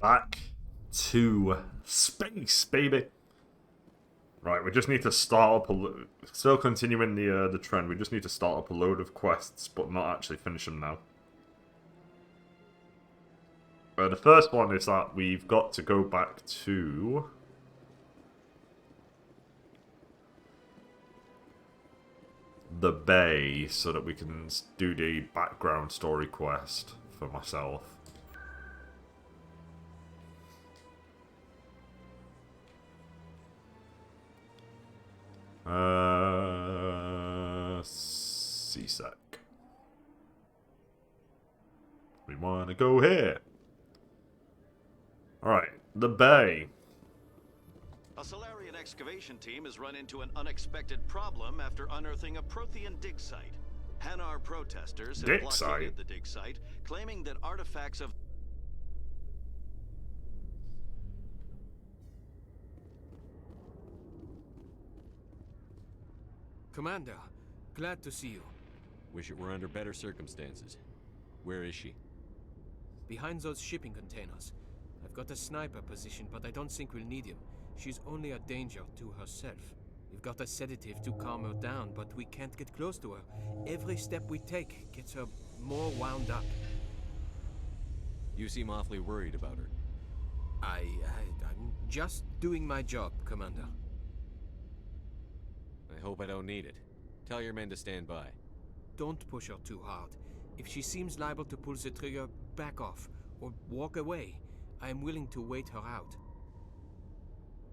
Back to space, baby. Right, we just need to start up still continuing the trend. We just need to start up a load of quests, but not actually finish them now. The first one is that we've got to go back to the bay so that we can do the background story quest for myself. CSEC. We want to go here. Alright, the bay. A Solarian excavation team has run into an unexpected problem after unearthing a Prothean dig site. Hanar protesters have blockaded the dig site, claiming that artifacts of... Commander, glad to see you. Wish it were under better circumstances. Where is she? Behind those shipping containers. I've got a sniper position, but I don't think we'll need him. She's only a danger to herself. We've got a sedative to calm her down, but we can't get close to her. Every step we take gets her more wound up. You seem awfully worried about her. I'm just doing my job, Commander. I hope I don't need it. Tell your men to stand by. Don't push her too hard. If she seems liable to pull the trigger, back off, or walk away. I am willing to wait her out.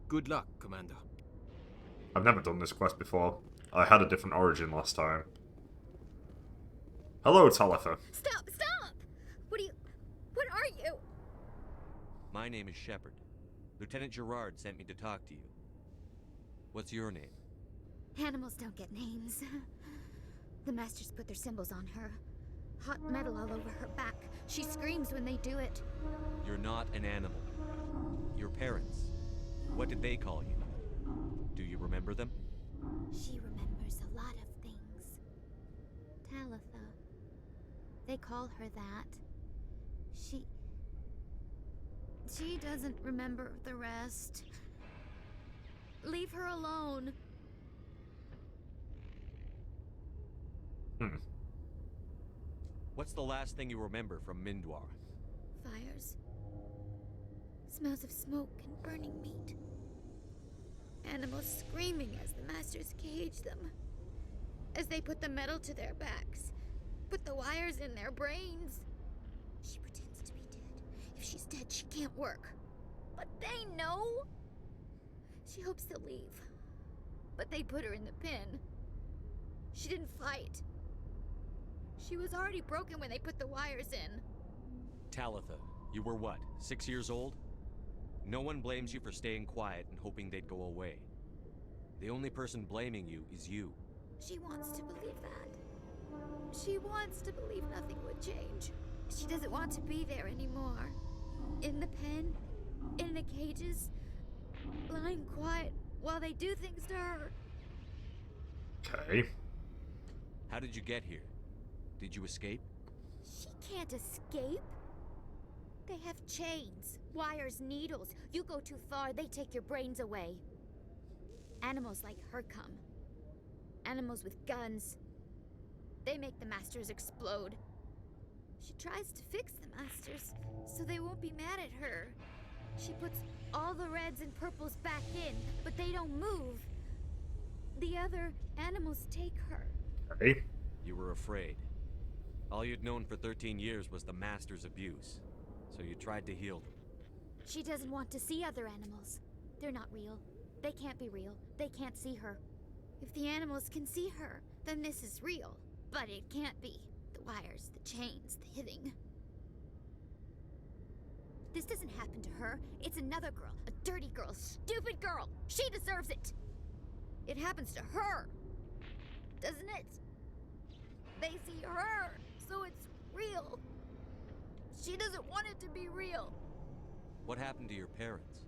Good luck, Commander. I've never done this quest before. I had a different origin last time. Hello, Talitha. Stop! Stop! What are you? My name is Shepard. Lieutenant Gerard sent me to talk to you. What's your name? Animals don't get names. The Masters put their symbols on her. Hot metal all over her back. She screams when they do it. You're not an animal. Your parents. What did they call you? Do you remember them? She remembers a lot of things. Talitha. They call her that. She doesn't remember the rest. Leave her alone. What's the last thing you remember from Mindwar? Fires. Smells of smoke and burning meat. Animals screaming as the Masters cage them. As they put the metal to their backs. Put the wires in their brains. She pretends to be dead. If she's dead, she can't work. But they know. She hopes to leave. But they put her in the pen. She didn't fight. She was already broken when they put the wires in. Talitha, you were what, 6 years old? No one blames you for staying quiet and hoping they'd go away. The only person blaming you is you. She wants to believe that. She wants to believe nothing would change. She doesn't want to be there anymore. In the pen, in the cages, lying quiet while they do things to her. Okay. How did you get here? Did you escape? She can't escape. They have chains, wires, needles. You go too far, they take your brains away. Animals like her come. Animals with guns. They make the Masters explode. She tries to fix the Masters, so they won't be mad at her. She puts all the reds and purples back in, but they don't move. The other animals take her. Okay. You were afraid. All you'd known for 13 years was the Master's abuse, so you tried to heal them. She doesn't want to see other animals. They're not real. They can't be real. They can't see her. If the animals can see her, then this is real. But it can't be. The wires, the chains, the hitting. This doesn't happen to her. It's another girl. A dirty girl. Stupid girl. She deserves it. It happens to her. Doesn't it? They see her, so it's real. She doesn't want it to be real. What happened to your parents?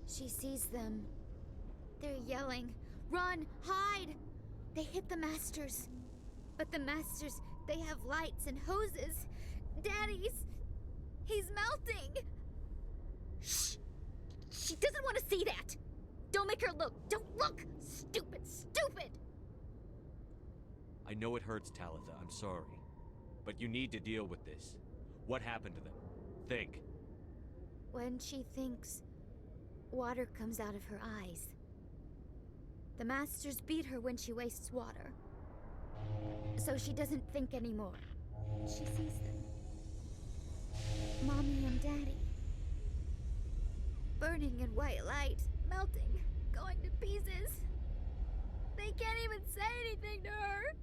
She sees them. They're yelling, "Run! Hide!" They hit the Masters. But the Masters, they have lights and hoses. Daddy's... he's melting. Shh. She doesn't want to see that. Don't make her look. Don't look. Stupid, stupid. I know it hurts, Talitha. I'm sorry. But you need to deal with this. What happened to them? Think. When she thinks, water comes out of her eyes. The Masters beat her when she wastes water. So she doesn't think anymore. She sees them. Mommy and Daddy. Burning in white light, melting, going to pieces. They can't even say anything to her.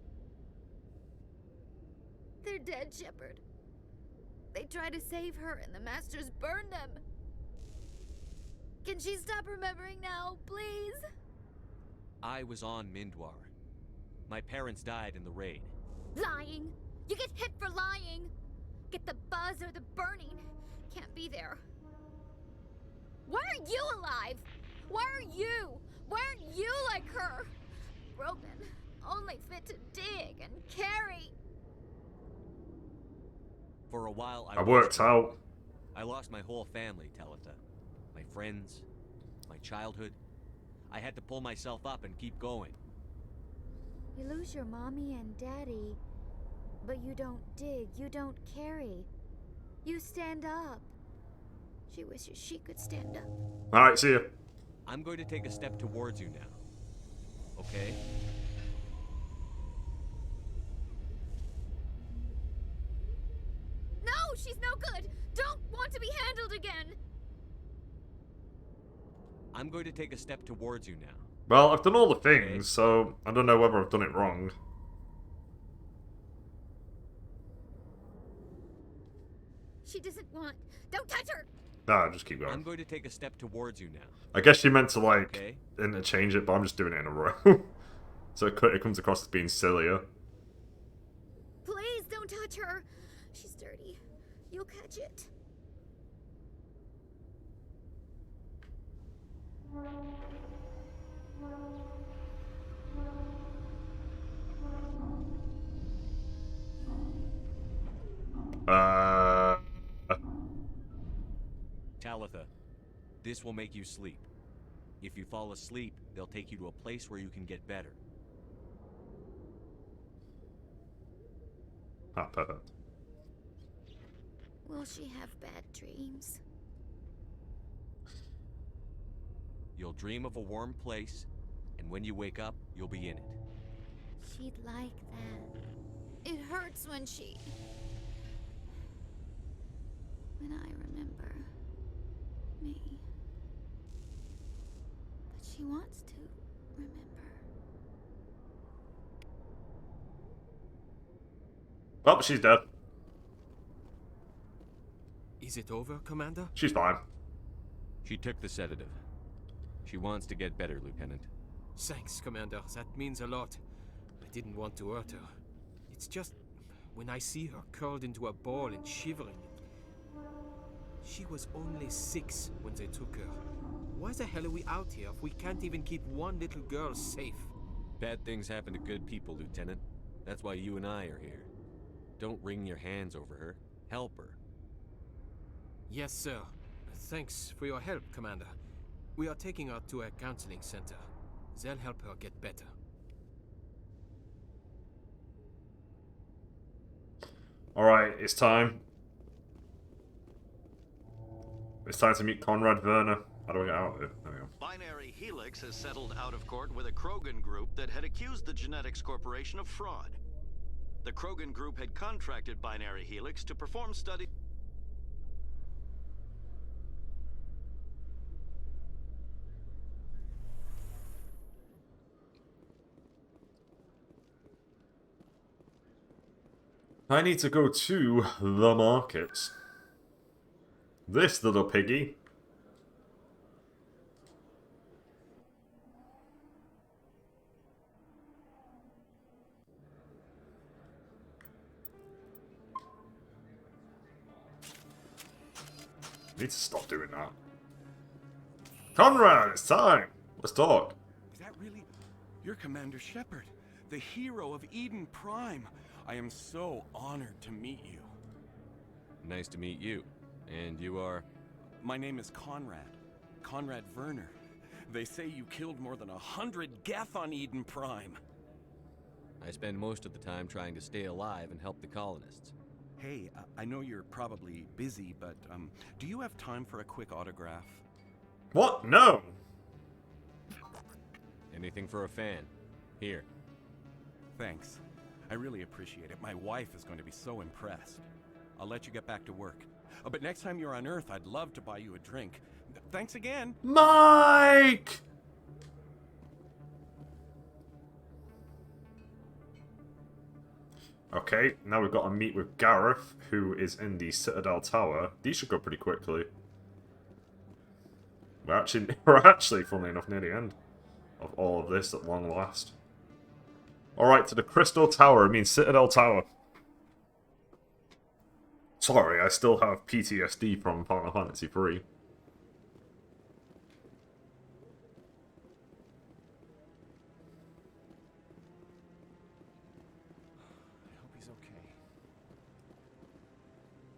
They're dead, Shepard. They try to save her and the Masters burn them. Can she stop remembering now, please? I was on Mindwar. My parents died in the raid. Lying! You get hit for lying! Get the buzz or the burning. Can't be there. Why are you alive? Why are you? Why aren't you like her? Broken, only fit to dig and carry. For a while, I worked out. I lost my whole family, Talitha. My friends, my childhood. I had to pull myself up and keep going. You lose your mommy and daddy, but you don't dig, you don't carry. You stand up. She wishes she could stand up. Alright, see ya. I'm going to take a step towards you now. Okay? No, she's no good! Don't want to be handled again! I'm going to take a step towards you now. Well, I've done all the things, so I don't know whether I've done it wrong. She doesn't want... Don't touch her! Nah, just keep I'm going. going to take a step towards you now. I guess she meant to, like, Okay. interchange it, but I'm just doing it in a row. So it comes across as being sillier. Please don't touch her! She's dirty. You'll catch it. Talitha, this will make you sleep. If you fall asleep, they'll take you to a place where you can get better. Ah, perfect. Will she have bad dreams? You'll dream of a warm place, and when you wake up, you'll be in it. She'd like that. It hurts when she... When I remember... me. But she wants to remember. Oh, she's dead. Is it over, Commander? She's fine. She took the sedative. She wants to get better, Lieutenant. Thanks, Commander. That means a lot. I didn't want to hurt her. It's just... when I see her curled into a ball and shivering... She was only 6 when they took her. Why the hell are we out here if we can't even keep one little girl safe? Bad things happen to good people, Lieutenant. That's why you and I are here. Don't wring your hands over her. Help her. Yes, sir. Thanks for your help, Commander. We are taking her to a counseling center. They'll help her get better. Alright, it's time. It's time to meet Conrad Werner. How do I get out of it? There we go. Binary Helix has settled out of court with a Krogan group that had accused the Genetics Corporation of fraud. The Krogan group had contracted Binary Helix to perform studies. I need to go to the markets. This little piggy. I need to stop doing that. Conrad, it's time. Let's talk. Is that really... You're Commander Shepard, the hero of Eden Prime. I am so honored to meet you. Nice to meet you. And you are? My name is Conrad. Conrad Werner. They say you killed more than 100 Geth on Eden Prime. I spend most of the time trying to stay alive and help the colonists. Hey, I know you're probably busy, but do you have time for a quick autograph? What? No! Anything for a fan. Here. Thanks. I really appreciate it. My wife is going to be so impressed. I'll let you get back to work. But next time you're on Earth, I'd love to buy you a drink. Thanks again. Mike! Okay, now we've got to meet with Gareth, who is in the Citadel Tower. These should go pretty quickly. We're actually, funnily enough, near the end of all of this at long last. Alright, to the Crystal Tower, I mean Citadel Tower. Sorry, I still have PTSD from Final Fantasy III.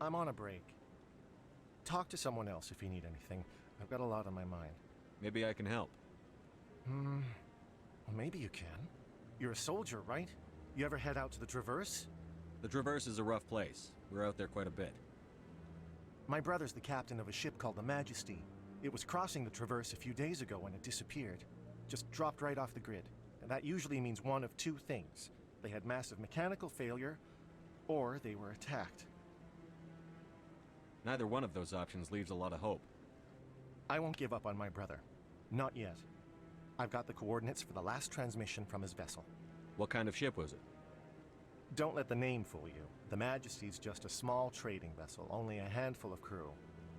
I'm on a break. Talk to someone else if you need anything. I've got a lot on my mind. Maybe I can help. Well, maybe you can. You're a soldier, right? You ever head out to the Traverse? The Traverse is a rough place. We're out there quite a bit. My brother's the captain of a ship called the Majesty. It was crossing the Traverse a few days ago when it disappeared. Just dropped right off the grid. And that usually means one of two things. They had massive mechanical failure, or they were attacked. Neither one of those options leaves a lot of hope. I won't give up on my brother. Not yet. I've got the coordinates for the last transmission from his vessel. What kind of ship was it? Don't let the name fool you. The Majesty's just a small trading vessel, only a handful of crew.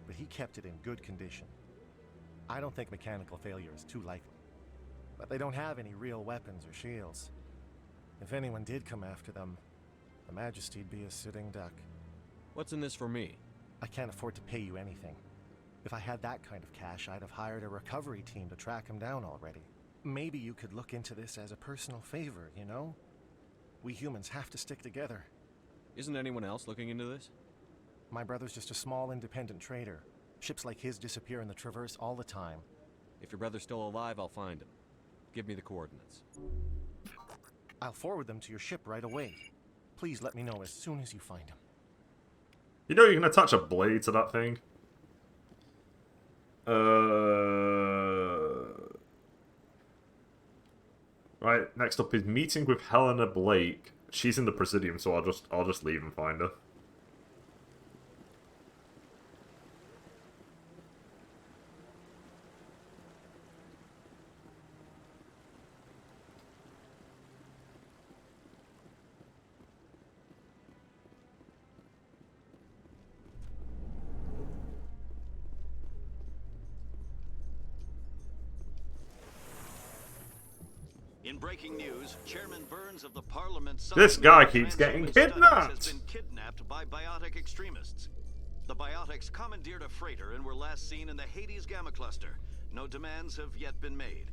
But he kept it in good condition. I don't think mechanical failure is too likely. But they don't have any real weapons or shields. If anyone did come after them, the Majesty'd be a sitting duck. What's in this for me? I can't afford to pay you anything. If I had that kind of cash, I'd have hired a recovery team to track him down already. Maybe you could look into this as a personal favor, you know? We humans have to stick together. Isn't anyone else looking into this? My brother's just a small independent trader. Ships like his disappear in the Traverse all the time. If your brother's still alive, I'll find him. Give me the coordinates. I'll forward them to your ship right away. Please let me know as soon as you find him. You know you can attach a blade to that thing? Right, next up is meeting with Helena Blake. She's in the Presidium, so I'll just leave and find her. In breaking news, Chairman Burns of the Parliament... This guy keeps getting kidnapped! ...has been kidnapped by biotic extremists. The biotics commandeered a freighter and were last seen in the Hades Gamma Cluster. No demands have yet been made.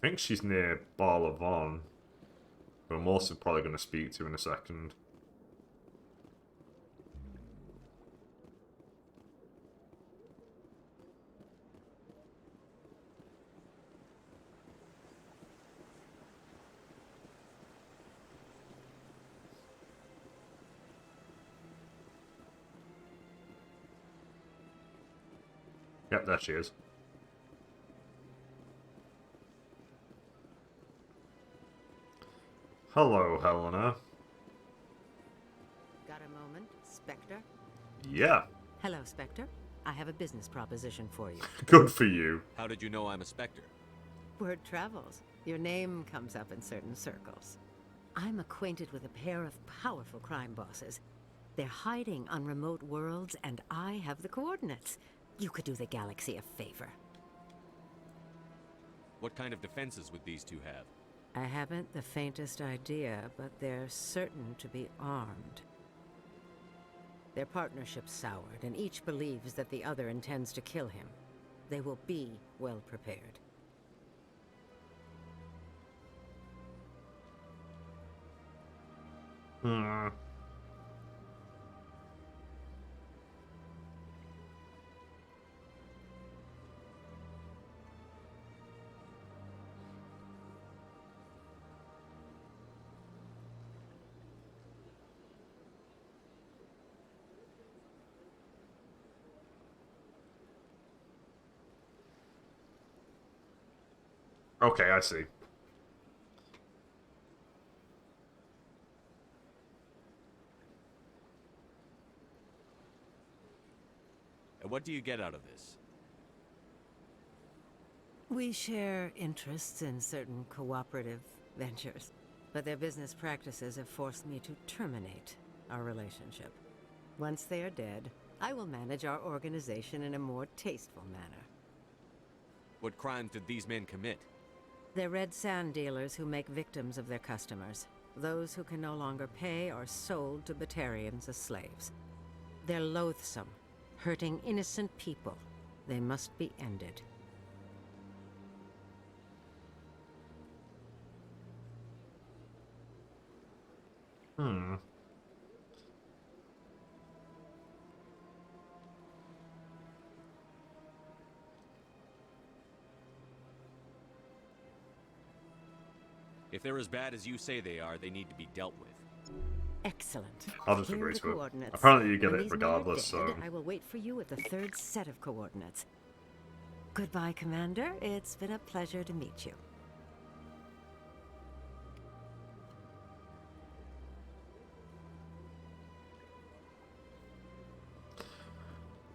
I think she's near Bar Levon, who I'm also probably going to speak to in a second. Yep, there she is. Hello, Helena. Got a moment, Spectre? Yeah, Hello, Spectre. I have a business proposition for you. good for you. How did you know I'm a Spectre? Word travels. Your name comes up in certain circles. I'm acquainted with a pair of powerful crime bosses. They're hiding on remote worlds, and I have the coordinates. You could do the galaxy a favor. What kind of defenses would these two have? I haven't the faintest idea, but they're certain to be armed. Their partnership's soured, and each believes that the other intends to kill him. They will be well prepared. Hmm. Okay, I see. And what do you get out of this? We share interests in certain cooperative ventures, but their business practices have forced me to terminate our relationship. Once they are dead, I will manage our organization in a more tasteful manner. What crimes did these men commit? They're red sand dealers who make victims of their customers. Those who can no longer pay are sold to Batarians as slaves. They're loathsome, hurting innocent people. They must be ended. Hmm. If they're as bad as you say they are, they need to be dealt with. Excellent. I'll just Here are agree the to it. coordinates. Apparently you get When it these men are regardless, dead, so... I will wait for you at the third set of coordinates. Goodbye, Commander. It's been a pleasure to meet you.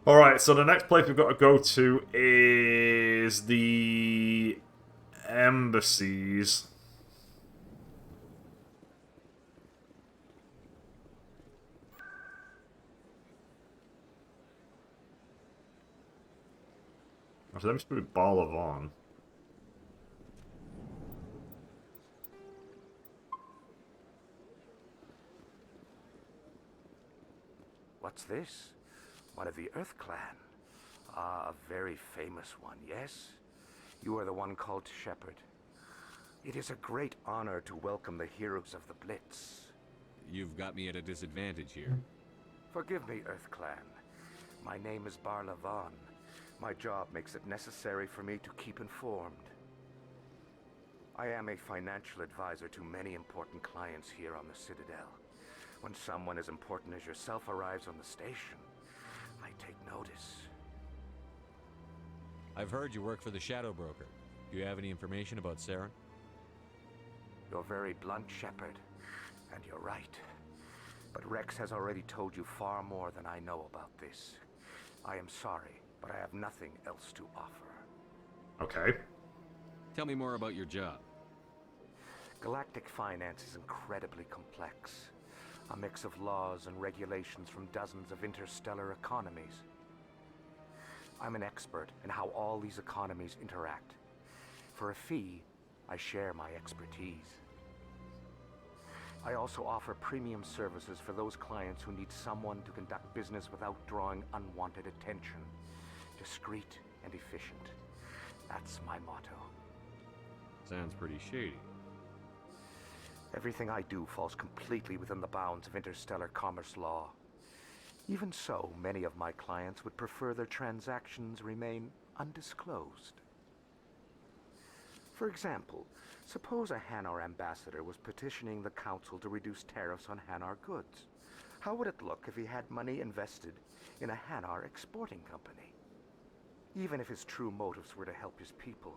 Alright, so the next place we've got to go to is the embassies. So let me put Barlavon. What's this? One of the Earth Clan. Ah, a very famous one, yes? You are the one called Shepard. It is a great honor to welcome the heroes of the Blitz. You've got me at a disadvantage here. Forgive me, Earth Clan. My name is Barlavon. My job makes it necessary for me to keep informed. I am a financial advisor to many important clients here on the Citadel. When someone as important as yourself arrives on the station, I take notice. I've heard you work for the Shadow Broker. Do you have any information about Saren? You're very blunt, Shepard, and you're right. But Rex has already told you far more than I know about this. I am sorry, but I have nothing else to offer. Okay. Tell me more about your job. Galactic finance is incredibly complex. A mix of laws and regulations from dozens of interstellar economies. I'm an expert in how all these economies interact. For a fee, I share my expertise. I also offer premium services for those clients who need someone to conduct business without drawing unwanted attention. Discreet and efficient. That's my motto. Sounds pretty shady. Everything I do falls completely within the bounds of interstellar commerce law. Even so, many of my clients would prefer their transactions remain undisclosed. For example, suppose a Hanar ambassador was petitioning the council to reduce tariffs on Hanar goods. How would it look if he had money invested in a Hanar exporting company? Even if his true motives were to help his people,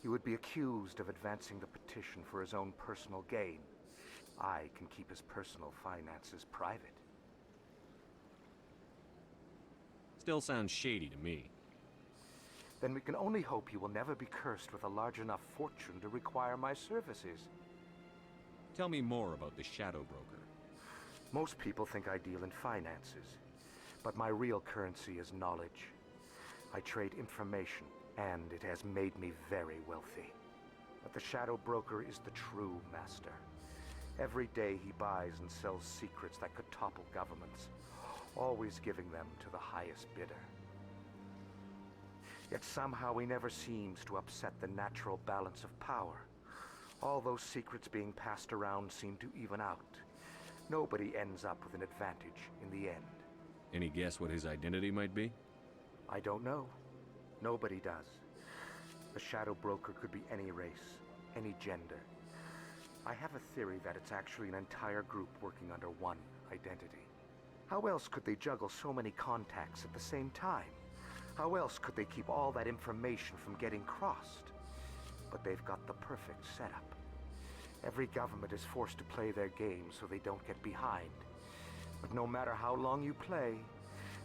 he would be accused of advancing the petition for his own personal gain. I can keep his personal finances private. Still sounds shady to me. Then we can only hope you will never be cursed with a large enough fortune to require my services. Tell me more about the Shadow Broker. Most people think I deal in finances, but my real currency is knowledge. I trade information, and it has made me very wealthy. But the Shadow Broker is the true master. Every day he buys and sells secrets that could topple governments. always giving them to the highest bidder. Yet somehow he never seems to upset the natural balance of power. All those secrets being passed around seem to even out. Nobody ends up with an advantage in the end. Any guess what his identity might be? I don't know. Nobody does. The Shadow Broker could be any race, any gender. I have a theory that it's actually an entire group working under one identity. How else could they juggle so many contacts at the same time? How else could they keep all that information from getting crossed? But they've got the perfect setup. Every government is forced to play their game so they don't get behind. But no matter how long you play,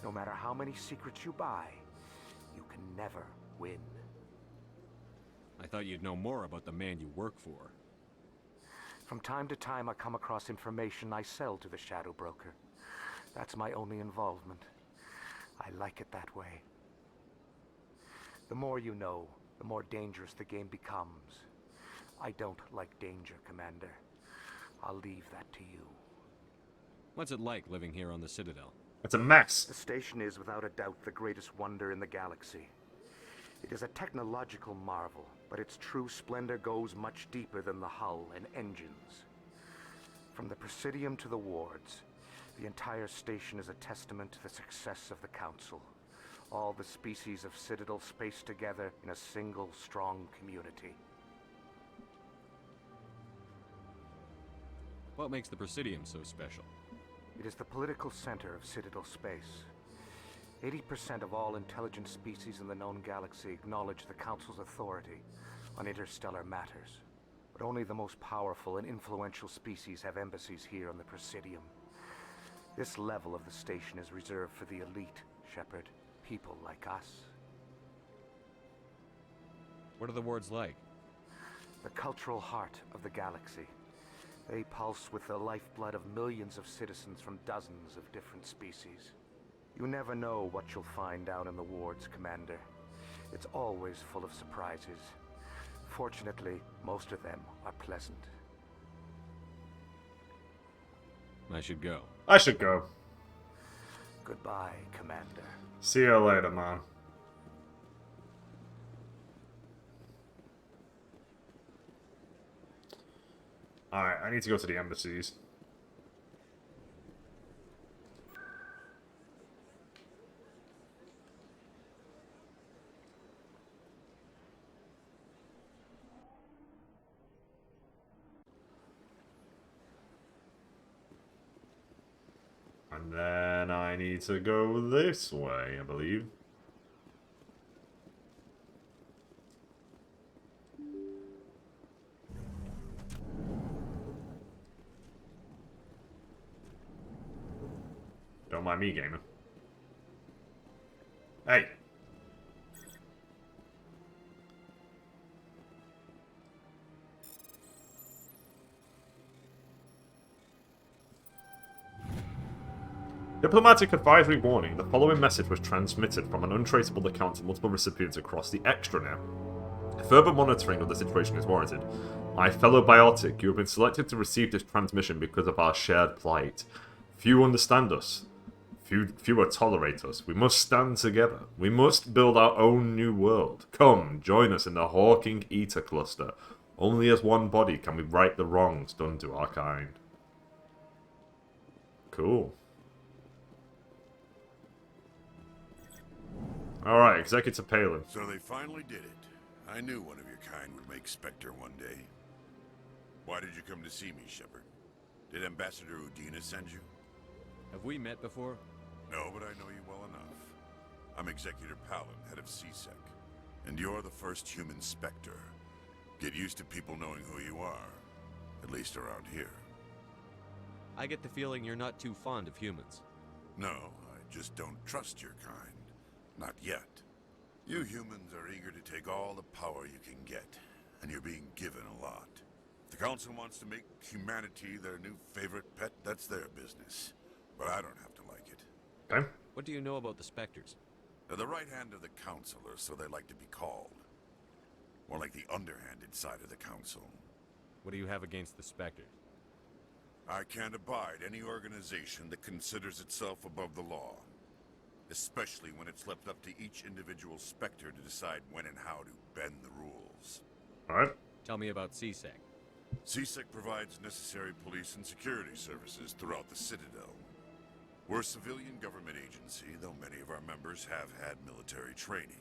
no matter how many secrets you buy, you can never win. I thought you'd know more about the man you work for. From time to time, I come across information I sell to the Shadow Broker. That's my only involvement. I like it that way. The more you know, the more dangerous the game becomes. I don't like danger, Commander. I'll leave that to you. What's it like living here on the Citadel? It's a mess. The station is without a doubt the greatest wonder in the galaxy. It is a technological marvel, but its true splendor goes much deeper than the hull and engines. From the Presidium to the wards, the entire station is a testament to the success of the Council. All the species of Citadel spaced together in a single strong community. What makes the Presidium so special? It is the political center of Citadel space. 80% of all intelligent species in the known galaxy acknowledge the Council's authority on interstellar matters. But only the most powerful and influential species have embassies here on the Presidium. This level of the station is reserved for the elite, Shepard. People like us. What are the wards like? The cultural heart of the galaxy. They pulse with the lifeblood of millions of citizens from dozens of different species. You never know what you'll find down in the wards, Commander. It's always full of surprises. Fortunately, most of them are pleasant. I should go. I should go. Goodbye, Commander. See you later, man. Alright, I need to go to the embassies. And then I need to go this way, I believe. Don't mind me, gamer. Hey! Diplomatic advisory warning. The following message was transmitted from an untraceable account to multiple recipients across the extranet. Further monitoring of the situation is warranted. My fellow biotic, you have been selected to receive this transmission because of our shared plight. Few understand us. Fewer tolerate us. We must stand together. We must build our own new world. Come, join us in the Hawking Eta Cluster. Only as one body can we right the wrongs done to our kind. Cool. Alright, Executive Palin. So they finally did it. I knew one of your kind would make Spectre one day. Why did you come to see me, Shepard? Did Ambassador Udina send you? Have we met before? No, but I know you well enough. I'm Executor Palin, head of CSEC. And you're the first human Spectre. Get used to people knowing who you are. At least around here. I get the feeling you're not too fond of humans. No, I just don't trust your kind. Not yet. You humans are eager to take all the power you can get, and you're being given a lot. If the Council wants to make humanity their new favorite pet, that's their business. But I don't have to like it. Okay. What do you know about the Spectres? They're the right hand of the Council, or so they like to be called. More like the underhanded side of the Council. What do you have against the Spectre? I can't abide any organization that considers itself above the law. Especially when it's left up to each individual Spectre to decide when and how to bend the rules. Alright. Tell me about CSEC. CSEC provides necessary police and security services throughout the Citadel. We're a civilian government agency, though many of our members have had military training.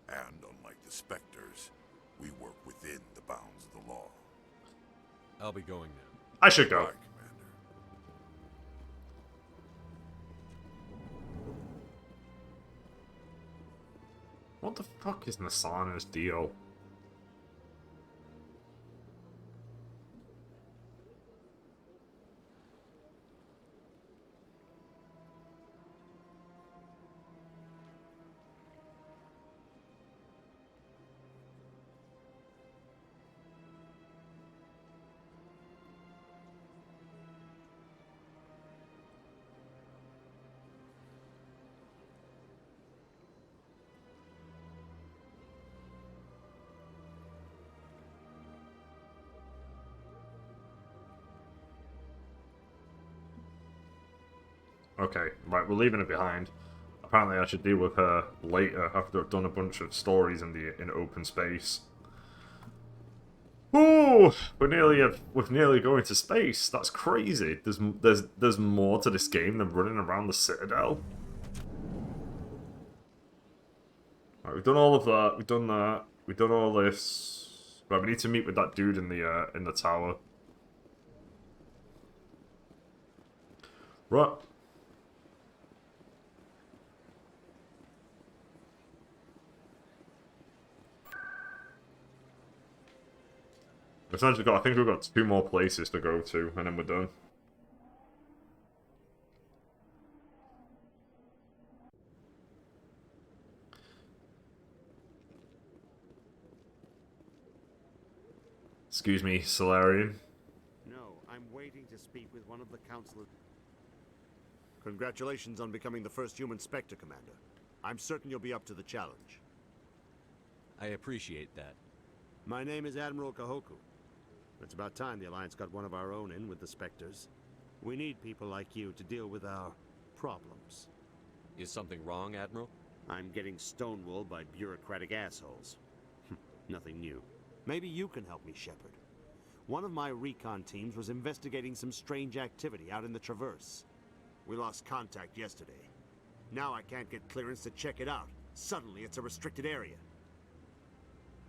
And unlike the Spectres, we work within the bounds of the law. I'll be going now. I should go. Bye, Commander. What the fuck is Nasana's deal? Okay, right, we're leaving it behind. Apparently I should deal with her later after I've done a bunch of stories in open space. Ooh, we're nearly going to space. That's crazy. There's more to this game than running around the Citadel. Right, we've done all of that. We've done that. We've done all this. Right, we need to meet with that dude in the tower. Right. Essentially, I think we've got 2 more places to go to, and then we're done. Excuse me, Solarian. No, I'm waiting to speak with one of the councilors. Congratulations on becoming the first human Spectre, Commander. I'm certain you'll be up to the challenge. I appreciate that. My name is Admiral Kahoku. It's about time the Alliance got one of our own in with the Spectres. We need people like you to deal with our problems. Is something wrong, Admiral? I'm getting stonewalled by bureaucratic assholes. Nothing new. Maybe you can help me, Shepard. One of my recon teams was investigating some strange activity out in the Traverse. We lost contact yesterday. Now I can't get clearance to check it out. Suddenly it's a restricted area.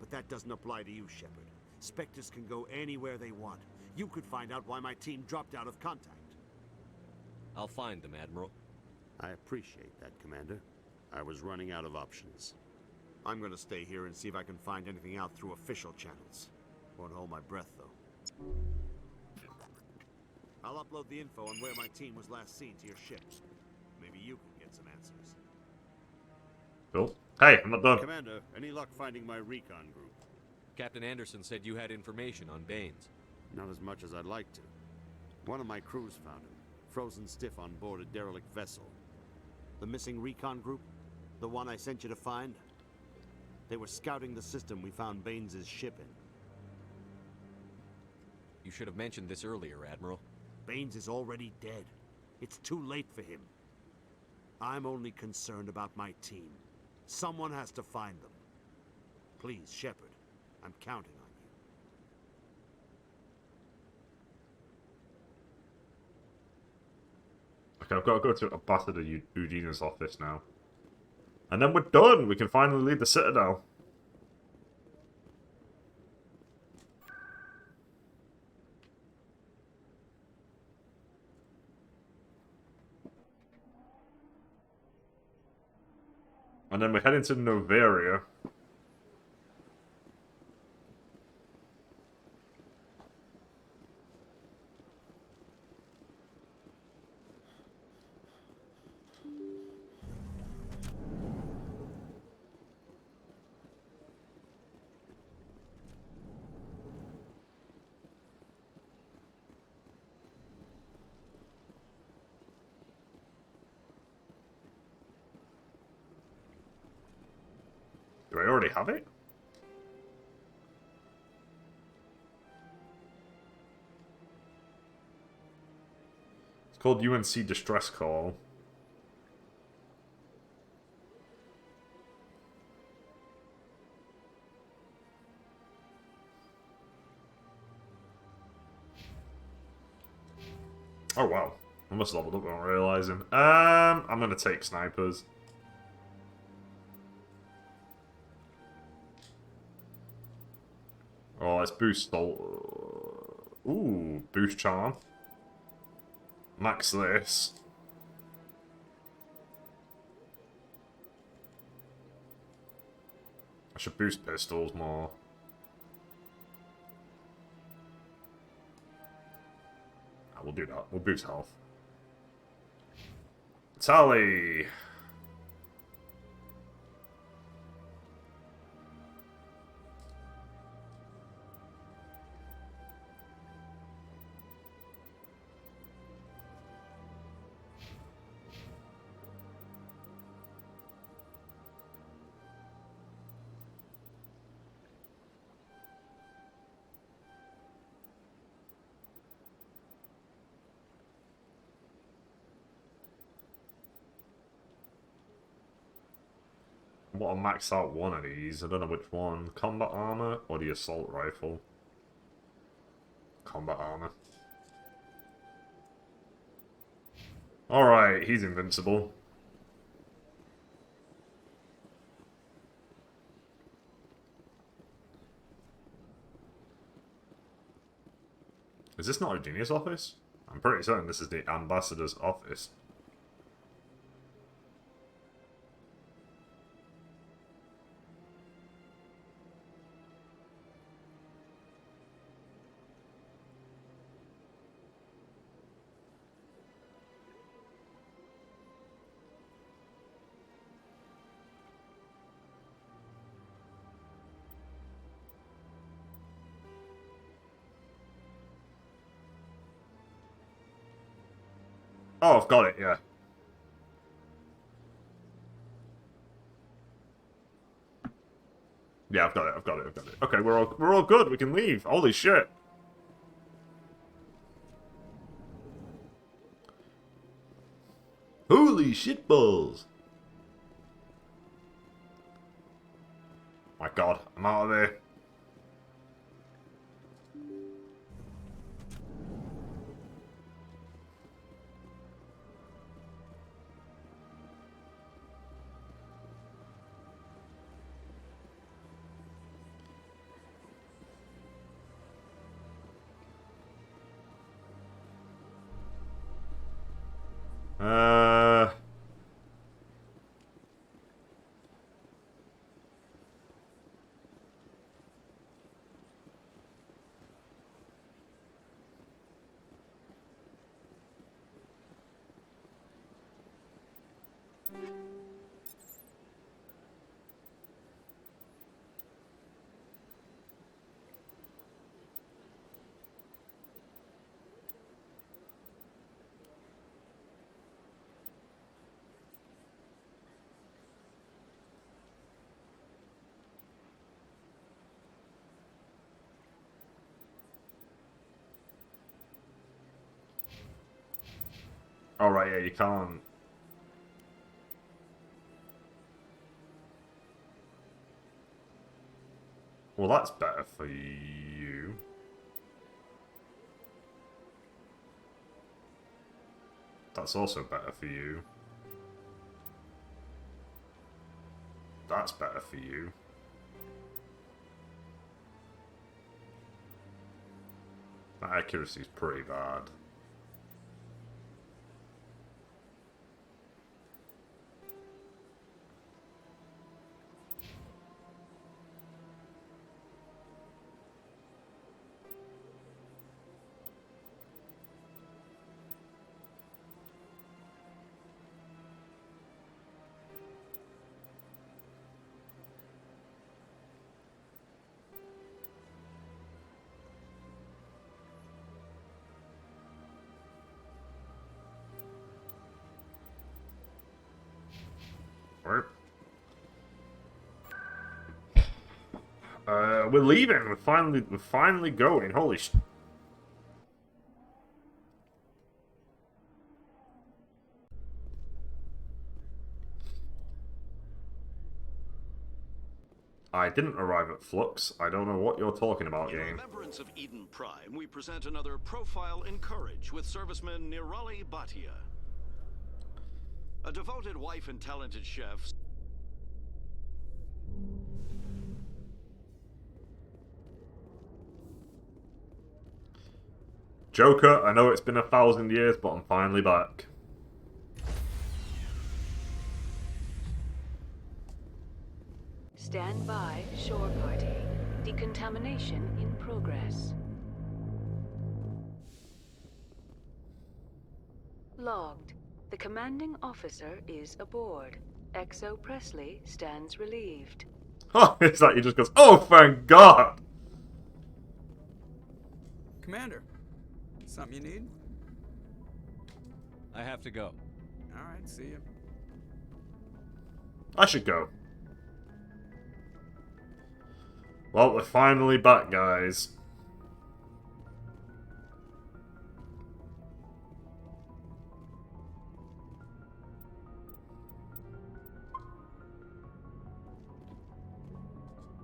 But that doesn't apply to you, Shepard. Spectres can go anywhere they want. You could find out why my team dropped out of contact. I'll find them, Admiral. I appreciate that, Commander. I was running out of options. I'm gonna stay here and see if I can find anything out through official channels. Won't hold my breath, though. I'll upload the info on where my team was last seen to your ship. Maybe you can get some answers. Cool. Hey, I'm not done. Commander, any luck finding my recon group? Captain Anderson said you had information on Baines. Not as much as I'd like to. One of my crews found him, frozen stiff on board a derelict vessel. The missing recon group? The one I sent you to find? They were scouting the system we found Baines' ship in. You should have mentioned this earlier, Admiral. Baines is already dead. It's too late for him. I'm only concerned about my team. Someone has to find them. Please, Shepard, I'm counting on you. Okay, I've got to go to Ambassador Udina's office now. And then we're done! We can finally leave the Citadel. And then we're heading to Novaria. Do I already have it? It's called UNC Distress Call. Oh wow, I must have leveled up without realizing. I'm gonna take snipers. Oh, let's boost salt. Ooh, boost charm. Max this. I should boost pistols more. We'll do that. We'll boost health. Tally! I want to max out one of these. I don't know which one. Combat armor or the assault rifle? Combat armor. Alright, he's invincible. Is this not Eugenia's office? I'm pretty certain this is the ambassador's office. Oh, I've got it, yeah. Yeah, I've got it, I've got it, I've got it. Okay, we're all good, we can leave. Holy shit. Holy shitballs. My god, I'm out of there. Oh, right, yeah, you can't. Well, that's better for you. That's also better for you. That's better for you. That accuracy is pretty bad. We're leaving. We're finally going. Holy sh... I didn't arrive at Flux. I don't know what you're talking about, In game. remembrance of Eden Prime, we present another profile in courage with serviceman Nirali Bhatia. A devoted wife and talented chef. Joker, I know it's been 1,000 years, but I'm finally back. Stand by, shore party. Decontamination in progress. Logged. The commanding officer is aboard. XO Presley stands relieved. Oh, it's like he just goes, oh, thank God! Commander, something you need? I have to go. Alright, see you. I should go. Well, we're finally back, guys.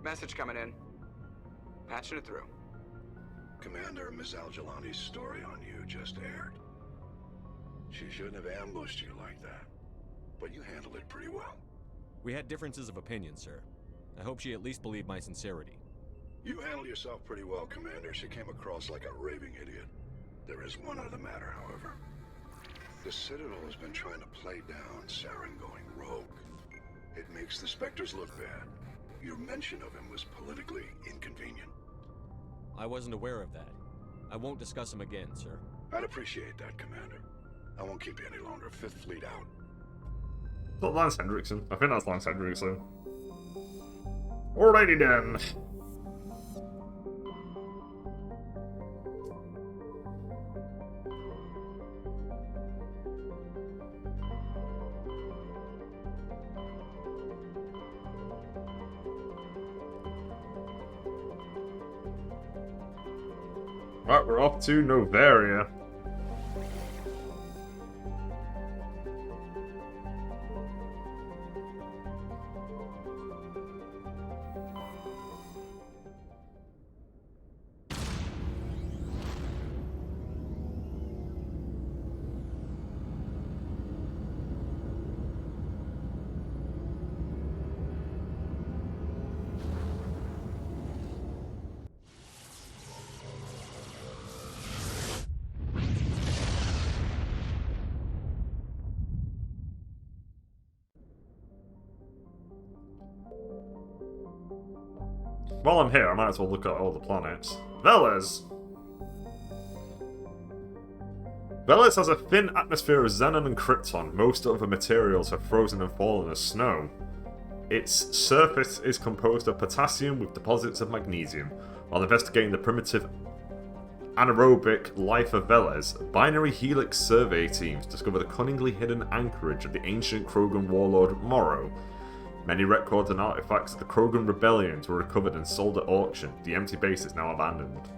Message coming in. Patching it through. Commander, Miss Al-Jalani's story on you just aired. She shouldn't have ambushed you like that, but you handled it pretty well. We had differences of opinion, sir. I hope she at least believed my sincerity. You handled yourself pretty well, Commander. She came across like a raving idiot. There is one other matter, however. The Citadel has been trying to play down Saren going rogue. It makes the Spectres look bad. Your mention of him was politically inconvenient. I wasn't aware of that. I won't discuss him again, sir. I'd appreciate that, Commander. I won't keep you any longer. Fifth Fleet out. Not Lance Hendrickson. I think that's Lance Hendrickson. Alrighty then. Right, we're off to Novaria. While I'm here, I might as well look at all the planets. Veles! Veles has a thin atmosphere of xenon and krypton. Most other materials have frozen and fallen as snow. Its surface is composed of potassium with deposits of magnesium. While investigating the primitive anaerobic life of Veles, binary helix survey teams discovered a cunningly hidden anchorage of the ancient Krogan warlord Morrow. Many records and artifacts of the Krogan rebellions were recovered and sold at auction. The empty base is now abandoned.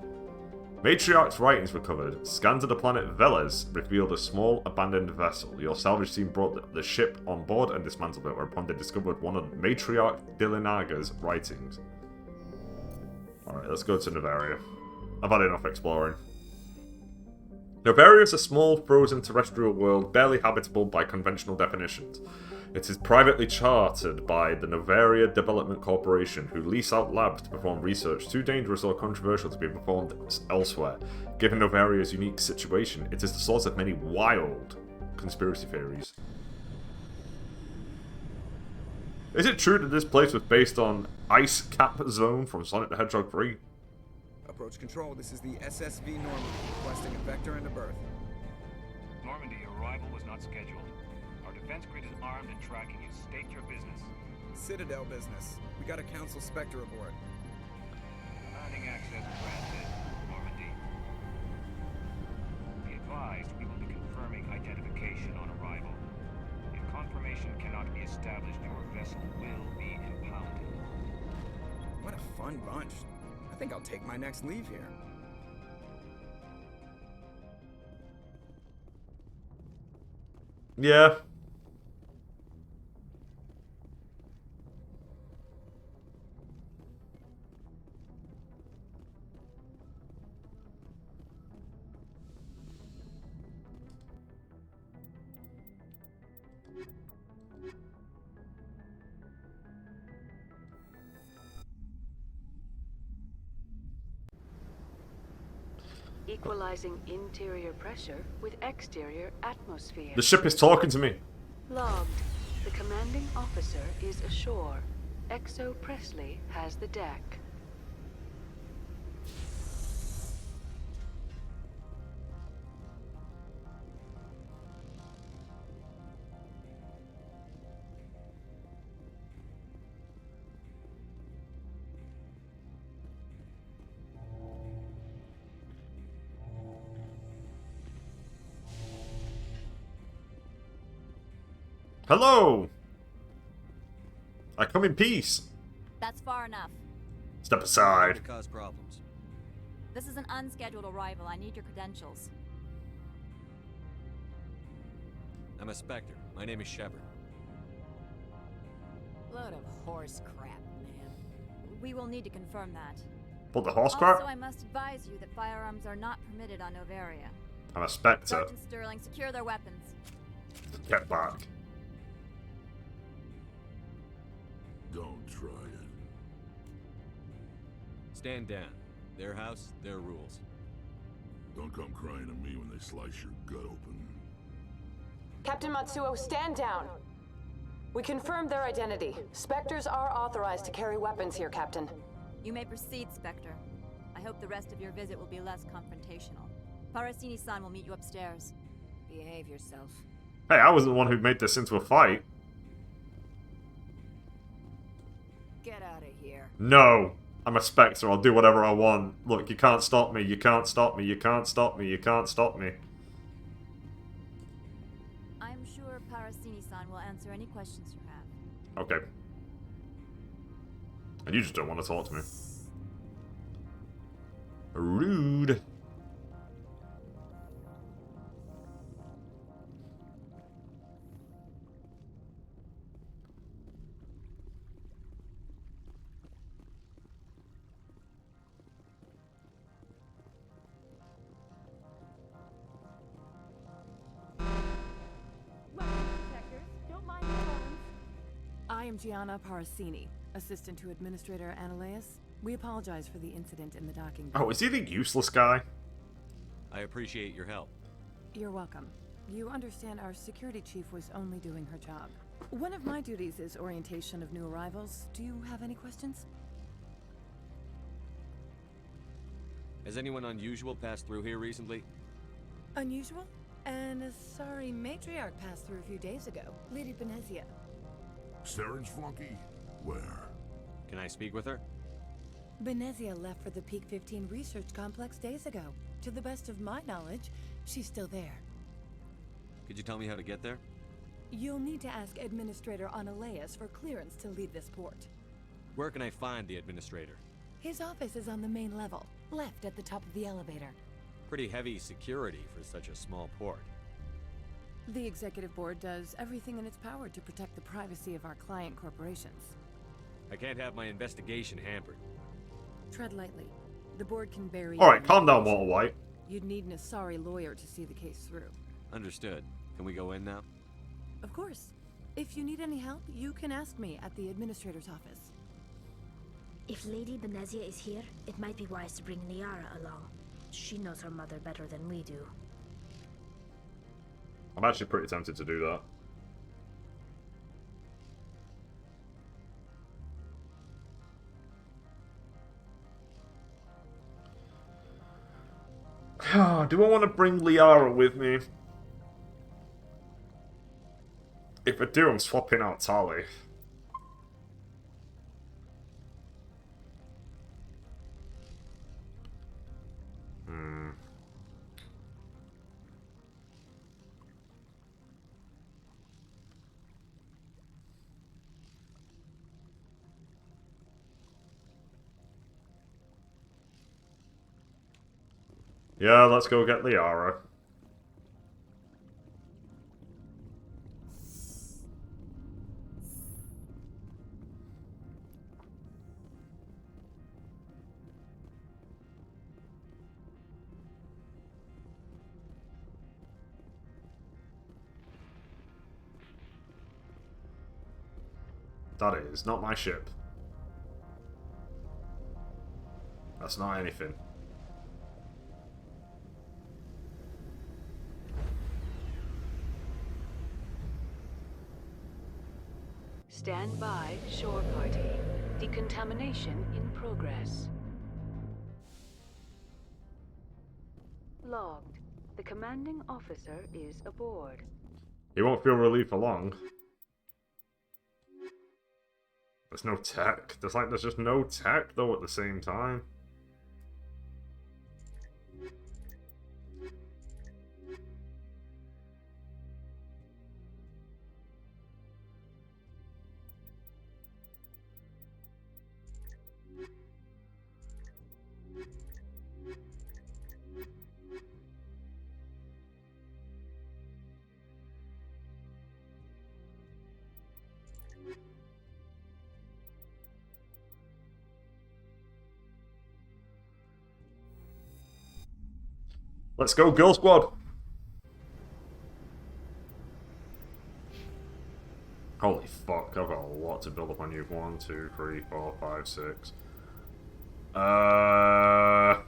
Matriarch's writings recovered. Scans of the planet Veles revealed a small abandoned vessel. Your salvage team brought the ship on board and dismantled it, whereupon they discovered one of Matriarch Dilinaga's writings. Alright, let's go to Novaria. I've had enough exploring. Novaria is a small, frozen terrestrial world barely habitable by conventional definitions. It is privately chartered by the Novaria Development Corporation, who lease out labs to perform research too dangerous or controversial to be performed elsewhere. Given Novaria's unique situation, it is the source of many wild conspiracy theories. Is it true that this place was based on Ice Cap Zone from Sonic the Hedgehog 3? Approach control, this is the SSV Normandy, requesting a vector and a berth. Normandy, your arrival was not scheduled. Our defense grid is armed and tracking you. State your business. Citadel business. We got a Council Spectre aboard. Commanding access granted, Normandy. Be advised, we will be confirming identification on arrival. If confirmation cannot be established, your vessel will be impounded. What a fun bunch. I think I'll take my next leave here. Yeah. equalizing interior pressure with exterior atmosphere. The ship is talking to me. Logged. The commanding officer is ashore. XO Presley has the deck. Hello! I come in peace. That's far enough. Step aside. Cause problems. This is an unscheduled arrival. I need your credentials. I'm a Spectre. My name is Shepard. Load of horse crap, man. We will need to confirm that. What, the horse crap? Also, I must advise you that firearms are not permitted on Novaria. I'm a Spectre. Sergeant Sterling, secure their weapons. Get back. Don't try it. Stand down. Their house, their rules. Don't come crying to me when they slice your gut open. Captain Matsuo, stand down. We confirmed their identity. Spectres are authorized to carry weapons here, Captain. You may proceed, Spectre. I hope the rest of your visit will be less confrontational. Parasini-san will meet you upstairs. Behave yourself. Hey, I wasn't the one who made this into a fight. Get out of here. No. I'm a Spectre. I'll do whatever I want. Look, you can't stop me. You can't stop me. You can't stop me. You can't stop me. I'm sure Parasini-san will answer any questions you have. Okay. And you just don't want to talk to me. Rude. I am Gianna Parasini, assistant to Administrator Ananias. We apologize for the incident in the docking bay. Oh, is he the useless guy? I appreciate your help. You're welcome. You understand our security chief was only doing her job. One of my duties is orientation of new arrivals. Do you have any questions? Has anyone unusual passed through here recently? Unusual? An Asari matriarch passed through a few days ago. Lady Benezia. Saren's flunky? Where? Can I speak with her? Benezia left for the Peak 15 research complex days ago. To the best of my knowledge, she's still there. Could you tell me how to get there? You'll need to ask Administrator Ananias for clearance to leave this port. Where can I find the Administrator? His office is on the main level, left at the top of the elevator. Pretty heavy security for such a small port. The Executive Board does everything in its power to protect the privacy of our client corporations. I can't have my investigation hampered. Tread lightly. The Board can bury... Alright, calm down, Walter White. You'd need an Asari lawyer to see the case through. Understood. Can we go in now? Of course. If you need any help, you can ask me at the Administrator's office. If Lady Benezia is here, it might be wise to bring Liara along. She knows her mother better than we do. I'm actually pretty tempted to do that. Do I want to bring Liara with me? If I do, I'm swapping out Tali. Yeah, let's go get Liara. That is not my ship. That's not anything. Stand by, shore party. Decontamination in progress. Logged. The commanding officer is aboard. He won't feel relief for long. There's no tech. There's just no tech though at the same time. Let's go, Girl Squad! Holy fuck, I've got a lot to build up on you. 1, 2, 3, 4, 5, 6. Oh.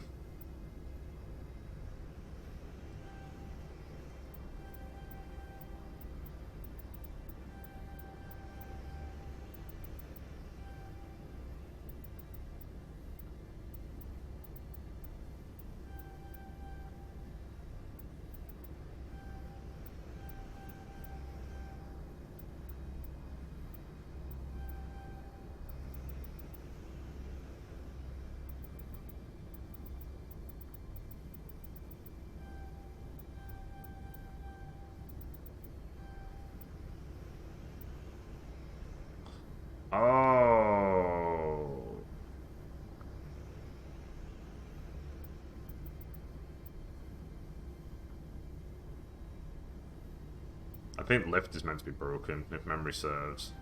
I think lift is meant to be broken, if memory serves.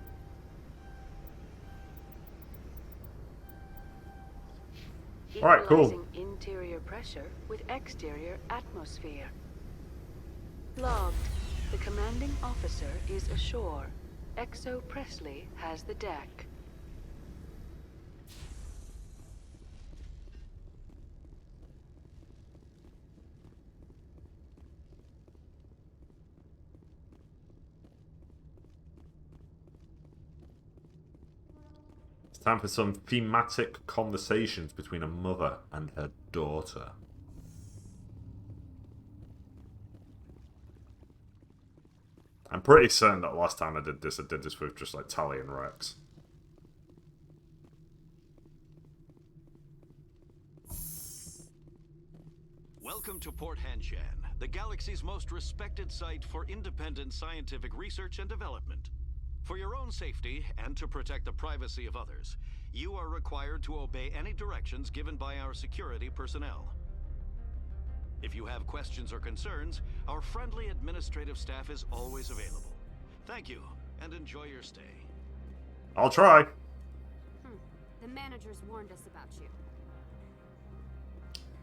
Alright, cool. Equalizing interior pressure with exterior atmosphere. Logged. The commanding officer is ashore. Exo Presley has the deck. It's time for some thematic conversations between a mother and her daughter. I'm pretty certain that last time I did this with just like Tali and Rex. Welcome to Port Hanshan, the galaxy's most respected site for independent scientific research and development. For your own safety and to protect the privacy of others, you are required to obey any directions given by our security personnel. If you have questions or concerns, our friendly administrative staff is always available. Thank you, and enjoy your stay. I'll try. The managers warned us about you.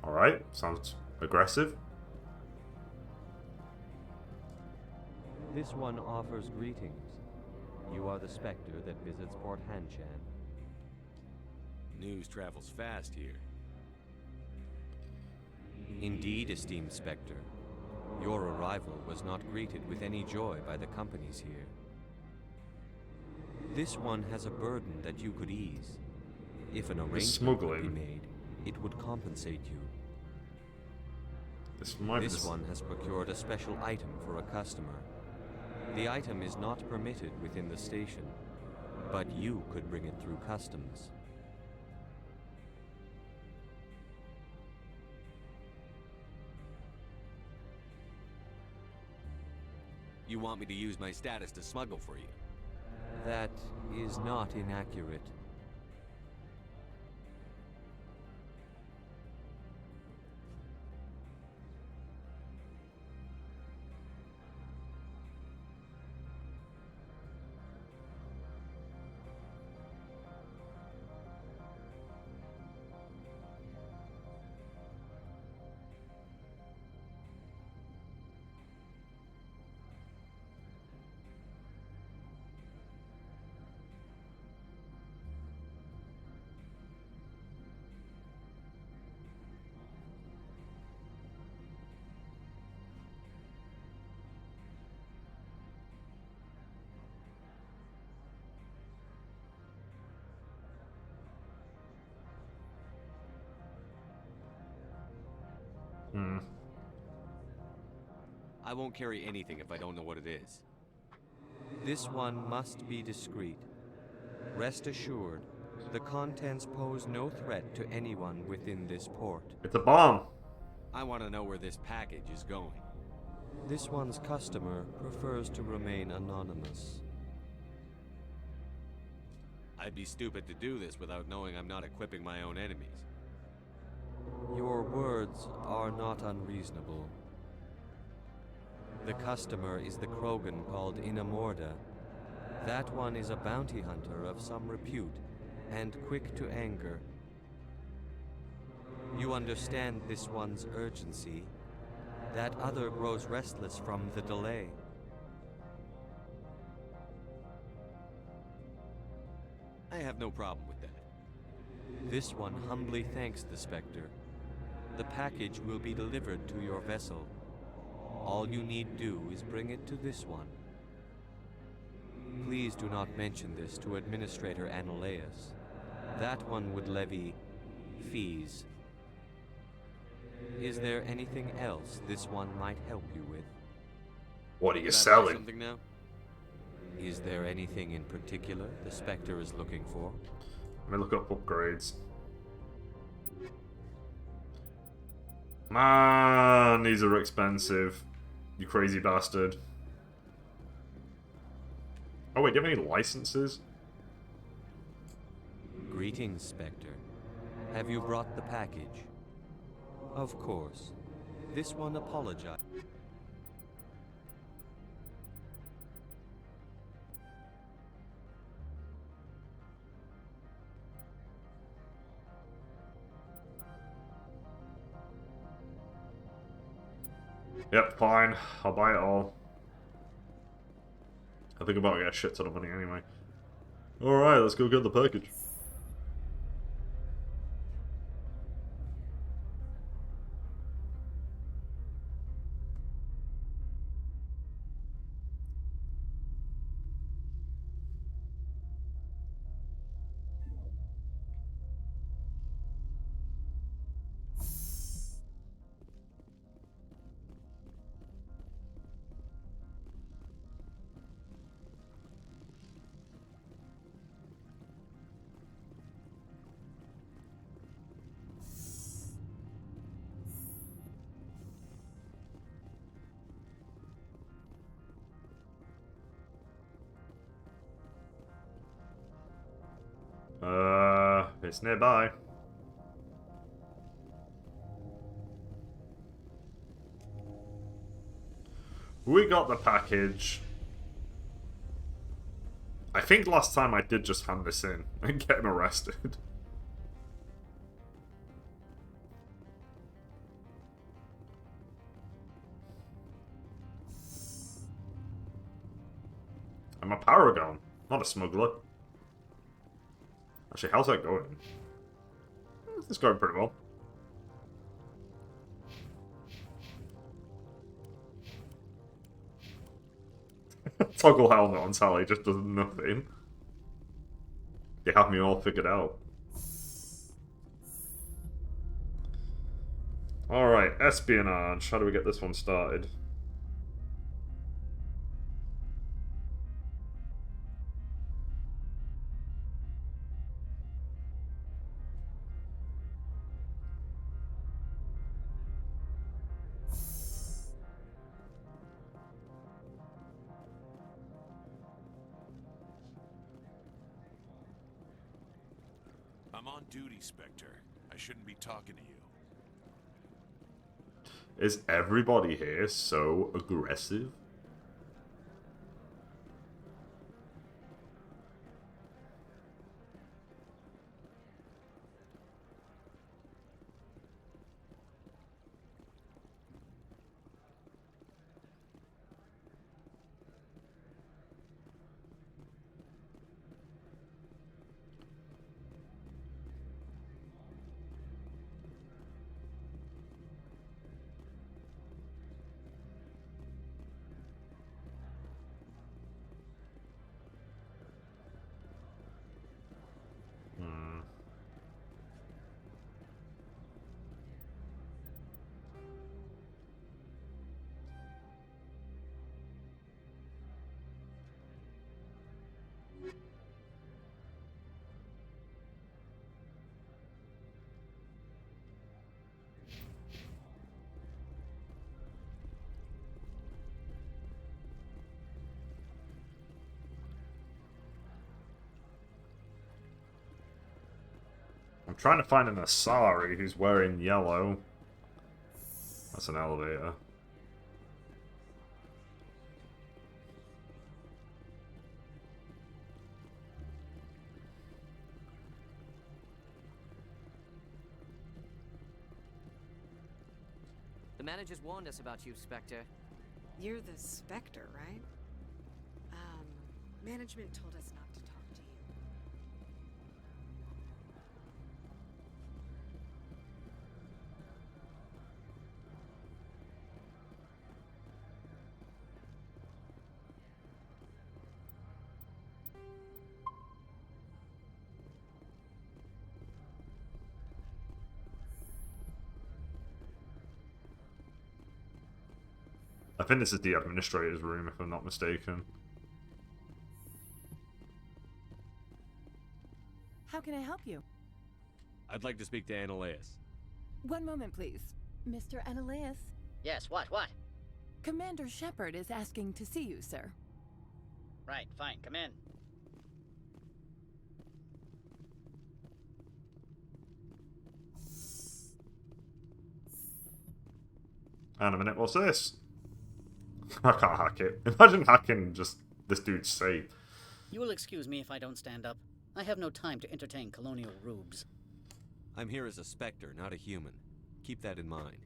Alright, sounds aggressive. This one offers greetings. You are the Spectre that visits Port Hanshan. News travels fast here. Indeed, esteemed Spectre. Your arrival was not greeted with any joy by the companies here. This one has a burden that you could ease. If an arrangement could be made, it would compensate you. This one has procured a special item for a customer. The item is not permitted within the station, but you could bring it through customs. You want me to use my status to smuggle for you? That is not inaccurate. I won't carry anything if I don't know what it is. This one must be discreet. Rest assured, the contents pose no threat to anyone within this port. It's a bomb. I want to know where this package is going. This one's customer prefers to remain anonymous. I'd be stupid to do this without knowing I'm not equipping my own enemies. Your words are not unreasonable. The customer is the Krogan called Inamorda. That one is a bounty hunter of some repute, and quick to anger. You understand this one's urgency. That other grows restless from the delay. I have no problem with that. This one humbly thanks the Spectre. The package will be delivered to your vessel. All you need do is bring it to this one. Please do not mention this to Administrator Analaeus. That one would levy fees. Is there anything else this one might help you with? What are you Can I buy selling? something now? Is there anything in particular the Spectre is looking for? Let me look up upgrades. Man, these are expensive. You crazy bastard. Oh wait, do you have any licenses? Greetings, Spectre. Have you brought the package? Of course. This one apologized. Yep, fine. I'll buy it all. I think I'm about to get a shit ton of money anyway. Alright, let's go get the package. It's nearby. We got the package. I think last time I did just hand this in and get him arrested. I'm a paragon, not a smuggler. Actually, how's that going? It's going pretty well. Toggle helmet on Sally just does nothing. They have me all figured out. Alright, espionage. How do we get this one started? I'm on duty, Spectre. I shouldn't be talking to you. Is everybody here so aggressive? trying to find an Asari who's wearing yellow. That's an elevator. The managers warned us about you, Spectre. You're the Spectre, right? Management told us not to talk to you. I think this is the administrator's room, if I'm not mistaken. How can I help you? I'd like to speak to Annaleus. One moment, please. Mr. Annaleus? Yes, what? Commander Shepard is asking to see you, sir. Right, fine, come in. Hang on a minute, what's this? I can't hack it. Imagine hacking just this dude's safe. You will excuse me if I don't stand up. I have no time to entertain colonial rubes. I'm here as a Spectre, not a human. Keep that in mind.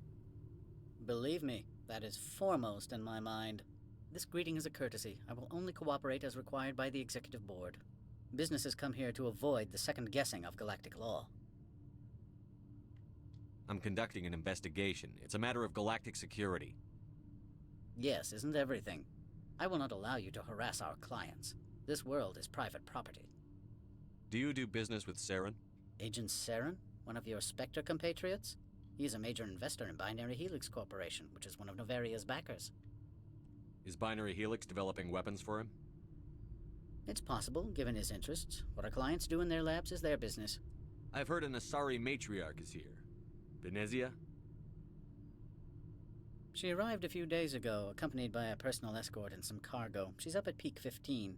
Believe me, that is foremost in my mind. This greeting is a courtesy. I will only cooperate as required by the Executive Board. Businesses come here to avoid the second guessing of galactic law. I'm conducting an investigation. It's a matter of galactic security. Yes, isn't everything? I will not allow you to harass our clients. This world is private property. Do you do business with Saren? Agent Saren? One of your Spectre compatriots? He's a major investor in Binary Helix Corporation, which is one of Novaria's backers. Is Binary Helix developing weapons for him? It's possible, given his interests. What our clients do in their labs is their business. I've heard an Asari matriarch is here. Benezia? She arrived a few days ago, accompanied by a personal escort and some cargo. She's up at Peak 15.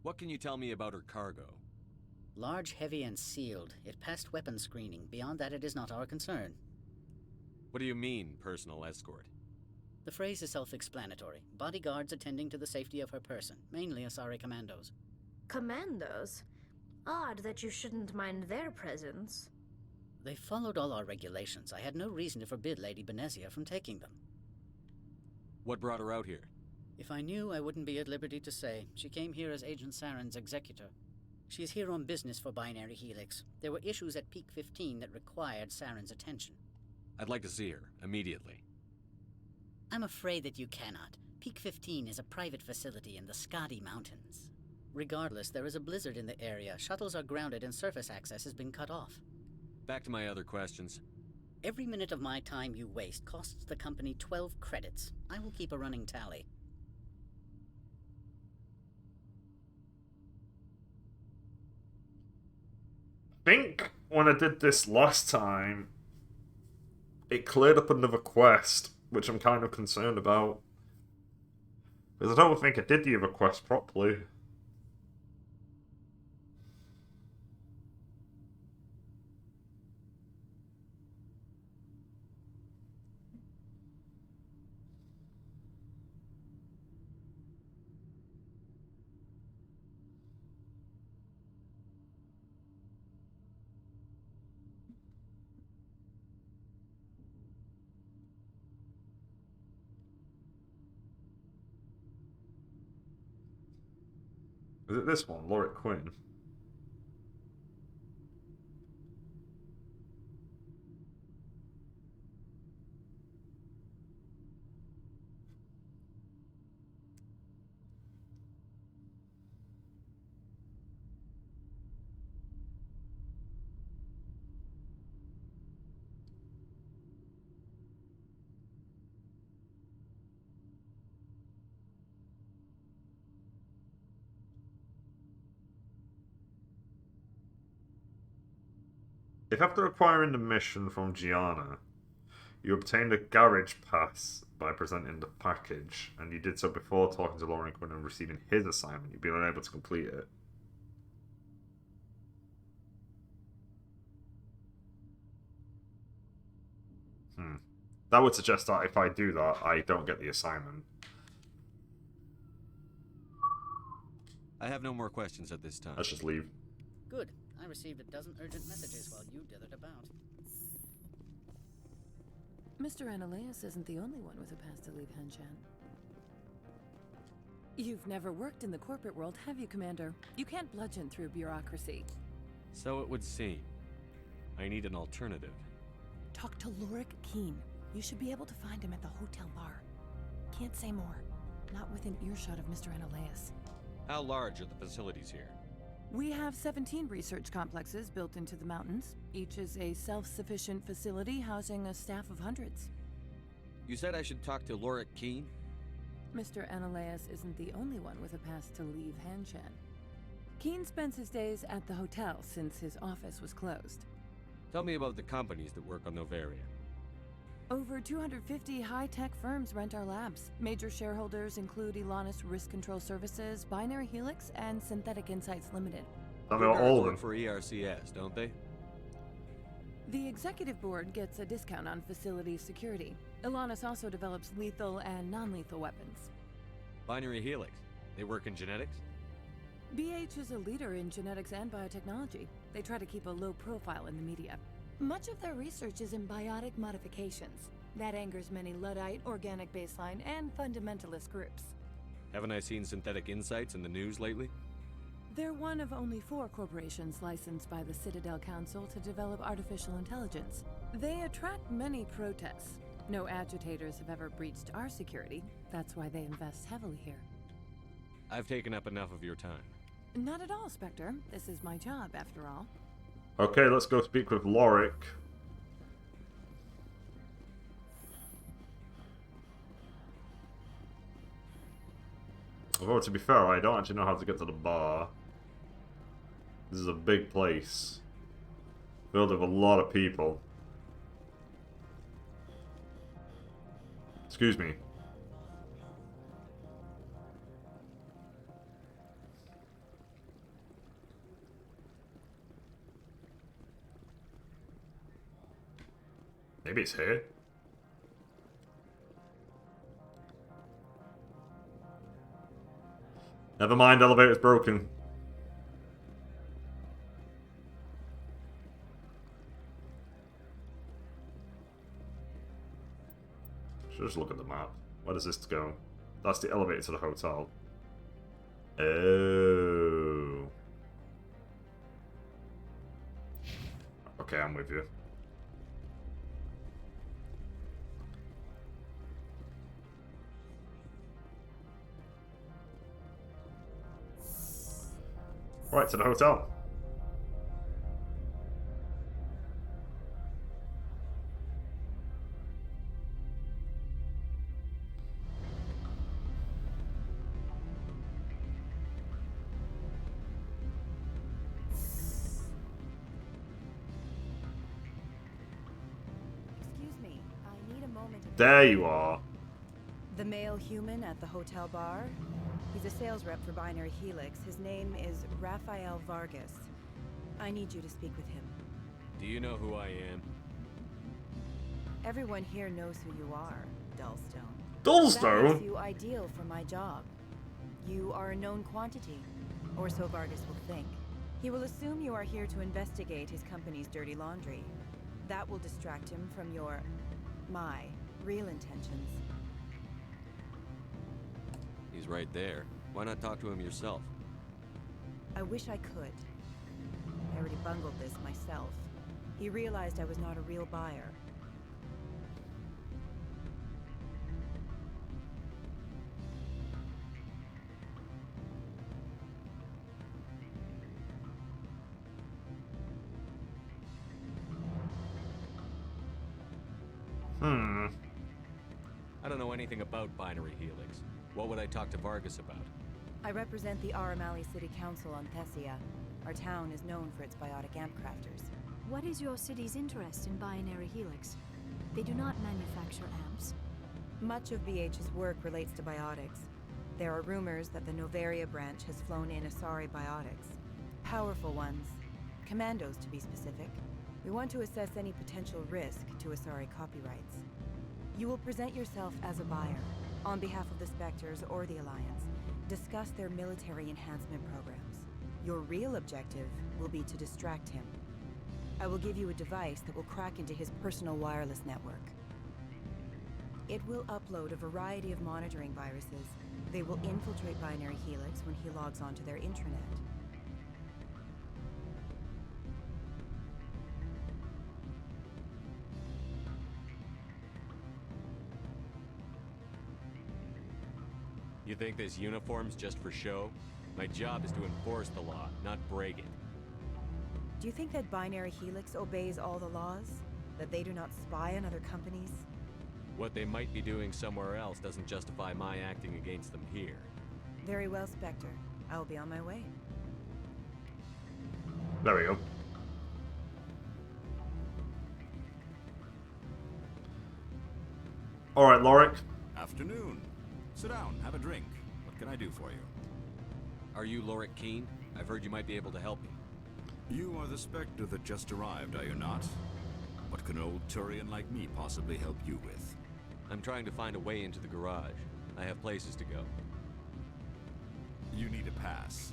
What can you tell me about her cargo? Large, heavy, and sealed. It passed weapons screening. Beyond that, it is not our concern. What do you mean, personal escort? The phrase is self-explanatory. Bodyguards attending to the safety of her person, mainly Asari commandos. Commandos? Odd that you shouldn't mind their presence. They followed all our regulations. I had no reason to forbid Lady Benezia from taking them. What brought her out here? If I knew, I wouldn't be at liberty to say. She came here as Agent Saren's executor. She is here on business for Binary Helix. There were issues at Peak 15 that required Saren's attention. I'd like to see her, immediately. I'm afraid that you cannot. Peak 15 is a private facility in the Skadi Mountains. Regardless, there is a blizzard in the area. Shuttles are grounded and surface access has been cut off. Back to my other questions. Every minute of my time you waste costs the company 12 credits. I will keep a running tally. I think when I did this last time, it cleared up another quest, which I'm kind of concerned about. Because I don't think I did the other quest properly. Is it this one, Lorik Quinn? If after acquiring the mission from Gianna, you obtained a garage pass by presenting the package, and you did so before talking to Lorik Quinn and receiving his assignment, you'd be unable to complete it. That would suggest that if I do that, I don't get the assignment. I have no more questions at this time. Let's just leave. Good. I received a dozen urgent messages while you dithered about. Mr. Ananias isn't the only one with a pass to leave Hanshan. You've never worked in the corporate world, have you, Commander? You can't bludgeon through bureaucracy. So it would seem. I need an alternative. Talk to Lorik Keen. You should be able to find him at the hotel bar. Can't say more. Not within earshot of Mr. Ananias. How large are the facilities here? We have 17 research complexes built into the mountains. Each is a self-sufficient facility housing a staff of hundreds. You said I should talk to Lorik Keen? Mr. Ananias isn't the only one with a pass to leave Hanshan. Keen spends his days at the hotel since his office was closed. Tell me about the companies that work on Novaria. Over 250 high-tech firms rent our labs. Major shareholders include Elanis Risk Control Services, Binary Helix, and Synthetic Insights Limited. Tell me about all of them. For ERCS, don't they? The executive board gets a discount on facility security. Elanis also develops lethal and non-lethal weapons. Binary Helix. They work in genetics? BH is a leader in genetics and biotechnology. They try to keep a low profile in the media. Much of their research is in biotic modifications. That angers many Luddite, organic baseline, and fundamentalist groups. Haven't I seen Synthetic Insights in the news lately? They're one of only 4 corporations licensed by the Citadel Council to develop artificial intelligence. They attract many protests. No agitators have ever breached our security. That's why they invest heavily here. I've taken up enough of your time. Not at all, Spectre. This is my job, after all. Okay, let's go speak with Lorik. Although, to be fair, I don't actually know how to get to the bar. This is a big place. Filled with a lot of people. Excuse me. Maybe it's here. Never mind, elevator's broken. Should just look at the map. Where does this go? That's the elevator to the hotel. Oh. Okay, I'm with you. Right, to the hotel. Excuse me, I need a moment of... There you are. The male human at the hotel bar? He's a sales rep for Binary Helix. His name is Rafael Vargas. I need you to speak with him. Do you know who I am? Everyone here knows who you are, Dullstone. Dullstone? That makes you ideal for my job. You are a known quantity, or so Vargas will think. He will assume you are here to investigate his company's dirty laundry. That will distract him from my real intentions. He's right there. Why not talk to him yourself? I wish I could. I already bungled this myself. He realized I was not a real buyer. I don't know anything about Binary Helix. What would I talk to Vargas about? I represent the Aramali City Council on Thessia. Our town is known for its biotic amp crafters. What is your city's interest in Binary Helix? They do not manufacture amps. Much of BH's work relates to biotics. There are rumors that the Novaria branch has flown in Asari biotics. Powerful ones. Commandos, to be specific. We want to assess any potential risk to Asari copyrights. You will present yourself as a buyer, on behalf of the Spectres or the Alliance, discuss their military enhancement programs. Your real objective will be to distract him. I will give you a device that will crack into his personal wireless network. It will upload a variety of monitoring viruses. They will infiltrate Binary Helix when he logs onto their intranet. You think this uniform's just for show? My job is to enforce the law, not break it. Do you think that Binary Helix obeys all the laws? That they do not spy on other companies? What they might be doing somewhere else doesn't justify my acting against them here. Very well, Spectre. I will be on my way. There we go. Alright, Lorik. Afternoon. Sit down, have a drink. What can I do for you? Are you Lorik Keen? I've heard you might be able to help me. You are the Spectre that just arrived, are you not? What can an old Turian like me possibly help you with? I'm trying to find a way into the garage. I have places to go. You need a pass.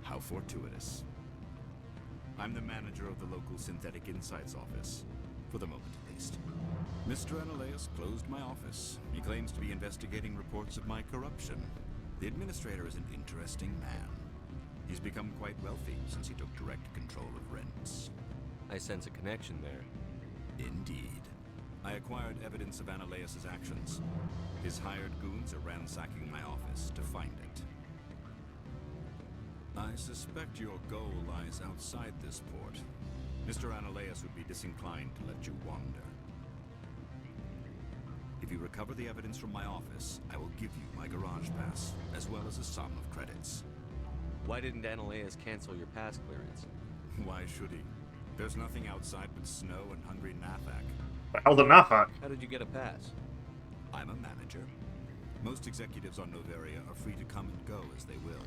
How fortuitous. I'm the manager of the local Synthetic Insights office. For the moment, at least. Mr. Analaeus closed my office. He claims to be investigating reports of my corruption. The administrator is an interesting man. He's become quite wealthy since he took direct control of rents. I sense a connection there. Indeed. I acquired evidence of Analaeus' actions. His hired goons are ransacking my office to find it. I suspect your goal lies outside this port. Mr. Analaeus would be disinclined to let you wander. If you recover the evidence from my office, I will give you my garage pass, as well as a sum of credits. Why didn't Analaeus cancel your pass clearance? Why should he? There's nothing outside but snow and hungry Nafak. The hell the Nafak? How did you get a pass? I'm a manager. Most executives on Noveria are free to come and go as they will.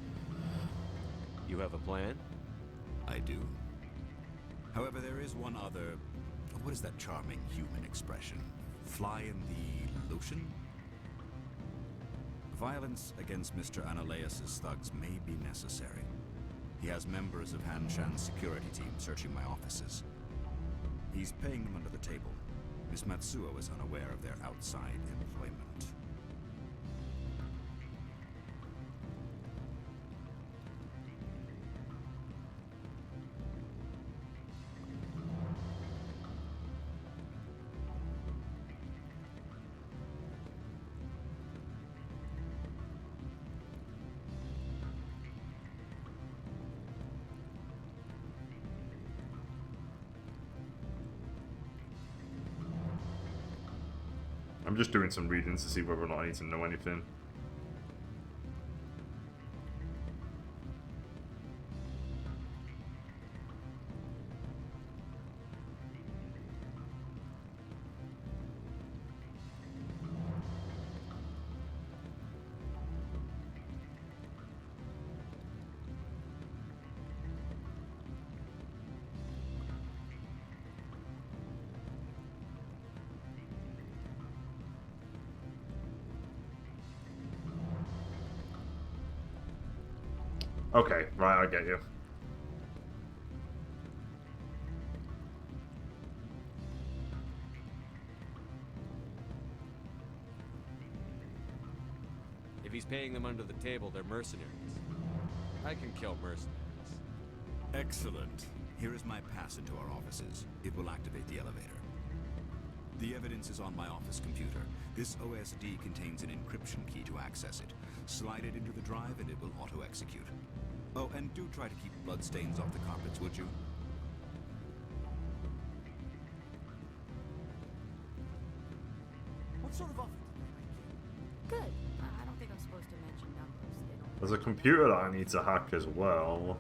You have a plan? I do. However, there is one other... What is that charming human expression? Fly in the lotion? Violence against Mr. Analaeus' thugs may be necessary. He has members of Han Shan's security team searching my offices. He's paying them under the table. Miss Matsuo is unaware of their outside employment. I'm just doing some readings to see whether or not I need to know anything. Okay, right, I get you. If he's paying them under the table, they're mercenaries. I can kill mercenaries. Excellent. Here is my pass into our offices. It will activate the elevator. The evidence is on my office computer. This OSD contains an encryption key to access it. Slide it into the drive and it will auto-execute. Oh, and do try to keep bloodstains off the carpets, would you? What sort of offer did they make you? Good. I don't think I'm supposed to mention numbers. They don't... There's a computer that I need to hack as well.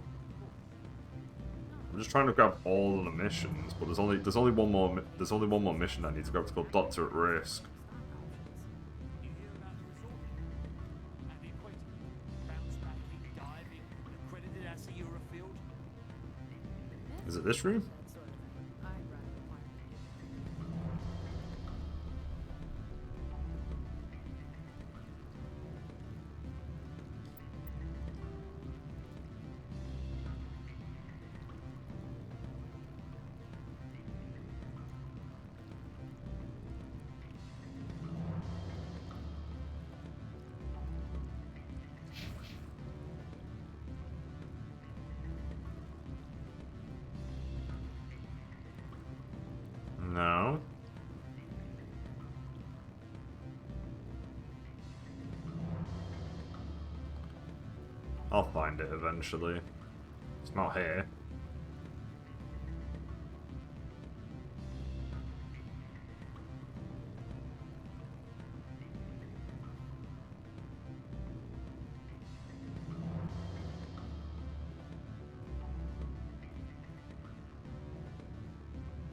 I'm just trying to grab all of the missions, but there's only one more mission I need to grab. It's called Doctor at Risk. Is it this room? I'll find it eventually. It's not here.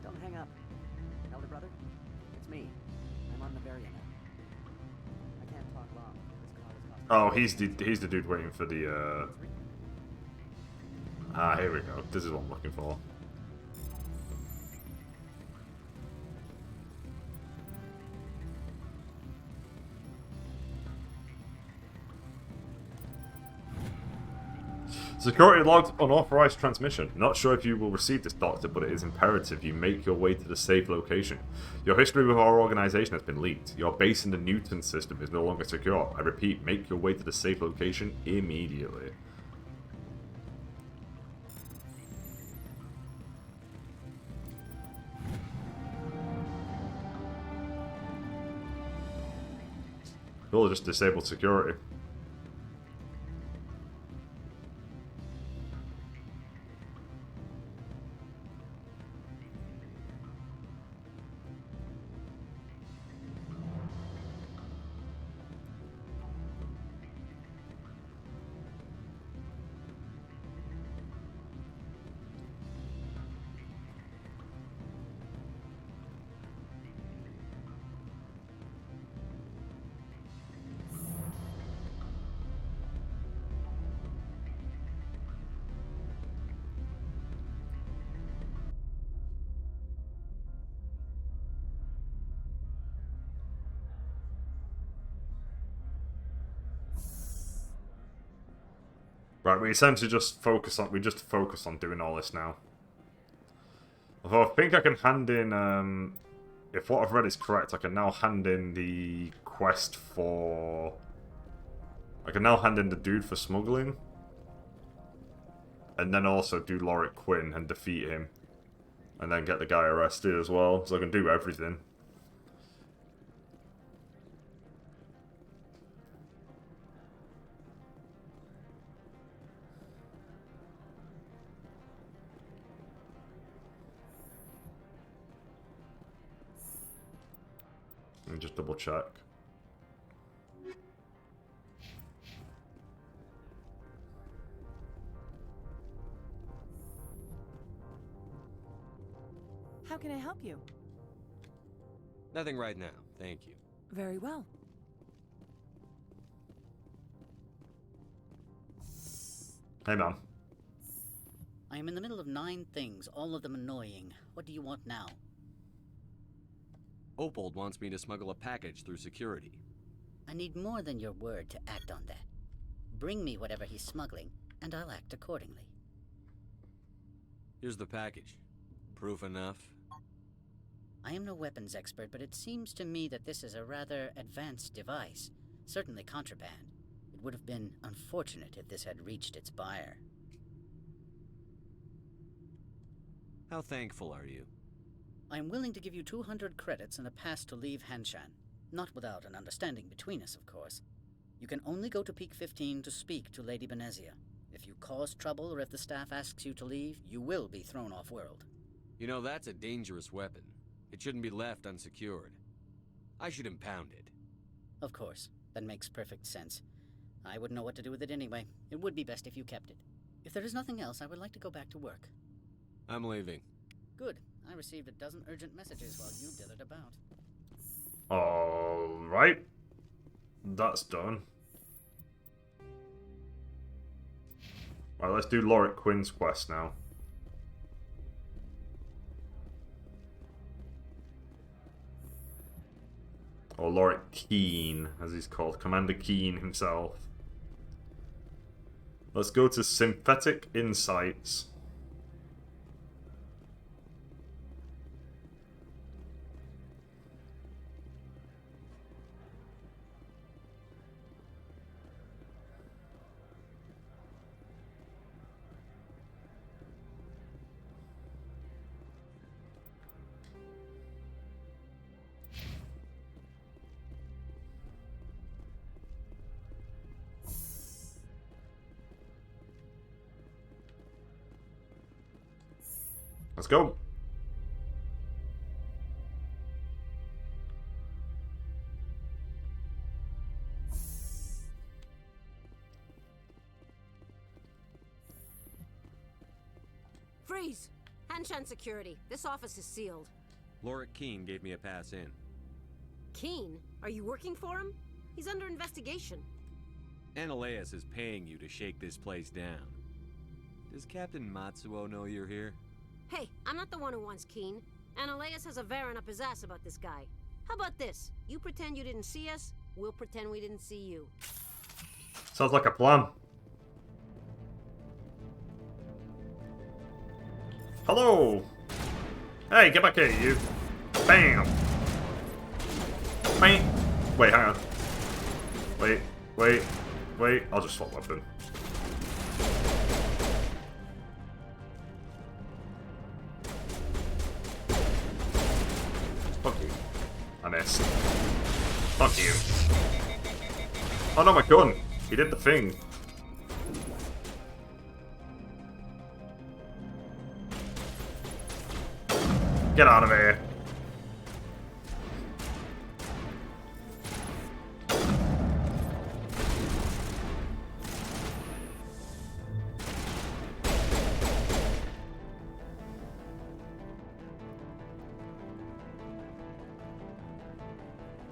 Don't hang up. Elder brother, it's me. I'm on Bavaria now. I can't talk long. This call is costing. Oh, he's the dude waiting for the Ah, here we go. This is what I'm looking for. Security logged unauthorized transmission. Not sure if you will receive this, Doctor, but it is imperative you make your way to the safe location. Your history with our organization has been leaked. Your base in the Newton system is no longer secure. I repeat, make your way to the safe location immediately. We'll just disable security. Right, we essentially just focus on doing all this now. Although I think I can hand in, if what I've read is correct, I can now hand in the quest for... I can now hand in the dude for smuggling. And then also do Lorik Quinn and defeat him. And then get the guy arrested as well, so I can do everything. Let me just double check. How can I help you? Nothing right now, thank you. Very well. Hey, man. I am in the middle of 9 things, all of them annoying. What do you want now? Opold wants me to smuggle a package through security. I need more than your word to act on that. Bring me whatever he's smuggling, and I'll act accordingly. Here's the package. Proof enough? I am no weapons expert, but it seems to me that this is a rather advanced device. Certainly contraband. It would have been unfortunate if this had reached its buyer. How thankful are you? I am willing to give you 200 credits and a pass to leave Hanshan. Not without an understanding between us, of course. You can only go to Peak 15 to speak to Lady Benezia. If you cause trouble or if the staff asks you to leave, you will be thrown off-world. You know, that's a dangerous weapon. It shouldn't be left unsecured. I should impound it. Of course. That makes perfect sense. I wouldn't know what to do with it anyway. It would be best if you kept it. If there is nothing else, I would like to go back to work. I'm leaving. Good. I received a dozen urgent messages while you dithered about. Alright. That's done. Right, let's do Lorik Quinn's quest now. Or Lorik Keen, as he's called. Commander Keen himself. Let's go to Synthetic Insights. Let's go. Freeze! Hanshan security. This office is sealed. Lorik Keene gave me a pass in. Keene? Are you working for him? He's under investigation. Ananias is paying you to shake this place down. Does Captain Matsuo know you're here? Hey, I'm not the one who wants Keene. Ananias has a Varen up his ass about this guy. How about this? You pretend you didn't see us, we'll pretend we didn't see you. Sounds like a plan. Hello! Hey, get back here, you. Bam! Bam! Wait, hang on. Wait. I'll just swap weapon. Fuck you. I missed. Fuck you. Oh no, my gun! He did the thing. Get out of here.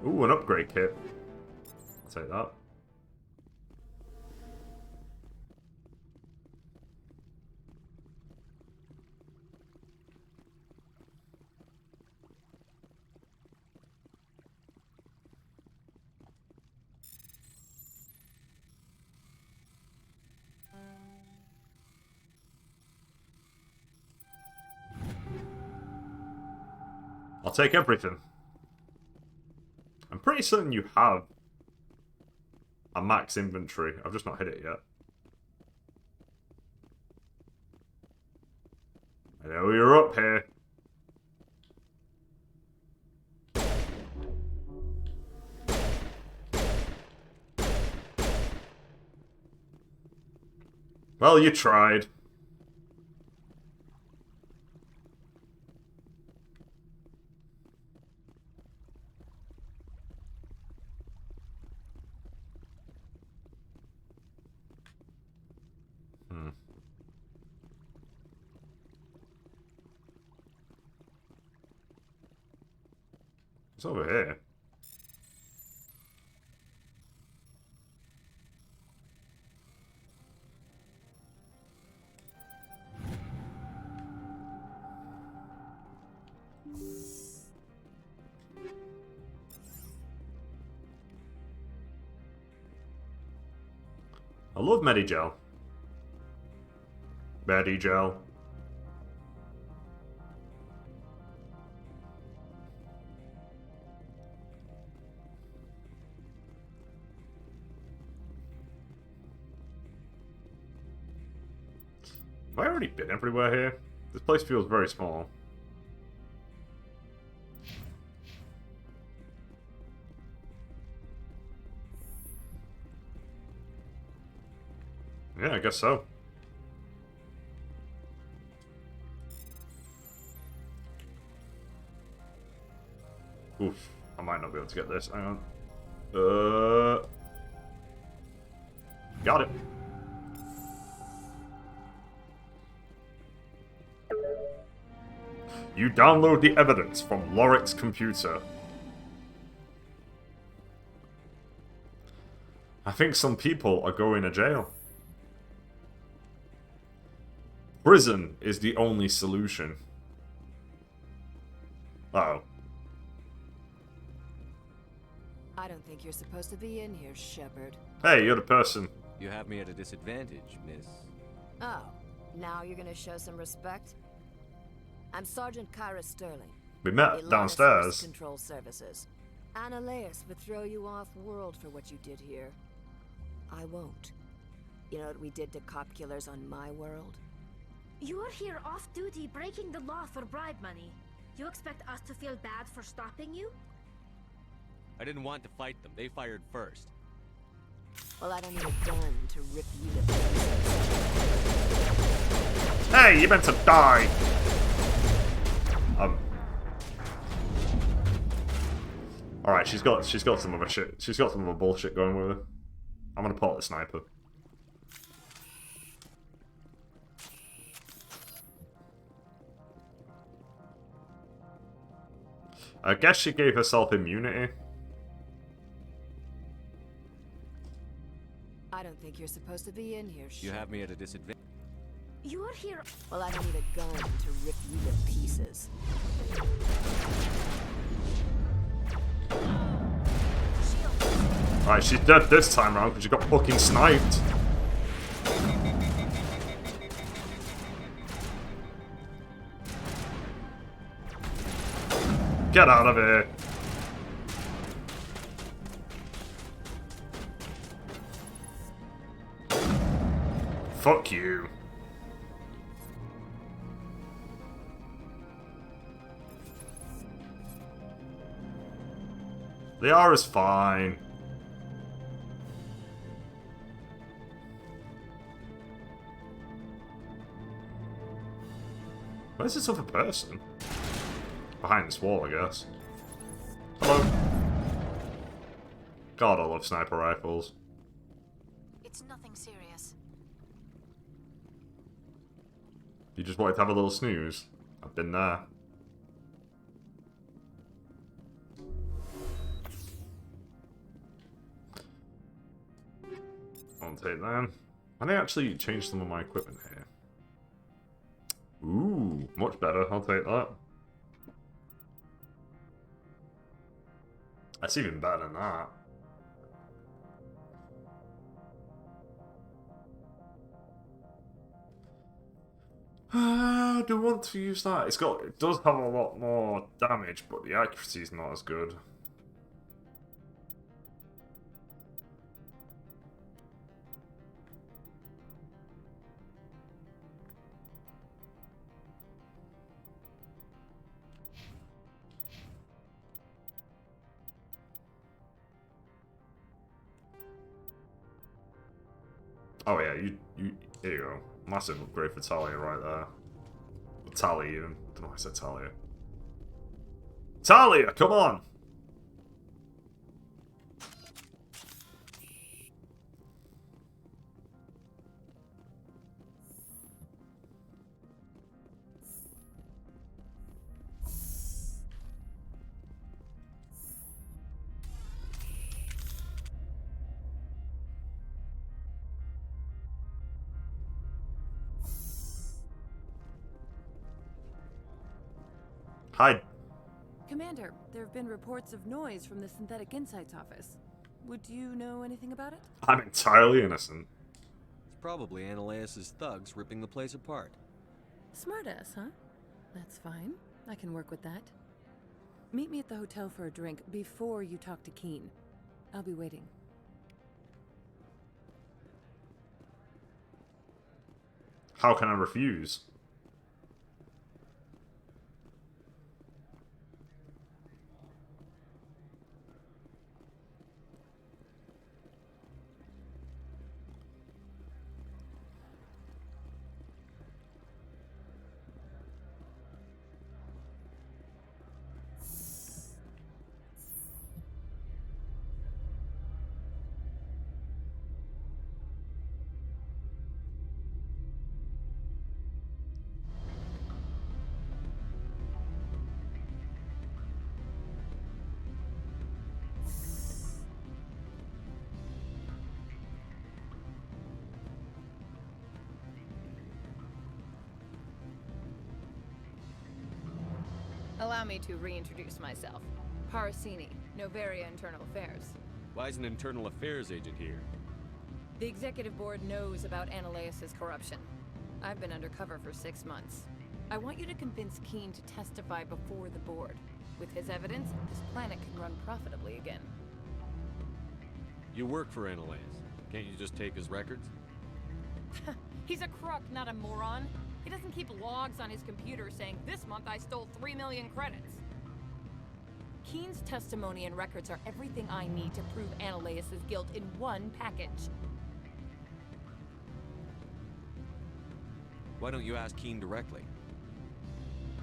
Ooh, an upgrade kit. I'll take that. I'll take everything. I'm pretty certain you have a max inventory. I've just not hit it yet. I know you're up here. Well, you tried. It's over here. I love Medigel. Medigel. Have I already been everywhere here? This place feels very small. Yeah, I guess so. Oof, I might not be able to get this. Hang on. Got it. You download the evidence from Lorik's computer. I think some people are going to jail. Prison is the only solution. Uh-oh. I don't think you're supposed to be in here, Shepard. Hey, you're the person. You have me at a disadvantage, miss. Oh, now you're gonna show some respect? I'm Sergeant Kyra Sterling. We met downstairs. Control Services. Ananias would throw you off-world for what you did here. I won't. You know what we did to cop killers on my world? You are here off-duty breaking the law for bribe money. You expect us to feel bad for stopping you? I didn't want to fight them. They fired first. Well, I don't need a gun to rip you to pieces. Hey, you meant to die! Alright, she's got some other shit. She's got some other bullshit going with her. I'm gonna pull out the sniper. I guess she gave herself immunity. I don't think you're supposed to be in here. You have me at a disadvantage. You are here. Well, I don't need a gun to rip you to pieces. Alright, she's dead this time around because she got fucking sniped. Get out of here. Fuck you. Liara's fine. Where's this other person? Behind this wall, I guess. Hello. God, I love sniper rifles. It's nothing serious. You just wanted to have a little snooze? I've been there. I'll take that. I may actually change some of my equipment here. Ooh, much better. I'll take that. That's even better than that. Do I want to use that? It does have a lot more damage, but the accuracy is not as good. Oh yeah, you here you go. Massive upgrade for Talia right there. Or Talia even. I don't know why I said Talia. Talia, come on! Hi. Commander, there have been reports of noise from the Synthetic Insights office. Would you know anything about it? I'm entirely innocent. It's probably Ananias' thugs ripping the place apart. Smartass, huh? That's fine. I can work with that. Meet me at the hotel for a drink before you talk to Keen. I'll be waiting. How can I refuse? Allow me to reintroduce myself. Parasini, Novaria Internal Affairs. Why is an internal affairs agent here? The executive board knows about Ananias' corruption. I've been undercover for 6 months. I want you to convince Keen to testify before the board. With his evidence, this planet can run profitably again. You work for Ananias. Can't you just take his records? He's a crook, not a moron. He doesn't keep logs on his computer saying, "This month I stole 3 million credits." Keen's testimony and records are everything I need to prove Ananias' guilt in one package. Why don't you ask Keen directly?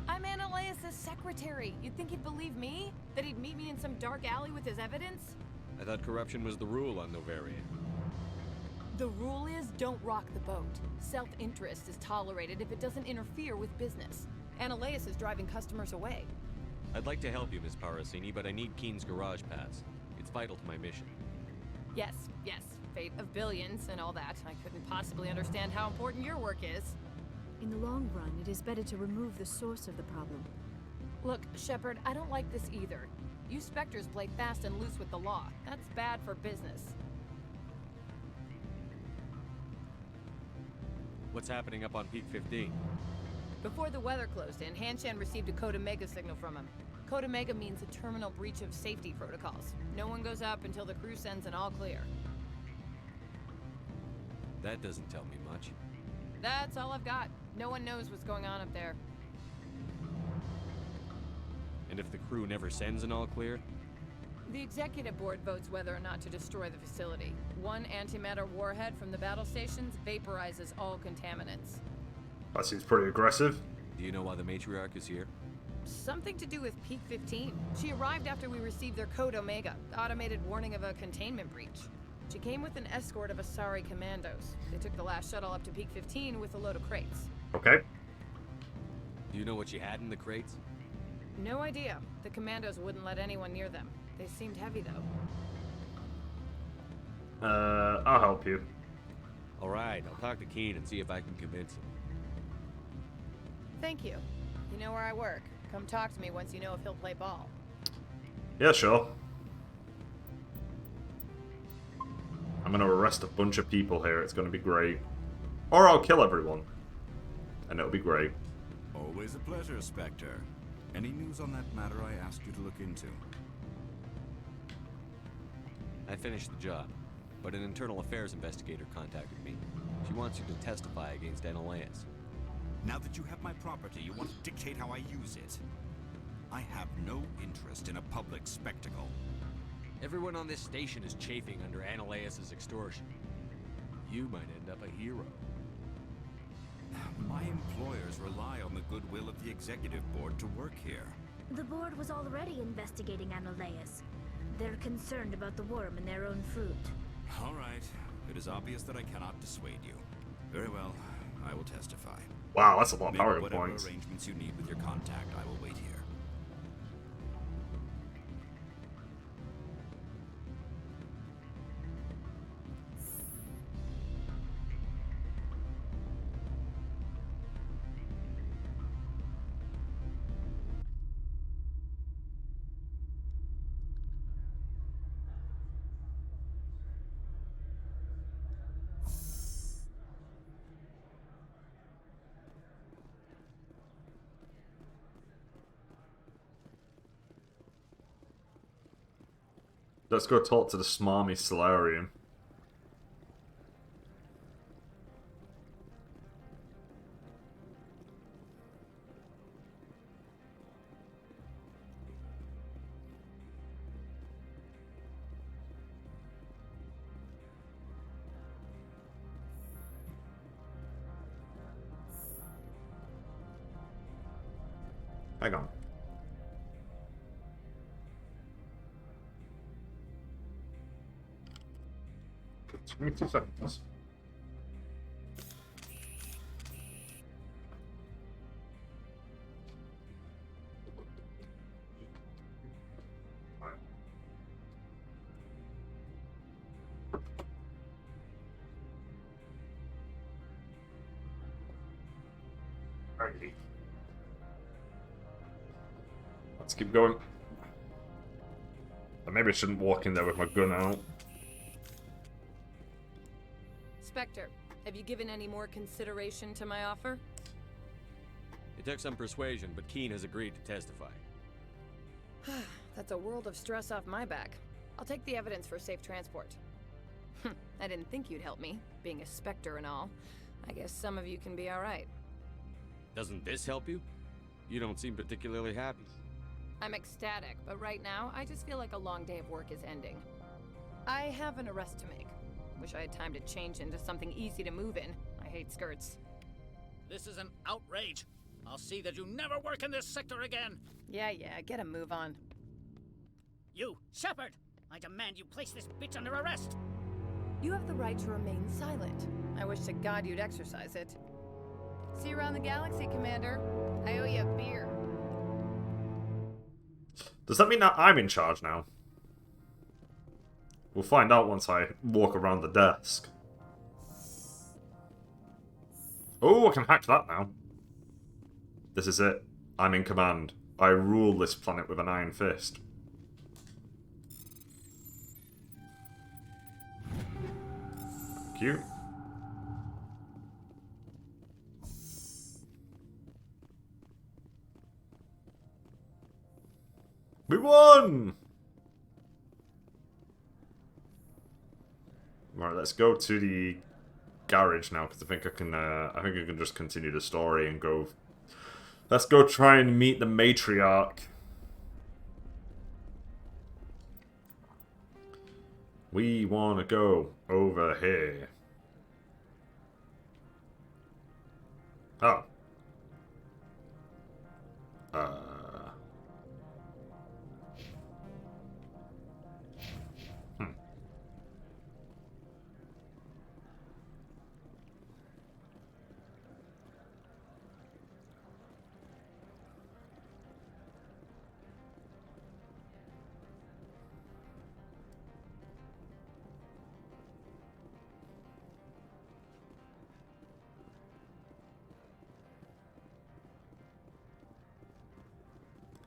I'm Ananias. Analeus' secretary. You'd think he'd believe me? That he'd meet me in some dark alley with his evidence? I thought corruption was the rule on Novaria. The rule is don't rock the boat. Self-interest is tolerated if it doesn't interfere with business. Analeus is driving customers away. I'd like to help you, Miss Parasini, but I need Keen's garage pass. It's vital to my mission. Yes, yes. Fate of billions and all that. I couldn't possibly understand how important your work is. In the long run, it is better to remove the source of the problem. Look, Shepard, I don't like this either. You Spectres play fast and loose with the law. That's bad for business. What's happening up on Peak 15? Before the weather closed in, Hanshan received a Code Omega signal from him. Code Omega means a terminal breach of safety protocols. No one goes up until the crew sends an all clear. That doesn't tell me much. That's all I've got. No one knows what's going on up there. And if the crew never sends an all clear? The executive board votes whether or not to destroy the facility. One antimatter warhead from the battle stations vaporizes all contaminants. That seems pretty aggressive. Do you know why the matriarch is here? Something to do with Peak 15. She arrived after we received their Code Omega, automated warning of a containment breach. She came with an escort of Asari commandos. They took the last shuttle up to Peak 15 with a load of crates. Okay. Do you know what she had in the crates? No idea. The commandos wouldn't let anyone near them. They seemed heavy, though. I'll help you. Alright, I'll talk to Keen and see if I can convince him. Thank you. You know where I work. Come talk to me once you know if he'll play ball. Yeah, sure. I'm gonna arrest a bunch of people here. It's gonna be great. Or I'll kill everyone. And it'll be great. Always a pleasure, Spectre. Any news on that matter I asked you to look into? I finished the job, but an internal affairs investigator contacted me. She wants you to testify against Analeus. Now that you have my property, you want to dictate how I use it. I have no interest in a public spectacle. Everyone on this station is chafing under Analeus' extortion. You might end up a hero. My employers rely on the goodwill of the executive board to work here. The board was already investigating Analeus. They're concerned about the worm in their own fruit. All right. It is obvious that I cannot dissuade you. Very well. I will testify. Wow, that's a lot of Make power whatever points. arrangements you need with your contact. I will wait here. Let's go talk to the smarmy Solarian. Hang on. Give me 2 seconds. Alrighty. Let's keep going. Maybe I shouldn't walk in there with my gun out. Spectre, have you given any more consideration to my offer? It took some persuasion, but Keen has agreed to testify. That's a world of stress off my back. I'll take the evidence for safe transport. I didn't think you'd help me, being a Spectre and all. I guess some of you can be alright. Doesn't this help you? You don't seem particularly happy. I'm ecstatic, but right now, I just feel like a long day of work is ending. I have an arrest to make. Wish I had time to change into something easy to move in. I hate skirts. This is an outrage. I'll see that you never work in this sector again. Yeah, get a move on. You, Shepard! I demand you place this bitch under arrest! You have the right to remain silent. I wish to God you'd exercise it. See you around the galaxy, Commander. I owe you a beer. Does that mean that I'm in charge now? We'll find out once I walk around the desk. Oh, I can hack that now. This is it. I'm in command. I rule this planet with an iron fist. Thank you. We won! Right, let's go to the garage now, because I think I can just continue the story and go. Let's go try and meet the matriarch. We want to go over here. Oh.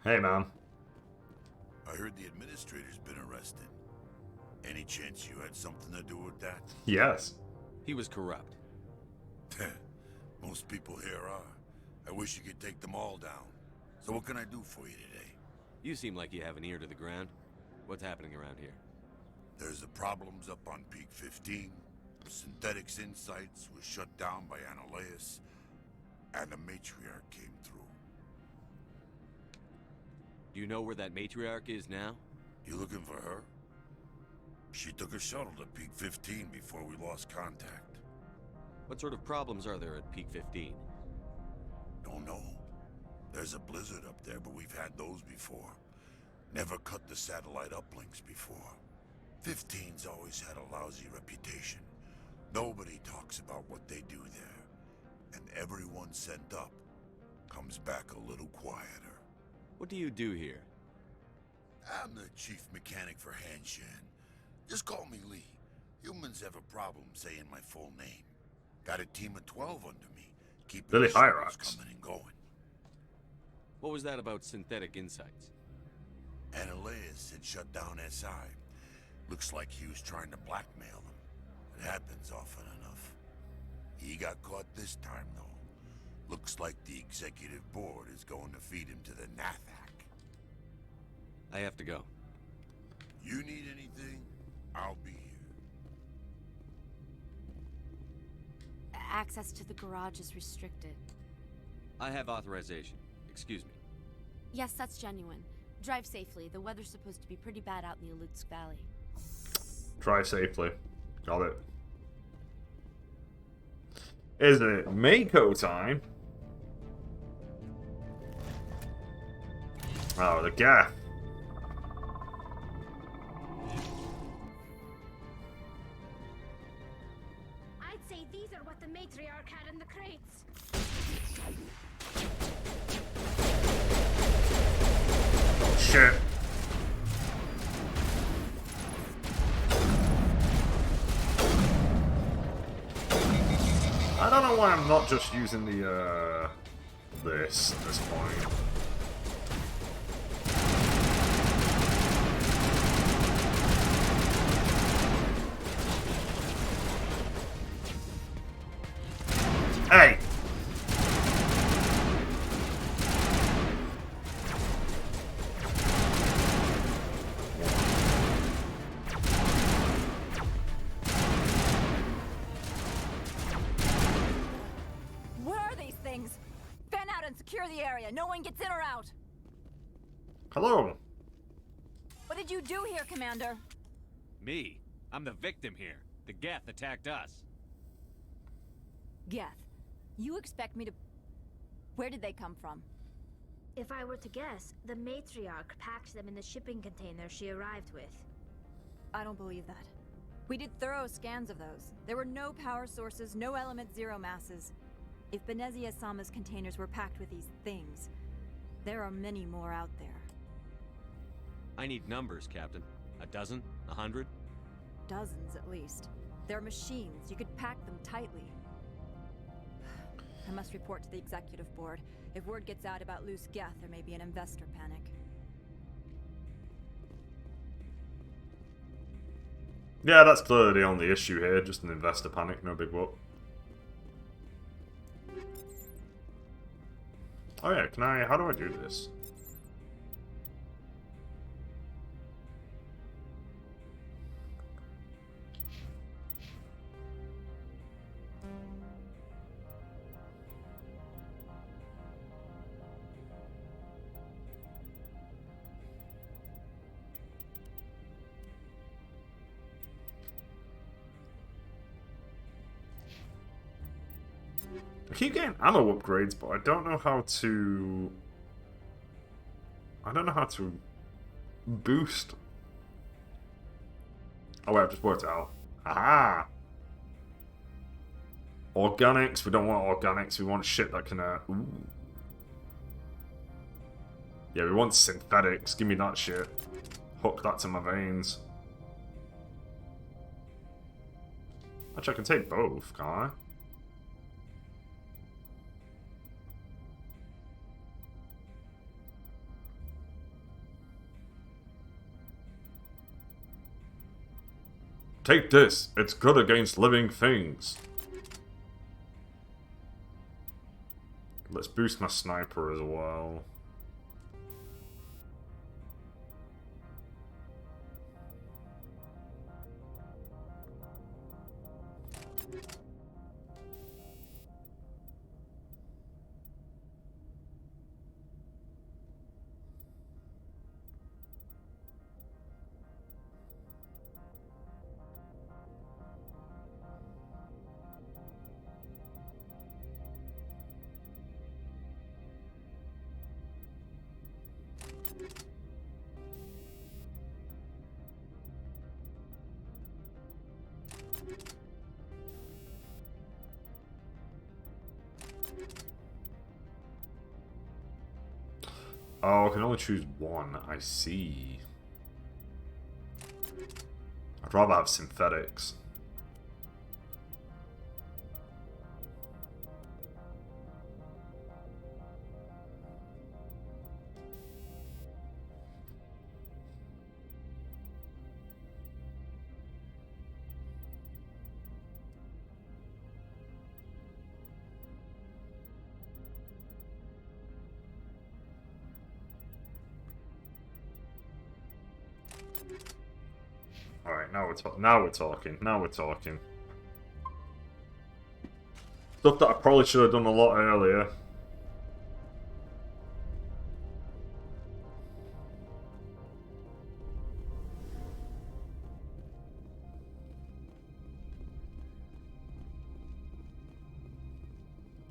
Hey, man. I heard the administrator's been arrested. Any chance you had something to do with that? Yes. He was corrupt. Most people here are. I wish you could take them all down. So what can I do for you today? You seem like you have an ear to the ground. What's happening around here? There's the problems up on Peak 15. Synthetics Insights was shut down by Analeus. And the matriarch came through. Do you know where that matriarch is now? You looking for her? She took a shuttle to Peak 15 before we lost contact. What sort of problems are there at Peak 15? Don't know. There's a blizzard up there, but we've had those before. Never cut the satellite uplinks before. 15's always had a lousy reputation. Nobody talks about what they do there. And everyone sent up comes back a little quieter. What do you do here? I'm the chief mechanic for Hanshan. Just call me Lee. Humans have a problem saying my full name. Got a team of 12 under me, keeping Really the high shuttles rocks. coming and going. What was that about Synthetic Insights? Analeus had shut down SI. Looks like he was trying to blackmail them. It happens often enough. He got caught this time, though. Looks like the executive board is going to feed him to the Nathak. I have to go. You need anything? I'll be here. Access to the garage is restricted. I have authorization. Excuse me. Yes, that's genuine. Drive safely. The weather's supposed to be pretty bad out in the Alutsk Valley. Drive safely. Got it. Is it Mako time? Oh, the gaff. I'd say these are what the matriarch had in the crates. Oh, shit. I don't know why I'm not just using the, this at this point. Hey! Where are these things? Fan out and secure the area. No one gets in or out. Hello. What did you do here, Commander? Me? I'm the victim here. The Geth attacked us. Geth, you expect me to... Where did they come from? If I were to guess, the matriarch packed them in the shipping container she arrived with. I don't believe that. We did thorough scans of those. There were no power sources, no element zero masses. If Benezia-sama's containers were packed with these things, there are many more out there. I need numbers, Captain. A dozen? 100? Dozens, at least. They're machines. You could pack them tightly. I must report to the executive board. If word gets out about loose Geth, there may be an investor panic. Yeah, that's clearly the only issue here. Just an investor panic, no big whoop. Oh yeah, can I... How do I do this? I keep getting ammo upgrades, but I don't know how to... I don't know how to boost. Oh wait, I've just worked it out. Aha! Organics, we don't want organics, we want shit that can, ooh. Yeah, we want synthetics, give me that shit. Hook that to my veins. Actually, I can take both, can't I? Take this, it's good against living things. Let's boost my sniper as well. Oh, I can only choose one. I see. I'd rather have synthetics. Alright, now we're talking. Now we're talking. Stuff that I probably should have done a lot earlier.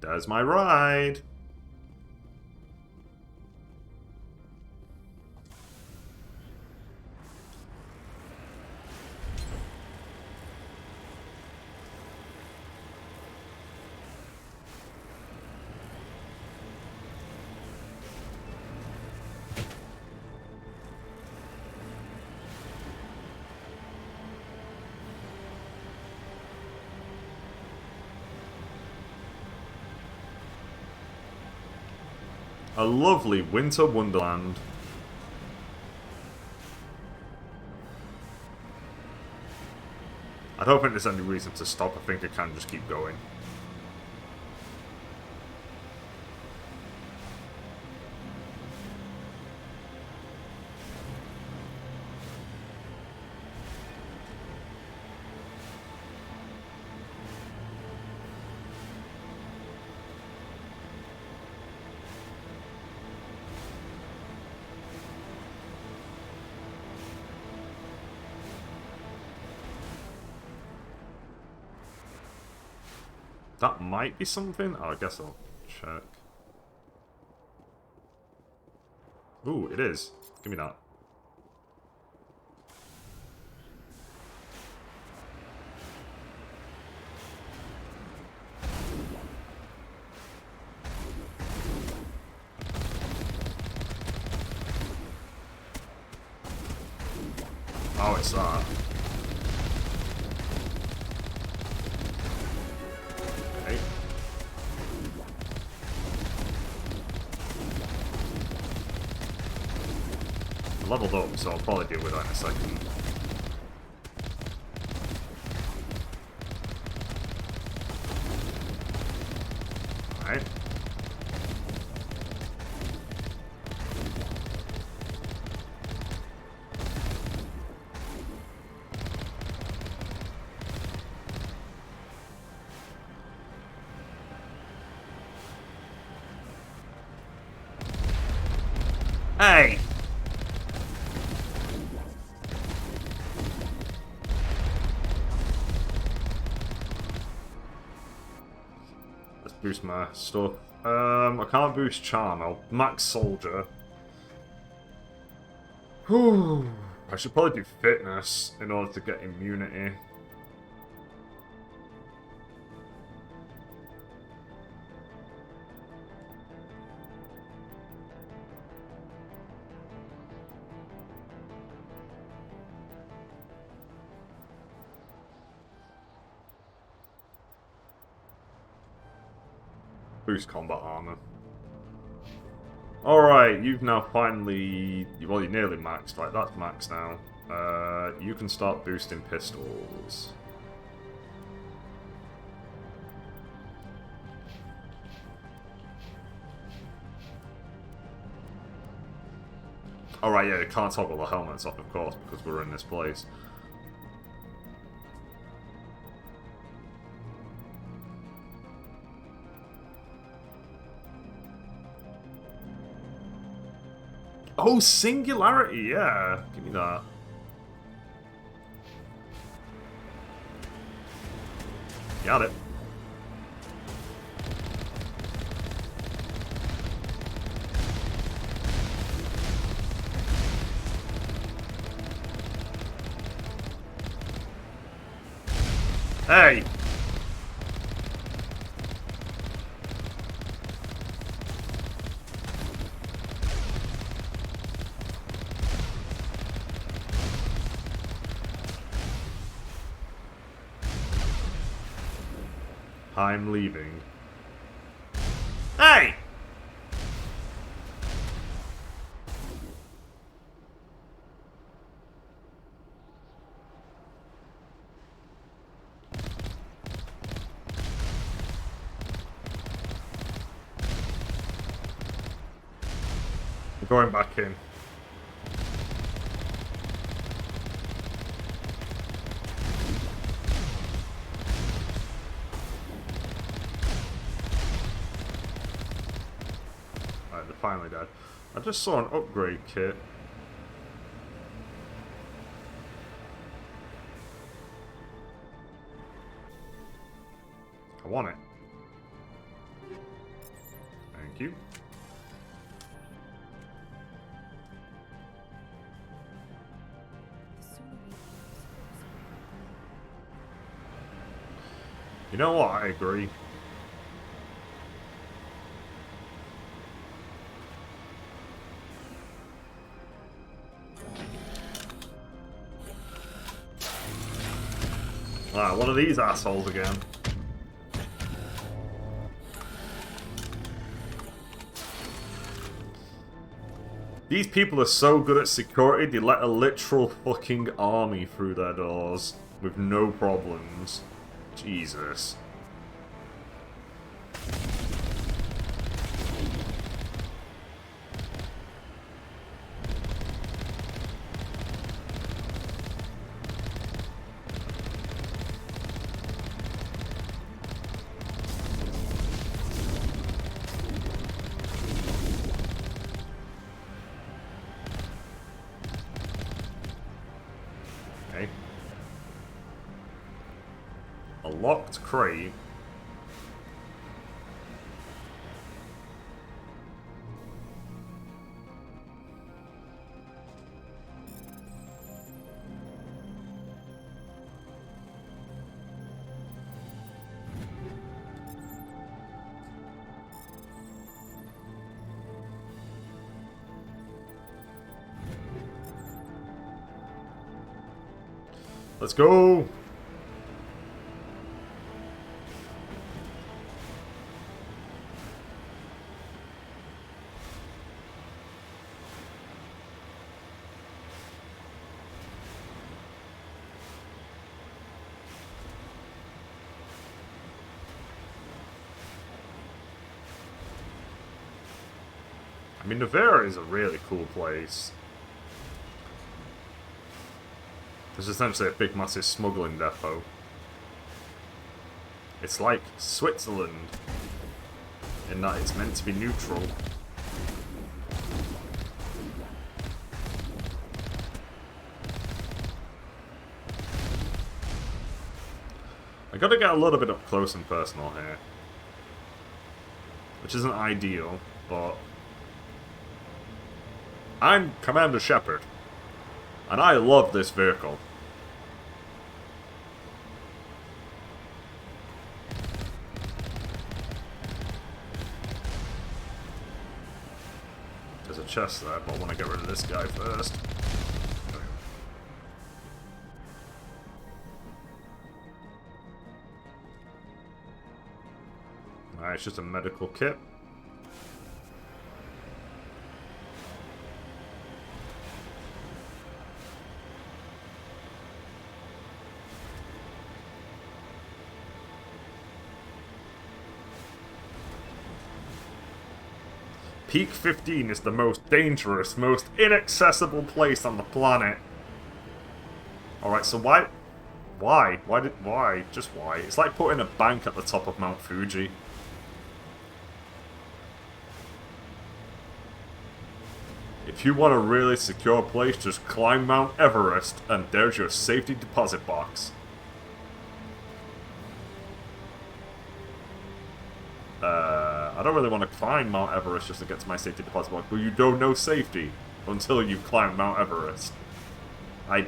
There's my ride. A lovely winter wonderland. I don't think there's any reason to stop. I think I can just keep going. That might be something. Oh, I guess I'll check. Ooh, it is. Give me that. Oh, it's that. Okay. I leveled up, so I'll probably deal with that in a second. Alright. Hey! Let's boost my stuff. I can't boost charm. I'll max soldier. Whew. I should probably do fitness in order to get immunity. Boost combat armor. Alright, you've now finally... Well, you're nearly maxed. Right, that's maxed now. You can start boosting pistols. Alright, yeah, you can't toggle the helmets off, of course, because we're in this place. Oh, singularity, yeah. Give me that. Got it. Hey! I'm leaving. Hey! I'm going back in. Finally dead. I just saw an upgrade kit. I want it. Thank you. You know what? I agree. Ah, one of these assholes again. These people are so good at security, they let a literal fucking army through their doors with no problems. Jesus. A locked crate. Let's go! I mean, Nevada is a really cool place. It's essentially a big, massive smuggling depot. It's like Switzerland, in that it's meant to be neutral. I gotta get a little bit up close and personal here. Which isn't ideal, but... I'm Commander Shepard, and I love this vehicle. There's a chest there, but I want to get rid of this guy first. Alright, it's just a medical kit. Peak 15 is the most dangerous, most inaccessible place on the planet. Alright, so why? Why? Just why? It's like putting a bank at the top of Mount Fuji. If you want a really secure place, just climb Mount Everest, and there's your safety deposit box. I don't really want to climb Mount Everest just to get to my safety deposit box, but you don't know safety until you climb Mount Everest. I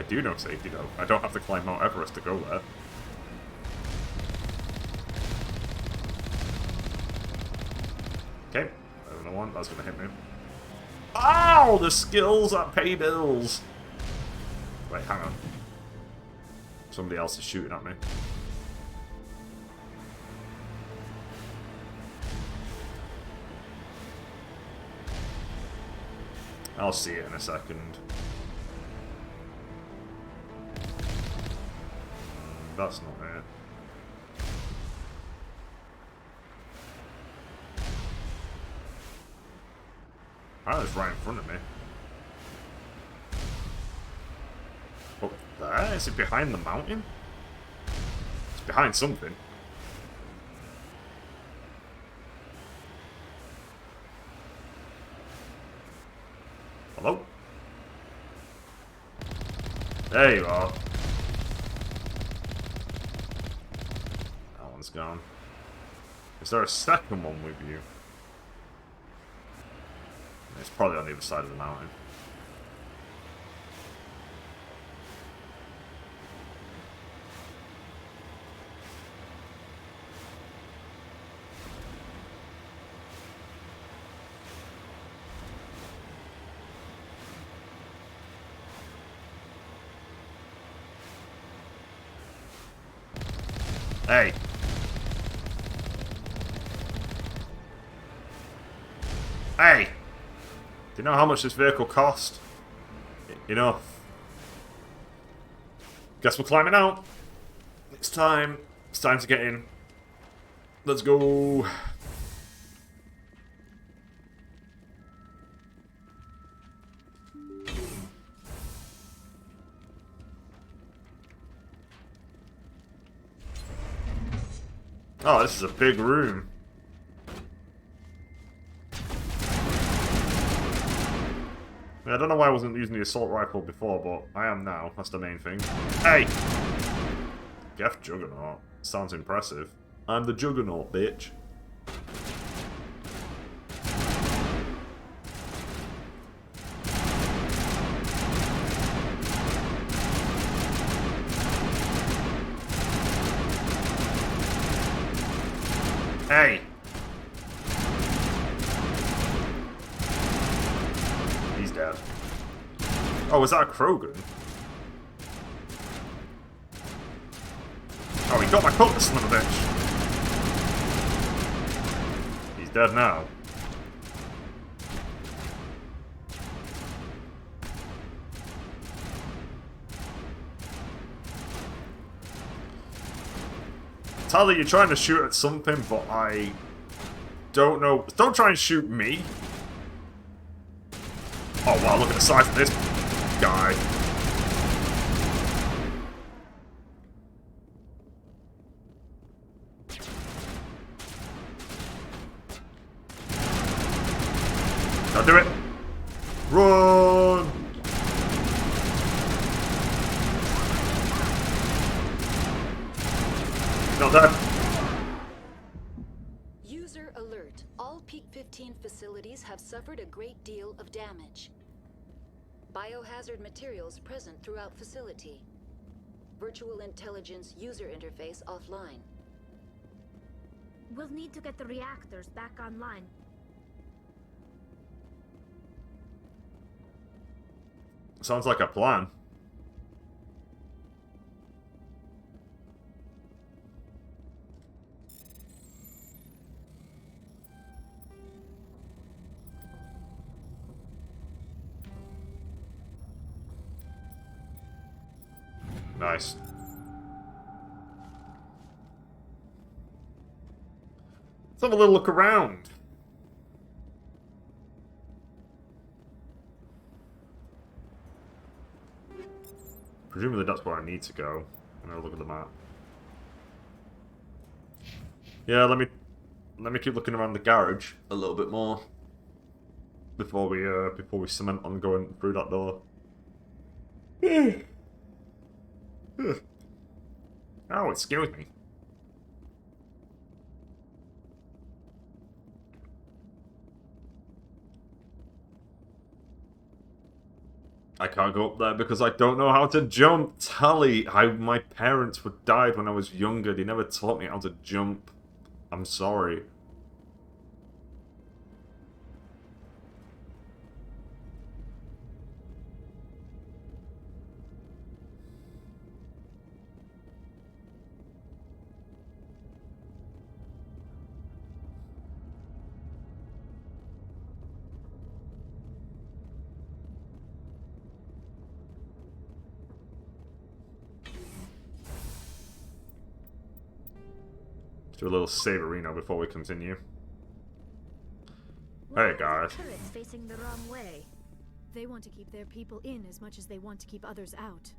do know safety, though. I don't have to climb Mount Everest to go there. Okay, I don't know one. That's gonna hit me. Ow! The skills that pay bills! Wait, hang on. Somebody else is shooting at me. I'll see it in a second. That's not it. Oh, it's right in front of me. Oh, there? Is it behind the mountain? It's behind something. Hello? There you are. That one's gone. Is there a second one with you? It's probably on the other side of the mountain. Hey! Hey! Do you know how much this vehicle cost? Enough. Guess we're climbing out. It's time. It's time to get in. Let's go. Oh, this is a big room. I don't know why I wasn't using the assault rifle before, but I am now. That's the main thing. Hey! Geth Juggernaut. Sounds impressive. I'm the Juggernaut, bitch. Hey! He's dead. Oh, was that a Krogan? he got my cutlass, son of a bitch. He's dead now. Tyler, you're trying to shoot at something, but I don't know. Don't try and shoot me. Oh wow, look at the size of this guy. I'll do it. Run! Not dead. User alert. All Peak 15 facilities have suffered a great deal of damage. Biohazard materials present throughout facility. Virtual intelligence user interface offline. We'll need to get the reactors back online. Sounds like a plan. Nice. Let's have a little look around. Presumably that's where I need to go. I'm gonna look at the map. Yeah, let me keep looking around the garage a little bit more before we cement on going through that door. Oh, excuse me. I can't go up there because I don't know how to jump. Tally, my parents were died when I was younger. They never taught me how to jump. I'm sorry. Do a little saverino before we continue. Hey guys. Turrets facing the wrong way. They want to keep their people in as much as they want to keep others out.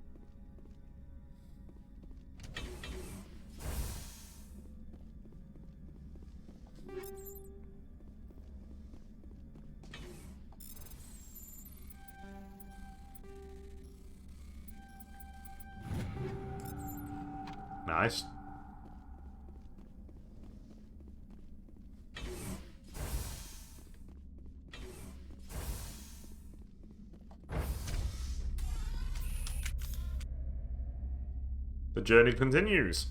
Nice. The journey continues.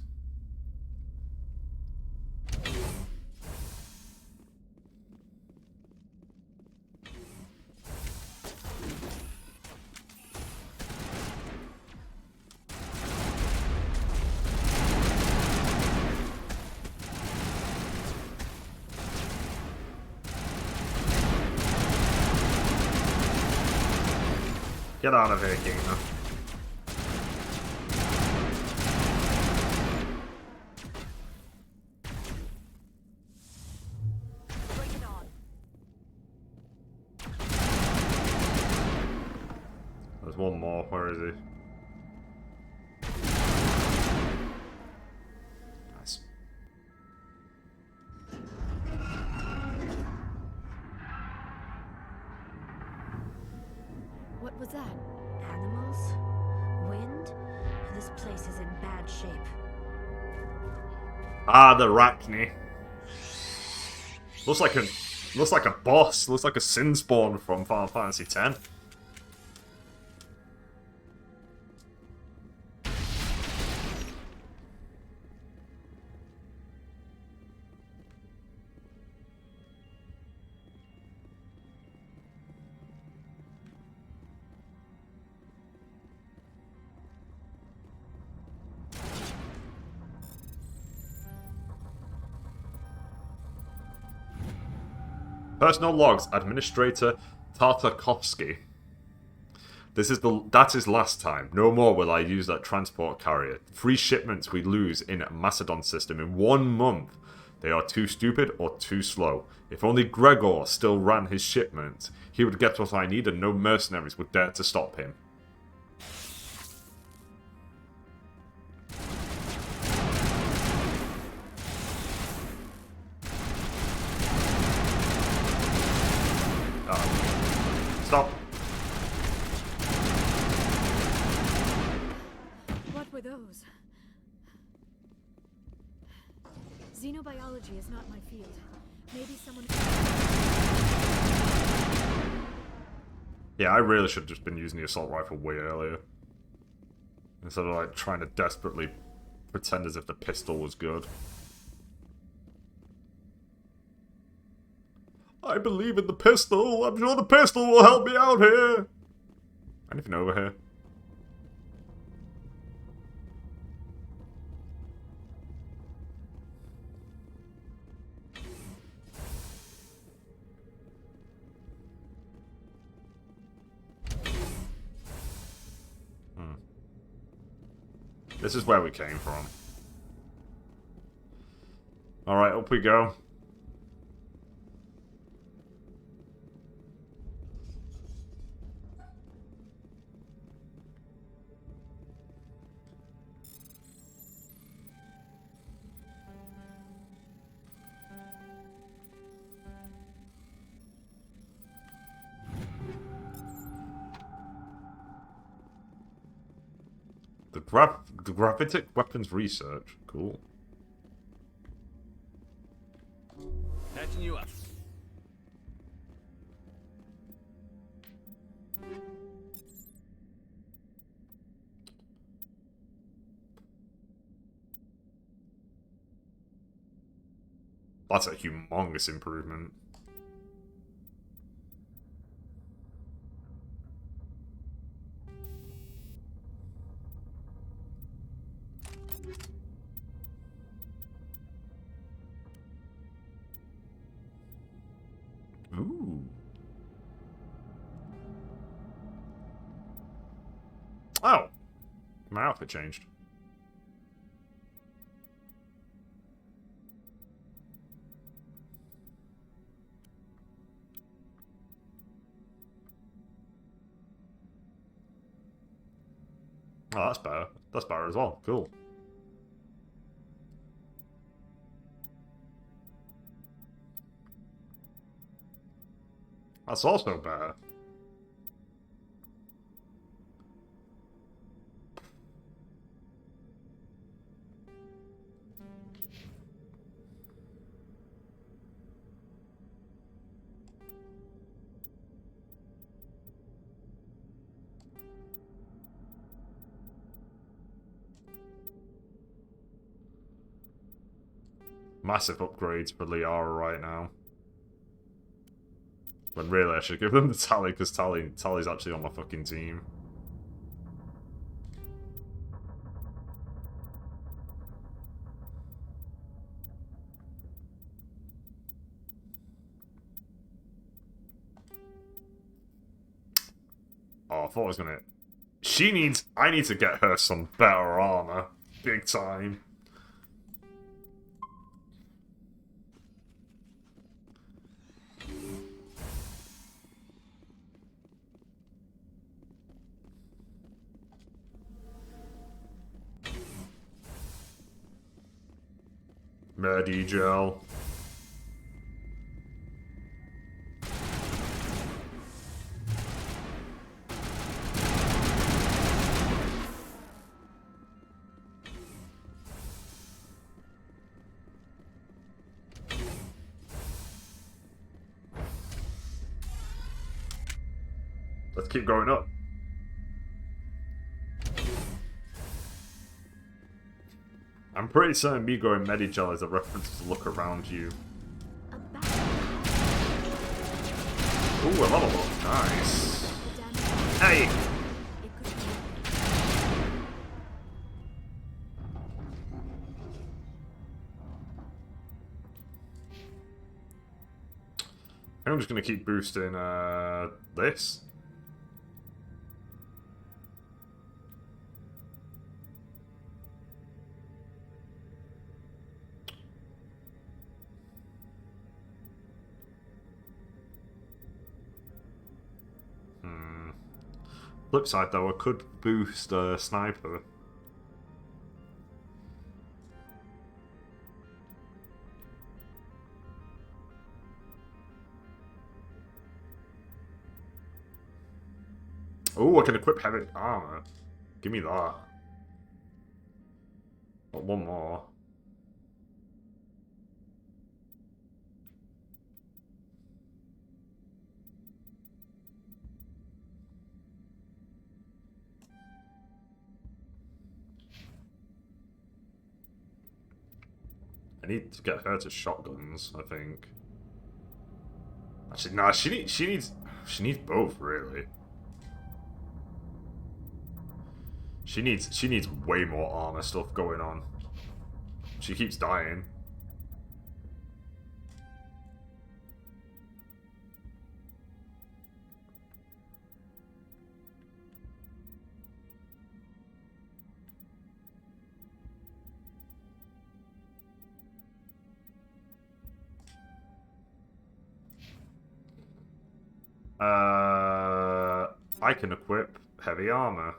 Get out of here, gamer. There's one more. Where is he? Nice. What was that? Animals? Wind? This place is in bad shape. Ah, the Arachne. Looks like a boss. Looks like a sin spawn from Final Fantasy X. Personal logs, Administrator Tartakovsky. That's his last time. No more will I use that transport carrier. 3 shipments we lose in Macedon system in 1 month. They are too stupid or too slow. If only Gregor still ran his shipment, he would get what I need and no mercenaries would dare to stop him. Stop. What were those? Xenobiology is not my field. Maybe someone... Yeah, I really should have just been using the assault rifle way earlier. Instead of like trying to desperately pretend as if the pistol was good. I believe in the pistol. I'm sure the pistol will help me out here. Anything over here? This is where we came from. Alright, up we go. The gravitic weapons research. Cool. Patching you up. That's a humongous improvement. Ooh. Oh. My outfit changed. Oh, that's better. That's better as well. Cool. That's also better. Massive upgrades for Liara right now. When really I should give them the Tally, because Tally's actually on my fucking team. Oh, I thought I was gonna... I need to get her some better armor. Big time. Medigel. Let's keep going up. I'm pretty certain me going Medigel is a reference to look around you. Ooh, a level up. Nice. Hey! I I'm just going to keep boosting this. Flip side though, I could boost sniper. Oh, I can equip heavy armor. Give me that. Got one more. I need to get her to shotguns, I think. Actually, nah, she needs both, really. She needs way more armor stuff going on. She keeps dying. I can equip heavy armor.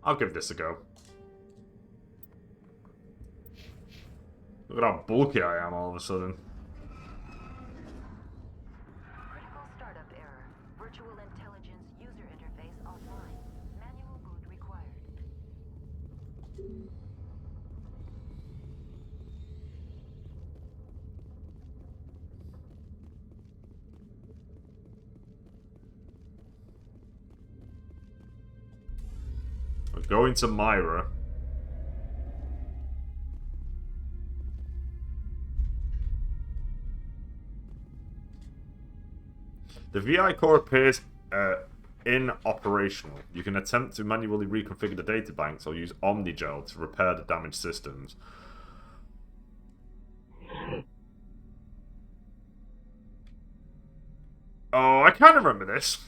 I'll give this a go. Look at how bulky I am all of a sudden. Critical startup error. Virtual intelligence user interface offline. Manual boot required. We're going to Myra. The VI core appears inoperational. You can attempt to manually reconfigure the databanks or use Omnigel to repair the damaged systems. Oh, I kind of remember this.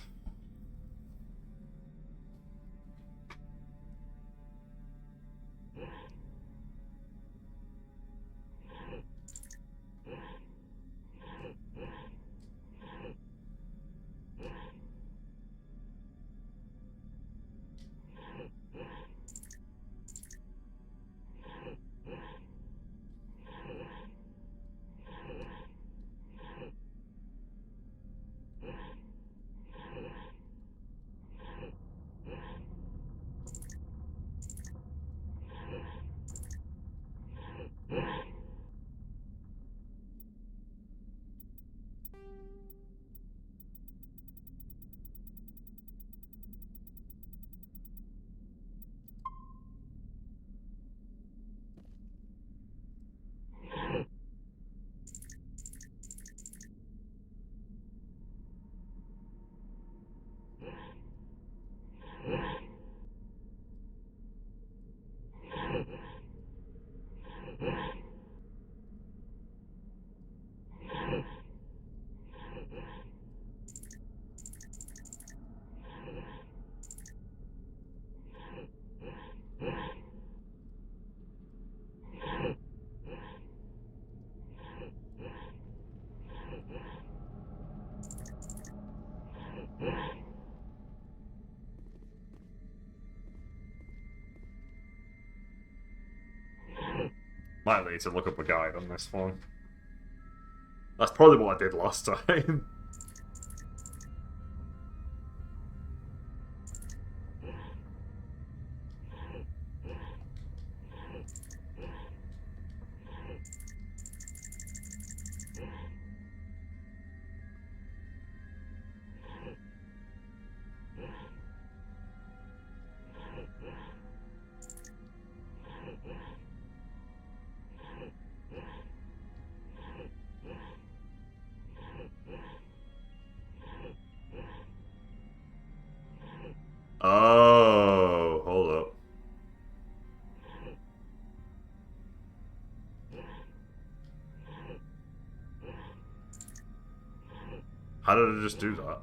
Might need to look up a guide on this one. That's probably what I did last time. How did I just do that?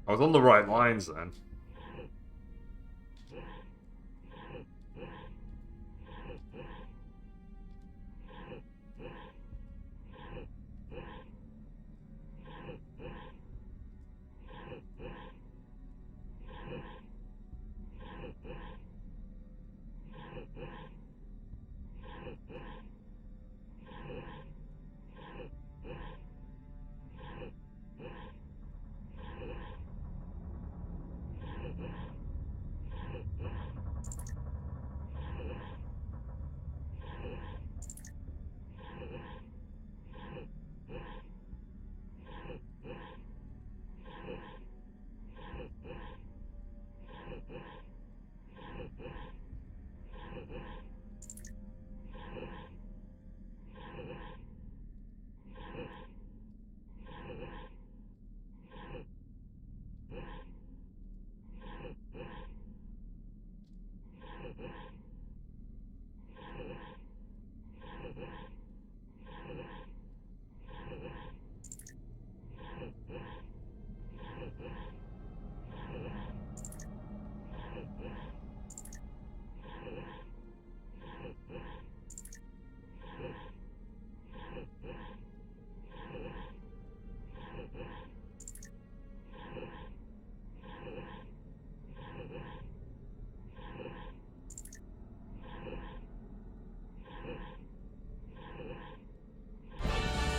I was on the right lines then.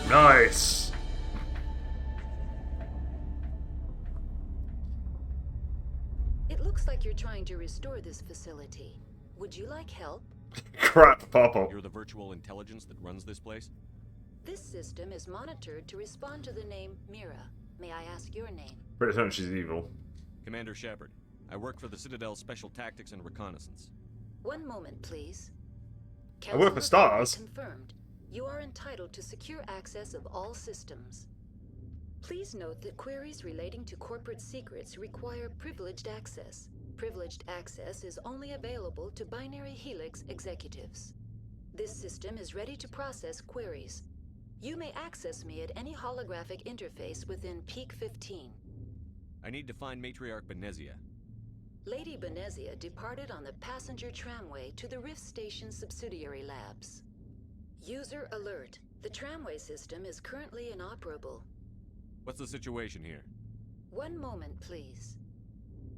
Nice! It looks like you're trying to restore this facility. Would you like help? Crap, Papa. You're the virtual intelligence that runs this place? This system is monitored to respond to the name Mira. May I ask your name? Pretty sure she's evil. Commander Shepard. I work for the Citadel's Special Tactics and Reconnaissance. One moment, please. I work for Stars. Confirmed. You are entitled to secure access of all systems. Please note that queries relating to corporate secrets require privileged access. Privileged access is only available to Binary Helix executives. This system is ready to process queries. You may access me at any holographic interface within Peak 15. I need to find Matriarch Benezia. Lady Benezia departed on the passenger tramway to the Rift Station subsidiary labs. User alert. The tramway system is currently inoperable. What's the situation here? One moment, please.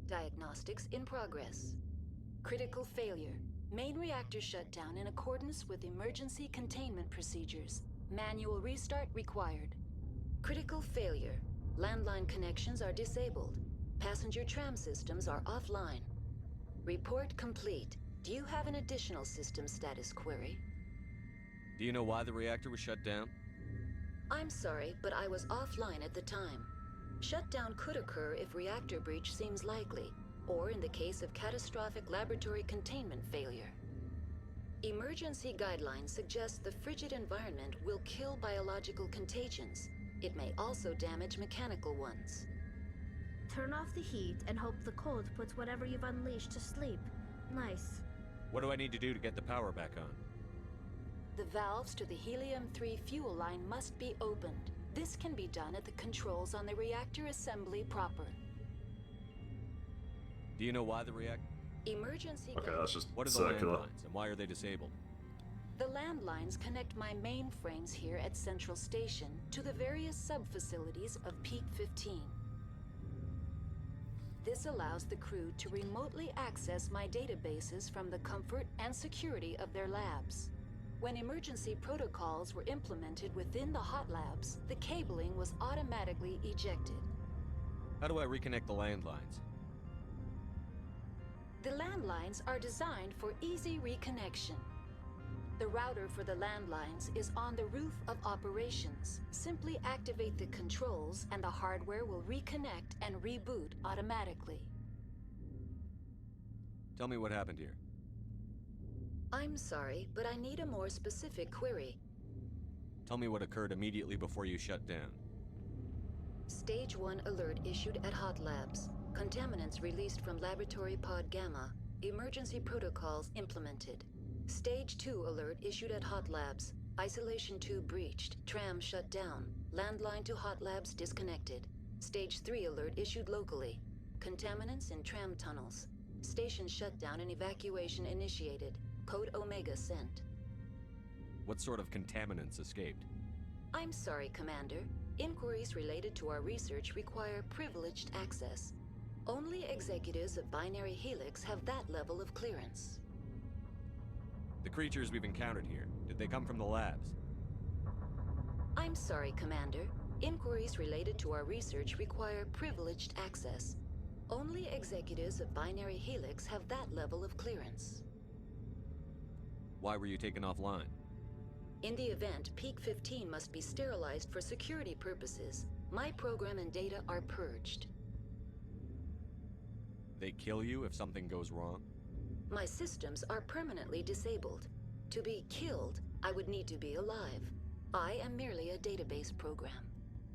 Diagnostics in progress. Critical failure. Main reactor shut down in accordance with emergency containment procedures. Manual restart required. Critical failure. Landline connections are disabled. Passenger tram systems are offline. Report complete. Do you have an additional system status query? Do you know why the reactor was shut down? I'm sorry, but I was offline at the time. Shutdown could occur if reactor breach seems likely, or in the case of catastrophic laboratory containment failure. Emergency guidelines suggest the frigid environment will kill biological contagions. It may also damage mechanical ones. Turn off the heat and hope the cold puts whatever you've unleashed to sleep. Nice. What do I need to do to get the power back on? The valves to the helium-3 fuel line must be opened. This can be done at the controls on the reactor assembly proper. Do you know why the reactor... Emergency. Okay, that's just What are the circular. landlines, and why are they disabled? The landlines connect my mainframes here at Central Station to the various sub-facilities of Peak 15. This allows the crew to remotely access my databases from the comfort and security of their labs. When emergency protocols were implemented within the hot labs, the cabling was automatically ejected. How do I reconnect the landlines? The landlines are designed for easy reconnection. The router for the landlines is on the roof of operations. Simply activate the controls and the hardware will reconnect and reboot automatically. Tell me what happened here. I'm sorry, but I need a more specific query. Tell me what occurred immediately before you shut down. Stage 1 alert issued at Hot Labs. Contaminants released from Laboratory Pod Gamma. Emergency protocols implemented. Stage 2 alert issued at Hot Labs. Isolation 2 breached. Tram shut down. Landline to Hot Labs disconnected. Stage 3 alert issued locally. Contaminants in tram tunnels. Station shutdown and evacuation initiated. Code Omega sent. What sort of contaminants escaped? I'm sorry, Commander. Inquiries related to our research require privileged access. Only executives of Binary Helix have that level of clearance. The creatures we've encountered here, did they come from the labs? I'm sorry, Commander. Inquiries related to our research require privileged access. Only executives of Binary Helix have that level of clearance. Why were you taken offline? In the event, Peak 15 must be sterilized for security purposes. My program and data are purged. They kill you if something goes wrong? My systems are permanently disabled. To be killed, I would need to be alive. I am merely a database program.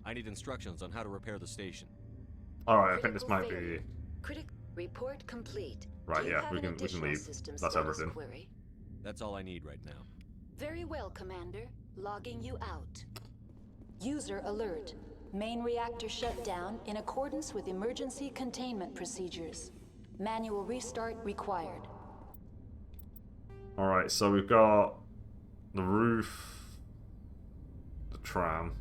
I need instructions on how to repair the station. Alright, I think this might be... Report complete. Right, Do you yeah, have we an can additional leave. system That's status everything. query? That's all I need right now. Very well, Commander. Logging you out. User alert. Main reactor shut down in accordance with emergency containment procedures. Manual restart required. Alright, so we've got the roof, the tram,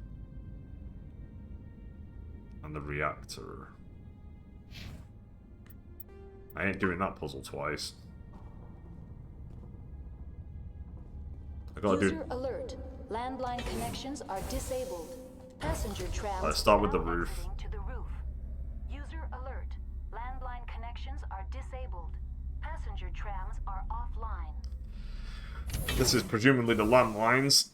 and the reactor. I ain't doing that puzzle twice. I gotta User alert. Landline connections are disabled. Passenger trams. Let's start with the now roof. exiting to the roof. User alert. Landline connections are disabled. Passenger trams are offline. This is presumably the landlines.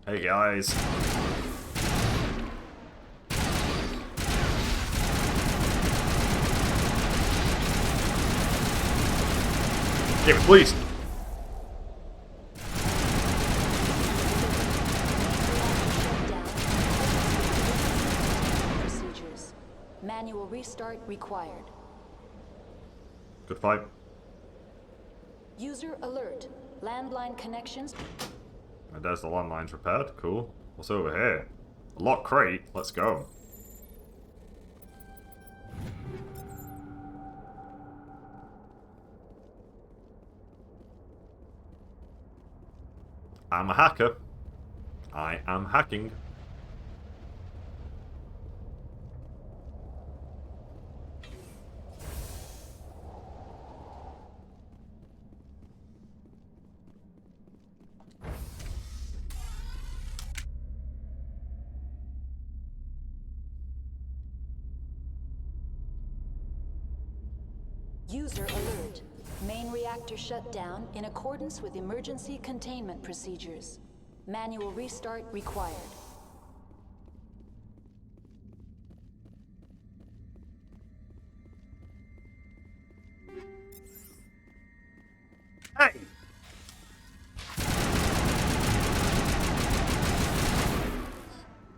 Hey guys. David, please. Procedures. Manual restart required. Good fight. User alert. Landline connections. And there's the landlines repaired. Cool. What's over here? A lock crate. Let's go. I'm a hacker. I am hacking. User alert. Main reactor shut down in accordance with emergency containment procedures. Manual restart required. Hey!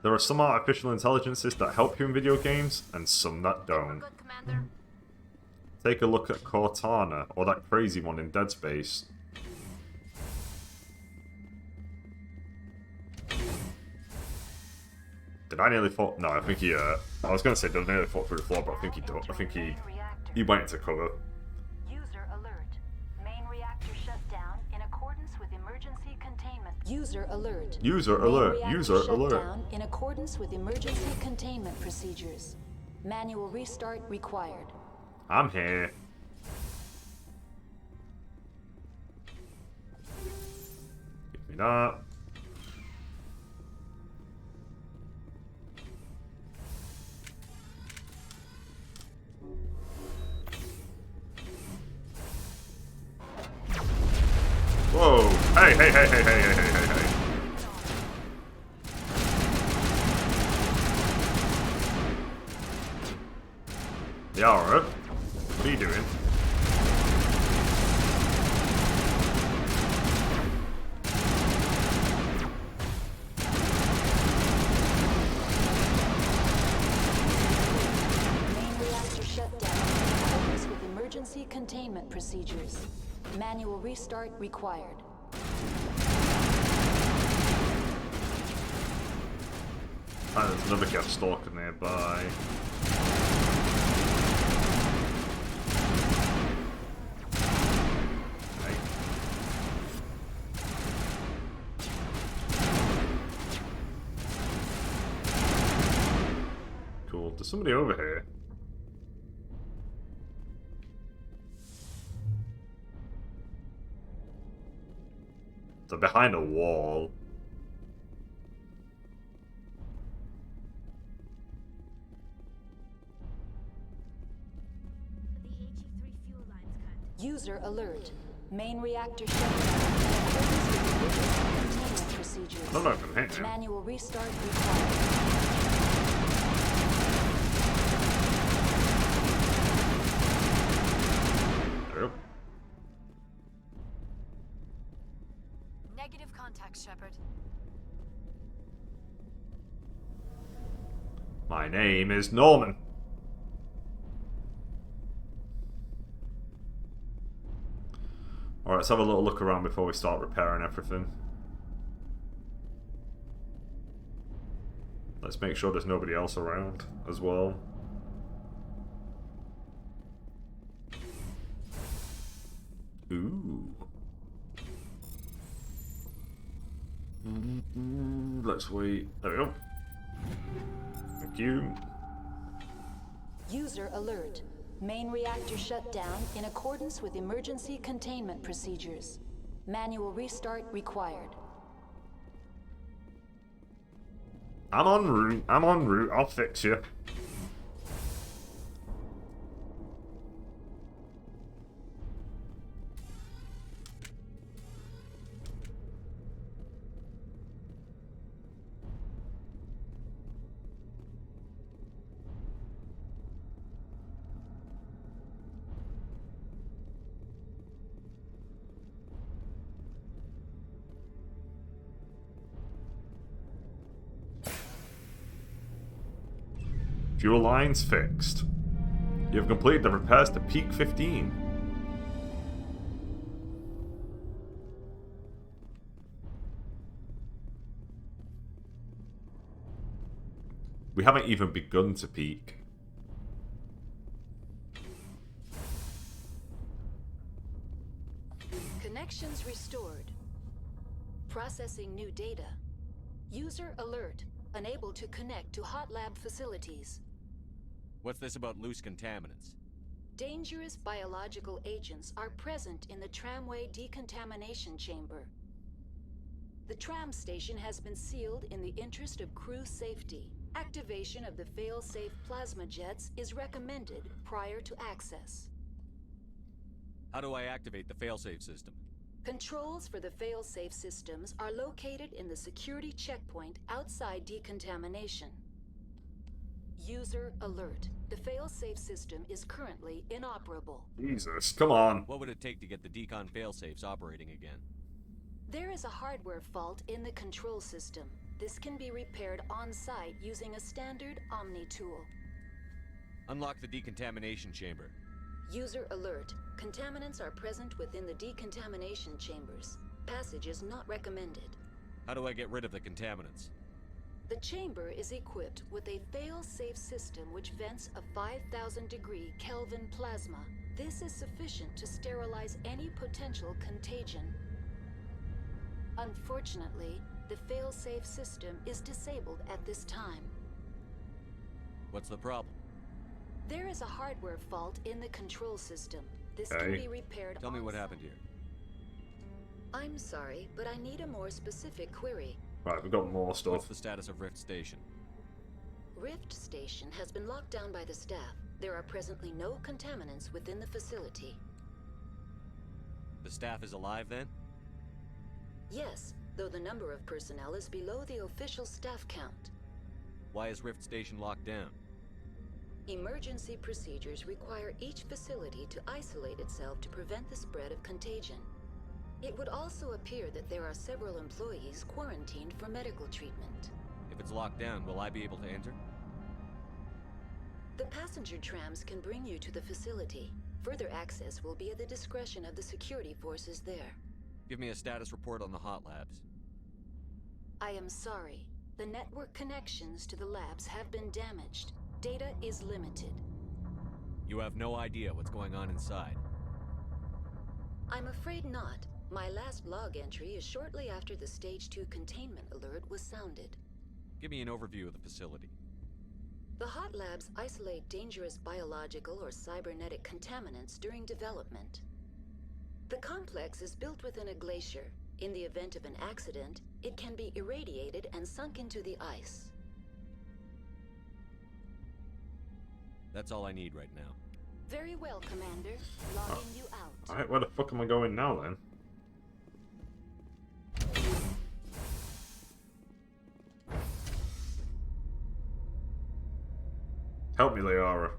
There are some artificial intelligences that help you in video games, and some that don't. Take a look at Cortana, or that crazy one in Dead Space. Did I nearly fall? No, I think he, I was gonna say did I nearly fall through the floor, but I think he don't. I think he went into cover. User alert. Main reactor shut down in accordance with emergency containment. User alert. User Main alert. reactor User shut alert. down in accordance with emergency containment procedures. Manual restart required. I'm here. Give me that. Whoa! Hey, hey, hey, hey, hey, hey, hey, hey, hey. Yara, what are you doing? Main reactor shut down in accordance with emergency containment procedures. Manual restart required. Oh, there's another cat stalker nearby. Hey. Cool. There's somebody over here. They're behind a wall. User alert. Main reactor shut down in accordance with emergency containment procedures. I'm not gonna hit him. Manual restart required. There we go. Negative contact, Shepard. My name is Norman. Alright, let's have a little look around before we start repairing everything. Let's make sure there's nobody else around as well. Ooh. Let's wait. There we go. Thank you. User alert. Main reactor shut down in accordance with emergency containment procedures. Manual restart required. I'm en route. I'm en route. I'll fix you. Fuel lines fixed. You have completed the repairs to Peak 15. We haven't even begun to peak. Connections restored. Processing new data. User alert. Unable to connect to hot lab facilities. What's this about loose contaminants? Dangerous biological agents are present in the tramway decontamination chamber. The tram station has been sealed in the interest of crew safety. Activation of the fail-safe plasma jets is recommended prior to access. How do I activate the failsafe system? Controls for the fail-safe systems are located in the security checkpoint outside decontamination. User alert. The fail-safe system is currently inoperable. Jesus, come on. What would it take to get the decon failsafes operating again? There is a hardware fault in the control system. This can be repaired on-site using a standard Omni tool. Unlock the decontamination chamber. User alert. Contaminants are present within the decontamination chambers. Passage is not recommended. How do I get rid of the contaminants? The chamber is equipped with a fail-safe system which vents a 5,000-degree Kelvin plasma. This is sufficient to sterilize any potential contagion. Unfortunately, the fail-safe system is disabled at this time. What's the problem? There is a hardware fault in the control system. This can be repaired. Tell me what happened here. I'm sorry, but I need a more specific query. Right, we've got more stuff. What's the status of Rift Station? Rift Station has been locked down by the staff. There are presently no contaminants within the facility. The staff is alive then? Yes, though the number of personnel is below the official staff count. Why is Rift Station locked down? Emergency procedures require each facility to isolate itself to prevent the spread of contagion. It would also appear that there are several employees quarantined for medical treatment. If it's locked down, will I be able to enter? The passenger trams can bring you to the facility. Further access will be at the discretion of the security forces there. Give me a status report on the hot labs. I am sorry. The network connections to the labs have been damaged. Data is limited. You have no idea what's going on inside. I'm afraid not. My last log entry is shortly after the Stage 2 containment alert was sounded. Give me an overview of the facility. The hot labs isolate dangerous biological or cybernetic contaminants during development. The complex is built within a glacier. In the event of an accident, it can be irradiated and sunk into the ice. That's all I need right now. Very well, Commander. Logging you out. Alright, where the fuck am I going now then? Help me, Liara.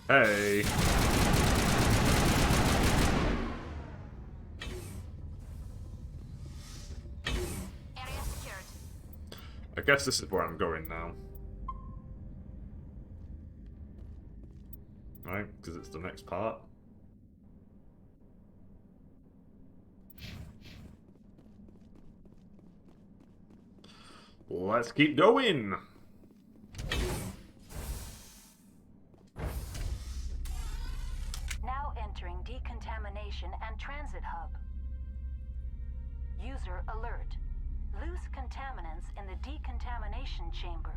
Hey. Area secured. I guess this is where I'm going now. Right, because it's the next part. Let's keep going! Now entering decontamination and transit hub. User alert. Loose contaminants in the decontamination chamber.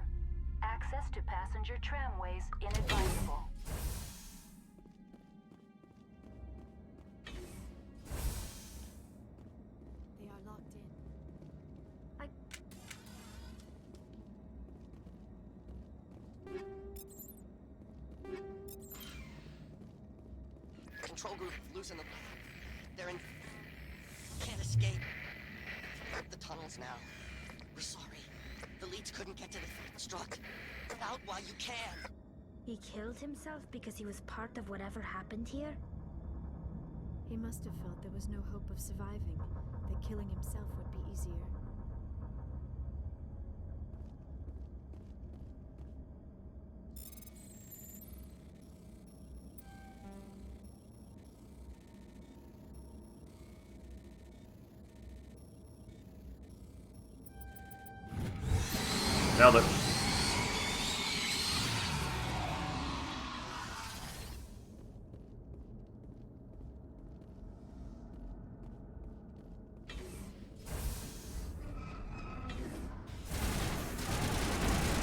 Access to passenger tramways inadvisable. They are locked in. Control group losing them. They're in. Can't escape. The tunnels now. We're sorry. The leads couldn't get to the struck. Out while you can. He killed himself because he was part of whatever happened here? He must have felt there was no hope of surviving, that killing himself would be easier. Nailed it.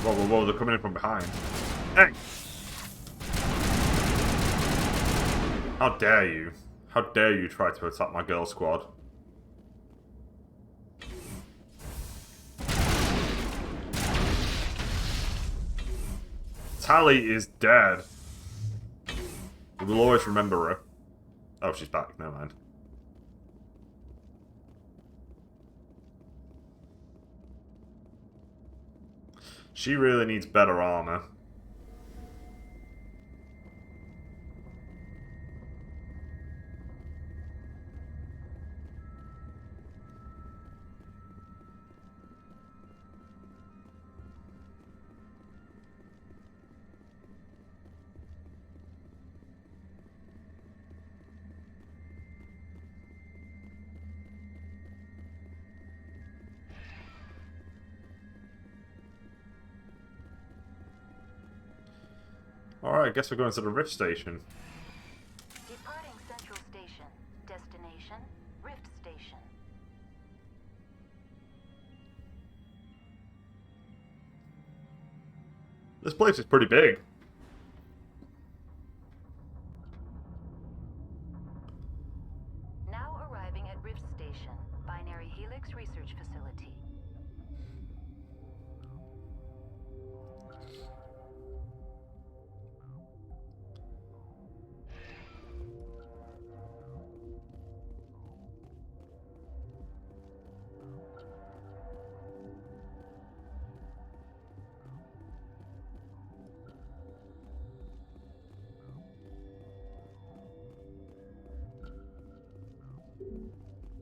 Whoa, whoa, whoa, they're coming in from behind. Hey! How dare you? How dare you try to attack my girl squad? Tally is dead. We will always remember her. Oh, she's back. Never mind. She really needs better armor. Alright, I guess we're going to the Rift Station. Departing Central Station. Destination, Rift Station. This place is pretty big. Now arriving at Rift Station, Binary Helix Research Facility.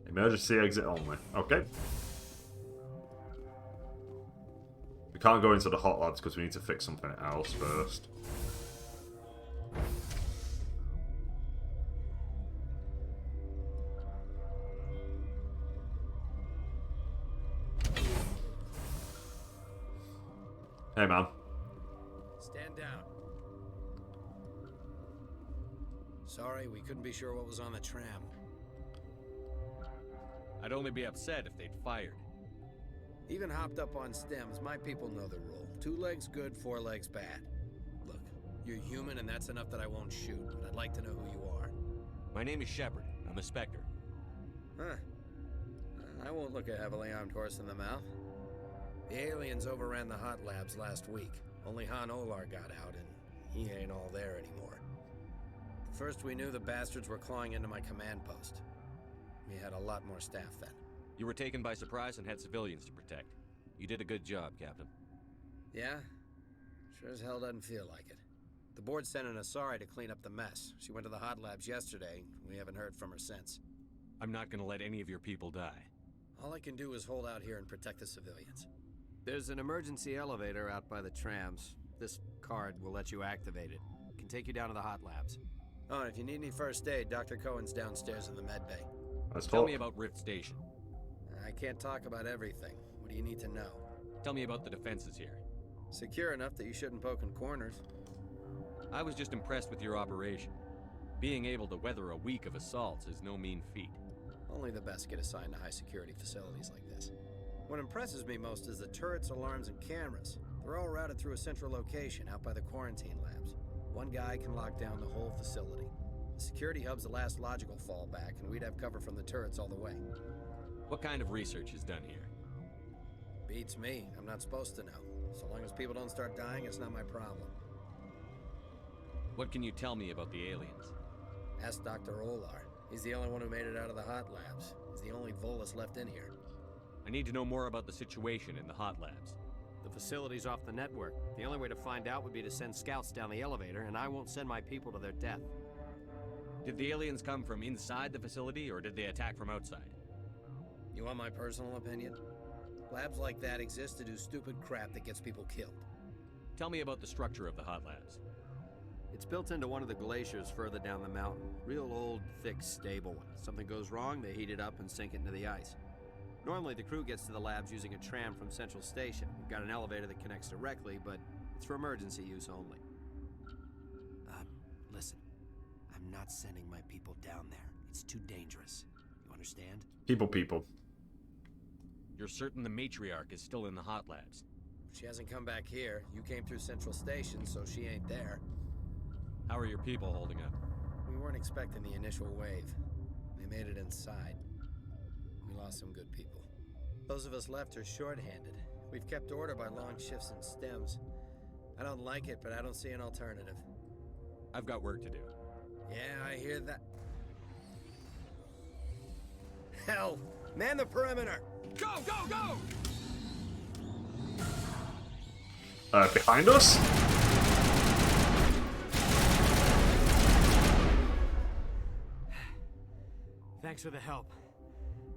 Emergency exit only. Okay. We can't go into the hot labs because we need to fix something else first. Hey, man. Stand down. Sorry, we couldn't be sure what was on the tram. I'd only be upset if they'd fired. Even hopped up on stems, my people know the rule. 2 legs good, 4 legs bad. Look, you're human and that's enough that I won't shoot, but I'd like to know who you are. My name is Shepard. I'm a Spectre. Huh. I won't look a heavily armed horse in the mouth. The aliens overran the hot labs last week. Only Han Olar got out, and he ain't all there anymore. First we knew the bastards were clawing into my command post. We had a lot more staff then. You were taken by surprise and had civilians to protect. You did a good job, Captain. Yeah? Sure as hell doesn't feel like it. The board sent an Asari to clean up the mess. She went to the hot labs yesterday. We haven't heard from her since. I'm not gonna let any of your people die. All I can do is hold out here and protect the civilians. There's an emergency elevator out by the trams. This card will let you activate it. It can take you down to the hot labs. Oh, and if you need any first aid, Dr. Cohen's downstairs in the med bay. Tell me about Rift Station. I can't talk about everything. What do you need to know? Tell me about the defenses here. Secure enough that you shouldn't poke in corners. I was just impressed with your operation. Being able to weather a week of assaults is no mean feat. Only the best get assigned to high-security facilities like this. What impresses me most is the turrets, alarms, and cameras. They're all routed through a central location out by the quarantine labs. One guy can lock down the whole facility. The security hub's the last logical fallback, and we'd have cover from the turrets all the way. What kind of research is done here? Beats me. I'm not supposed to know. So long as people don't start dying, it's not my problem. What can you tell me about the aliens? Ask Dr. Olar. He's the only one who made it out of the hot labs. He's the only Volus left in here. I need to know more about the situation in the hot labs. The facility's off the network. The only way to find out would be to send scouts down the elevator, and I won't send my people to their death. Did the aliens come from inside the facility, or did they attack from outside? You want my personal opinion? Labs like that exist to do stupid crap that gets people killed. Tell me about the structure of the hot labs. It's built into one of the glaciers further down the mountain. Real old, thick, stable one. Something goes wrong, they heat it up and sink it into the ice. Normally, the crew gets to the labs using a tram from Central Station. We've got an elevator that connects directly, but it's for emergency use only. Listen. I'm not sending my people down there. It's too dangerous. You understand? People. You're certain the matriarch is still in the hot labs? She hasn't come back here. You came through Central Station, so she ain't there. How are your people holding up? We weren't expecting the initial wave. They made it inside. We lost some good people. Those of us left are short-handed. We've kept order by long shifts and stems. I don't like it, but I don't see an alternative. I've got work to do. Yeah, I hear that. Hell! Man the perimeter! Go, go, go! Behind us? Thanks for the help.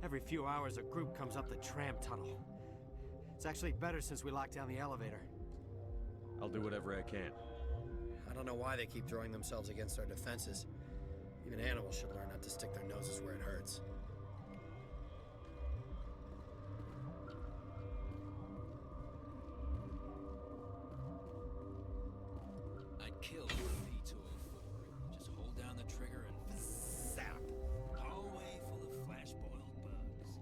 Every few hours, a group comes up the tram tunnel. It's actually better since we locked down the elevator. I'll do whatever I can. I don't know why they keep throwing themselves against our defenses. Even animals should learn not to stick their noses where it hurts. I'd kill P-204. Just hold down the trigger and zap. Hallway full of flash-boiled bugs.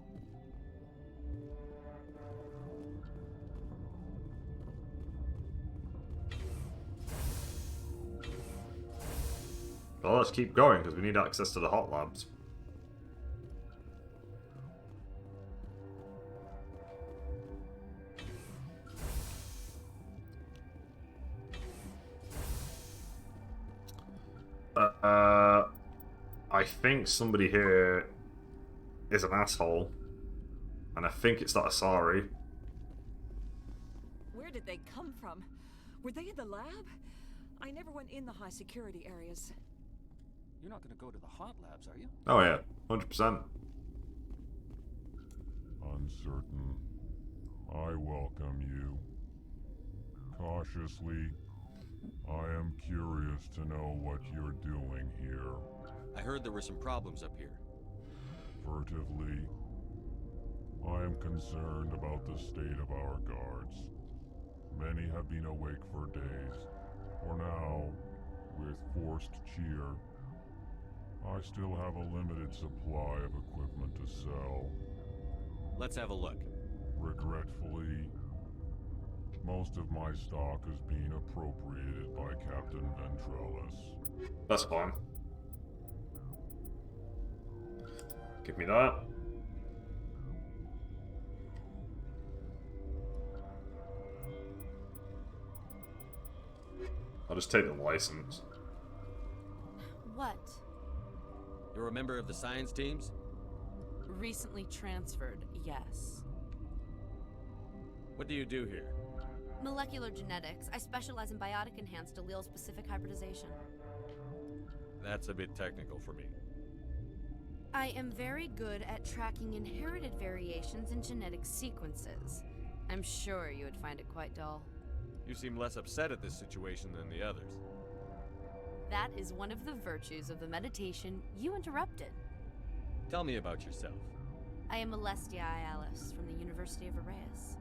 Well, let's keep going because we need access to the hot labs. I think somebody here is an asshole, and I think it's that Asari. Where did they come from? Were they in the lab? I never went in the high security areas. You're not gonna go to the hot labs, are you? Oh yeah, 100%. Uncertain. I welcome you. Cautiously, I am curious to know what you're doing here. I heard there were some problems up here. Furtively, I am concerned about the state of our guards. Many have been awake for days. For now, with forced cheer, I still have a limited supply of equipment to sell. Let's have a look. Regretfully, most of my stock is being appropriated by Captain Ventrellis. That's fine. Give me that. I'll just take the license. What? You're a member of the science teams? Recently transferred, yes. What do you do here? Molecular genetics. I specialize in biotic-enhanced allele-specific hybridization. That's a bit technical for me. I am very good at tracking inherited variations in genetic sequences. I'm sure you would find it quite dull. You seem less upset at this situation than the others. That is one of the virtues of the meditation you interrupted. Tell me about yourself. I am Alestia Alice from the University of Arraeus.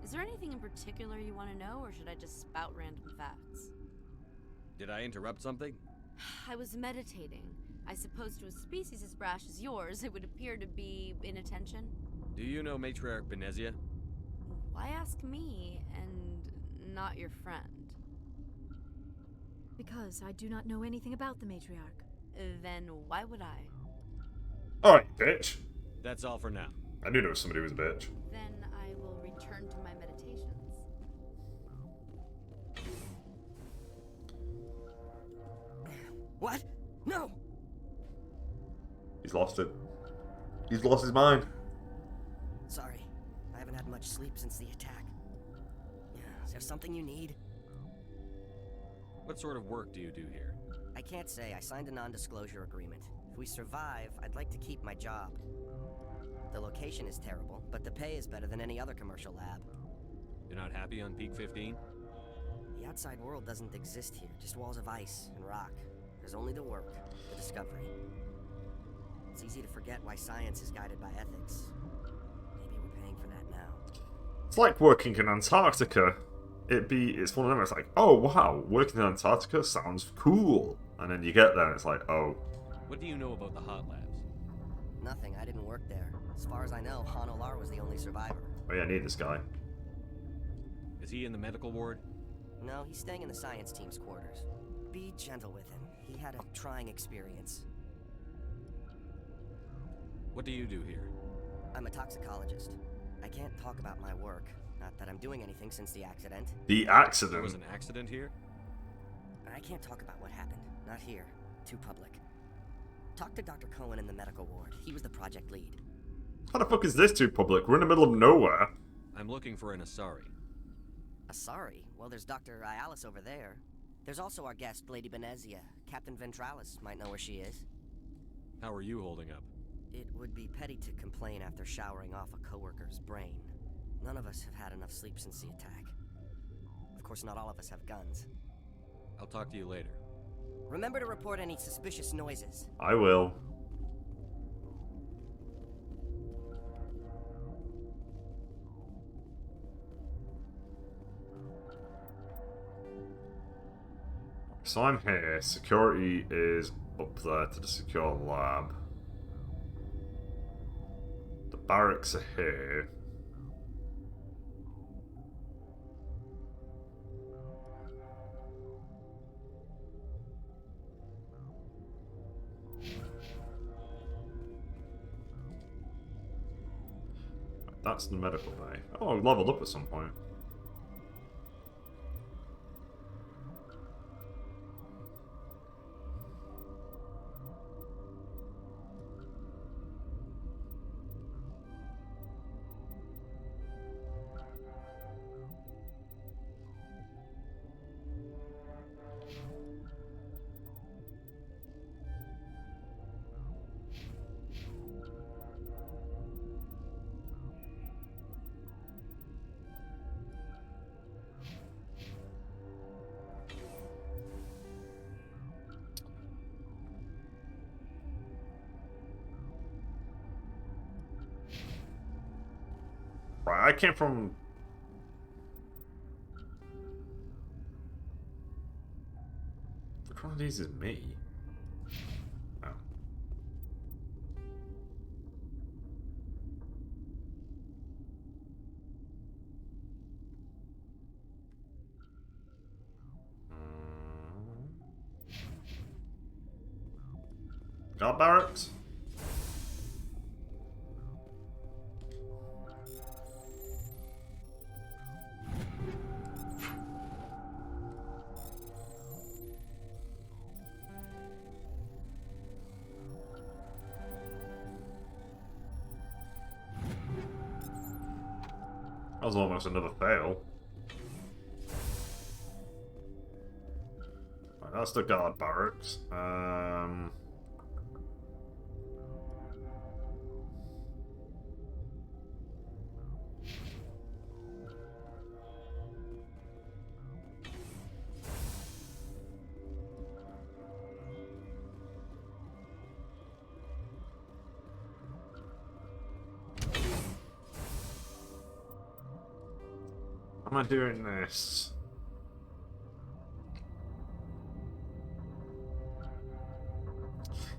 Is there anything in particular you want to know, or should I just spout random facts? Did I interrupt something? I was meditating. I suppose to a species as brash as yours, it would appear to be inattention. Do you know Matriarch Benezia? Why ask me, and not your friend? Because I do not know anything about the matriarch. Then why would I? Alright, bitch. That's all for now. I knew there was somebody who was a bitch. Then I will return to my meditations. What? No! He's lost it. He's lost his mind. Sorry, I haven't had much sleep since the attack. Is there something you need? What sort of work do you do here? I can't say. I signed a non-disclosure agreement. If we survive, I'd like to keep my job. The location is terrible, but the pay is better than any other commercial lab. You're not happy on Peak 15? The outside world doesn't exist here, just walls of ice and rock. There's only the work, the discovery. It's easy to forget why science is guided by ethics. Maybe we're paying for that now. It's like working in Antarctica. It's one of them, it's like, oh wow, working in Antarctica sounds cool. And then you get there and it's like, oh. What do you know about the hot labs? Nothing, I didn't work there. As far as I know, Han Olar was the only survivor. Oh yeah, I need this guy. Is he in the medical ward? No, he's staying in the science team's quarters. Be gentle with him. He had a trying experience. What do you do here? I'm a toxicologist. I can't talk about my work. Not that I'm doing anything since the accident. The accident? There was an accident here? I can't talk about what happened. Not here. Too public. Talk to Dr. Cohen in the medical ward. He was the project lead. How the fuck is this too public? We're in the middle of nowhere. I'm looking for an Asari. Asari? Well, there's Dr. Alice over there. There's also our guest, Lady Benezia. Captain Ventralis might know where she is. How are you holding up? It would be petty to complain after showering off a coworker's brain. None of us have had enough sleep since the attack. Of course, not all of us have guns. I'll talk to you later. Remember to report any suspicious noises. I will. So I'm here. Security is up there to the secure lab. The barracks are here. That's the medical bay. Oh, I leveled up at some point. Right, I came from... Which one of these is me? Oh. Got barracks? That was almost another fail. Right, that's the guard barracks. How am I doing this?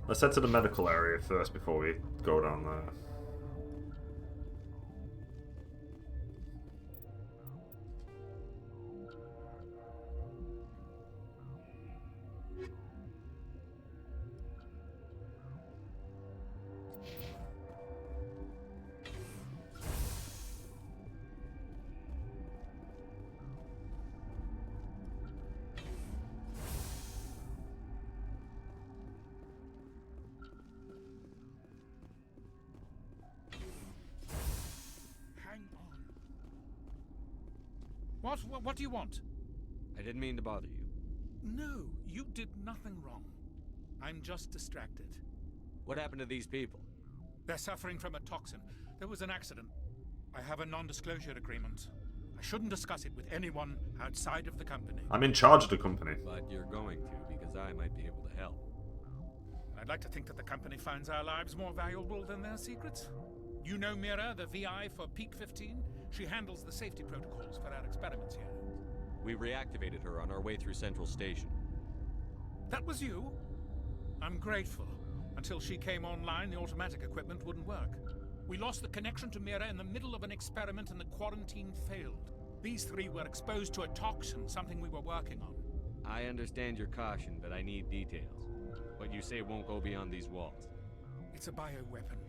Let's head to the medical area first before we go down there. What do you want? I didn't mean to bother you. No, you did nothing wrong. I'm just distracted. What happened to these people? They're suffering from a toxin. There was an accident. I have a non-disclosure agreement. I shouldn't discuss it with anyone outside of the company. I'm in charge of the company. But you're going to, because I might be able to help. I'd like to think that the company finds our lives more valuable than their secrets. You know Mira, the VI for Peak 15? She handles the safety protocols for our experiments here. We reactivated her on our way through Central Station. That was you? I'm grateful. Until she came online, the automatic equipment wouldn't work. We lost the connection to Mira in the middle of an experiment and the quarantine failed. These three were exposed to a toxin, something we were working on. I understand your caution, but I need details. What you say won't go beyond these walls. It's a bioweapon,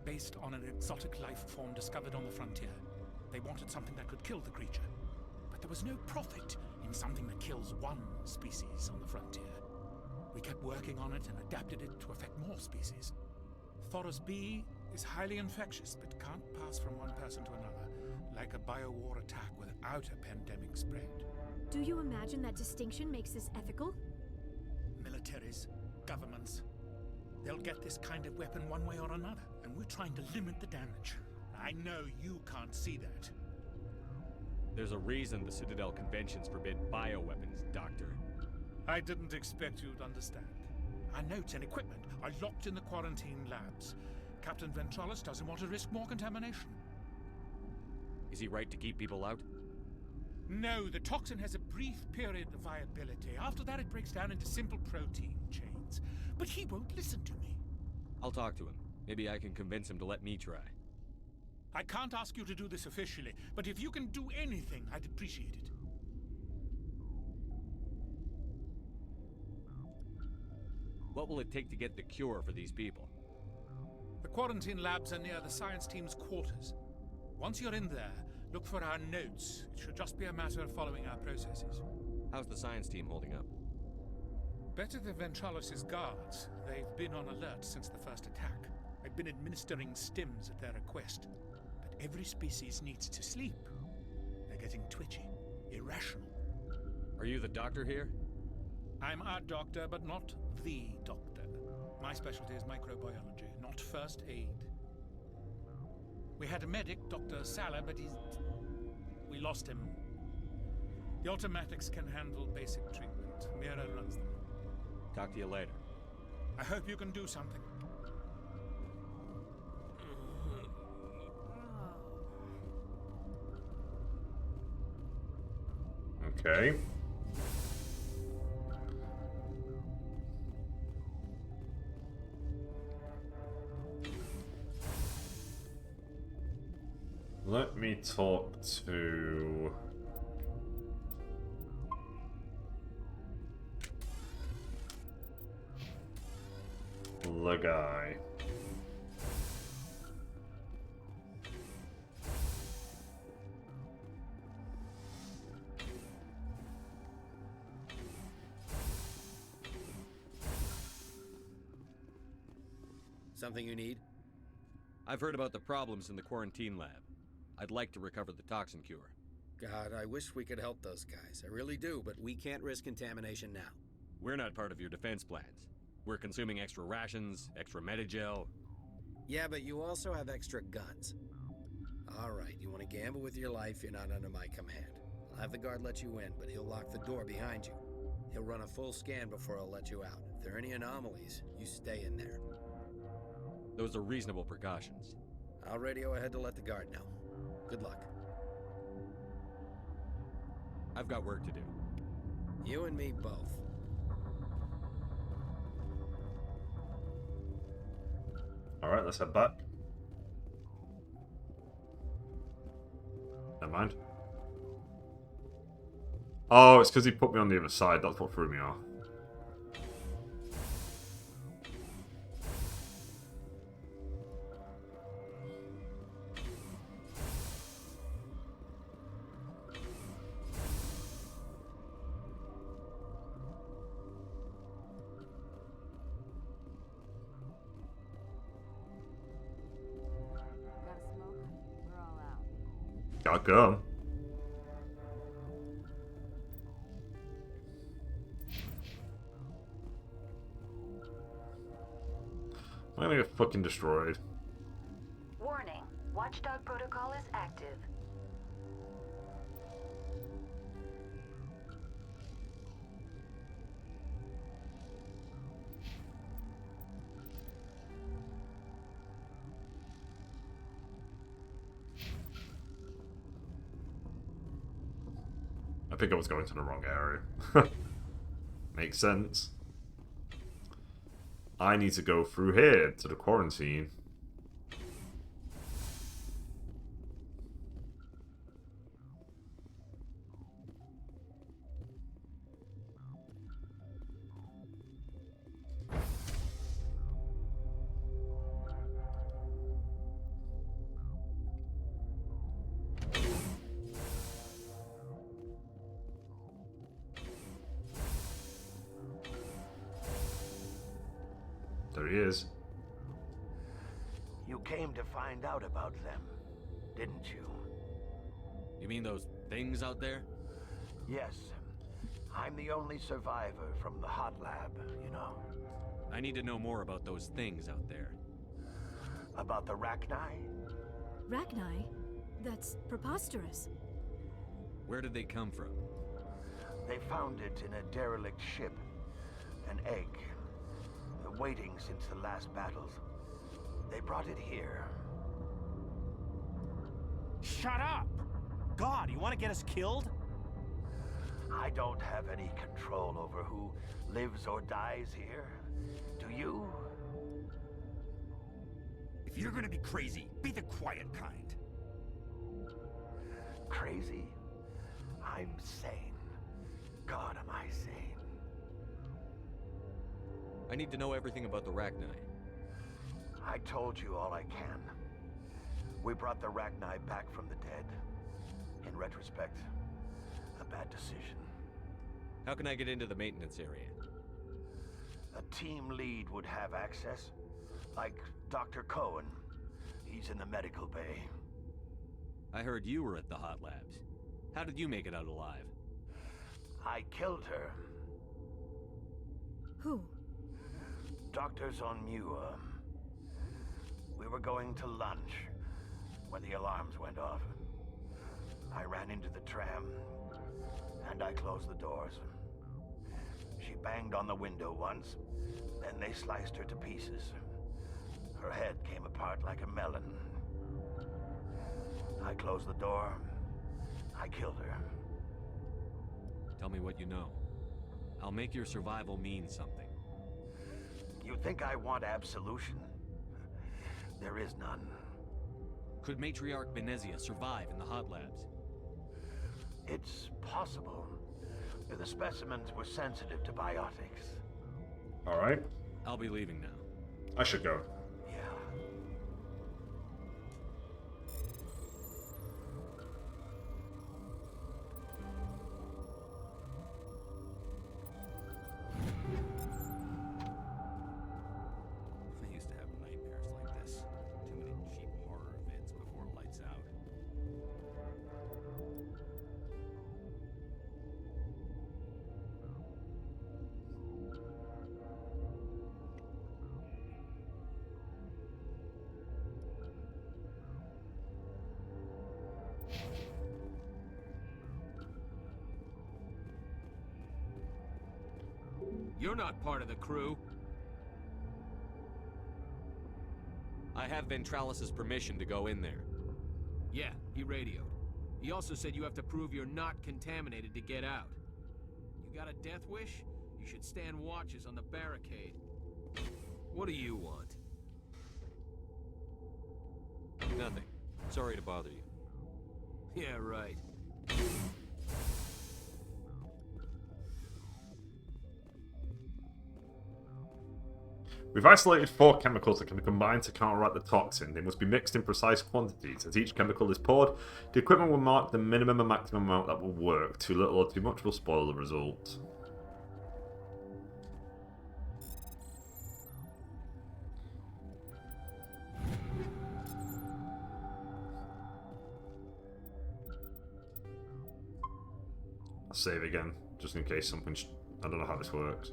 based on an exotic life form discovered on the frontier. They wanted something that could kill the creature. But there was no profit in something that kills one species on the frontier. We kept working on it and adapted it to affect more species. Thoros B is highly infectious, but can't pass from one person to another, like a biowar attack without a pandemic spread. Do you imagine that distinction makes this ethical? Militaries, governments, they'll get this kind of weapon one way or another, and we're trying to limit the damage. I know you can't see that. There's a reason the Citadel conventions forbid bioweapons, Doctor. I didn't expect you'd understand. Our notes and equipment are locked in the quarantine labs. Captain Ventralis doesn't want to risk more contamination. Is he right to keep people out? No, the toxin has a brief period of viability. After that, it breaks down into simple protein chains. But he won't listen to me. I'll talk to him. Maybe I can convince him to let me try. I can't ask you to do this officially, but if you can do anything, I'd appreciate it. What will it take to get the cure for these people? The quarantine labs are near the science team's quarters. Once you're in there, look for our notes. It should just be a matter of following our processes. How's the science team holding up? Better than Ventralos' guards. They've been on alert since the first attack. I've been administering stims at their request. But every species needs to sleep. They're getting twitchy, irrational. Are you the doctor here? I'm our doctor, but not the doctor. My specialty is microbiology, not first aid. We had a medic, Dr. Salah, but we lost him. The automatics can handle basic treatment. Mira runs them. Talk to you later. I hope you can do something. Okay. Let me talk to... the guy. Something you need? I've heard about the problems in the quarantine lab. I'd like to recover the toxin cure. God, I wish we could help those guys. I really do, but we can't risk contamination now. We're not part of your defense plans. We're consuming extra rations, extra Medigel. Yeah, but you also have extra guns. All right, you want to gamble with your life, you're not under my command. I'll have the guard let you in, but he'll lock the door behind you. He'll run a full scan before he'll let you out. If there are any anomalies, you stay in there. Those are reasonable precautions. I'll radio ahead to let the guard know. Good luck. I've got work to do. You and me both. Alright, let's head back. Never mind. Oh, it's because he put me on the other side. That's what threw me off. Gotta go. I'm gonna get fucking destroyed. Warning. Watchdog protocol is active. I think I was going to the wrong area. Makes sense. I need to go through here to the quarantine. There he is. You came to find out about them, didn't you? You mean those things out there? Yes. I'm the only survivor from the hot lab, you know. I need to know more about those things out there. About the Rachni? Rachni? That's preposterous. Where did they come from? They found it in a derelict ship. An egg. Waiting since the last battles. They brought it here. Shut up! God, you want to get us killed? I don't have any control over who lives or dies here. Do you? If you're gonna be crazy, be the quiet kind. Crazy? I'm sane. God, am I sane? I need to know everything about the Rachni. I told you all I can. We brought the Rachni back from the dead. In retrospect, a bad decision. How can I get into the maintenance area? A team lead would have access. Like Dr. Cohen. He's in the medical bay. I heard you were at the hot labs. How did you make it out alive? I killed her. Who? Doctors on Muir. We were going to lunch when the alarms went off. I ran into the tram, and I closed the doors. She banged on the window once, then they sliced her to pieces. Her head came apart like a melon. I closed the door. I killed her. Tell me what you know. I'll make your survival mean something. You think I want absolution? There is none. Could Matriarch Benezia survive in the hot labs? It's possible. The specimens were sensitive to biotics. Alright. I'll be leaving now. I should go. I used to have nightmares like this. Too many cheap horror vids before lights out. You're not part of the crew. I have Ventralis's permission to go in there. Yeah, he radioed. He also said you have to prove you're not contaminated to get out. You got a death wish? You should stand watches on the barricade. What do you want? Nothing. Sorry to bother you. Yeah, right. We've isolated 4 chemicals that can be combined to counteract the toxin. They must be mixed in precise quantities. As each chemical is poured, the equipment will mark the minimum and maximum amount that will work. Too little or too much will spoil the result. I'll save again, just in case something... I don't know how this works.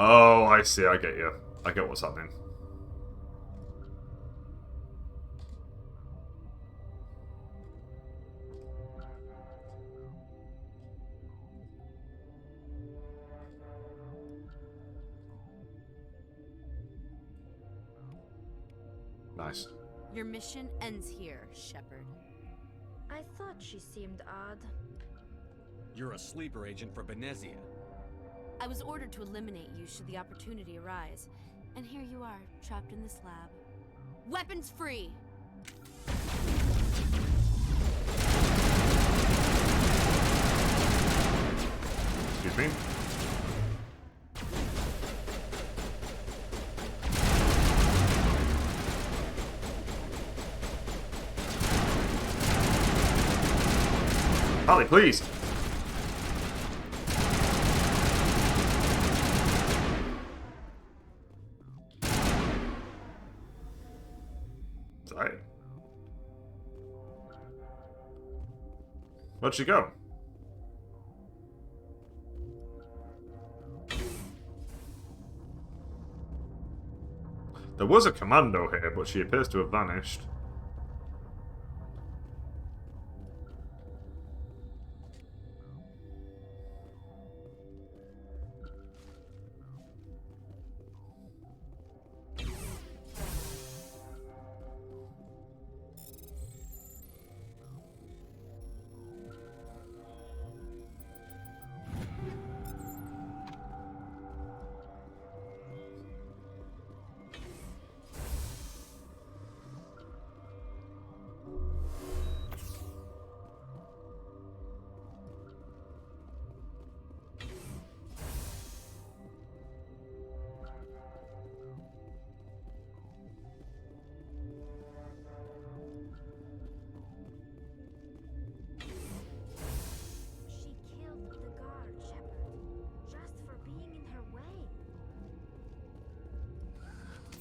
Oh, I see, I get you. I get what's happening. Nice. Your mission ends here, Shepard. I thought she seemed odd. You're a sleeper agent for Benezia. I was ordered to eliminate you should the opportunity arise. And here you are, trapped in this lab. Weapons free! Excuse me? Harley, please! Sorry. Where'd she go? There was a commando here, but she appears to have vanished.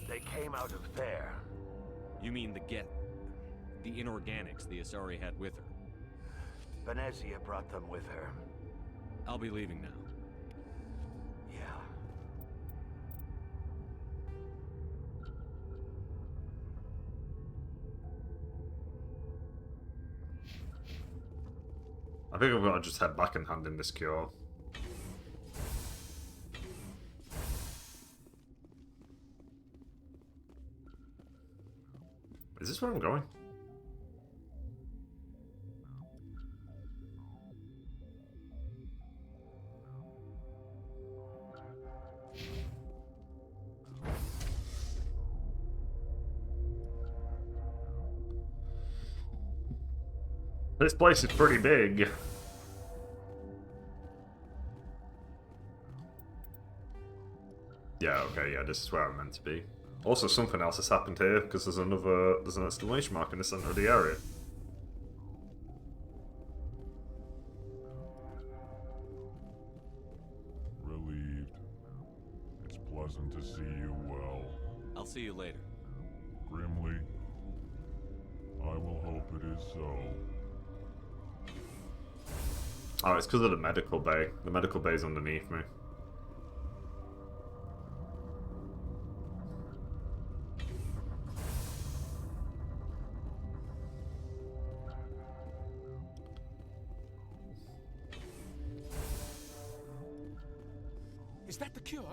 They came out of there. You mean the inorganics the Asari had with her? Venezia brought them with her. I'll be leaving now. Yeah. I think I've got to just head back and hand in this cure. Is this where I'm going? This place is pretty big. Yeah, okay, yeah, this is where I'm meant to be. Also, something else has happened here, because there's an exclamation mark in the center of the area. Relieved. It's pleasant to see you well. I'll see you later. Grimly, I will hope it is so. Oh, it's because of the medical bay. The medical bay's underneath me. Is that the cure?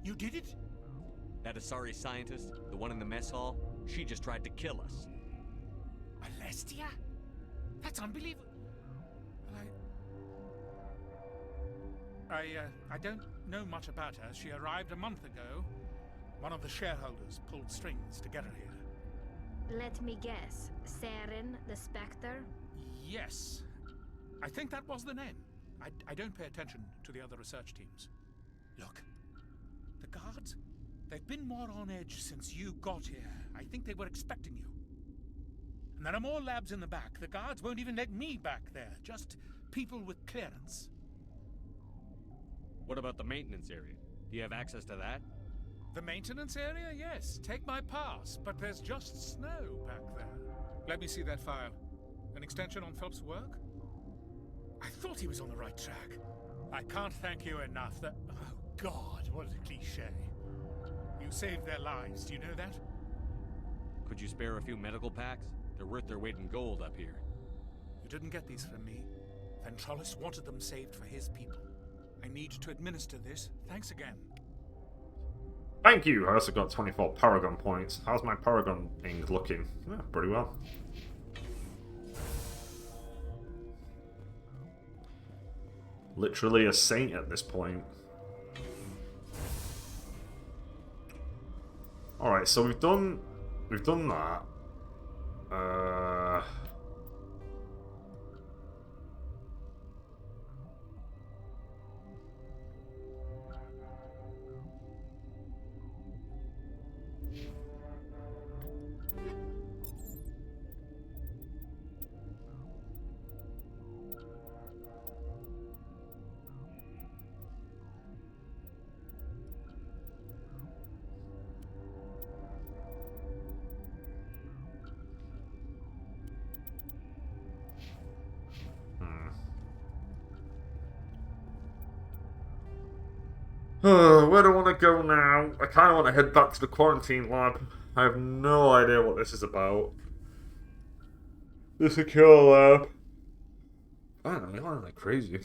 You did it? That Asari scientist, the one in the mess hall, she just tried to kill us. Alestia? That's unbelievable. I don't know much about her. She arrived a month ago. One of the shareholders pulled strings to get her here. Let me guess. Saren, the Spectre? Yes. I think that was the name. I don't pay attention to the other research teams. Look, the guards, they've been more on edge since you got here. I think they were expecting you. And there are more labs in the back. The guards won't even let me back there. Just people with clearance. What about the maintenance area? Do you have access to that? The maintenance area? Yes. Take my pass. But there's just snow back there. Let me see that file. An extension on Phelps' work? I thought he was on the right track. I can't thank you enough that... Oh, God, what a cliché. You saved their lives, do you know that? Could you spare a few medical packs? They're worth their weight in gold up here. You didn't get these from me. Ventrollis wanted them saved for his people. I need to administer this. Thanks again. Thank you! I also got 24 Paragon points. How's my Paragon thing looking? Yeah, pretty well. Literally a saint at this point. Alright, so we've done that. Where do I want to go now? I kind of want to head back to the quarantine lab. I have no idea what this is about. The secure lab. I don't know, I'm like crazy.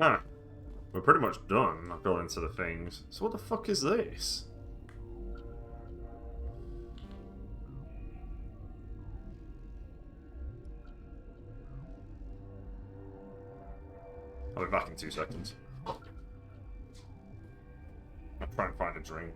Ah, we're pretty much done according to the things. So what the fuck is this? I'll be back in 2 seconds. I'll try and find a drink.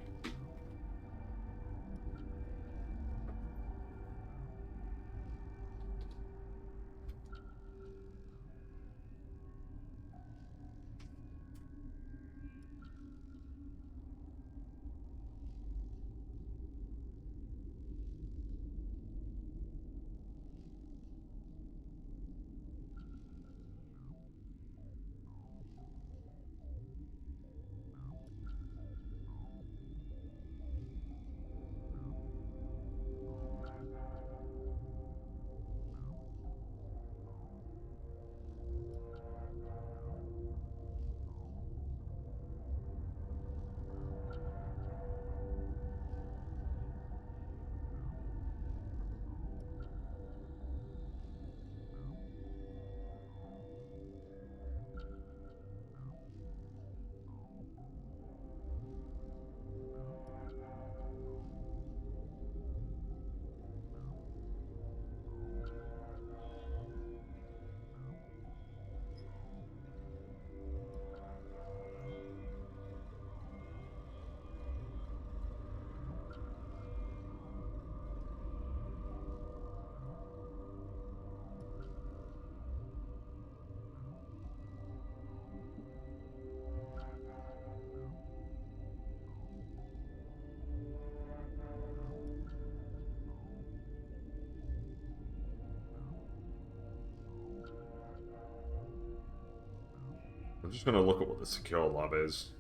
I'm just gonna look at what the secure lab is.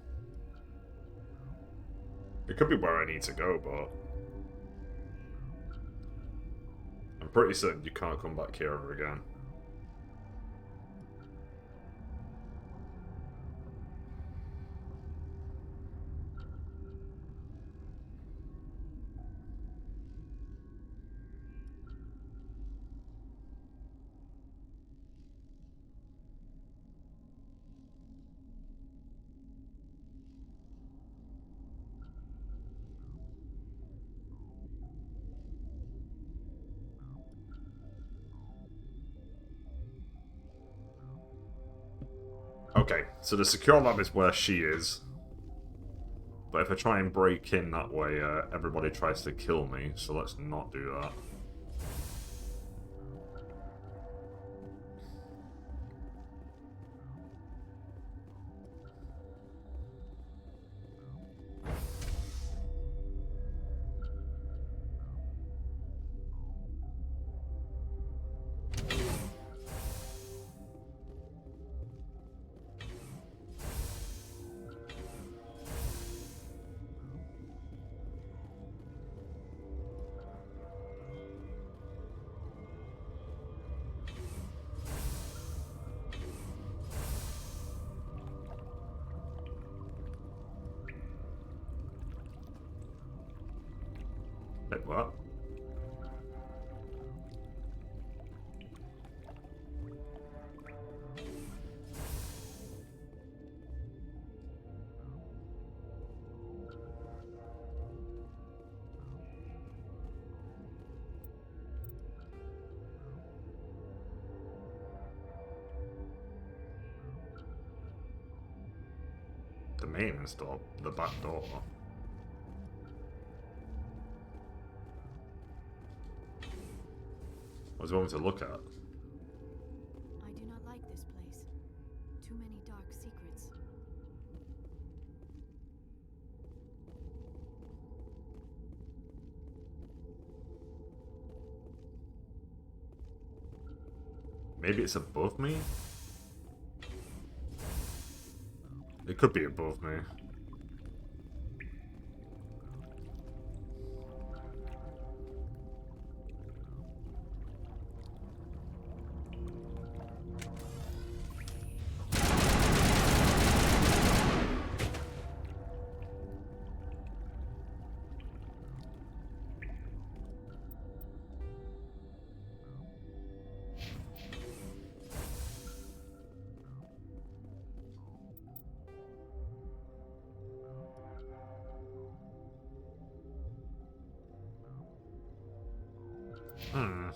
It could be where I need to go, but I'm pretty certain you can't come back here ever again. Okay, so the secure lab is where she is. But if I try and break in that way, everybody tries to kill me, so let's not do that. Wait, what? The main install, the back door. What do you want me to look at? I do not like this place. Too many dark secrets. Maybe it's above me? It could be above me. Hmm.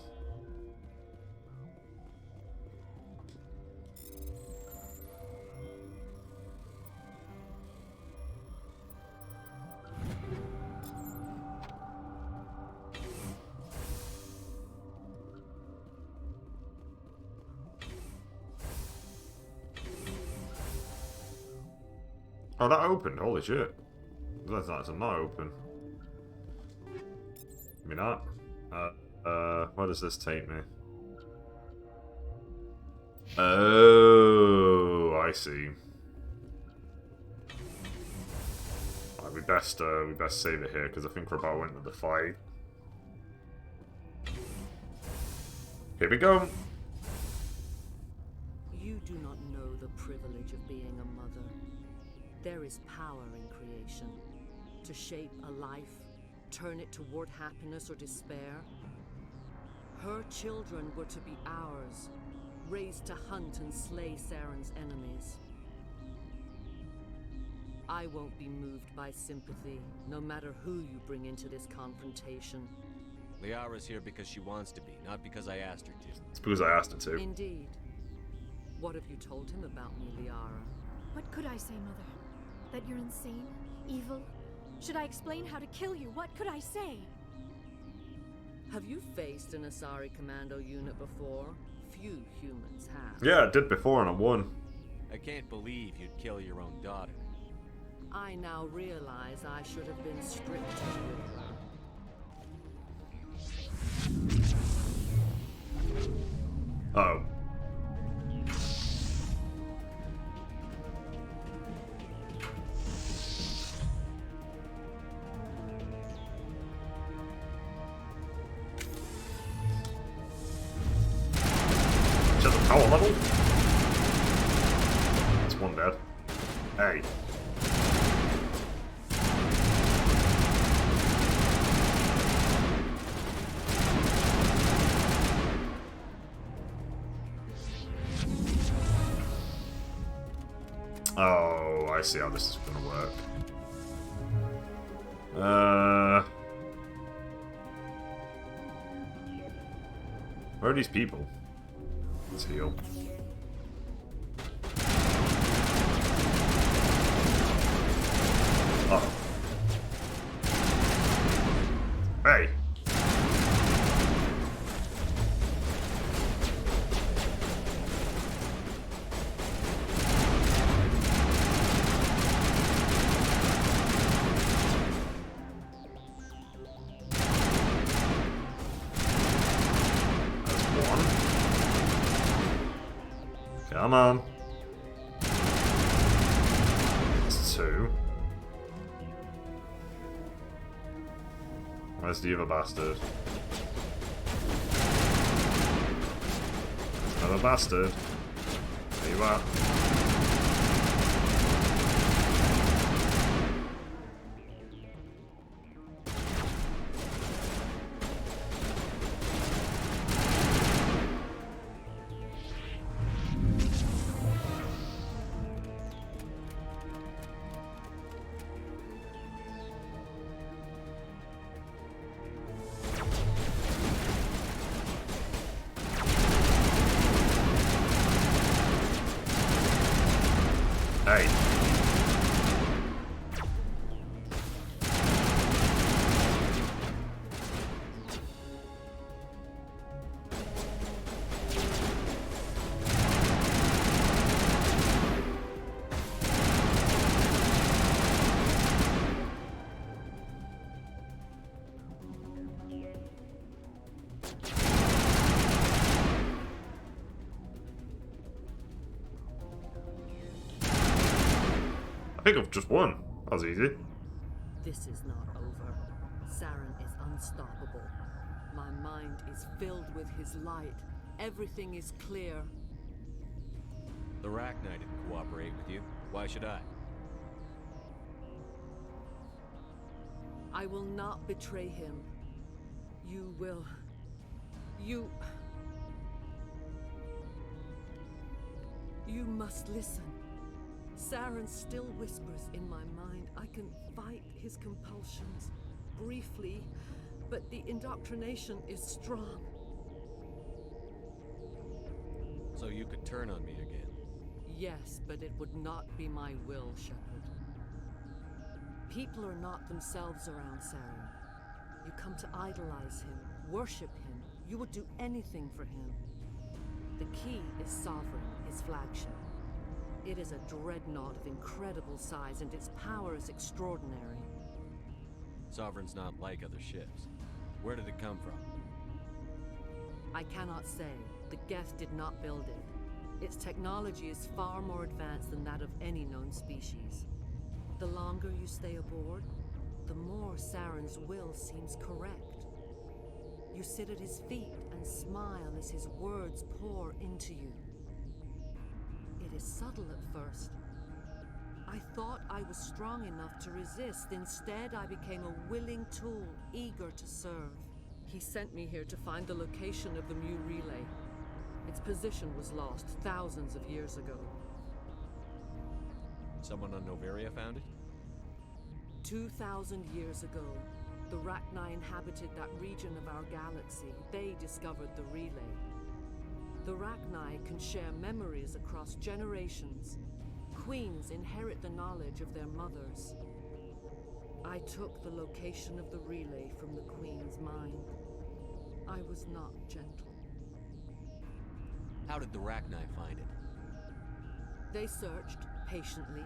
Oh, that opened. Holy shit. That's not open. Maybe not. Where does this take me? Oh, I see. Right, we best save it here because I think we're about to enter the fight. Here we go. You do not know the privilege of being a mother. There is power in creation. To shape a life, turn it toward happiness or despair. Her children were to be ours, raised to hunt and slay Saren's enemies. I won't be moved by sympathy, no matter who you bring into this confrontation. Liara's here because she wants to be, not because I asked her to. It's because I asked her to. Indeed. What have you told him about me, Liara? What could I say, Mother? That you're insane? Evil? Should I explain how to kill you? What could I say? Have you faced an Asari commando unit before? Few humans have. Yeah, I did before and I won. I can't believe you'd kill your own daughter. I now realize I should have been stricter with her. Uh-oh. Just a power level? That's one dead. Hey. Oh, I see how this is gonna work. Where are these people? Let's heal. Oh. Hey. Come on. That's two. Where's the other bastard? There's another bastard. There you are. Hey. I think I've just won. That was easy. This is not over. Saren is unstoppable. My mind is filled with his light. Everything is clear. The Rachni didn't cooperate with you. Why should I? I will not betray him. You will. You must listen. Saren still whispers in my mind. I can fight his compulsions, briefly, but the indoctrination is strong. So you could turn on me again? Yes, but it would not be my will, Shepard. People are not themselves around Saren. You come to idolize him, worship him. You would do anything for him. The key is Sovereign, his flagship. It is a dreadnought of incredible size, and its power is extraordinary. Sovereign's not like other ships. Where did it come from? I cannot say. The Geth did not build it. Its technology is far more advanced than that of any known species. The longer you stay aboard, the more Saren's will seems correct. You sit at his feet and smile as his words pour into you. It is subtle at first. I thought I was strong enough to resist. Instead, I became a willing tool, eager to serve. He sent me here to find the location of the Mu relay. Its position was lost thousands of years ago. Someone on Noveria found it? 2,000 years ago, the Rachni inhabited that region of our galaxy. They discovered the relay. The Rachni can share memories across generations. Queens inherit the knowledge of their mothers. I took the location of the relay from the Queen's mind. I was not gentle. How did the Rachni find it? They searched patiently.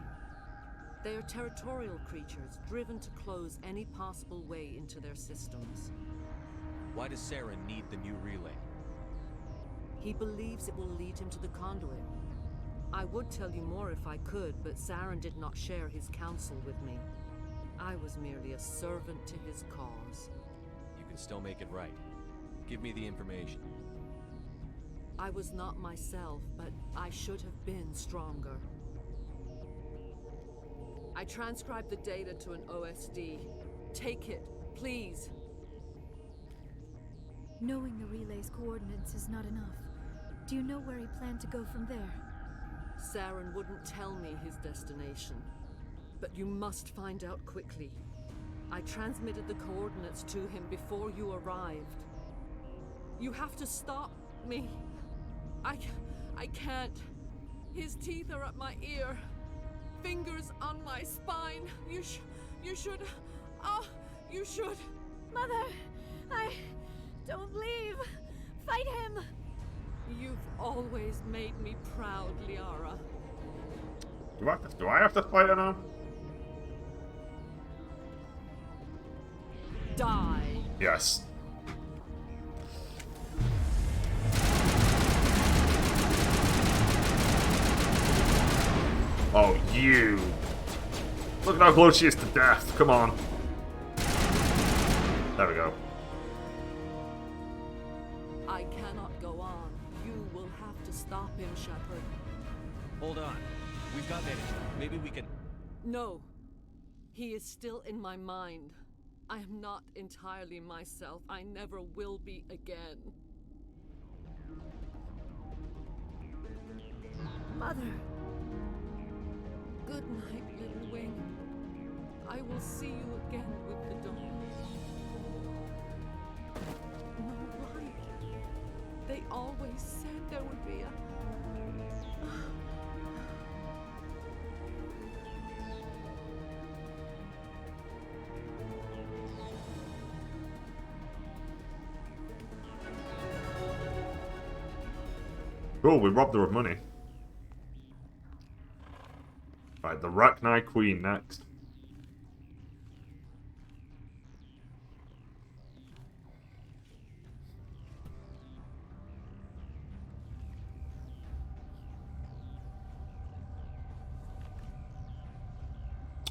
They are territorial creatures, driven to close any possible way into their systems. Why does Saren need the new relay? He believes it will lead him to the conduit. I would tell you more if I could, but Saren did not share his counsel with me. I was merely a servant to his cause. You can still make it right. Give me the information. I was not myself, but I should have been stronger. I transcribed the data to an OSD. Take it, please. Knowing the relay's coordinates is not enough. Do you know where he planned to go from there? Saren wouldn't tell me his destination. But you must find out quickly. I transmitted the coordinates to him before you arrived. You have to stop me. I can't. His teeth are at my ear. Fingers on my spine. You should. Oh, you should. Mother, don't leave. Fight him. You've always made me proud, Liara. Do I have to fight her now? Die. Yes. Oh, you. Look at how close she is to death. Come on. There we go. I cannot go on. You will have to stop him, Shepard. Hold on. We've got minutes. Maybe we can... No. He is still in my mind. I am not entirely myself. I never will be again. Mother. Good night, little wing. I will see you again with the dawn. No, right. They always said there would be a... Cool, we robbed her of money. Right, the Rachni Queen next.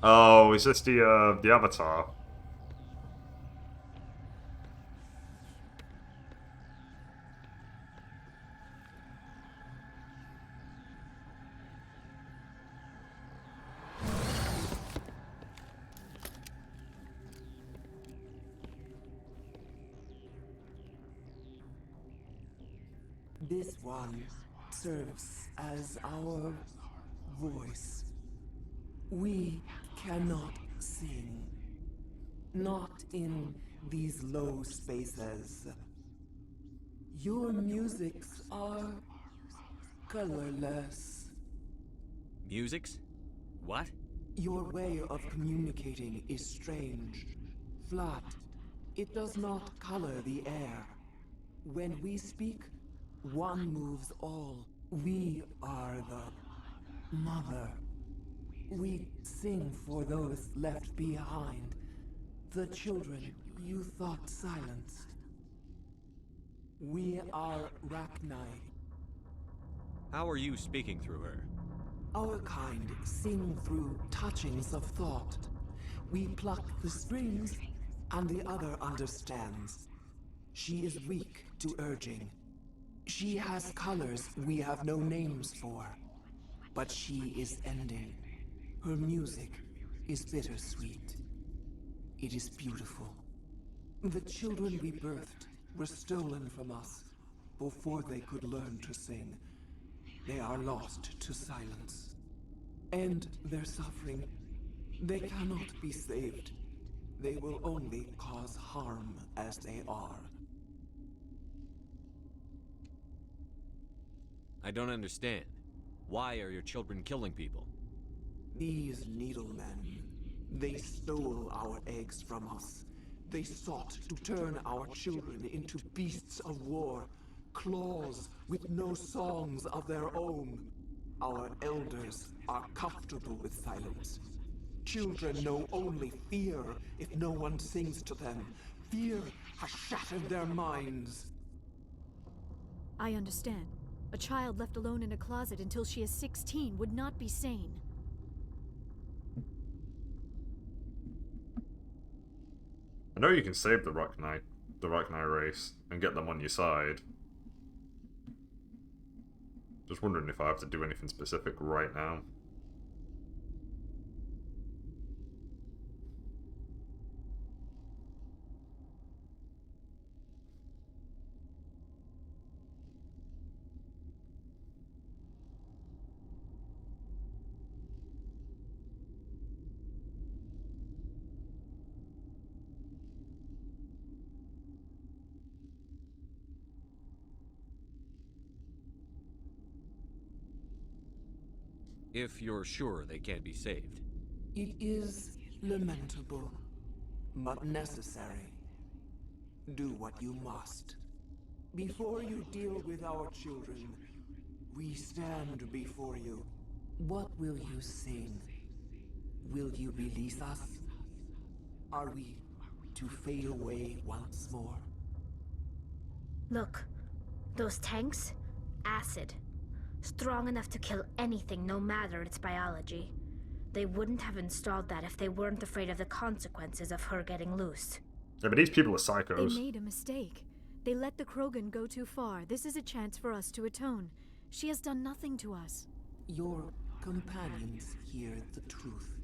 Oh, is this the Avatar? This one serves as our voice. We cannot sing. Not in these low spaces. Your musics are colorless. Musics? What? Your way of communicating is strange, flat. It does not color the air. When we speak, one moves all. We are the mother. We sing for those left behind, the children you thought silenced. We are Rachni. How are you speaking through her? Our kind sing through touchings of thought. We pluck the strings, and the other understands. She is weak to urging. She has colors we have no names for. But she is ending. Her music is bittersweet. It is beautiful. The children we birthed were stolen from us before they could learn to sing. They are lost to silence. And their suffering, they cannot be saved. They will only cause harm as they are. I don't understand. Why are your children killing people? These needlemen, they stole our eggs from us. They sought to turn our children into beasts of war, claws with no songs of their own. Our elders are comfortable with silence. Children know only fear if no one sings to them. Fear has shattered their minds. I understand. A child left alone in a closet until she is 16 would not be sane. I know you can save the Rachni race, and get them on your side. Just wondering if I have to do anything specific right now. If you're sure they can't be saved. It is lamentable, but necessary. Do what you must. Before you deal with our children, we stand before you. What will you sing? Will you release us? Are we to fade away once more? Look, those tanks? Acid. Strong enough to kill anything, no matter its biology. They wouldn't have installed that if they weren't afraid of the consequences of her getting loose. Yeah, but these people are psychos. They made a mistake. They let the Krogan go too far. This is a chance for us to atone. She has done nothing to us. Your companions hear the truth.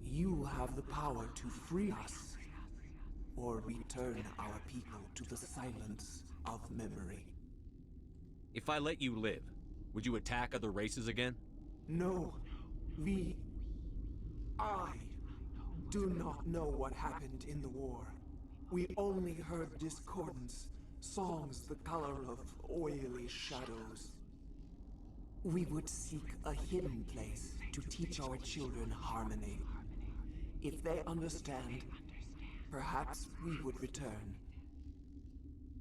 You have the power to free us, or return our people to the silence of memory. If I let you live, would you attack other races again? No, I do not know what happened in the war. We only heard discordance, songs the color of oily shadows. We would seek a hidden place to teach our children harmony. If they understand, perhaps we would return.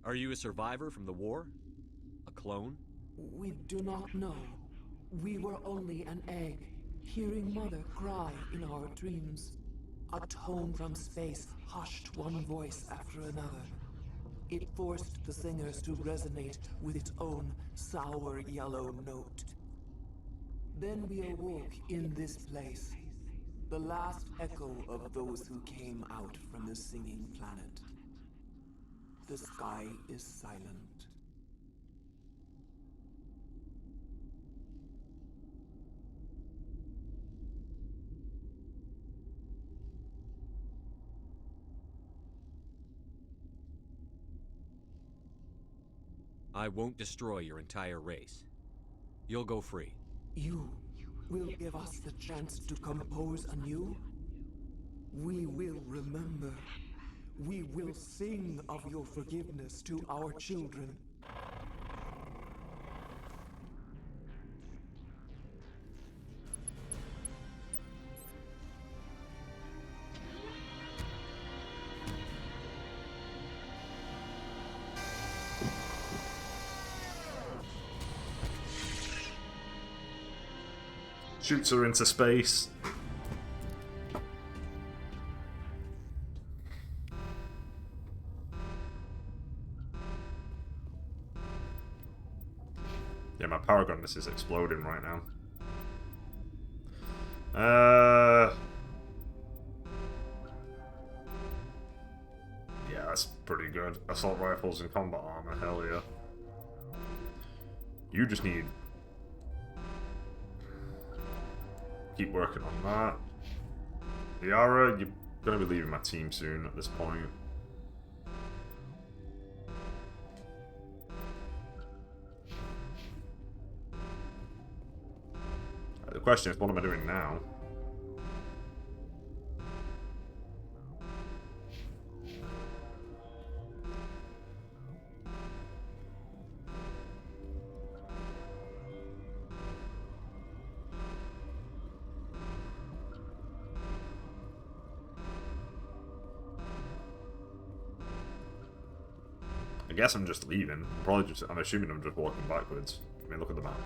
Are you a survivor from the war? A clone? We do not know. We were only an egg, hearing Mother cry in our dreams. A tone from space hushed one voice after another. It forced the singers to resonate with its own sour yellow note. Then we awoke in this place, the last echo of those who came out from the singing planet. The sky is silent. I won't destroy your entire race. You'll go free. You will give us the chance to compose anew? We will remember. We will sing of your forgiveness to our children. Shoots her into space. Yeah, my power gun, this is exploding right now. Yeah, that's pretty good. Assault rifles and combat armor, hell yeah. You just need... keep working on that. Liara, you're gonna be leaving my team soon at this point. The question is, what am I doing now? I guess I'm just leaving. I'm assuming I'm just walking backwards. I mean, look at the map.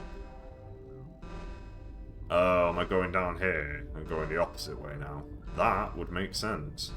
Oh, am I going down here? I'm going the opposite way now. That would make sense.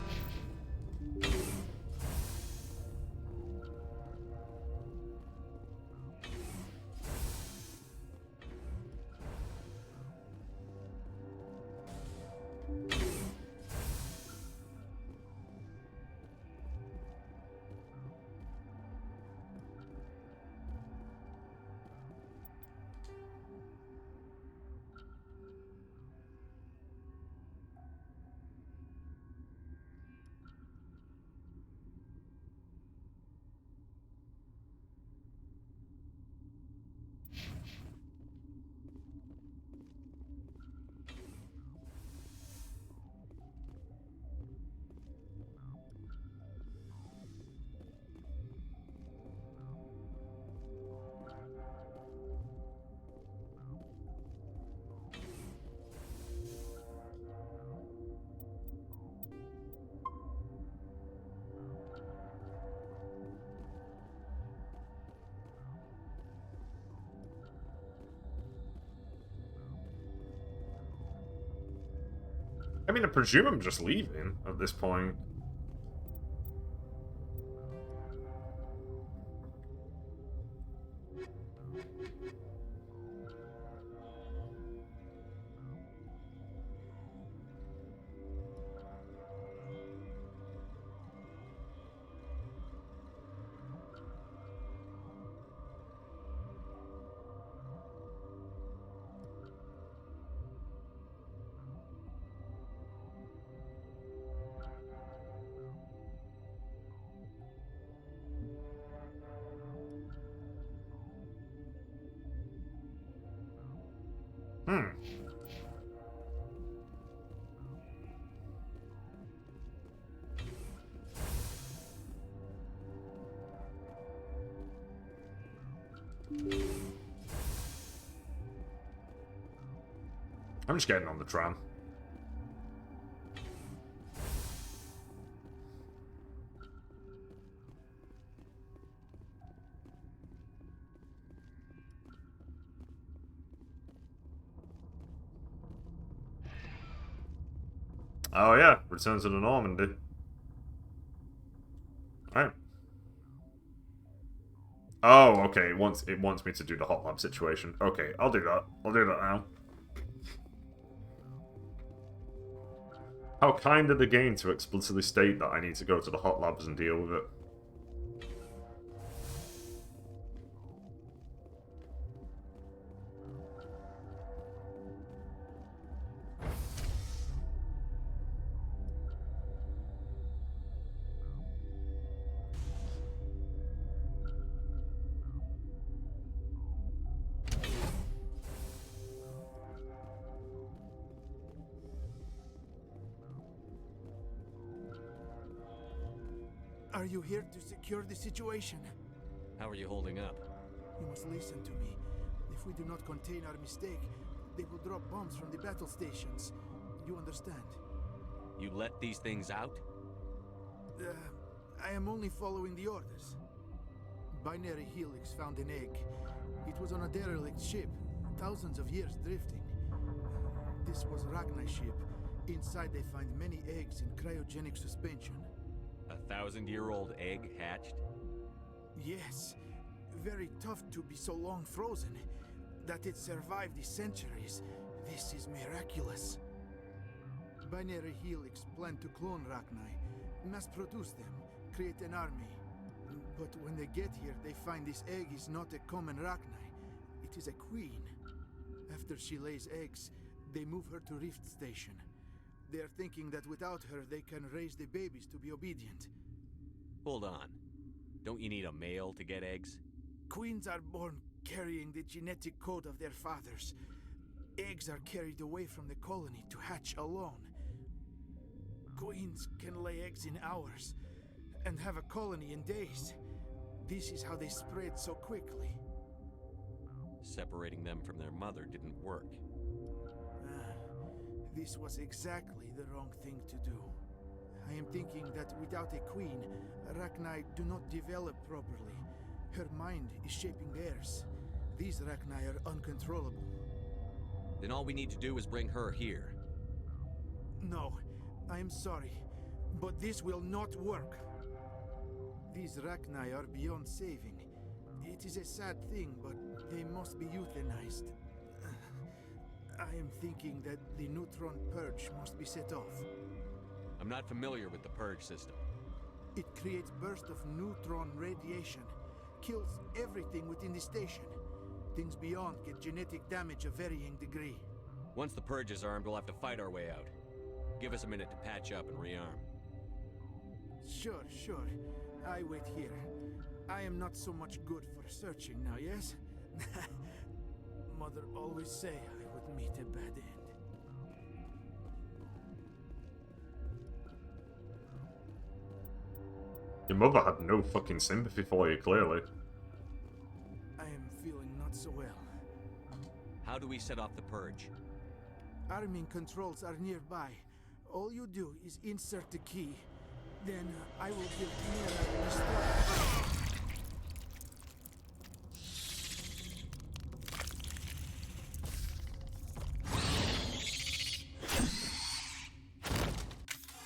I mean, I presume I'm just leaving at this point. I'm just getting on the tram. Oh yeah, return to the Normandy. Alright. Oh, okay, it wants me to do the hot lab situation. Okay, I'll do that. I'll do that now. How kind of the game to explicitly state that I need to go to the hot labs and deal with it. Are you here to secure the situation? How are you holding up? You must listen to me. If we do not contain our mistake, they will drop bombs from the battle stations. You understand? You let these things out? I am only following the orders. Binary Helix found an egg. It was on a derelict ship, thousands of years drifting. This was Ragna's ship. Inside they find many eggs in cryogenic suspension. 1,000-year-old egg hatched? Yes. Very tough to be so long frozen. That it survived the centuries. This is miraculous. Binary Helix planned to clone Ragnar, mass produce them, create an army. But when they get here, they find this egg is not a common Ragnar. It is a queen. After she lays eggs, they move her to Rift Station. They are thinking that without her, they can raise the babies to be obedient. Hold on. Don't you need a male to get eggs? Queens are born carrying the genetic code of their fathers. Eggs are carried away from the colony to hatch alone. Queens can lay eggs in hours and have a colony in days. This is how they spread so quickly. Separating them from their mother didn't work. This was exactly the wrong thing to do. I am thinking that without a queen, Ragnar do not develop properly. Her mind is shaping theirs. These Ragnar are uncontrollable. Then all we need to do is bring her here. No, I am sorry, but this will not work. These Ragnar are beyond saving. It is a sad thing, but they must be euthanized. I am thinking that the neutron purge must be set off. I'm not familiar with the purge system. It creates bursts of neutron radiation, kills everything within the station. Things beyond get genetic damage of varying degree. Once the purge is armed, we'll have to fight our way out. Give us a minute to patch up and rearm. Sure. I wait here. I am not so much good for searching now, yes? Mother always say I would meet a bad end. Your mother had no fucking sympathy for you, clearly. I am feeling not so well. How do we set off the purge? Arming controls are nearby. All you do is insert the key. Then I will give Mira a start.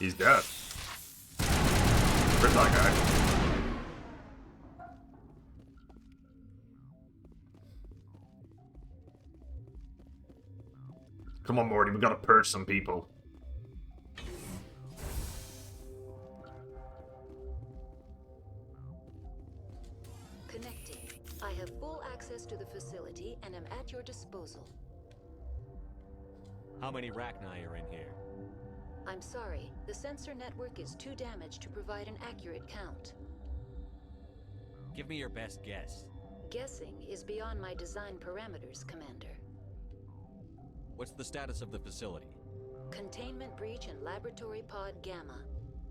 He's dead. Where's that guy? Come on, Morty, we gotta purge some people. Connecting. I have full access to the facility and am at your disposal. How many Ragnar are in here? I'm sorry, the sensor network is too damaged to provide an accurate count. Give me your best guess. Guessing is beyond my design parameters, Commander. What's the status of the facility? Containment breach in Laboratory Pod Gamma.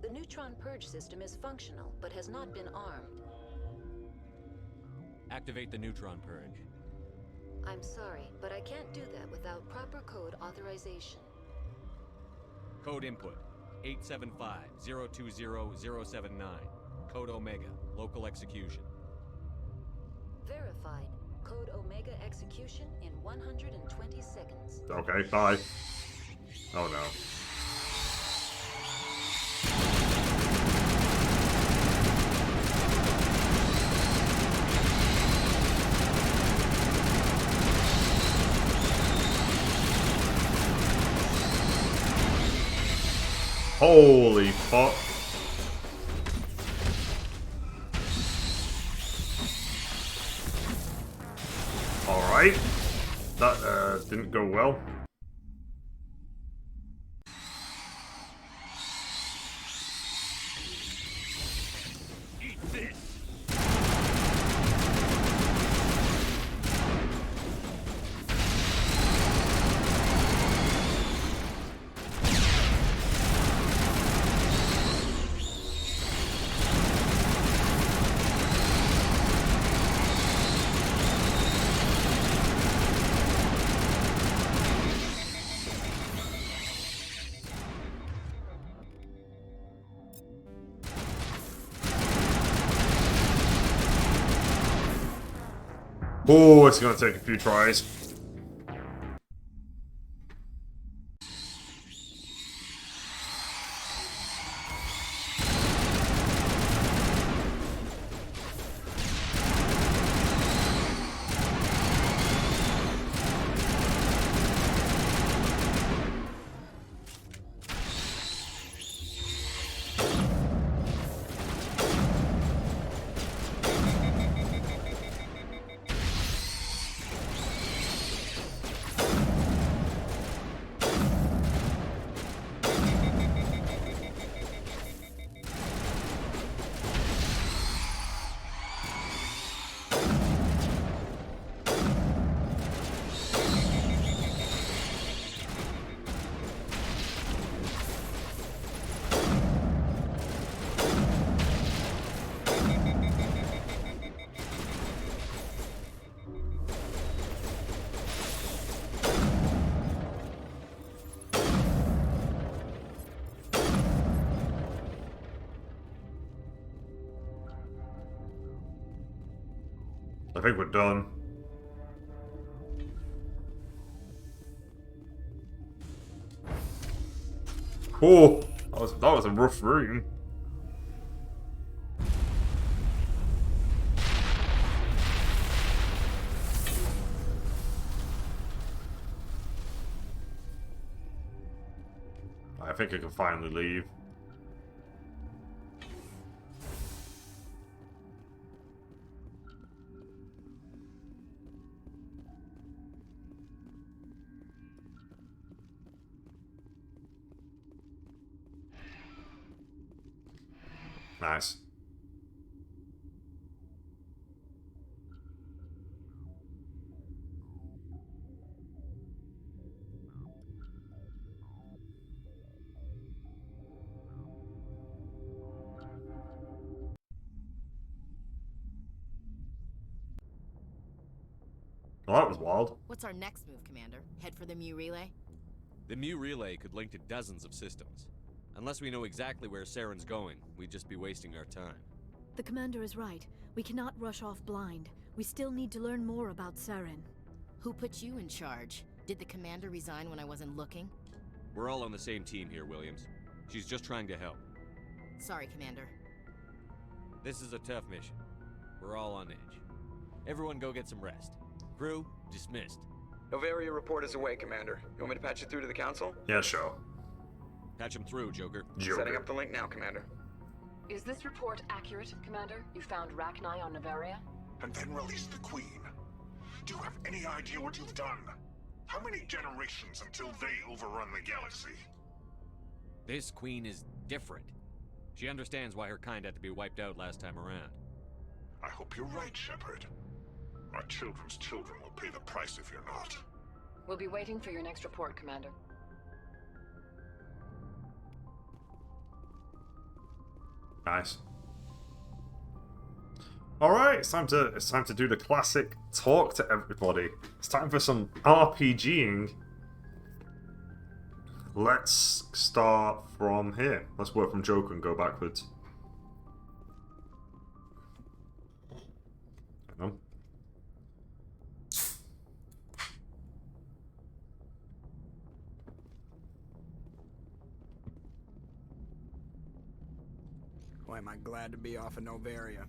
The neutron purge system is functional, but has not been armed. Activate the neutron purge. I'm sorry, but I can't do that without proper code authorization. Code input 875-020-079. Code Omega, local execution. Verified. Code Omega execution in 120 seconds. Okay, bye. Oh no. Holy fuck. Alright. That didn't go well. Eat this. Oh, it's gonna take a few tries. I think we're done. Oh, that was a rough room. I think I can finally leave. Nice. Well, that was wild. What's our next move, Commander? Head for the Mu relay? The Mu relay could link to dozens of systems. Unless we know exactly where Saren's going, we'd just be wasting our time. The commander is right. We cannot rush off blind. We still need to learn more about Saren. Who put you in charge? Did the commander resign when I wasn't looking? We're all on the same team here, Williams. She's just trying to help. Sorry, Commander. This is a tough mission. We're all on edge. Everyone go get some rest. Crew, dismissed. Novaria report is away, Commander. You want me to patch it through to the Council? Yeah, sure. Patch him through, Joker. Setting up the link now, Commander. Is this report accurate, Commander? You found Rachni on Novaria? And then released the Queen. Do you have any idea what you've done? How many generations until they overrun the galaxy? This Queen is different. She understands why her kind had to be wiped out last time around. I hope you're right, Shepard. Our children's children will pay the price if you're not. We'll be waiting for your next report, Commander. Nice. Alright, it's time to do the classic talk to everybody. It's time for some RPGing. Let's start from here. Let's work from Joker and go backwards. Hang on. Boy, am I glad to be off of Novaria.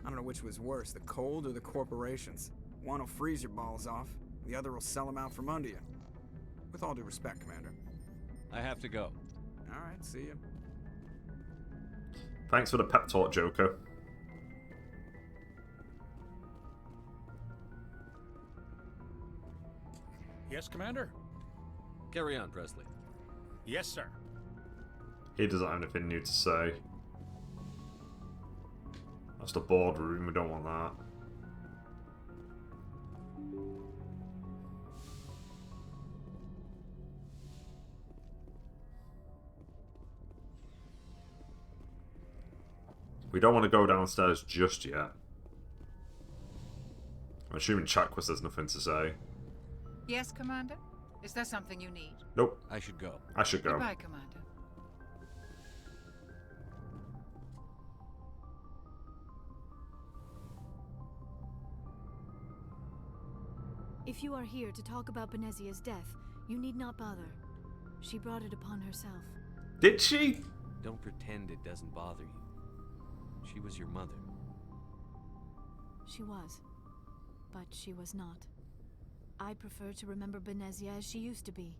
I don't know which was worse, the cold or the corporations. One will freeze your balls off, the other will sell them out from under you. With all due respect, Commander. I have to go. Alright, see you. Thanks for the pep talk, Joker. Yes, Commander? Carry on, Presley. Yes, sir. He doesn't have anything new to say. That's the boardroom, we don't want that. We don't want to go downstairs just yet. I'm assuming Chakwas has nothing to say. Yes, Commander? Is there something you need? Nope. I should go. I should go. Goodbye, Commander. If you are here to talk about Benezia's death, you need not bother. She brought it upon herself. Did she? Don't pretend it doesn't bother you. She was your mother. She was. But she was not. I prefer to remember Benezia as she used to be,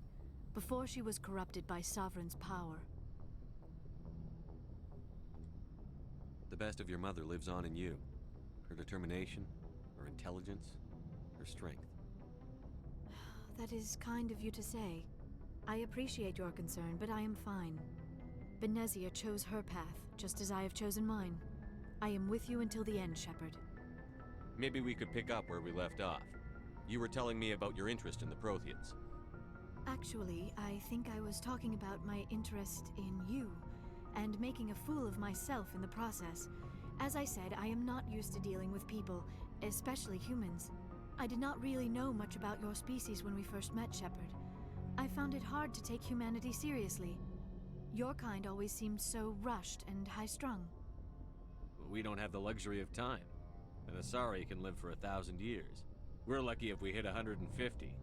before she was corrupted by Sovereign's power. The best of your mother lives on in you. Her determination, her intelligence, her strength. That is kind of you to say. I appreciate your concern, but I am fine. Benezia chose her path, just as I have chosen mine. I am with you until the end, Shepard. Maybe we could pick up where we left off. You were telling me about your interest in the Protheans. Actually, I think I was talking about my interest in you, and making a fool of myself in the process. As I said, I am not used to dealing with people, especially humans. I did not really know much about your species when we first met, Shepard. I found it hard to take humanity seriously. Your kind always seemed so rushed and high-strung. We don't have the luxury of time. An Asari can live for 1,000 years. We're lucky if we hit 150.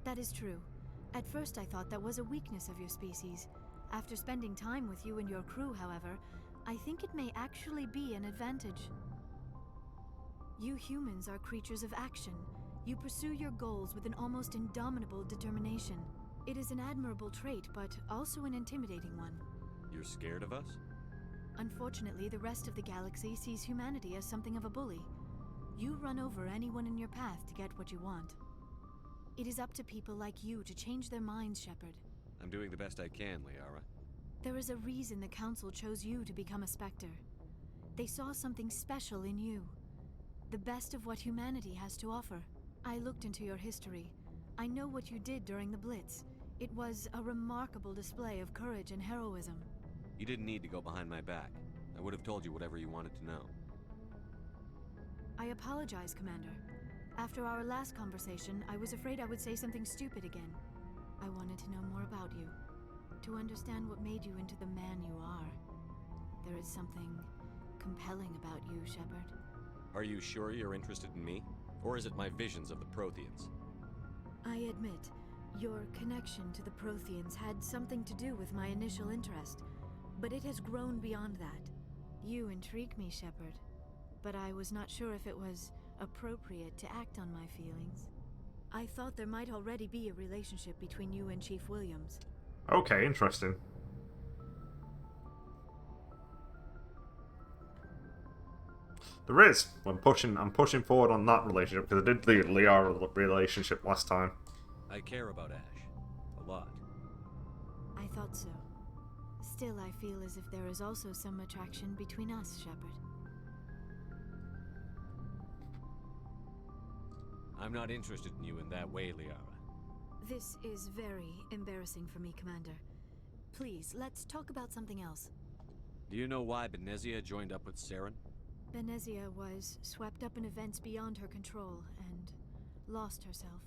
That is true. At first I thought that was a weakness of your species. After spending time with you and your crew, however, I think it may actually be an advantage. You humans are creatures of action. You pursue your goals with an almost indomitable determination. It is an admirable trait, but also an intimidating one. You're scared of us? Unfortunately, the rest of the galaxy sees humanity as something of a bully. You run over anyone in your path to get what you want. It is up to people like you to change their minds, Shepard. I'm doing the best I can, Liara. There is a reason the Council chose you to become a Spectre. They saw something special in you. The best of what humanity has to offer. I looked into your history. I know what you did during the Blitz. It was a remarkable display of courage and heroism. You didn't need to go behind my back. I would have told you whatever you wanted to know. I apologize, Commander. After our last conversation, I was afraid I would say something stupid again. I wanted to know more about you. To understand what made you into the man you are. There is something compelling about you, Shepard. Are you sure you're interested in me? Or is it my visions of the Protheans? I admit, your connection to the Protheans had something to do with my initial interest, but it has grown beyond that. You intrigue me, Shepard, but I was not sure if it was appropriate to act on my feelings. I thought there might already be a relationship between you and Chief Williams. Okay, interesting. There is. I'm pushing forward on that relationship because I did the Liara relationship last time. I care about Ash. A lot. I thought so. Still, I feel as if there is also some attraction between us, Shepard. I'm not interested in you in that way, Liara. This is very embarrassing for me, Commander. Please, let's talk about something else. Do you know why Benezia joined up with Saren? Benezia was swept up in events beyond her control and lost herself.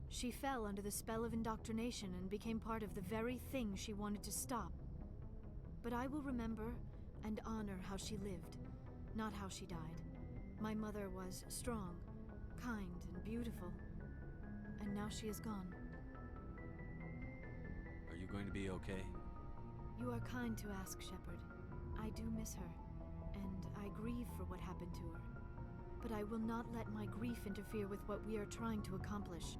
She fell under the spell of indoctrination and became part of the very thing she wanted to stop. But I will remember and honor how she lived, not how she died. My mother was strong, kind, and beautiful, and now she is gone. Are you going to be okay? You are kind to ask, Shepard. I do miss her, and I grieve for what happened to her. But I will not let my grief interfere with what we are trying to accomplish.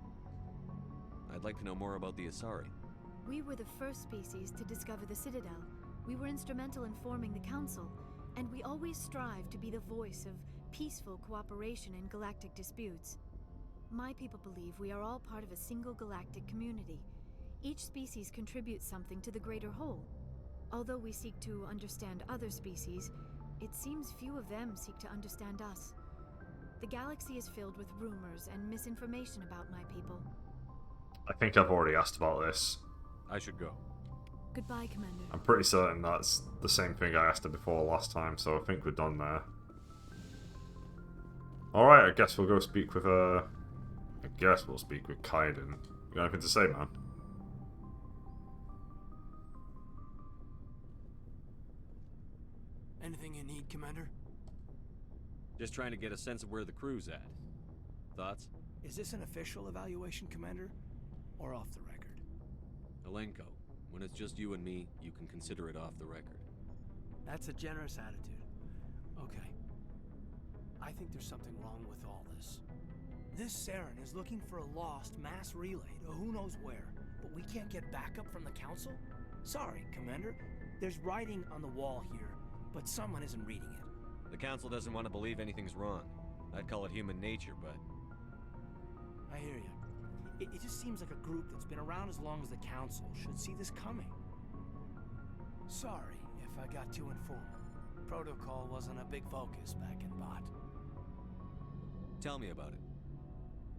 I'd like to know more about the Asari. We were the first species to discover the Citadel. We were instrumental in forming the Council, and we always strive to be the voice of peaceful cooperation in galactic disputes. My people believe we are all part of a single galactic community. Each species contributes something to the greater whole. Although we seek to understand other species, it seems few of them seek to understand us. The galaxy is filled with rumors and misinformation about my people. I think I've already asked about this. I should go. Goodbye, Commander. I'm pretty certain that's the same thing I asked her before last time, so I think we're done there. Alright, I guess we'll go speak with, I guess we'll speak with Kaiden. You got anything to say, man? Anything you need, Commander? Just trying to get a sense of where the crew's at. Thoughts? Is this an official evaluation, Commander? Or off the record? Alenko, when it's just you and me, you can consider it off the record. That's a generous attitude. Okay. I think there's something wrong with all this. This Saren is looking for a lost mass relay to who knows where, but we can't get backup from the Council? Sorry, Commander. There's writing on the wall here, but someone isn't reading it. The Council doesn't want to believe anything's wrong. I'd call it human nature, but... I hear you. It just seems like a group that's been around as long as the Council should see this coming. Sorry if I got too informal. Protocol wasn't a big focus back in Bot. Tell me about it.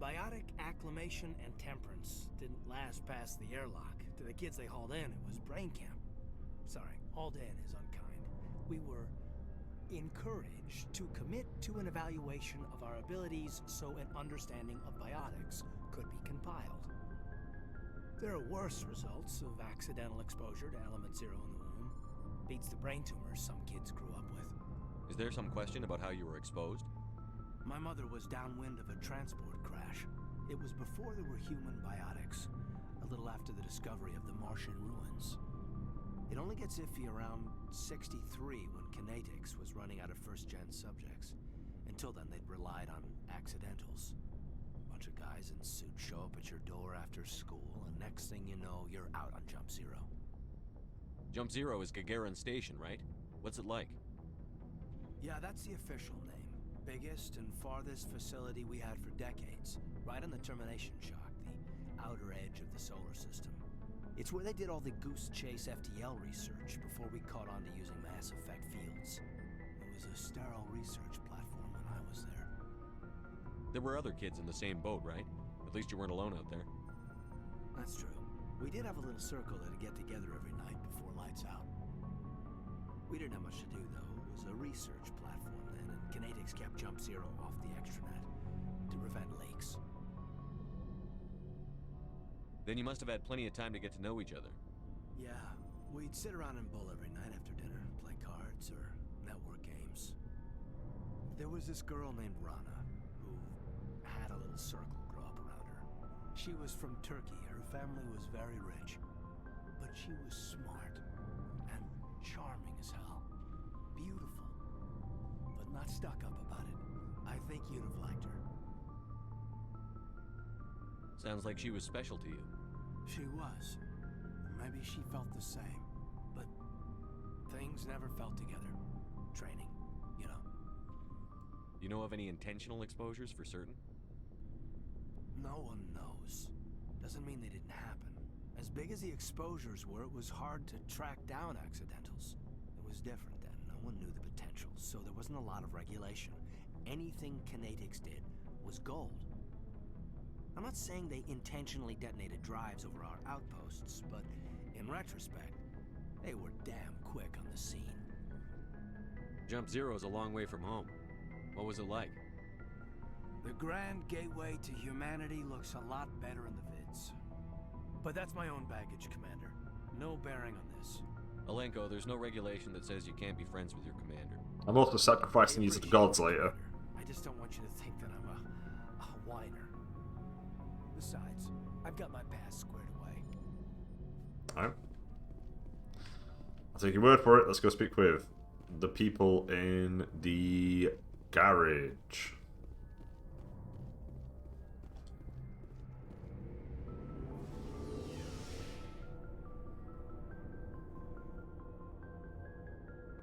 Biotic acclimation and temperance didn't last past the airlock. To the kids they hauled in, it was brain camp. Sorry, hauled in is unkind. We were encouraged to commit to an evaluation of our abilities so an understanding of biotics could be compiled. There are worse results of accidental exposure to element 0 in the womb. Beats the brain tumors some kids grew up with. Is there some question about how you were exposed? My mother was downwind of a transport crash. It was before there were human biotics, a little after the discovery of the Martian ruins. It only gets iffy around 63 when kinetics was running out of first-gen subjects. Until then, they'd relied on accidentals. A bunch of guys in suits show up at your door after school, and next thing you know, you're out on Jump Zero. Jump Zero is Gagarin Station, right? What's it like? Yeah, that's the official name. Biggest and farthest facility we had for decades, right on the termination shock, the outer edge of the solar system. It's where they did all the Goose Chase FTL research before we caught on to using mass effect fields. It was a sterile research platform when I was there. There were other kids in the same boat, right? At least you weren't alone out there. That's true. We did have a little circle that'd get together every night before lights out. We didn't have much to do, though. It was a research platform then, and kinetics kept Jump Zero off the extranet to prevent leaks. Then you must have had plenty of time to get to know each other. Yeah, we'd sit around and bull every night after dinner, play cards or network games. There was this girl named Rana, who had a little circle grow up around her. She was from Turkey, her family was very rich, but she was smart and charming as hell. Beautiful, but not stuck up about it. I think you'd have liked her. Sounds like she was special to you. She was. Maybe she felt the same. But things never felt together. Training, you know. You know of any intentional exposures for certain? No one knows. Doesn't mean they didn't happen. As big as the exposures were, it was hard to track down accidentals. It was different then. No one knew the potential, so there wasn't a lot of regulation. Anything kinetics did was gold. I'm not saying they intentionally detonated drives over our outposts, but in retrospect, they were damn quick on the scene. Jump Zero's a long way from home. What was it like? The grand gateway to humanity looks a lot better in the vids. But that's my own baggage, Commander. No bearing on this. Alenko, there's no regulation that says you can't be friends with your commander. I'm also sacrificing you to the gods later. I just don't want you to think that I'm a whiner. Besides, I've got my past squared away. Alright. I'll take your word for it. Let's go speak with the people in the garage.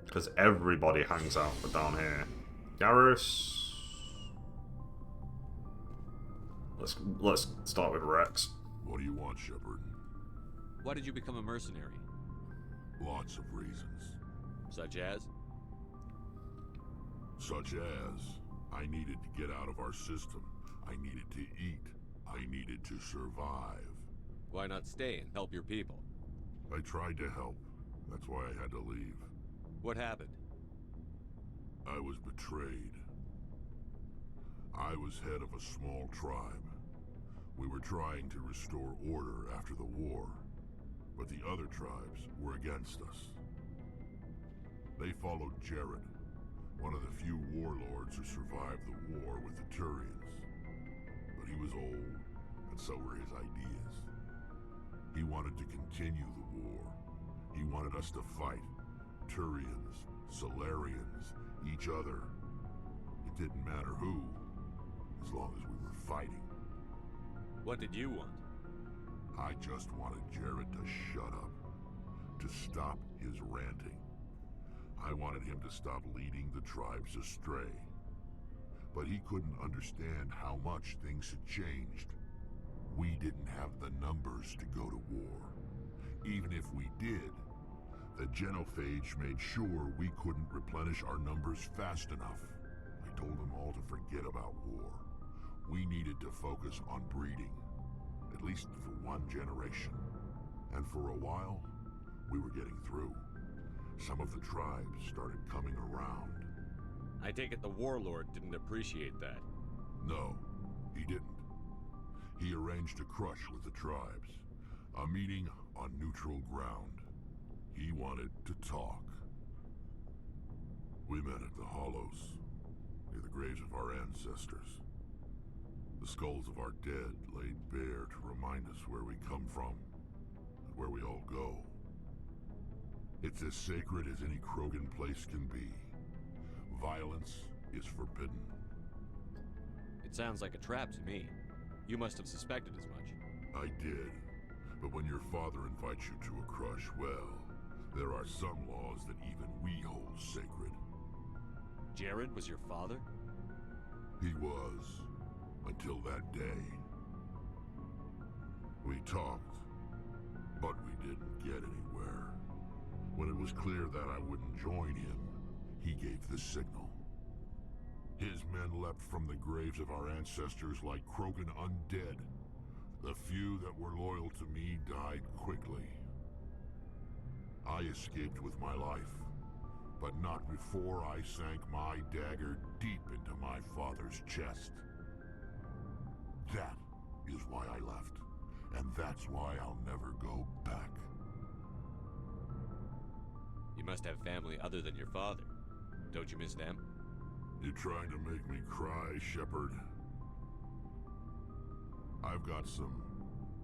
Because everybody hangs out down here. Garrus. Let's start with Rex. What do you want, Shepard? Why did you become a mercenary? Lots of reasons. Such as? Such as, I needed to get out of our system. I needed to eat. I needed to survive. Why not stay and help your people? I tried to help. That's why I had to leave. What happened? I was betrayed. I was head of a small tribe. We were trying to restore order after the war, but the other tribes were against us. They followed Jared, one of the few warlords who survived the war with the Turians. But He was old, and so were his ideas. He wanted to continue the war. He wanted us to fight. Turians, Solarians, each other. It didn't matter who, as long as we were fighting. What did you want? I just wanted Jared to shut up, to stop his ranting. I wanted him to stop leading the tribes astray. But he couldn't understand how much things had changed. We didn't have the numbers to go to war. Even if we did, the genophage made sure we couldn't replenish our numbers fast enough. I told them all to forget about war. We needed to focus on breeding, at least for one generation. And for a while, we were getting through. Some of the tribes started coming around. I take it the warlord didn't appreciate that. No, he didn't. He arranged a crush with the tribes. A meeting on neutral ground. He wanted to talk. We met at the Hollows, near the graves of our ancestors. The skulls of our dead laid bare to remind us where we come from, and where we all go. It's as sacred as any Krogan place can be. Violence is forbidden. It sounds like a trap to me. You must have suspected as much. I did. But when your father invites you to a crush, well, there are some laws that even we hold sacred. Jared was your father? He was, until that day. We talked, but we didn't get anywhere. When it was clear that I wouldn't join him, he gave the signal. His men leapt from the graves of our ancestors like Krogan undead. The few that were loyal to me died quickly. I escaped with my life, but not before I sank my dagger deep into my father's chest. That is why I left, and that's why I'll never go back. You must have family other than your father. Don't you miss them? You trying to make me cry, Shepard? I've got some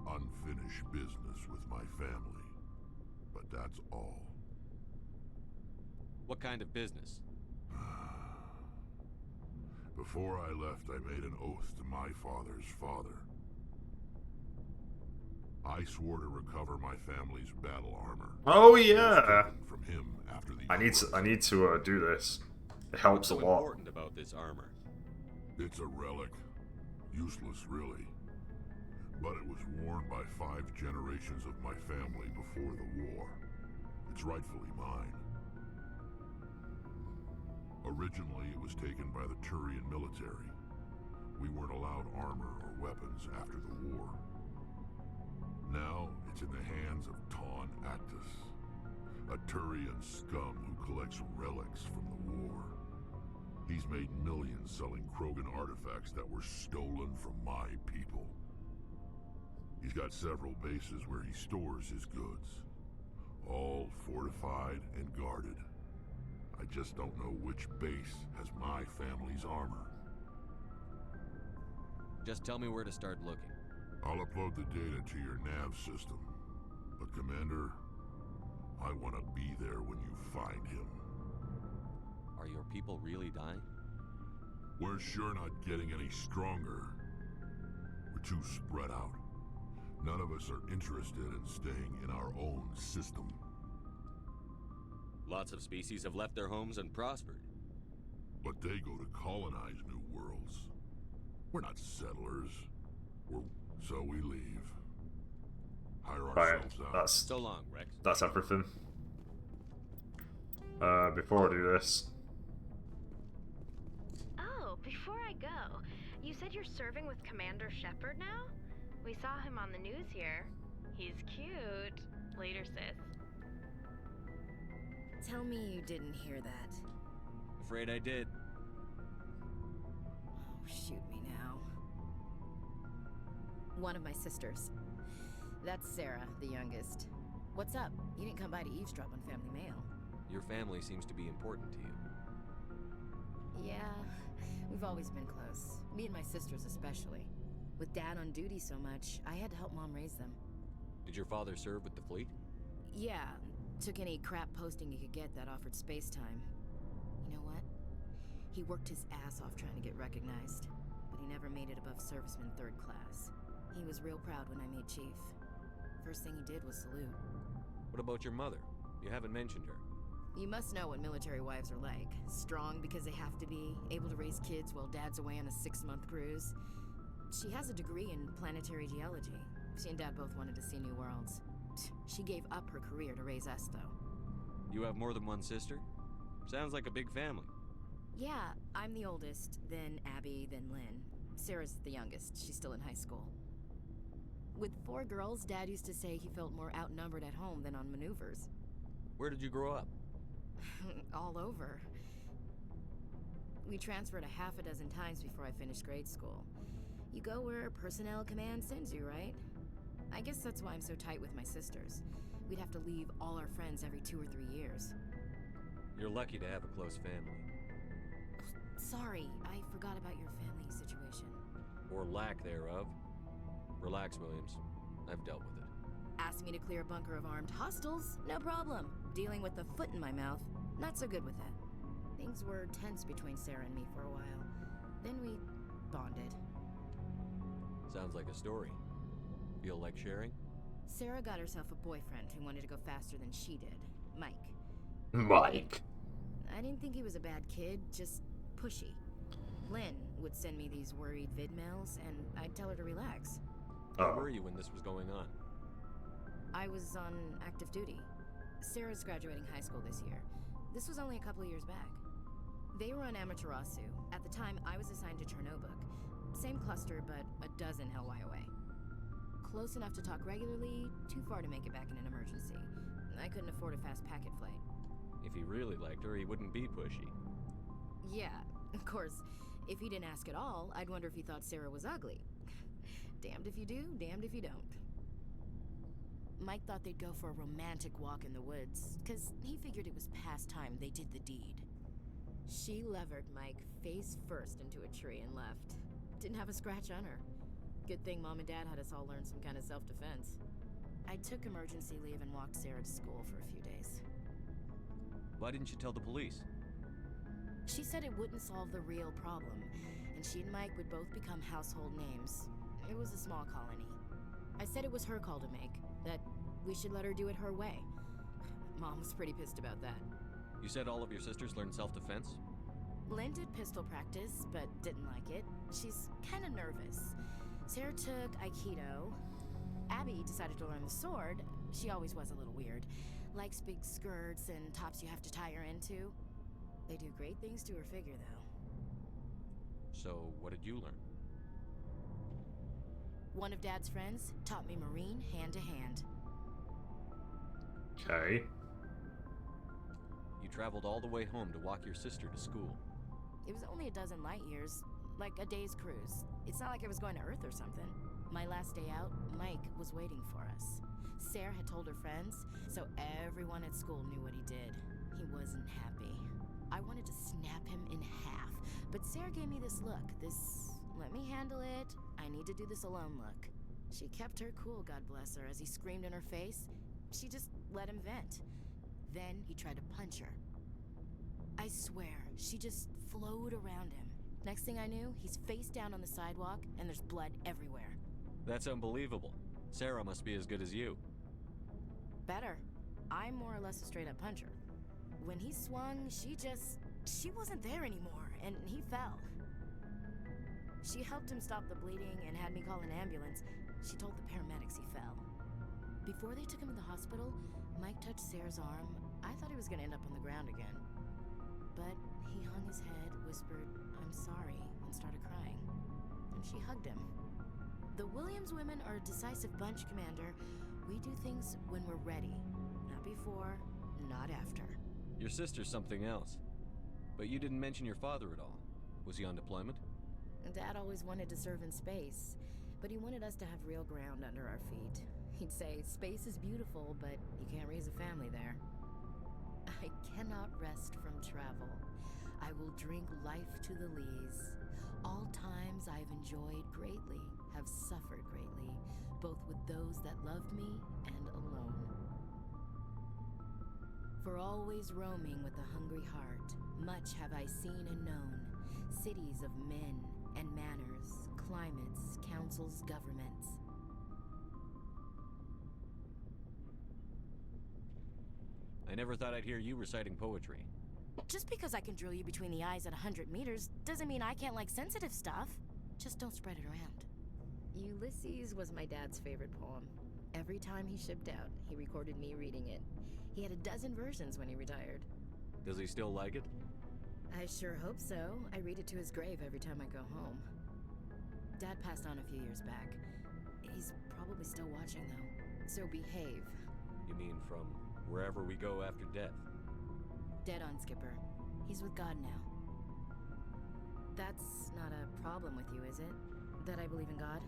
unfinished business with my family, but that's all. What kind of business? Before I left, I made an oath to my father's father. I swore to recover my family's battle armor. Oh yeah. From him after the I need to do this. It helps a What's so lot. important about this armor? It's a relic. Useless, really. But it was worn by 5 generations of my family before the war. It's rightfully mine. Originally, it was taken by the Turian military. We weren't allowed armor or weapons after the war. Now, it's in the hands of Taun Actus, a Turian scum who collects relics from the war. He's made millions selling Krogan artifacts that were stolen from my people. He's got several bases where he stores his goods, all fortified and guarded. I just don't know which base has my family's armor. Just tell me where to start looking. I'll upload the data to your nav system. But Commander, I want to be there when you find him. Are your people really dying? We're sure not getting any stronger. We're too spread out. None of us are interested in staying in our own system. Lots of species have left their homes and prospered. But they go to colonize new worlds. We're not settlers. So we leave. Hire ourselves out. That's so long, Rex. That's everything. Before I do this. Oh, before I go, you said you're serving with Commander Shepard now? We saw him on the news here. He's cute. Later, sis. Tell me you didn't hear that. Afraid I did. Oh, shoot me now. One of my sisters. That's Sarah, the youngest. What's up? You didn't come by to eavesdrop on family mail. Your family seems to be important to you. Yeah, we've always been close. Me and my sisters especially. With Dad on duty so much, I had to help Mom raise them. Did your father serve with the fleet? Yeah, took any crap posting he could get that offered space time. You know what? He worked his ass off trying to get recognized, but he never made it above serviceman 3rd class. He was real proud when I made chief. First thing he did was salute. What about your mother? You haven't mentioned her. You must know what military wives are like. Strong because they have to be, able to raise kids while Dad's away on a 6-month cruise. She has a degree in planetary geology. She and Dad both wanted to see new worlds. She gave up her career to raise us, though. You have more than one sister? Sounds like a big family. Yeah, I'm the oldest, then Abby, then Lynn. Sarah's the youngest. She's still in high school. With 4 girls, Dad used to say he felt more outnumbered at home than on maneuvers. Where did you grow up? All over. We transferred a half a dozen times before I finished grade school. You go where personnel command sends you, right? I guess that's why I'm so tight with my sisters. We'd have to leave all our friends every 2 or 3 years. You're lucky to have a close family. Sorry, I forgot about your family situation. Or lack thereof. Relax, Williams. I've dealt with it. Asked me to clear a bunker of armed hostiles? No problem. Dealing with the foot in my mouth? Not so good with that. Things were tense between Sarah and me for a while. Then we bonded. Sounds like a story. Feel like sharing? Sarah got herself a boyfriend who wanted to go faster than she did. Mike. Mike. I didn't think he was a bad kid, just pushy. Lynn would send me these worried vid mails, and I'd tell her to relax. Where were you when this was going on? I was on active duty. Sarah's graduating high school this year. This was only a couple of years back. They were on Amaterasu. At the time, I was assigned to Chernobog. Same cluster, but a dozen LY away. Close enough to talk regularly, too far to make it back in an emergency. I couldn't afford a fast packet flight. If he really liked her, he wouldn't be pushy. Yeah, of course. If he didn't ask at all, I'd wonder if he thought Sarah was ugly. Damned if you do, damned if you don't. Mike thought they'd go for a romantic walk in the woods, 'cause he figured it was past time they did the deed. She levered Mike face first into a tree and left. Didn't have a scratch on her. Good thing Mom and Dad had us all learn some kind of self-defense. I took emergency leave and walked Sarah to school for a few days. Why didn't you tell the police? She said it wouldn't solve the real problem, and she and Mike would both become household names. It was a small colony. I said it was her call to make, that we should let her do it her way. Mom was pretty pissed about that. You said all of your sisters learned self-defense? Lynn did pistol practice, but didn't like it. She's kind of nervous. Sarah took Aikido. Abby decided to learn the sword. She always was a little weird. Likes big skirts and tops you have to tie her into. They do great things to her figure, though. So, what did you learn? One of Dad's friends taught me Marine hand-to-hand. Okay. You traveled all the way home to walk your sister to school. It was only a dozen light years, like a day's cruise. It's not like I was going to Earth or something. My last day out, Mike was waiting for us. Sarah had told her friends, so everyone at school knew what he did. He wasn't happy. I wanted to snap him in half, but Sarah gave me this look, this let me handle it, I need to do this alone look. She kept her cool, God bless her, as he screamed in her face. She just let him vent. Then he tried to punch her. I swear, she just flowed around him. Next thing I knew, he's face down on the sidewalk, and there's blood everywhere. That's unbelievable. Sarah must be as good as you. Better. I'm more or less a straight-up puncher. When he swung, she wasn't there anymore, and he fell. She helped him stop the bleeding and had me call an ambulance. She told the paramedics he fell. Before they took him to the hospital, Mike touched Sarah's arm. I thought he was gonna end up on the ground again. But he hung his head, whispered, "I'm sorry," and started crying. And she hugged him. The Williams women are a decisive bunch, Commander. We do things when we're ready. Not before, not after. Your sister's something else. But you didn't mention your father at all. Was he on deployment? Dad always wanted to serve in space, but he wanted us to have real ground under our feet. He'd say, space is beautiful, but you can't raise a family there. I cannot rest from travel. I will drink life to the lees. All times I've enjoyed greatly. have suffered greatly, both with those that loved me and alone. For always roaming with a hungry heart, much have I seen and known, cities of men and manners, climates, councils, governments. I never thought I'd hear you reciting poetry. Just because I can drill you between the eyes at 100 meters doesn't mean I can't like sensitive stuff. Just don't spread it around. Ulysses was my dad's favorite poem. Every time he shipped out, he recorded me reading it. He had a dozen versions when he retired. Does he still like it? I sure hope so. I read it to his grave every time I go home. Dad passed on a few years back. He's probably still watching, though. So behave. You mean from wherever we go after death? Dead on, Skipper. He's with God now. That's not a problem with you, is it? That I believe in God?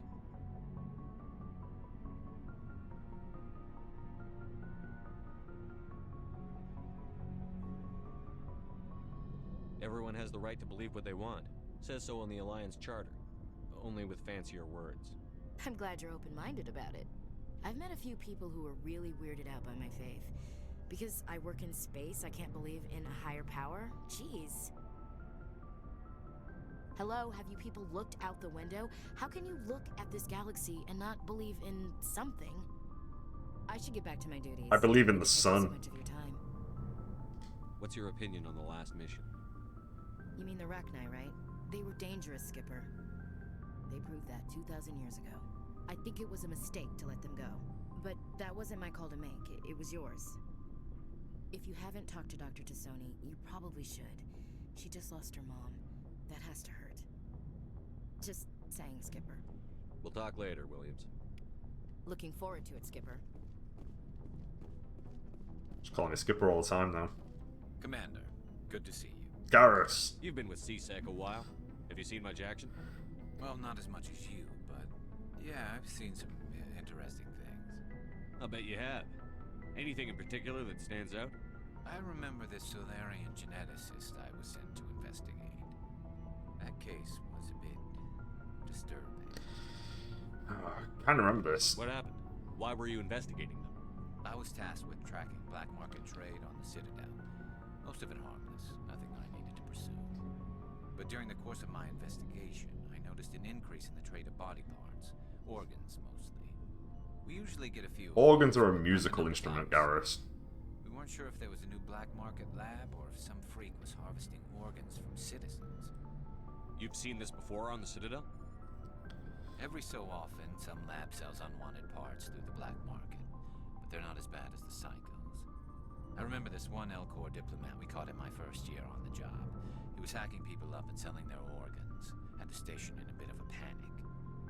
Everyone has the right to believe what they want. Says so on the Alliance Charter. Only with fancier words. I'm glad you're open-minded about it. I've met a few people who are really weirded out by my faith. Because I work in space, I can't believe in a higher power? Jeez. Hello, have you people looked out the window? How can you look at this galaxy and not believe in something? I should get back to my duties. I believe in the sun. So much of your time. What's your opinion on the last mission? You mean the Rachni, right? They were dangerous, Skipper. They proved that 2,000 years ago. I think it was a mistake to let them go. But that wasn't my call to make. It was yours. If you haven't talked to Dr. Tassoni, you probably should. She just lost her mom. That has to hurt. Just saying, Skipper. We'll talk later, Williams. Looking forward to it, Skipper. Just calling me Skipper all the time now. Commander, good to see you. Garrus. You've been with CSEC a while. Have you seen much action? Well, not as much as you, but yeah, I've seen some interesting things. I'll bet you have. Anything in particular that stands out? I remember this Solarian geneticist I was sent to investigate. That case was a bit disturbing. I can't remember this. What happened? Why were you investigating them? I was tasked with tracking black market trade on the Citadel. Most of it harmless, nothing I needed to pursue. But during the course of my investigation, I noticed an increase in the trade of body parts, organs mostly. We usually get a few... Organs are a musical instrument, Garrus. We weren't sure if there was a new black market lab or if some freak was harvesting organs from citizens. You've seen this before on the Citadel? Every so often, some lab sells unwanted parts through the black market, but they're not as bad as the psychos. I remember this one Elcor diplomat we caught in my first year on the job. He was hacking people up and selling their organs. Had the station in a bit of a panic.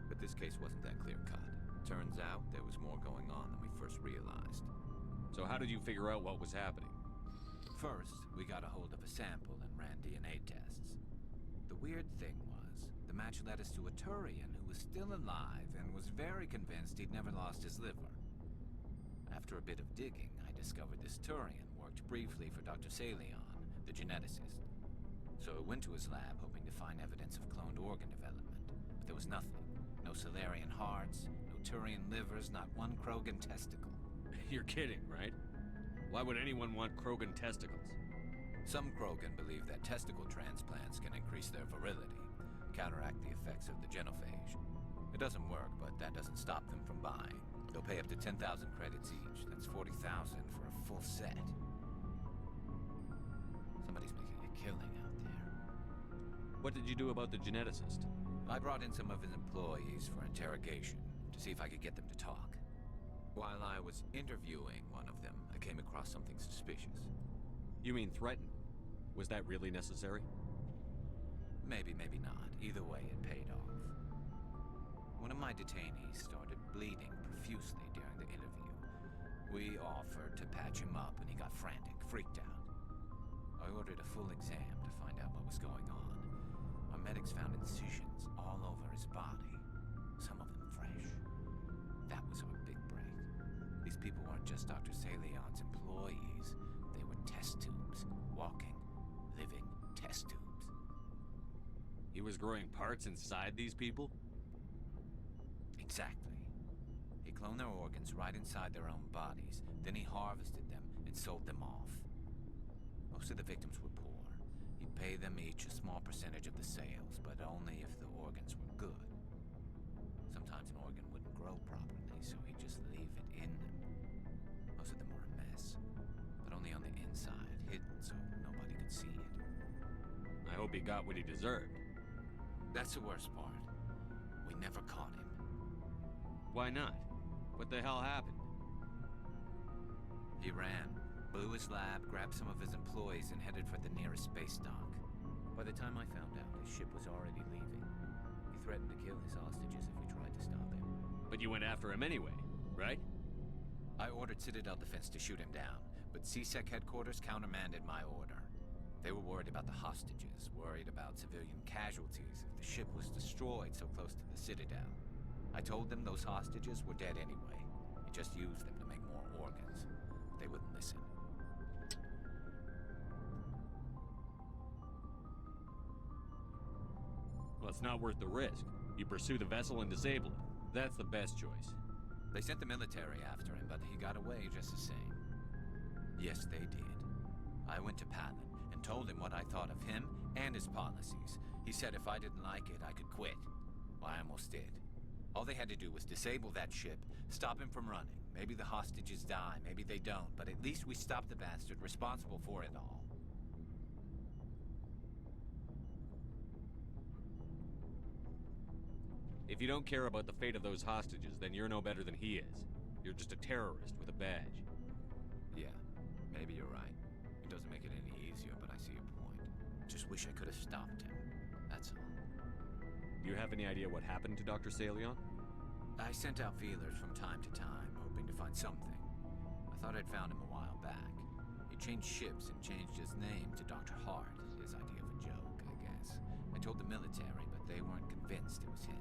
But this case wasn't that clear-cut. Turns out there was more going on than we first realized. So how did you figure out what was happening? First, we got a hold of a sample and ran DNA tests. The weird thing was, the match led us to a Turian who was still alive and was very convinced he'd never lost his liver. After a bit of digging, I discovered this Turian worked briefly for Dr. Salion, the geneticist. So I went to his lab hoping to find evidence of cloned organ development, but there was nothing. No Solarian hearts, no Turian livers, not one Krogan testicle. You're kidding, right? Why would anyone want Krogan testicles? Some Krogan believe that testicle transplants can increase their virility, counteract the effects of the genophage. It doesn't work, but that doesn't stop them from buying. They'll pay up to 10,000 credits each. That's 40,000 for a full set. Somebody's making a killing out there. What did you do about the geneticist? I brought in some of his employees for interrogation to see if I could get them to talk. While I was interviewing one of them, I came across something suspicious. You mean threatened? Was that really necessary? Maybe, maybe not. Either way, it paid off. One of my detainees started bleeding profusely during the interview. We offered to patch him up and he got frantic, freaked out. I ordered a full exam to find out what was going on. Our medics found incisions all over his body, some of them fresh. That was our big break. These people weren't just Dr. Salion's employees. They were test tubes, walking, living test tubes. He was growing parts inside these people? Exactly. He cloned their organs right inside their own bodies, then he harvested them and sold them off. Most of the victims were poor. He'd pay them each a small percentage of the sales, but only if the organs were good. Sometimes an organ wouldn't grow properly, so he'd just leave it in them. Most of them were a mess, but only on the inside, hidden so nobody could see it. I hope he got what he deserved. That's the worst part. We never caught him. Why not? What the hell happened? He ran, blew his lab, grabbed some of his employees, and headed for the nearest space dock. By the time I found out, his ship was already leaving. He threatened to kill his hostages if we tried to stop him. But you went after him anyway, right? I ordered Citadel Defense to shoot him down, but CSEC headquarters countermanded my order. They were worried about the hostages, worried about civilian casualties if the ship was destroyed so close to the Citadel. I told them those hostages were dead anyway. He just used them to make more organs. They wouldn't listen. Well, it's not worth the risk. You pursue the vessel and disable it. That's the best choice. They sent the military after him, but he got away just the same. Yes, they did. I went to Palin and told him what I thought of him and his policies. He said if I didn't like it, I could quit. Well, I almost did. All they had to do was disable that ship, stop him from running. Maybe the hostages die, maybe they don't, but at least we stopped the bastard responsible for it all. If you don't care about the fate of those hostages, then you're no better than he is. You're just a terrorist with a badge. Yeah, maybe you're right. It doesn't make it any easier, but I see your point. Just wish I could have stopped him. That's all. Do you have any idea what happened to Dr. Salion? I sent out feelers from time to time, hoping to find something. I thought I'd found him a while back. He changed ships and changed his name to Dr. Hart, his idea of a joke, I guess. I told the military, but they weren't convinced it was him.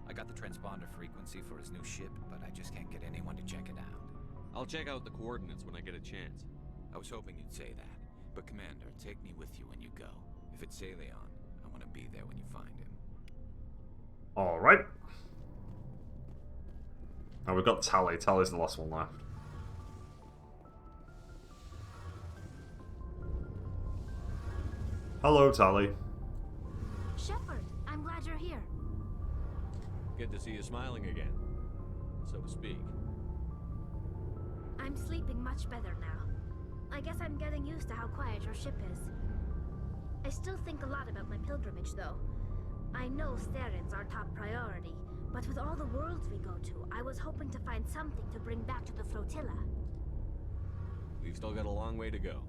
I got the transponder frequency for his new ship, but I just can't get anyone to check it out. I'll check out the coordinates when I get a chance. I was hoping you'd say that. But Commander, take me with you when you go. If it's Salion, I want to be there when you find him. Alright. Now we've got Tally. Tally's the last one left. Hello, Tally. Shepard, I'm glad you're here. Good to see you smiling again, so to speak. I'm sleeping much better now. I guess I'm getting used to how quiet your ship is. I still think a lot about my pilgrimage, though. I know Starin's our top priority, but with all the worlds we go to, I was hoping to find something to bring back to the flotilla. We've still got a long way to go.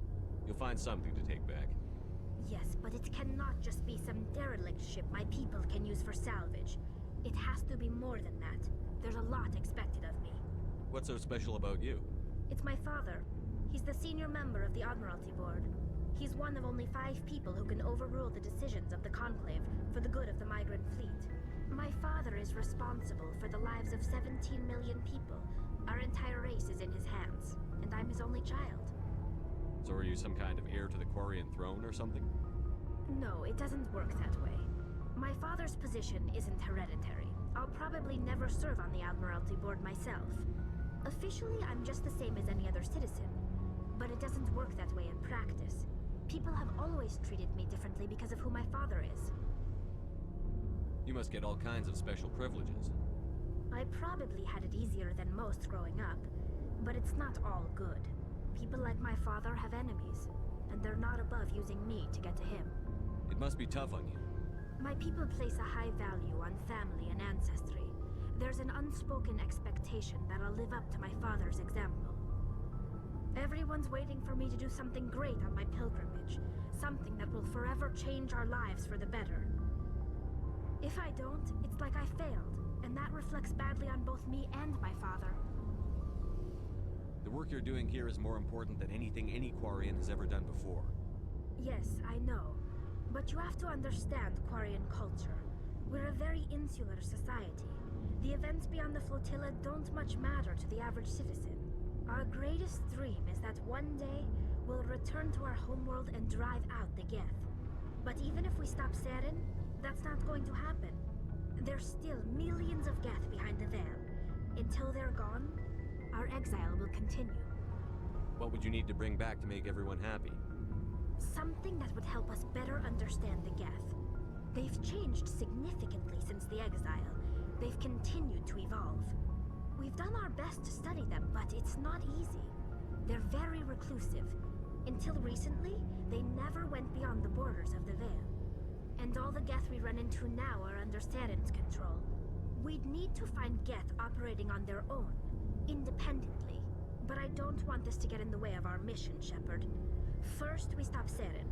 You'll find something to take back. Yes, but it cannot just be some derelict ship my people can use for salvage. It has to be more than that. There's a lot expected of me. What's so special about you? It's my father. He's the senior member of the Admiralty Board. He's one of only 5 people who can overrule the decisions of the Conclave for the good of the migrant fleet. My father is responsible for the lives of 17 million people. Our entire race is in his hands, and I'm his only child. So are you some kind of heir to the Quarian throne or something? No, it doesn't work that way. My father's position isn't hereditary. I'll probably never serve on the Admiralty Board myself. Officially, I'm just the same as any other citizen. But it doesn't work that way in practice. People have always treated me differently because of who my father is. You must get all kinds of special privileges. I probably had it easier than most growing up, but it's not all good. People like my father have enemies, and they're not above using me to get to him. It must be tough on you. My people place a high value on family and ancestry. There's an unspoken expectation that I'll live up to my father's example. Everyone's waiting for me to do something great on my pilgrimage, something that will forever change our lives for the better. If I don't, it's like I failed, and that reflects badly on both me and my father. The work you're doing here is more important than anything any Quarian has ever done before. Yes, I know. But you have to understand Quarian culture. We're a very insular society. The events beyond the flotilla don't much matter to the average citizen. Our greatest dream is that one day we'll return to our homeworld and drive out the Geth. But even if we stop Saren, that's not going to happen. There's still millions of Geth behind the veil. Until they're gone, our exile will continue. What would you need to bring back to make everyone happy? Something that would help us better understand the Geth. They've changed significantly since the exile. They've continued to evolve. We've done our best to study them, but it's not easy. They're very reclusive. Until recently, they never went beyond the borders of the Veil. And all the Geth we run into now are under Saren's control. We'd need to find Geth operating on their own, independently. But I don't want this to get in the way of our mission, Shepard. First, we stop Saren.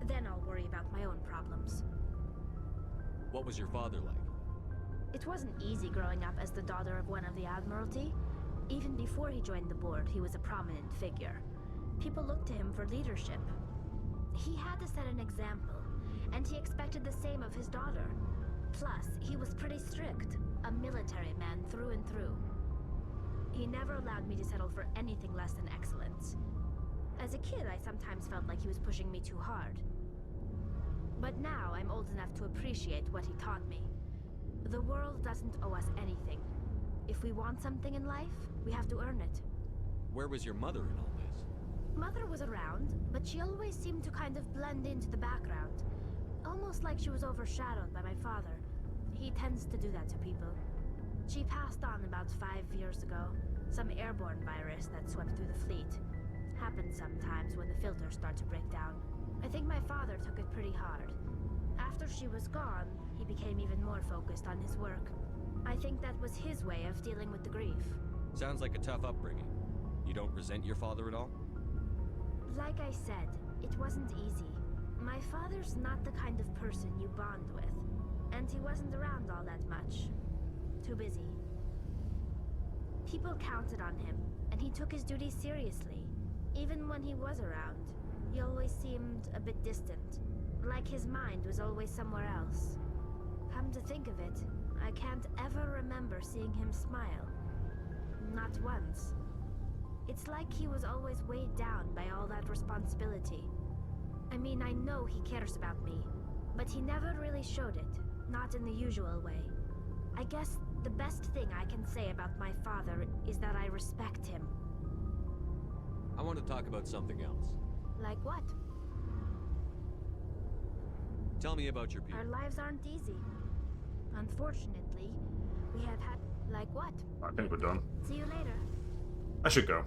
Then I'll worry about my own problems. What was your father like? It wasn't easy growing up as the daughter of one of the Admiralty. Even before he joined the board, he was a prominent figure. People looked to him for leadership. He had to set an example, and he expected the same of his daughter. Plus, he was pretty strict, a military man through and through. He never allowed me to settle for anything less than excellence. As a kid, I sometimes felt like he was pushing me too hard. But now I'm old enough to appreciate what he taught me. The world doesn't owe us anything. If we want something in life, we have to earn it. Where was your mother in all this? Mother was around, but she always seemed to kind of blend into the background. Almost like she was overshadowed by my father. He tends to do that to people. She passed on about 5 years ago. Some airborne virus that swept through the fleet. Happens sometimes when the filters start to break down. I think my father took it pretty hard. After she was gone, he became even more focused on his work. I think that was his way of dealing with the grief. Sounds like a tough upbringing. You don't resent your father at all? Like I said, it wasn't easy. My father's not the kind of person you bond with. And he wasn't around all that much. Too busy. People counted on him, and he took his duties seriously. Even when he was around, he always seemed a bit distant. Like his mind was always somewhere else. Come to think of it, I can't ever remember seeing him smile. Not once. It's like he was always weighed down by all that responsibility. I mean, I know he cares about me, but he never really showed it, not in the usual way. I guess the best thing I can say about my father is that I respect him. I want to talk about something else. Like what? Tell me about your people. Our lives aren't easy. Unfortunately, we have had... Like what? I think we're done. See you later. I should go.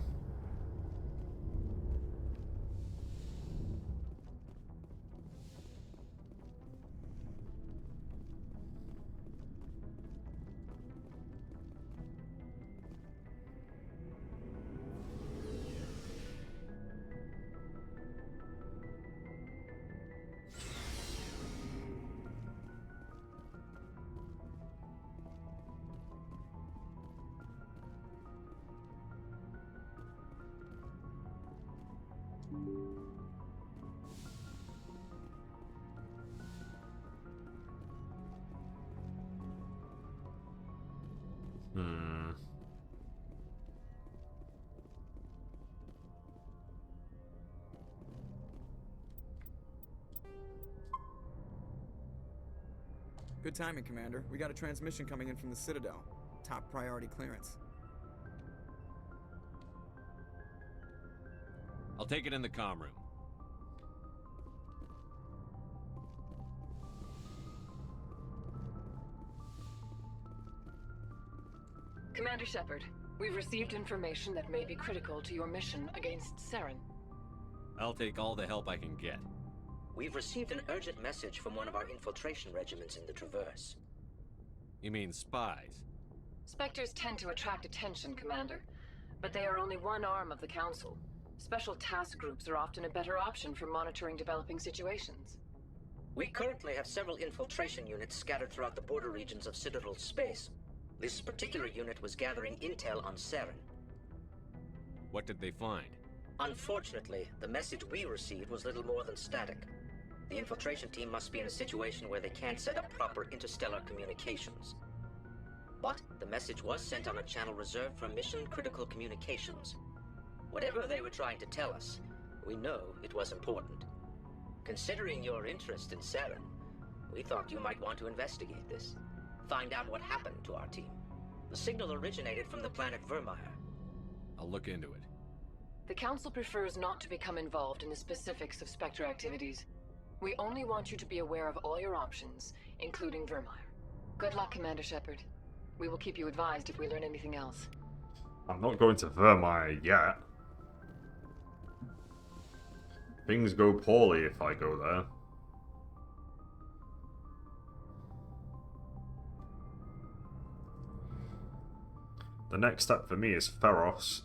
Good timing, Commander. We got a transmission coming in from the Citadel. Top priority clearance. I'll take it in the comm room. Commander Shepard, we've received information that may be critical to your mission against Saren. I'll take all the help I can get. We've received an urgent message from one of our infiltration regiments in the Traverse. You mean spies? Spectres tend to attract attention, Commander, but they are only one arm of the Council. Special task groups are often a better option for monitoring developing situations. We currently have several infiltration units scattered throughout the border regions of Citadel space. This particular unit was gathering intel on Saren. What did they find? Unfortunately, the message we received was little more than static. The infiltration team must be in a situation where they can't set up proper interstellar communications. But the message was sent on a channel reserved for mission-critical communications. Whatever they were trying to tell us, we know it was important. Considering your interest in Saren, we thought you might want to investigate this. Find out what happened to our team. The signal originated from the planet Vermeer. I'll look into it. The Council prefers not to become involved in the specifics of Spectre activities. We only want you to be aware of all your options, including Vermeer. Good luck, Commander Shepard. We will keep you advised if we learn anything else. I'm not going to Vermeer yet. Things go poorly if I go there. The next step for me is Feros.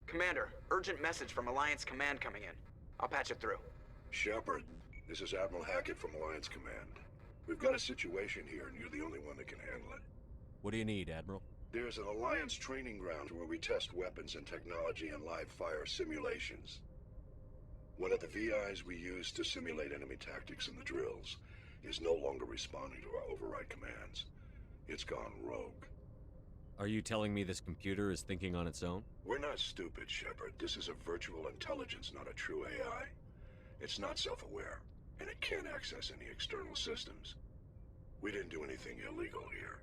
Commander, urgent message from Alliance Command coming in. I'll patch it through. Shepard, this is Admiral Hackett from Alliance Command. We've got a situation here, and you're the only one that can handle it. What do you need, Admiral? There's an Alliance training ground where we test weapons and technology in live fire simulations. One of the VIs we use to simulate enemy tactics in the drills is no longer responding to our override commands. It's gone rogue. Are you telling me this computer is thinking on its own? We're not stupid, Shepard. This is a virtual intelligence, not a true AI. It's not self-aware, and it can't access any external systems. We didn't do anything illegal here.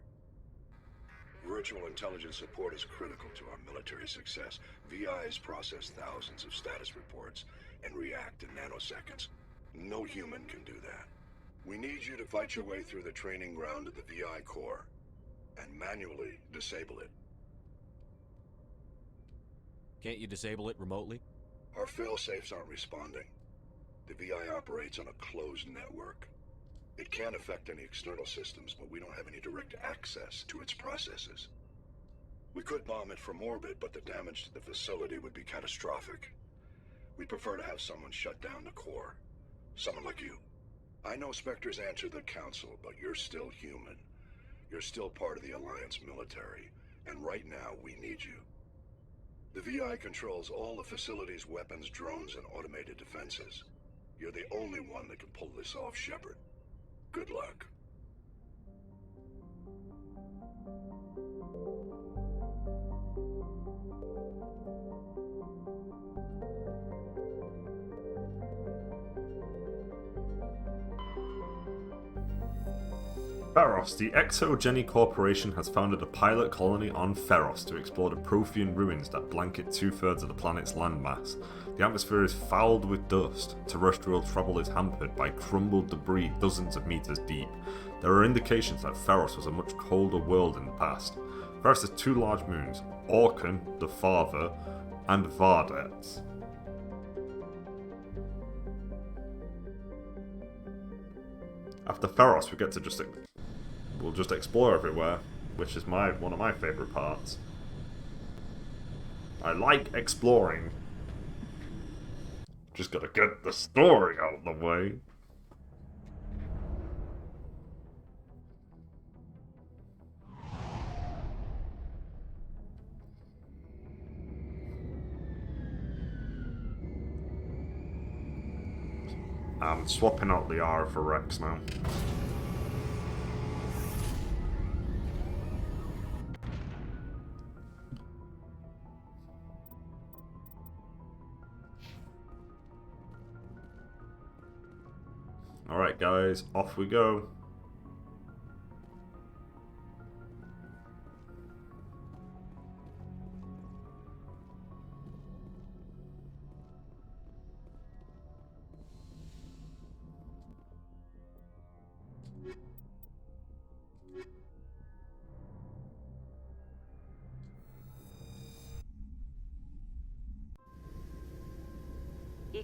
Virtual intelligence support is critical to our military success. VIs process thousands of status reports and react in nanoseconds. No human can do that. We need you to fight your way through the training ground of the VI core and manually disable it. Can't you disable it remotely? Our fail-safes aren't responding. The VI operates on a closed network. It can affect any external systems, but we don't have any direct access to its processes. We could bomb it from orbit, but the damage to the facility would be catastrophic. We'd prefer to have someone shut down the core. Someone like you. I know Spectres answer the Council, but you're still human. You're still part of the Alliance military, and right now we need you. The VI controls all the facility's weapons, drones, and automated defenses. You're the only one that can pull this off, Shepard. Good luck. Feros. The Exogeny Corporation has founded a pilot colony on Feros to explore the Prothean ruins that blanket 2/3 of the planet's landmass. The atmosphere is fouled with dust. Terrestrial travel is hampered by crumbled debris dozens of meters deep. There are indications that Feros was a much colder world in the past. Feros has 2 large moons, Orkan, the father, and Vardet. After Feros, we get to we'll just explore everywhere, which is one of my favourite parts. I like exploring. Just gotta get the story out of the way. I'm swapping out the R for Rex now. Alright guys, off we go.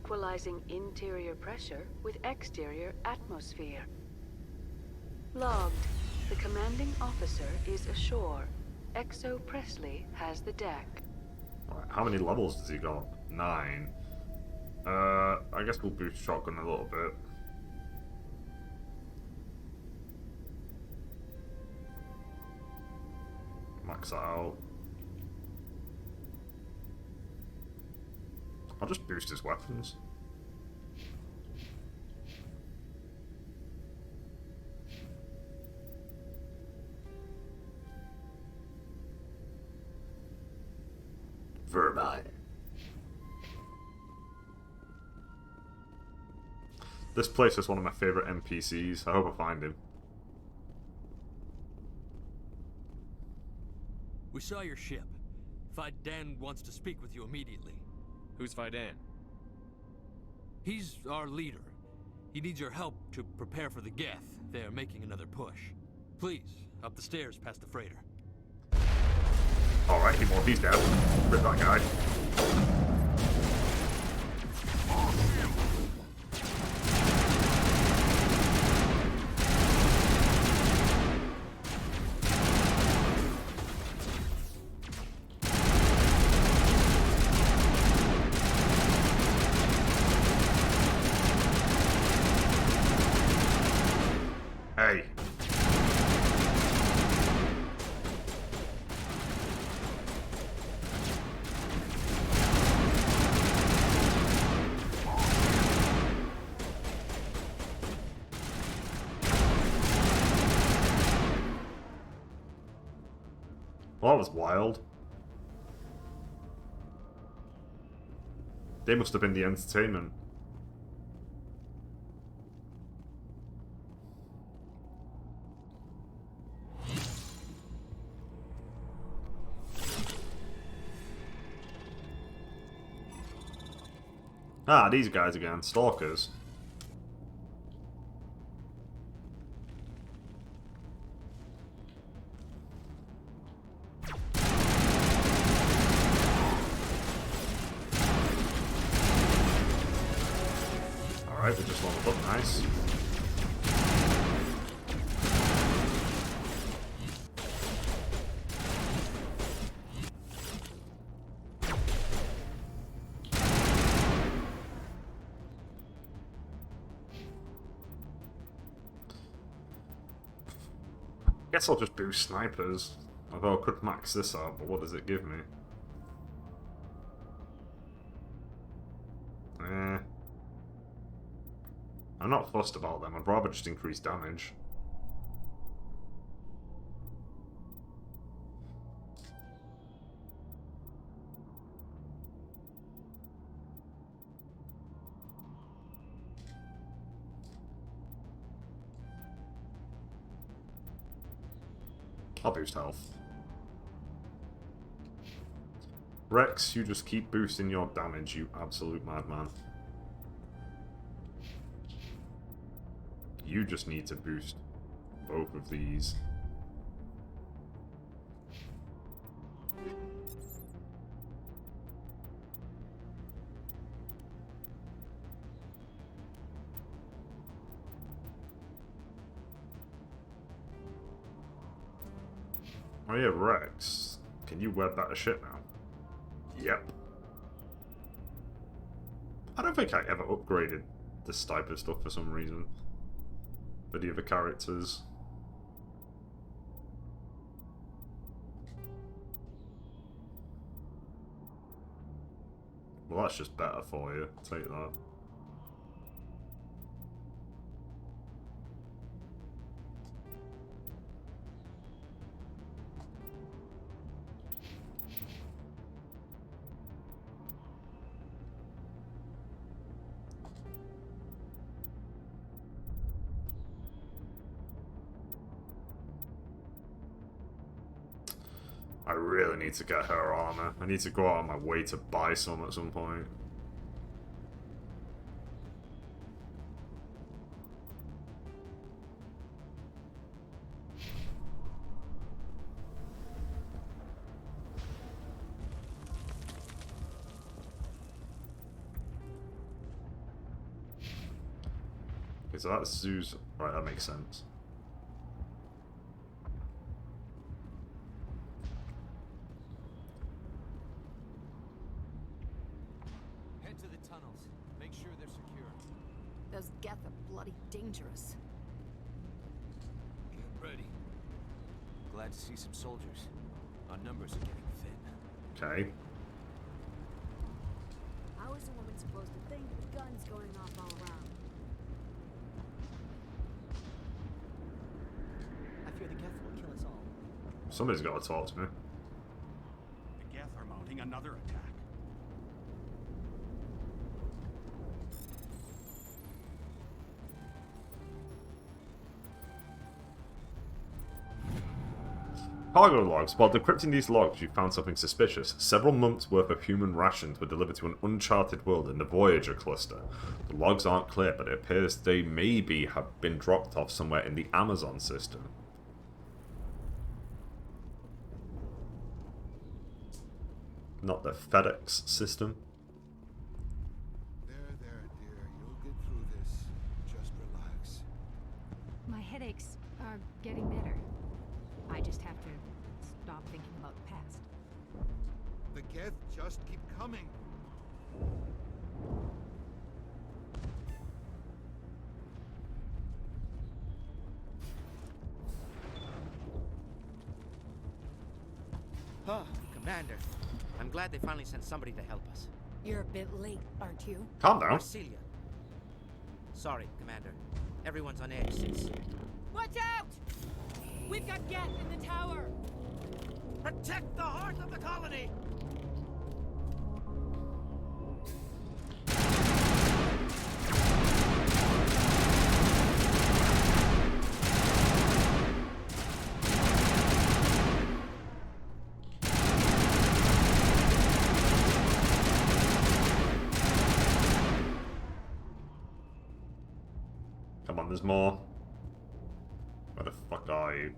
equalizing interior pressure with exterior atmosphere. Logged. The commanding officer is ashore. Exo Presley has the deck. Right, how many levels does he got? 9. I guess we'll boost shotgun a little bit. Max that out. I'll just boost his weapons. Vermine. This place is one of my favorite NPCs. I hope I find him. We saw your ship. Fidan wants to speak with you immediately. Who's Fidan? He's our leader. He needs your help to prepare for the Geth. They are making another push. Please, up the stairs past the freighter. Alright, he's dead. Rip that guy. Hey. Well, that was wild. They must have been the entertainment. Ah, these guys again, stalkers. Alright, we just leveled up, nice. Guess I'll just boost snipers. Although I could max this out, but what does it give me? I'm not fussed about them, I'd rather just increase damage. I'll boost health. Rex, you just keep boosting your damage, you absolute madman. You just need to boost both of these. Oh yeah, Rex. Can you web that to shit now? Yep. I don't think I ever upgraded this type of stuff for some reason. For the other characters. Well, that's just better for you. Take that. I really need to get her armor. I need to go out on my way to buy some at some point. so that's Zeus. Right, that makes sense. Head to the tunnels. Make sure they're secure. Those Geth are bloody dangerous. Get ready. Glad to see some soldiers. Our numbers are getting thin. Okay. How is a woman supposed to think with guns going off all around? I fear the Geth will kill us all. Somebody's got to talk to me. The Geth are mounting another attack. Cargo logs. While decrypting these logs, you found something suspicious. Several months' worth of human rations were delivered to an uncharted world in the Voyager cluster. The logs aren't clear, but it appears they maybe have been dropped off somewhere in the Amazon system. Not the FedEx system. There, dear. You'll get through this. Just relax. My headaches are getting better. I just have to stop thinking about the past. The Geth just keep coming. Huh, Commander. I'm glad they finally sent somebody to help us. You're a bit late, aren't you? Calm down. Marcelia. Sorry, Commander. Everyone's on edge since... Watch out! We've got Geth in the tower! Protect the heart of the colony! Come on, there's more. Where the fuck are you?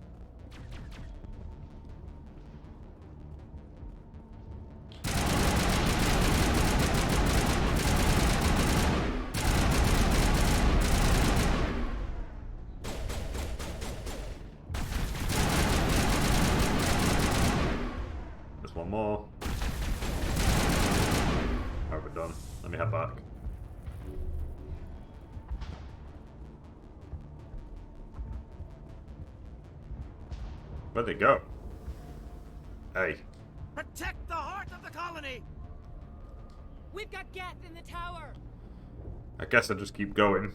There's one more. Alright, we're done. Let me head back. Where'd they go? Hey. Protect the heart of the colony! We've got Geth in the tower! I guess I'll just keep going.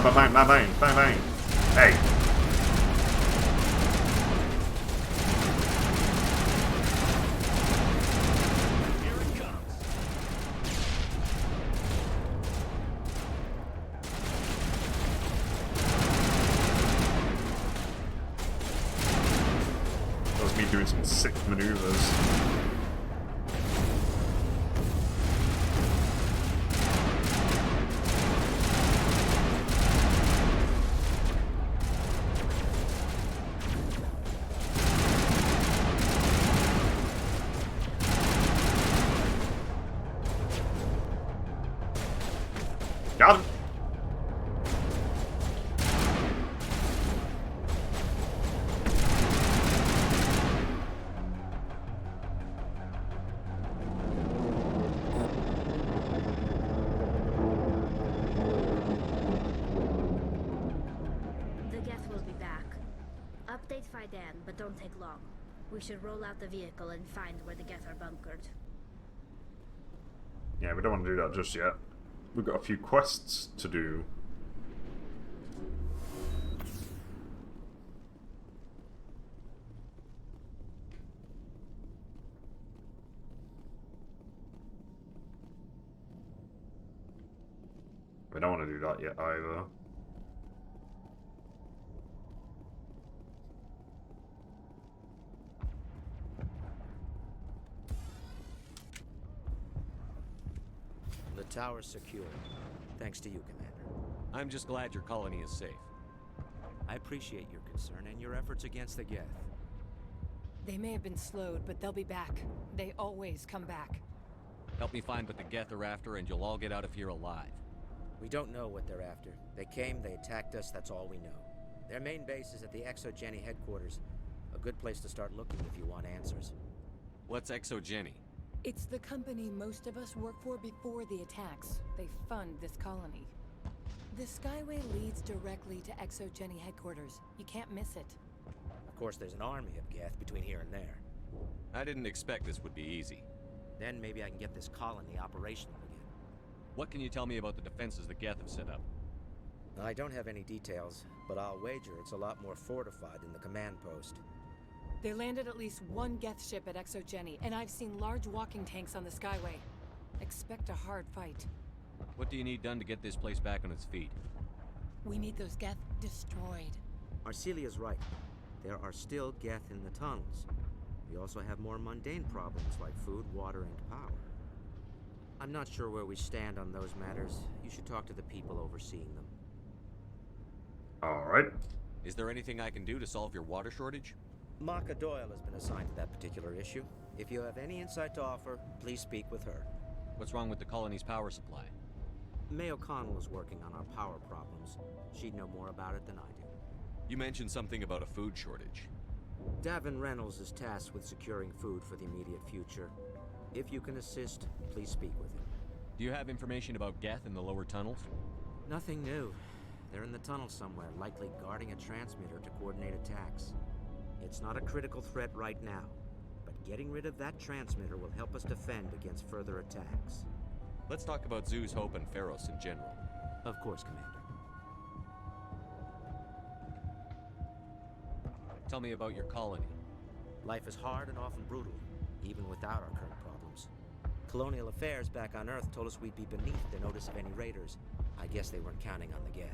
Bang, bang, bang, bang, bang. Hey. Here it comes. That was me doing some sick maneuvers. Got him. The Geth will be back. Update Fiden, but don't take long. We should roll out the vehicle and find where the Geth are bunkered. Yeah, we don't want to do that just yet. We've got a few quests to do. We don't want to do that yet either. The tower's secure. Thanks to you, Commander. I'm just glad your colony is safe. I appreciate your concern and your efforts against the Geth. They may have been slowed, but they'll be back. They always come back. Help me find what the Geth are after, and you'll all get out of here alive. We don't know what they're after. They came, they attacked us, that's all we know. Their main base is at the ExoGeni headquarters. A good place to start looking if you want answers. What's ExoGeni? It's the company most of us work for before the attacks. They fund this colony. The Skyway leads directly to ExoGeni headquarters. You can't miss it. Of course, there's an army of Geth between here and there. I didn't expect this would be easy. Then maybe I can get this colony operational again. What can you tell me about the defenses the Geth have set up? I don't have any details, but I'll wager it's a lot more fortified than the command post. They landed at least one Geth ship at ExoGeni, and I've seen large walking tanks on the Skyway. Expect a hard fight. What do you need done to get this place back on its feet? We need those Geth destroyed. Arcelia's right. There are still Geth in the tunnels. We also have more mundane problems like food, water, and power. I'm not sure where we stand on those matters. You should talk to the people overseeing them. Alright. Is there anything I can do to solve your water shortage? Maka Doyle has been assigned to that particular issue. If you have any insight to offer, please speak with her. What's wrong with the colony's power supply? May O'Connell is working on our power problems. She'd know more about it than I do. You mentioned something about a food shortage. Davin Reynolds is tasked with securing food for the immediate future. If you can assist, please speak with him. Do you have information about Geth in the lower tunnels? Nothing new. They're in the tunnel somewhere, likely guarding a transmitter to coordinate attacks. It's not a critical threat right now, but getting rid of that transmitter will help us defend against further attacks. Let's talk about Zoo's Hope and Pharos in general. Of course, Commander. Tell me about your colony. Life is hard and often brutal, even without our current problems. Colonial affairs back on Earth told us we'd be beneath the notice of any raiders. I guess they weren't counting on the Geth.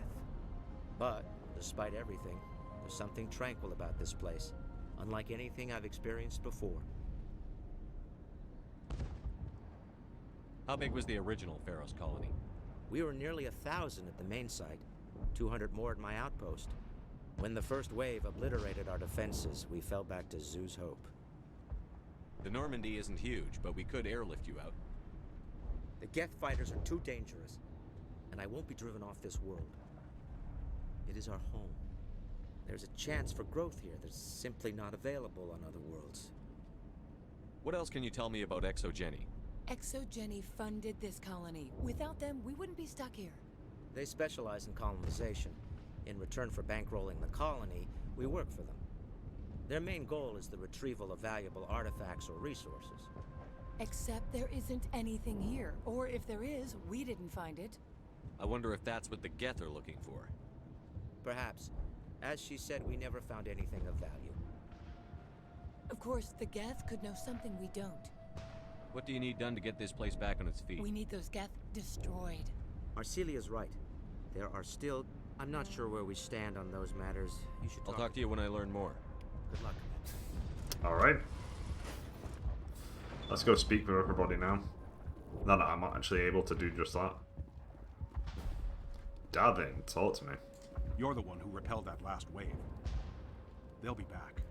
But, despite everything, there's something tranquil about this place, unlike anything I've experienced before. How big was the original Pharos colony? We were nearly 1,000 at the main site, 200 more at my outpost. When the first wave obliterated our defenses, we fell back to Zoo's Hope. The Normandy isn't huge, but we could airlift you out. The Geth fighters are too dangerous, and I won't be driven off this world. It is our home. There's a chance for growth here that's simply not available on other worlds. What else can you tell me about ExoGeni? ExoGeni funded this colony. Without them, we wouldn't be stuck here. They specialize in colonization. In return for bankrolling the colony, we work for them. Their main goal is the retrieval of valuable artifacts or resources. Except there isn't anything here. Or if there is, we didn't find it. I wonder if that's what the Geth are looking for. Perhaps. As she said, we never found anything of value. Of course, the Geth could know something we don't. What do you need done to get this place back on its feet? We need those Geth destroyed. Arcelia's right. There are still... I'm not sure where we stand on those matters. You should I'll talk to you when I learn more. Good luck. Alright. Let's go speak with everybody now. Now that I'm actually able to do just that. Davin, talk to me. You're the one who repelled that last wave. They'll be back.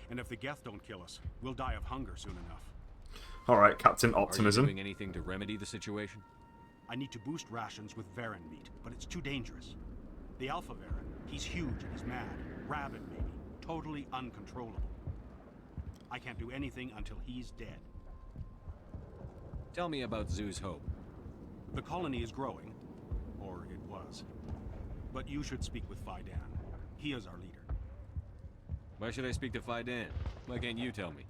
And if the Geth don't kill us, we'll die of hunger soon enough. Alright, Captain Optimism. Are you doing anything to remedy the situation? I need to boost rations with Varen meat, but it's too dangerous. The Alpha Varen, he's huge and he's mad. Rabid, maybe. Totally uncontrollable. I can't do anything until he's dead. Tell me about Zoo's Hope. The colony is growing. Or it was. But you should speak with Faidan. He is our leader. Why should I speak to Faidan? Why can't you tell me?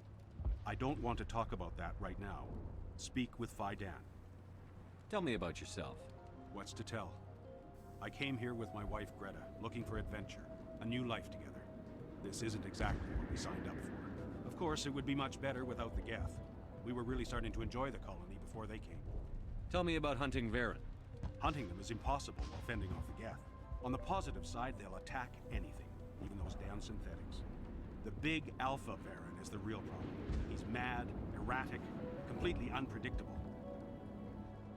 I don't want to talk about that right now. Speak with Faidan. Tell me about yourself. What's to tell? I came here with my wife Greta, looking for adventure, a new life together. This isn't exactly what we signed up for. Of course, it would be much better without the Geth. We were really starting to enjoy the colony before they came. Tell me about hunting Varen. Hunting them is impossible while fending off the Geth. On the positive side, they'll attack anything, even those damn synthetics. The big Alpha Baron is the real problem. He's mad, erratic, completely unpredictable.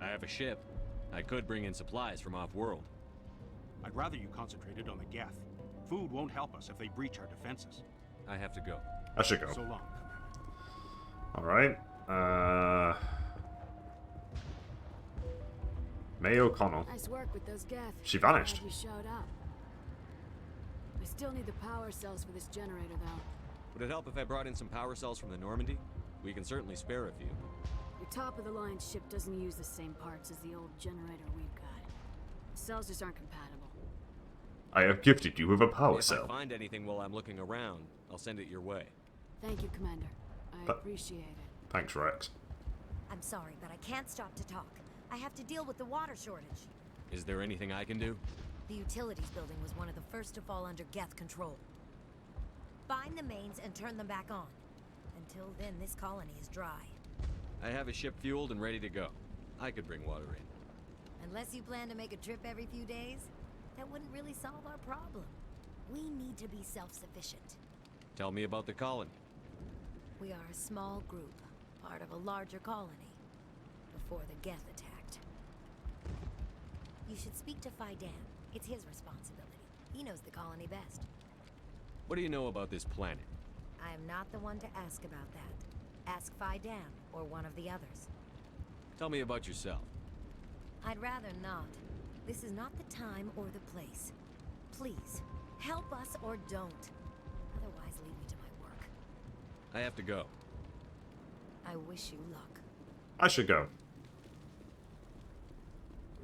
I have a ship. I could bring in supplies from off-world. I'd rather you concentrated on the Geth. Food won't help us if they breach our defenses. I have to go. I should go. So long. Alright. May O'Connell. Nice work with those Geth. She vanished. Glad you showed up. We still need the power cells for this generator, though. Would it help if I brought in some power cells from the Normandy? We can certainly spare a few. Your top-of-the-line ship doesn't use the same parts as the old generator we've got. The cells just aren't compatible. I have gifted you with a power If cell. I find anything while I'm looking around, I'll send it your way. Thank you, Commander. I appreciate it. Thanks, Rex. I'm sorry, but I can't stop to talk. I have to deal with the water shortage. Is there anything I can do? The utilities building was one of the first to fall under Geth control. Find the mains and turn them back on. Until then, this colony is dry. I have a ship fueled and ready to go. I could bring water in. Unless you plan to make a trip every few days, that wouldn't really solve our problem. We need to be self-sufficient. Tell me about the colony. We are a small group, part of a larger colony, before the Geth attacked. You should speak to Faidan. It's his responsibility. He knows the colony best. What do you know about this planet? I am not the one to ask about that. Ask Faidan or one of the others. Tell me about yourself. I'd rather not. This is not the time or the place. Please, help us or don't. Otherwise, leave me to my work. I have to go. I wish you luck. I should go.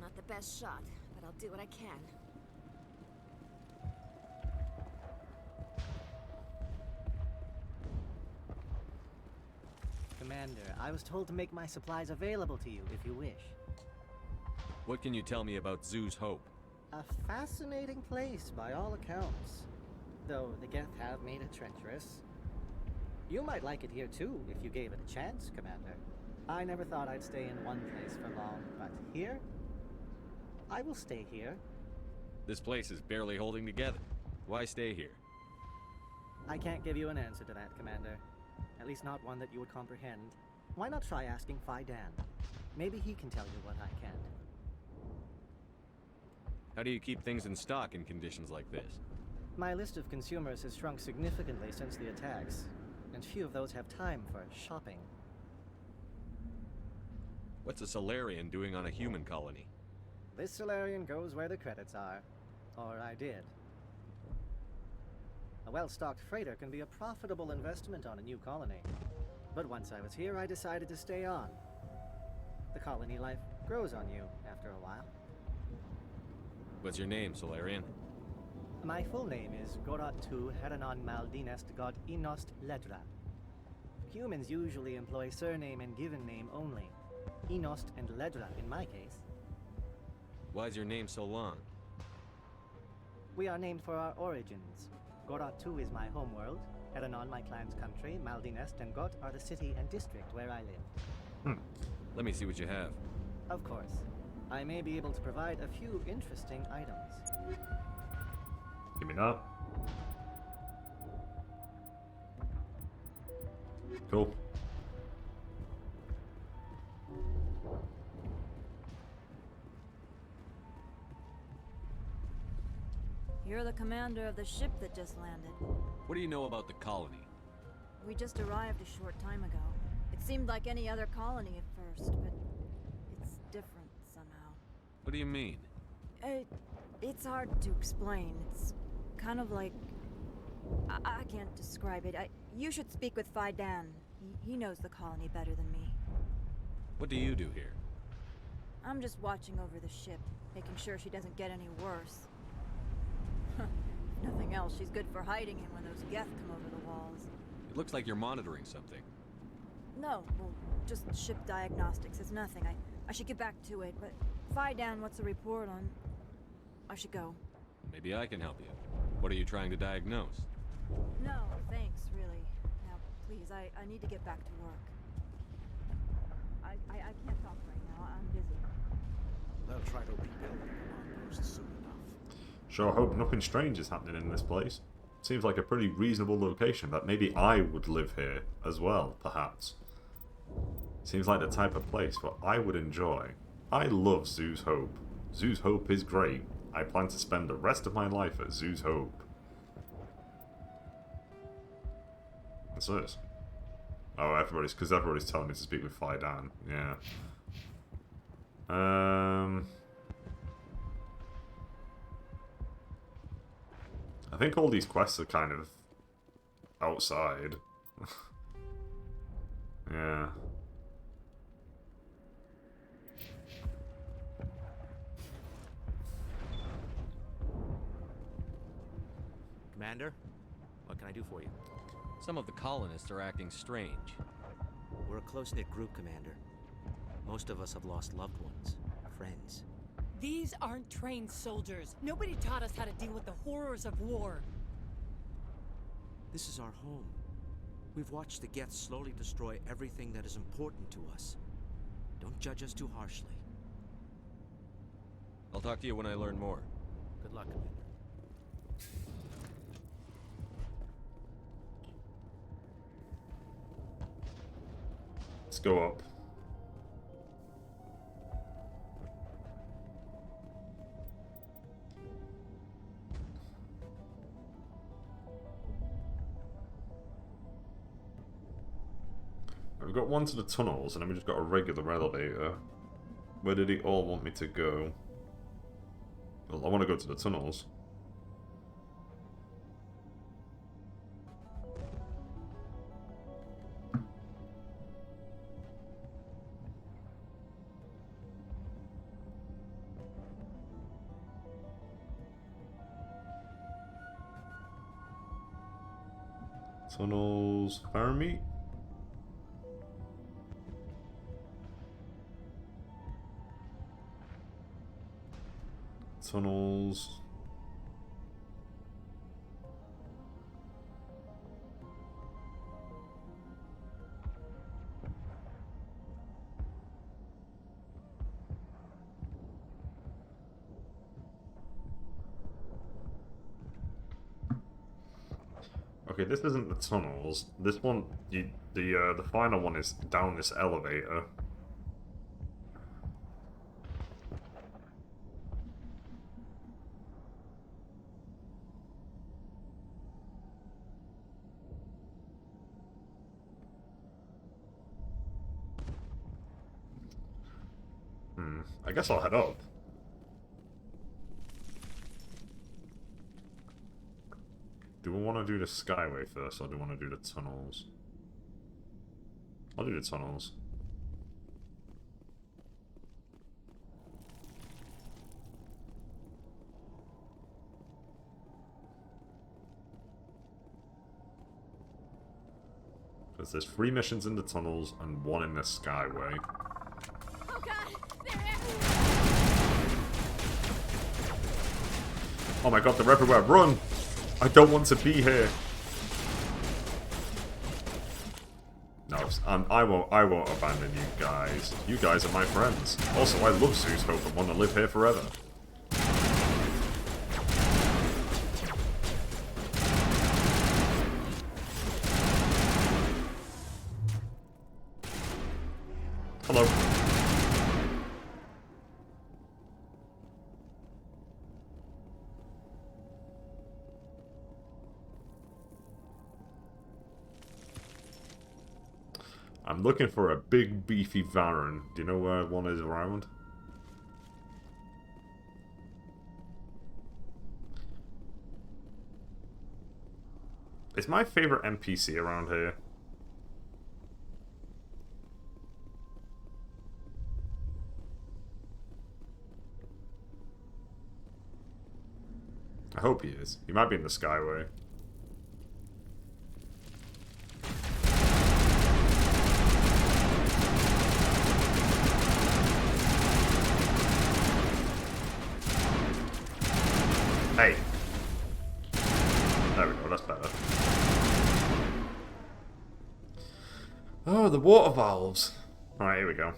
Not the best shot, but I'll do what I can. Commander, I was told to make my supplies available to you if you wish. What can you tell me about Zoo's Hope? A fascinating place by all accounts. Though the Geth have made it treacherous. You might like it here too, if you gave it a chance, Commander. I never thought I'd stay in one place for long, but here? I will stay here. This place is barely holding together. Why stay here? I can't give you an answer to that, Commander. At least not one that you would comprehend. Why not try asking Faidan? Maybe he can tell you what I can't. How do you keep things in stock in conditions like this? My list of consumers has shrunk significantly since the attacks, and few of those have time for shopping. What's a Solarian doing on a human colony? This Solarian goes where the credits are. Or I did. A well-stocked freighter can be a profitable investment on a new colony. But once I was here, I decided to stay on. The colony life grows on you after a while. What's your name, Solarian? My full name is Gorat-tu Heranon Maldinest God Inost Ledra. Humans usually employ surname and given name only. Inost and Ledra in my case. Why's your name so long? We are named for our origins. Gorat-tu is my homeworld, Heranon my clan's country, Maldinest and Got are the city and district where I live. Let me see what you have. Of course. I may be able to provide a few interesting items. Give me that. Cool. You're the commander of the ship that just landed. What do you know about the colony? We just arrived a short time ago. It seemed like any other colony at first, but it's different somehow. What do you mean? It's hard to explain. It's kind of like... I can't describe it. You should speak with Faidan. He knows the colony better than me. What do you do here? I'm just watching over the ship, making sure she doesn't get any worse. Nothing else, she's good for hiding him when those Geth come over the walls. It looks like you're monitoring something. No, well, just ship diagnostics. It's nothing. I should get back to it, but Faidan, what's the report on? I should go. Maybe I can help you. What are you trying to diagnose? No, thanks, really. Now, please, I need to get back to work. I can't talk right now. I'm busy. They'll try to rebuild the command post soon enough. Sure hope nothing strange is happening in this place. Seems like a pretty reasonable location that maybe I would live here as well, perhaps. Seems like the type of place where I would enjoy. I love Zoo's Hope. Zoo's Hope is great. I plan to spend the rest of my life at Zoo's Hope. What's this? Oh, because everybody's telling me to speak with Fidan. Yeah. I think all these quests are kind of outside. Yeah. Commander, what can I do for you? Some of the colonists are acting strange. We're a close-knit group, Commander. Most of us have lost loved ones, friends. These aren't trained soldiers. Nobody taught us how to deal with the horrors of war. This is our home. We've watched the Geth slowly destroy everything that is important to us. Don't judge us too harshly. I'll talk to you when I learn more. Good luck, Commander. Let's go up. We've got one to the tunnels, and then we just got a regular elevator. Where did he all want me to go? Well, I want to go to the tunnels. Tunnels, Faramir? Tunnels. Okay, this isn't the tunnels. This one, the final one is down this elevator. I guess I'll head up. Do I want to do the Skyway first, or do I want to do the tunnels? I'll do the tunnels. Because there's 3 missions in the tunnels and 1 in the Skyway. Oh god! Oh my god, they're everywhere. Run! I don't want to be here. No, I won't abandon you guys. You guys are my friends. Also, I love Zeus Hope and want to live here forever. Hello. I'm looking for a big, beefy Varren. Do you know where one is around? It's my favorite NPC around here. I hope he is. He might be in the Skyway. Hey. There we go, that's better. Oh, the water valves. Alright, here we go.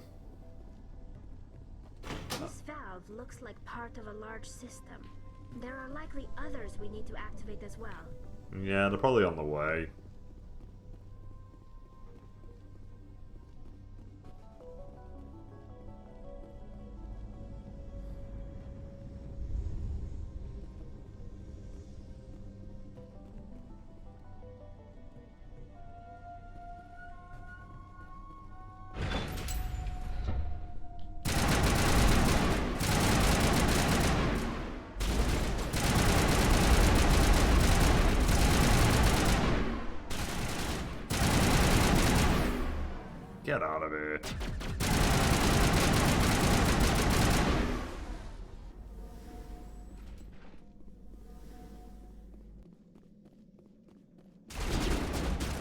This valve looks like part of a large system. There are likely others we need to activate as well. Yeah, they're probably on the way. Get out of here.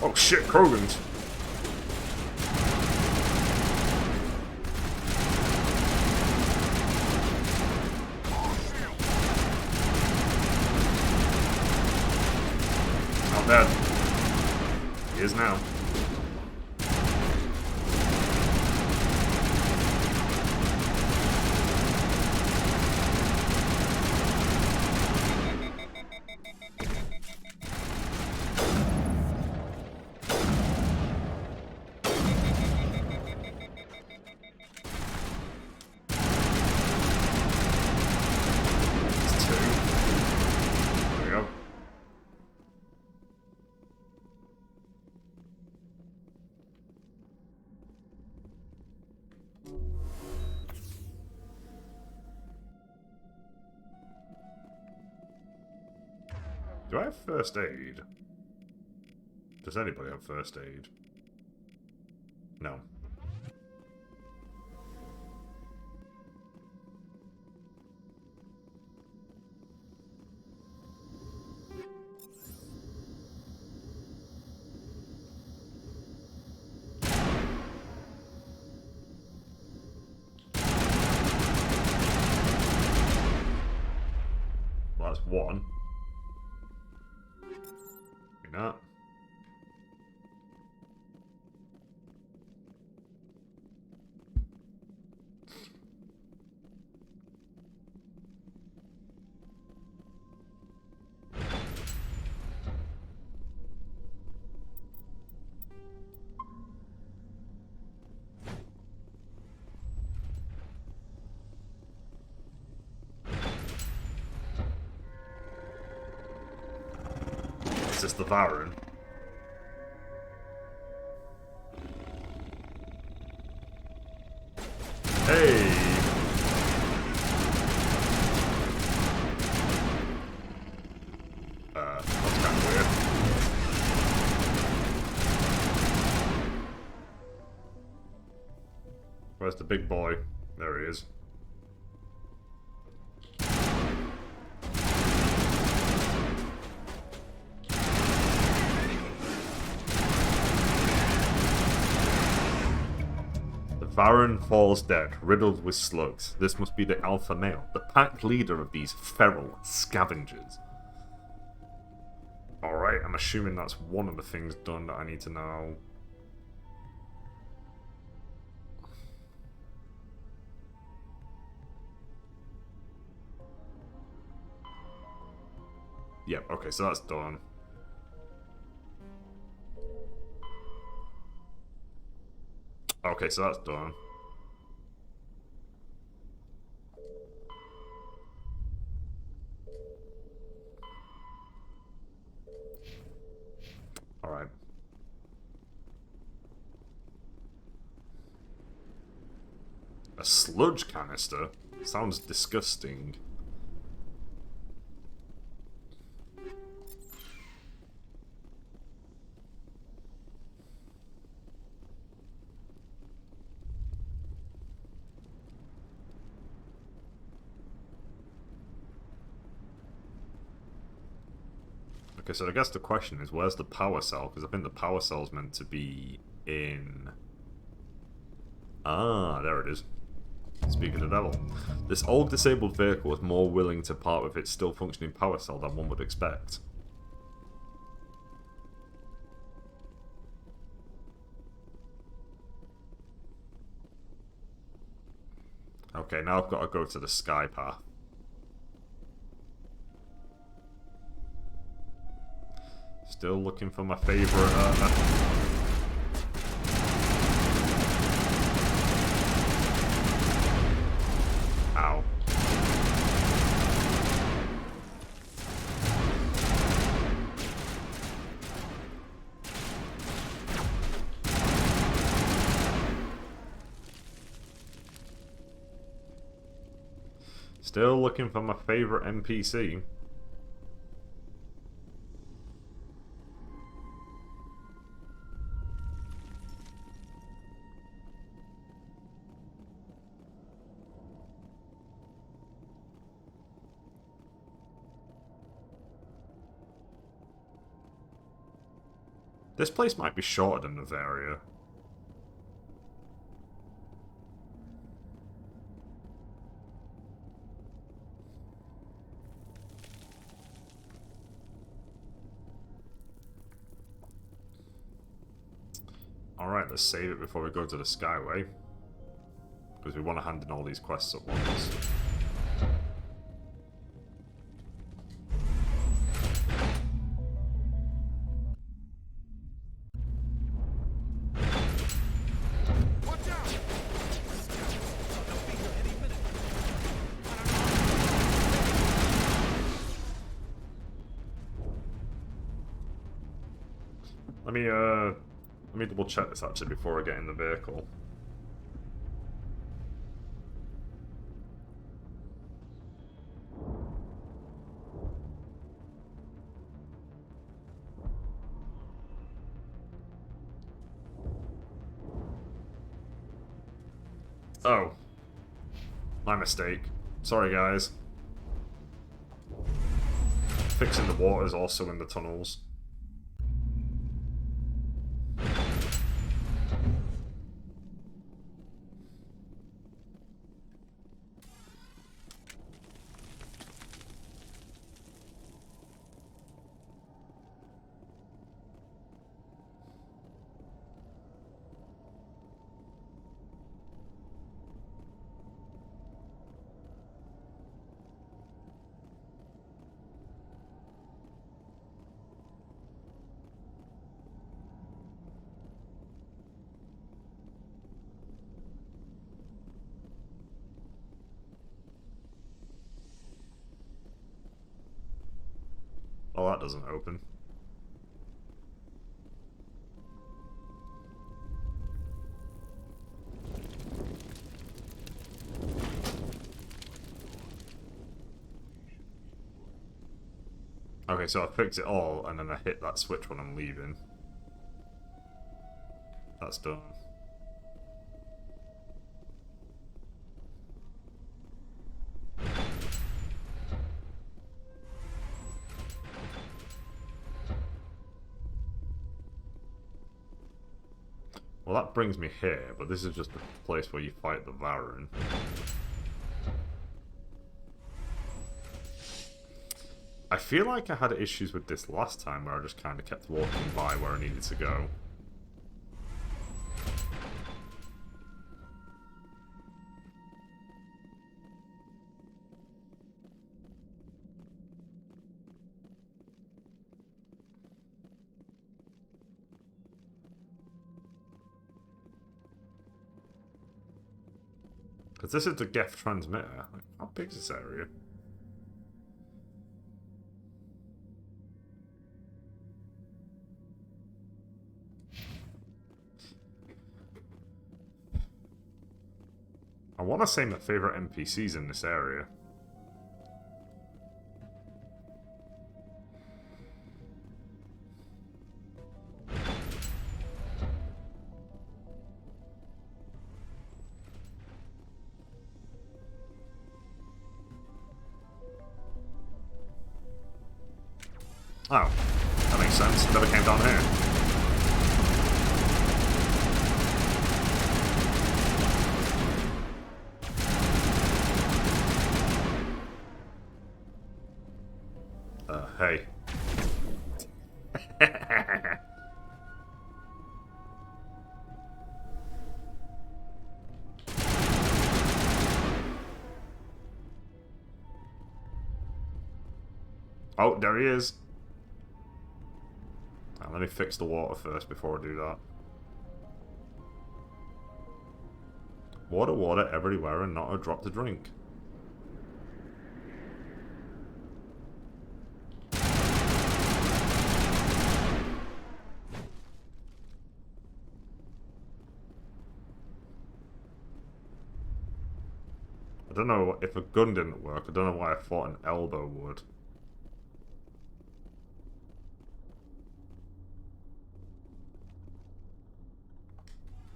Oh shit, Krogans. Not dead. He is now. Do I have first aid? Does anybody have first aid? No. Well, that's one. Maybe not. Is this the Varren? Hey! That's kind of weird. Where's the big boy? There he is. Varren falls dead, riddled with slugs. This must be the alpha male, the pack leader of these feral scavengers. Alright, I'm assuming that's one of the things done that I need to know. Yep, okay, so that's done. Okay, so that's done. Alright. A sludge canister? Sounds disgusting. Okay, so I guess the question is, where's the power cell? Because I think the power cell's meant to be in... Ah, there it is. Speak of the devil. This old disabled vehicle is more willing to part with its still functioning power cell than one would expect. Okay, now I've got to go to the sky path. Still looking for my favourite... Ow. Still looking for my favourite NPC. This place might be shorter than this area. Alright, let's save it before we go to the Skyway. Because we want to hand in all these quests at once. Let me double check this actually before I get in the vehicle. Oh. My mistake. Sorry, guys. Fixing the water is also in the tunnels. Oh, that doesn't open. Okay, so I fixed it all, and then I hit that switch when I'm leaving. That's done. Well, that brings me here, but this is just the place where you fight the Varren. I feel like I had issues with this last time, where I just kind of kept walking by where I needed to go. Because this is the Geth transmitter. Like, how big is this area? I want to say my favourite NPCs in this area. Oh, that makes sense. Never came down here. Hey. Oh, there he is. Right, let me fix the water first before I do that. Water, water everywhere and not a drop to drink. I don't know if a gun didn't work. I don't know why I thought an elbow would.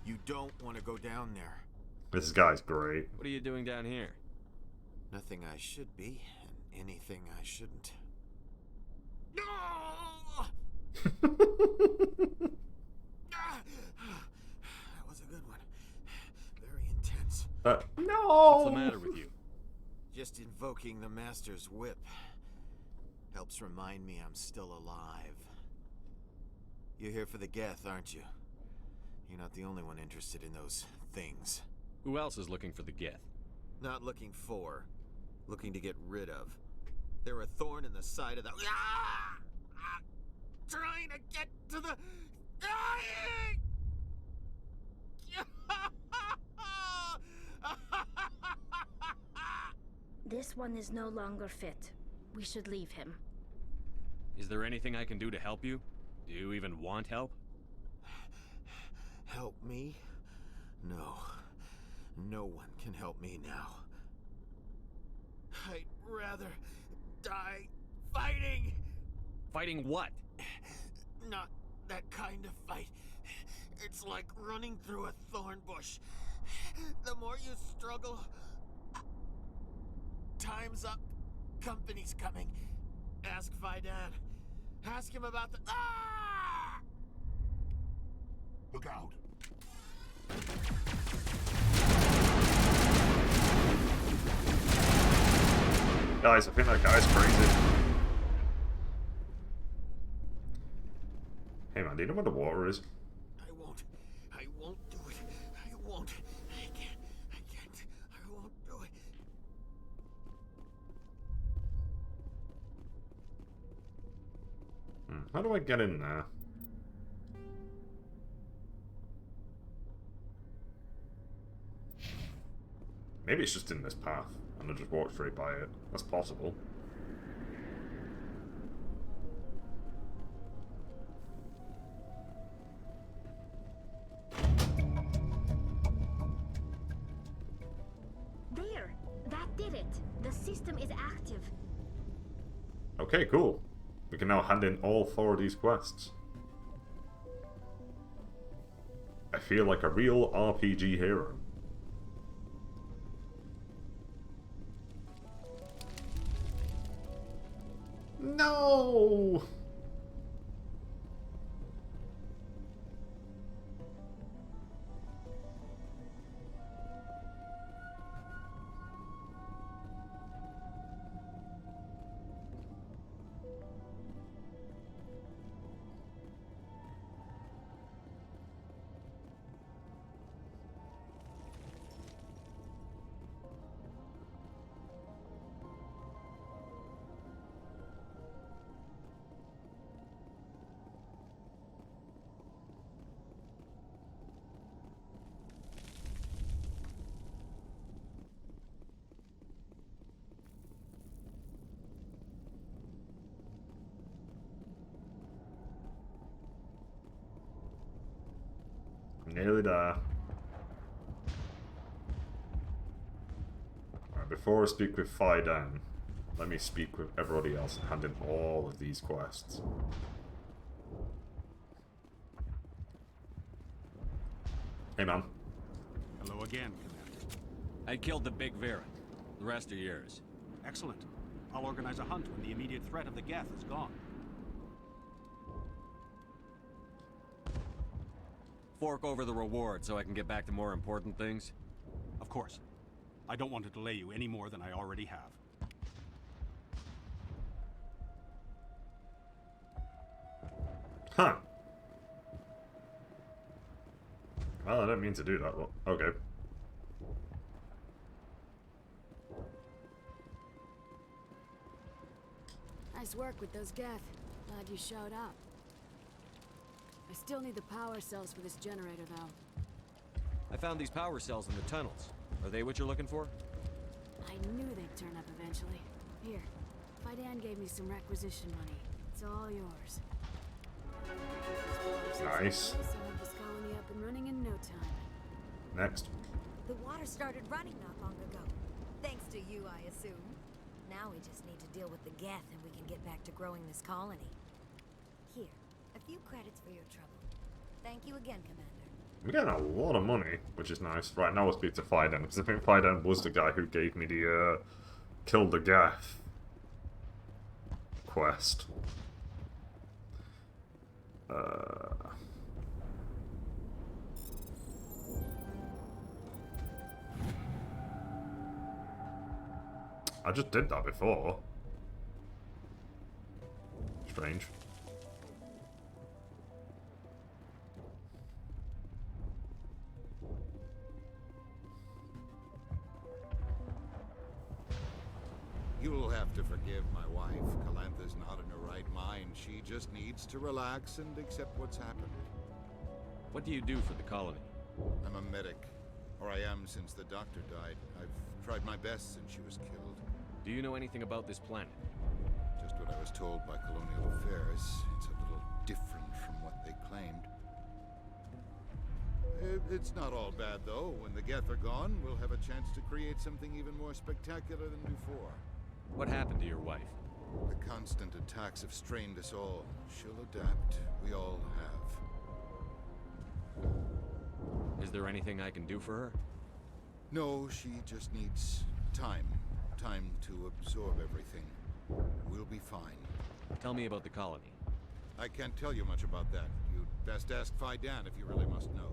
You don't want to go down there. This guy's great. What are you doing down here? Nothing I should be, and anything I shouldn't. No! That was a good one. Very intense. No! What's the matter with you? Just invoking the Master's whip helps remind me I'm still alive. You're here for the Geth, aren't you? You're not the only one interested in those things. Who else is looking for the Geth? Not looking for, looking to get rid of. They're a thorn in the side of the... Trying to get to the... This one is no longer fit. We should leave him. Is there anything I can do to help you? Do you even want help? Help me? No. No one can help me now. I'd rather die fighting! Fighting what? Not that kind of fight. It's like running through a thorn bush. The more you struggle... Time's up. Company's coming. Ask Fidan. Ask him about the... Ah! Look out. Guys, I think that guy's crazy. Hey man, do you know where the water is? I won't do it. I won't. I can't. I won't do it. How do I get in there? Maybe it's just in this path, and I just walk straight by it. That's possible. There! That did it! The system is active. Okay, cool. We can now hand in all 4 of these quests. I feel like a real RPG hero. No! Nearly there. Right, before I speak with Fidan, let me speak with everybody else and hand in all of these quests. Hey man. Hello again, Commander. I killed the big Varren. The rest are yours. Excellent. I'll organize a hunt when the immediate threat of the Geth is gone. Fork over the reward so I can get back to more important things? Of course. I don't want to delay you any more than I already have. Huh. Well, I didn't mean to do that. Well, okay. Nice work with those Geth. Glad you showed up. I still need the power cells for this generator, though. I found these power cells in the tunnels. Are they what you're looking for? I knew they'd turn up eventually. Here, Fidan gave me some requisition money. It's all yours. Nice. I'll have this colony up and running in no time. Next. The water started running not long ago. Thanks to you, I assume. Now we just need to deal with the Geth and we can get back to growing this colony. Here, a few credits for your trouble. Thank you again, Commander. We're getting a lot of money, which is nice. Right, now we'll speak to Fidan, because I think Fidan was the guy who gave me the, kill the Geth quest. I just did that before. Strange. You'll have to forgive my wife. Calantha's not in her right mind. She just needs to relax and accept what's happened. What do you do for the colony? I'm a medic. Or I am since the doctor died. I've tried my best since she was killed. Do you know anything about this planet? Just what I was told by Colonial Affairs. It's a little different from what they claimed. It's not all bad, though. When the Geth are gone, we'll have a chance to create something even more spectacular than before. What happened to your wife? The constant attacks have strained us all. She'll adapt. We all have. Is there anything I can do for her? No, she just needs time. Time to absorb everything. We'll be fine. Tell me about the colony. I can't tell you much about that. You'd best ask Fidan if you really must know.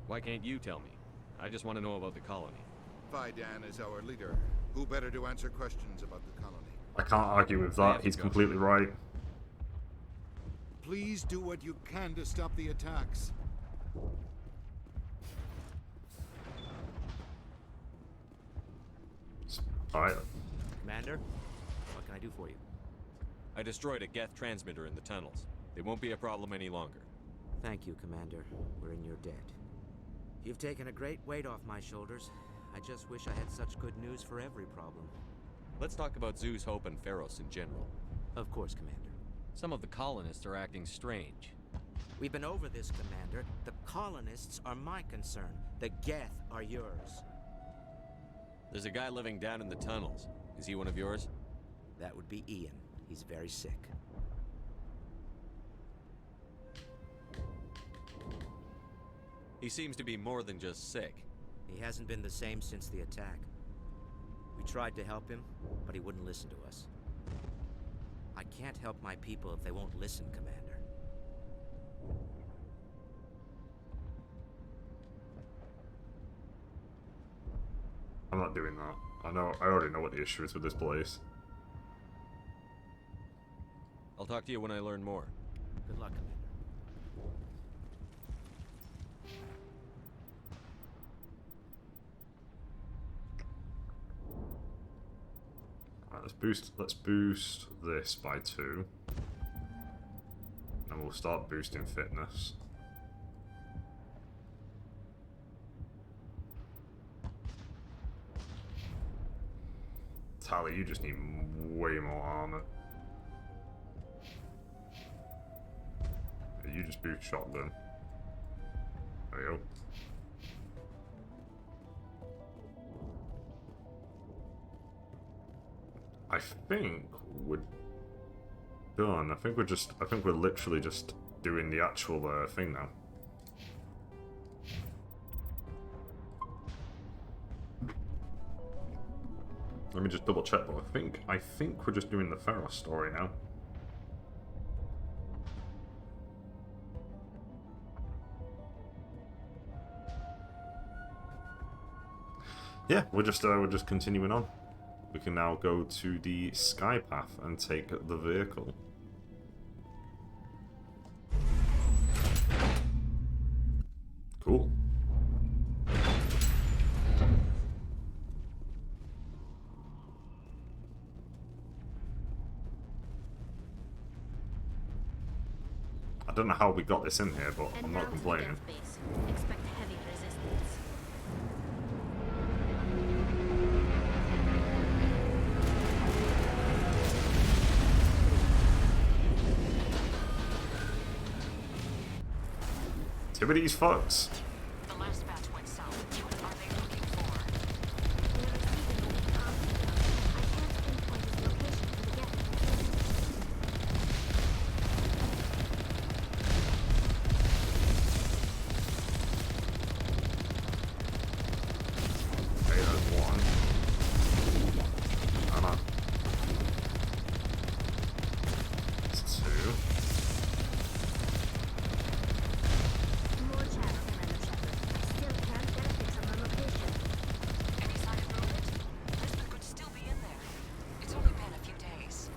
Why can't you tell me? I just want to know about the colony. Fidan is our leader. Who better to answer questions about the colony? I can't argue with that. He's completely right. Please do what you can to stop the attacks. Alright. Commander, what can I do for you? I destroyed a Geth transmitter in the tunnels. They won't be a problem any longer. Thank you, Commander. We're in your debt. You've taken a great weight off my shoulders. I just wish I had such good news for every problem. Let's talk about Zeus, Hope, and Pharos in general. Of course, Commander. Some of the colonists are acting strange. We've been over this, Commander. The colonists are my concern. The Geth are yours. There's a guy living down in the tunnels. Is he one of yours? That would be Ian. He's very sick. He seems to be more than just sick. He hasn't been the same since the attack. We tried to help him, but he wouldn't listen to us. I can't help my people if they won't listen, Commander. I'm not doing that. I already know what the issue is with this place. I'll talk to you when I learn more. Good luck, Commander. Alright, let's boost this by 2. And we'll start boosting fitness. Tally, you just need way more armor. You just boost shotgun. There you go. I think we're done. I think we're literally just doing the actual thing now. Let me just double check though. I think we're just doing the Pharos story now. Yeah, we're just continuing on. We can now go to the sky path and take the vehicle. Cool. I don't know how we got this in here, but I'm not complaining. Expect heavy resistance. Activities, folks. The last batch went south. What are they looking for? Okay, there's one. Oh no. There's two. More chatter, Commander Shepard. I still can't get a fix on the location. Any sign of movement? Lisbon could still be in there. It's only been a few days.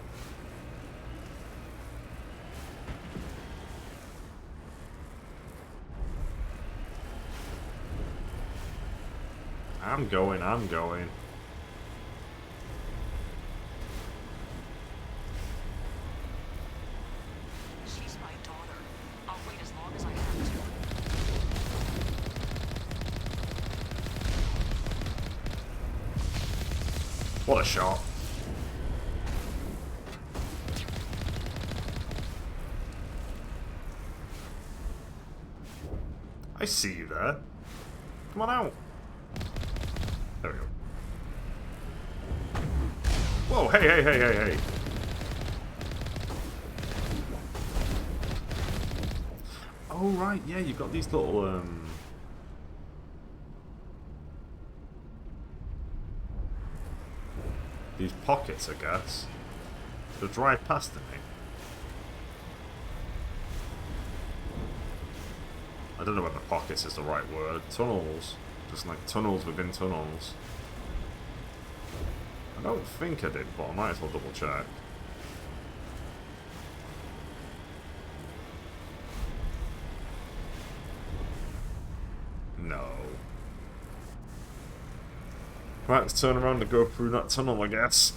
I'm going. She's my daughter. I'll wait as long as I have to. What a shot. I see you there. Come on out. There we go. Whoa, hey. Oh, right, yeah, you've got these little, these pockets, I guess, to drive past me. I don't know whether pockets is the right word. Tunnels. Just like tunnels within tunnels. I don't think I did, but I might as well double check. No. Right, let's turn around and go through that tunnel, I guess.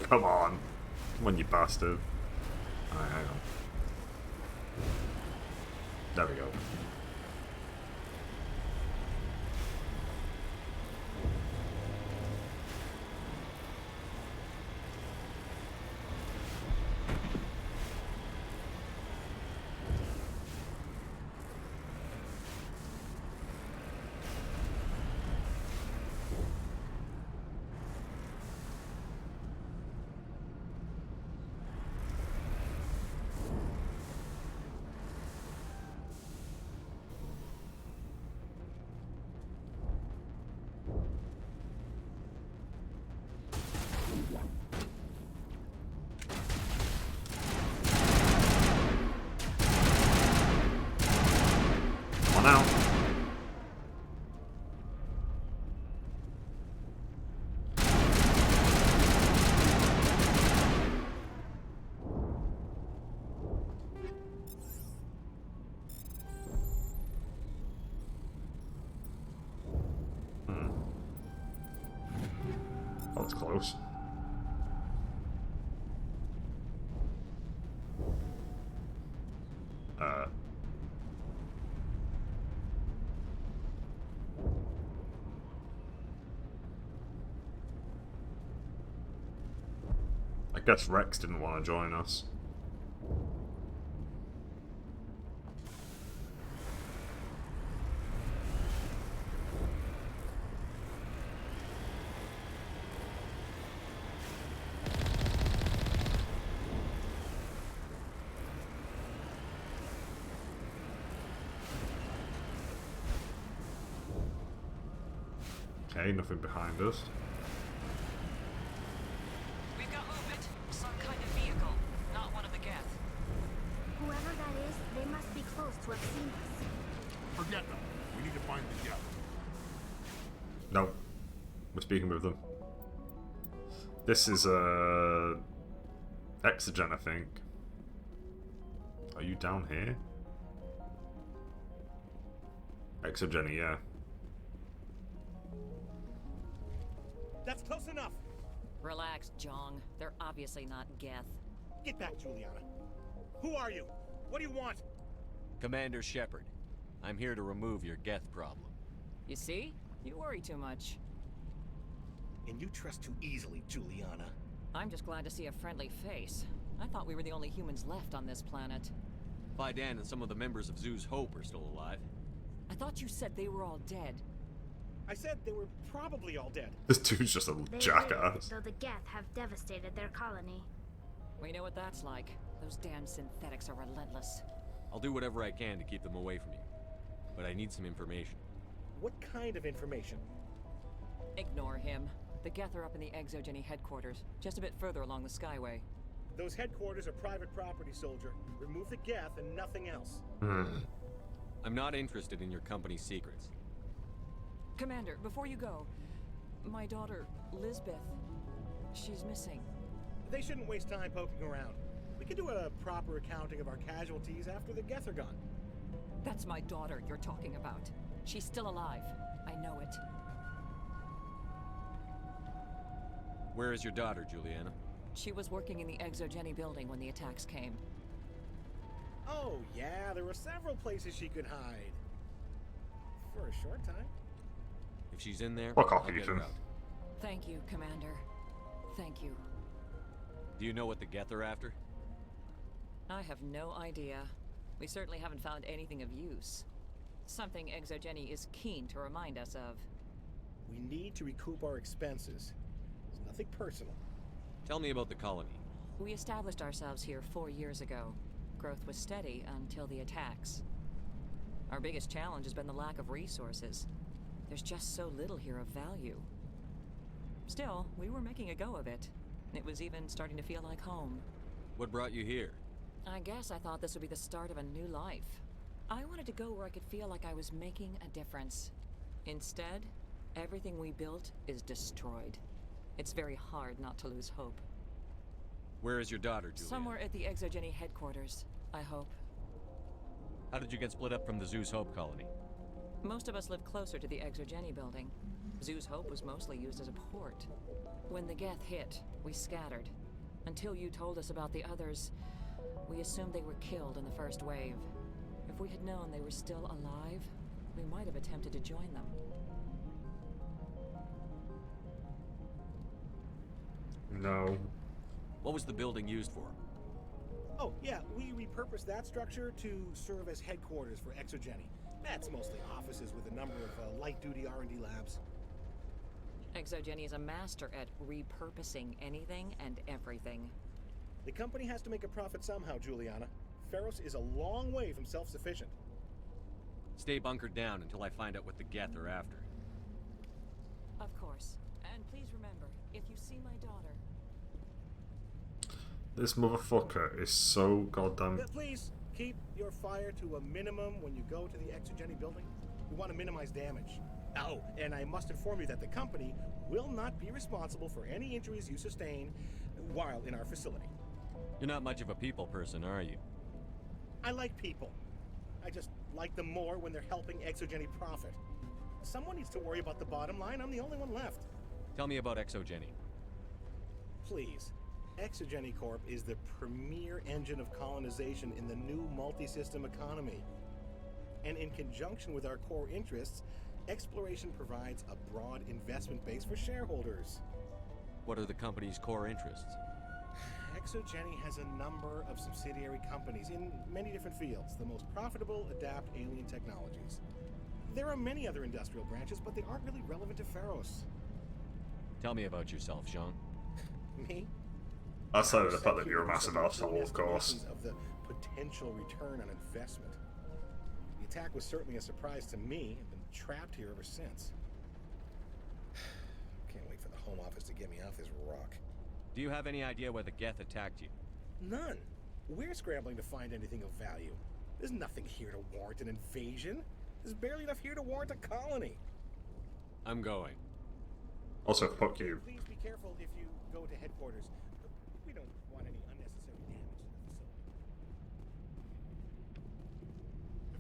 Come on. Come on, you bastard. Alright, hang on. There we go. Come on out. That was close. I guess Rex didn't want to join us. Okay, nothing behind us. We've got movement. Some kind of vehicle. Not one of the Geth. Whoever that is, they must be close to have seen us. Forget them. We need to find the Geth. No. We're speaking with them. This is, Exogen, I think. Are you down here? Exogeny, yeah. That's close enough. Relax, Jong. They're obviously not Geth. Get back, Juliana. Who are you? What do you want? Commander Shepard. I'm here to remove your Geth problem. You see? You worry too much. And you trust too easily, Juliana. I'm just glad to see a friendly face. I thought we were the only humans left on this planet. Fidan and some of the members of Zoo's Hope are still alive. I thought you said they were all dead. I said they were probably all dead. This dude's just a They jackass. live, though the Geth have devastated their colony. We know what that's like. Those damn synthetics are relentless. I'll do whatever I can to keep them away from you. But I need some information. What kind of information? Ignore him. The Geth are up in the Exogeny headquarters, just a bit further along the Skyway. Those headquarters are private property, soldier. Remove the Geth and nothing else. I'm not interested in your company's secrets. Commander, before you go, my daughter, Lisbeth, she's missing. They shouldn't waste time poking around. We can do a proper accounting of our casualties after the Geth are gone. That's my daughter you're talking about. She's still alive. I know it. Where is your daughter, Juliana? She was working in the Exogeny building when the attacks came. Oh, yeah, there were several places she could hide. For a short time. If she's in there, Fuck off, I'll get her Ethan. out. Thank you, Commander. Thank you. Do you know what the Geth are after? I have no idea. We certainly haven't found anything of use. Something Exogeny is keen to remind us of. We need to recoup our expenses. It's nothing personal. Tell me about the colony. We established ourselves here 4 years ago. Growth was steady until the attacks. Our biggest challenge has been the lack of resources. There's just so little here of value. Still, we were making a go of it. It was even starting to feel like home. What brought you here? I guess I thought this would be the start of a new life. I wanted to go where I could feel like I was making a difference. Instead, everything we built is destroyed. It's very hard not to lose hope. Where is your daughter, Juliana? Somewhere at the Exogeny headquarters, I hope. How did you get split up from the Zeus Hope colony? Most of us live closer to the Exogeny building. Zeus Hope was mostly used as a port. When the Geth hit, we scattered. Until you told us about the others, we assumed they were killed in the first wave. If we had known they were still alive, we might have attempted to join them. No. What was the building used for? Oh, yeah, we repurposed that structure to serve as headquarters for Exogeny. That's mostly offices with a number of light-duty R&D labs. Exogeny is a master at repurposing anything and everything. The company has to make a profit somehow, Juliana. Feros is a long way from self-sufficient. Stay bunkered down until I find out what the Geth are after. Of course. And please remember, if you see my daughter... This motherfucker is so goddamn... Please, keep your fire to a minimum when you go to the Exogeny building. We want to minimize damage. Oh, and I must inform you that the company will not be responsible for any injuries you sustain while in our facility. You're not much of a people person, are you? I like people. I just like them more when they're helping Exogeny profit. Someone needs to worry about the bottom line. I'm the only one left. Tell me about Exogeny. Please. Exogeny Corp is the premier engine of colonization in the new multi-system economy. And in conjunction with our core interests, exploration provides a broad investment base for shareholders. What are the company's core interests? Exogeny has a number of subsidiary companies in many different fields. The most profitable adapt alien technologies. There are many other industrial branches, but they aren't really relevant to Feros. Tell me about yourself, Jean. Me? Outside of the fact that you're a massive asshole, of course. Of the potential return on investment. The attack was certainly a surprise to me. I've been trapped here ever since. Can't wait for the Home Office to get me off this rock. Do you have any idea why the Geth attacked you? None. We're scrambling to find anything of value. There's nothing here to warrant an invasion. There's barely enough here to warrant a colony. I'm going. Also, fuck you. Please be careful if you go to headquarters. We don't want any unnecessary damage to the facility.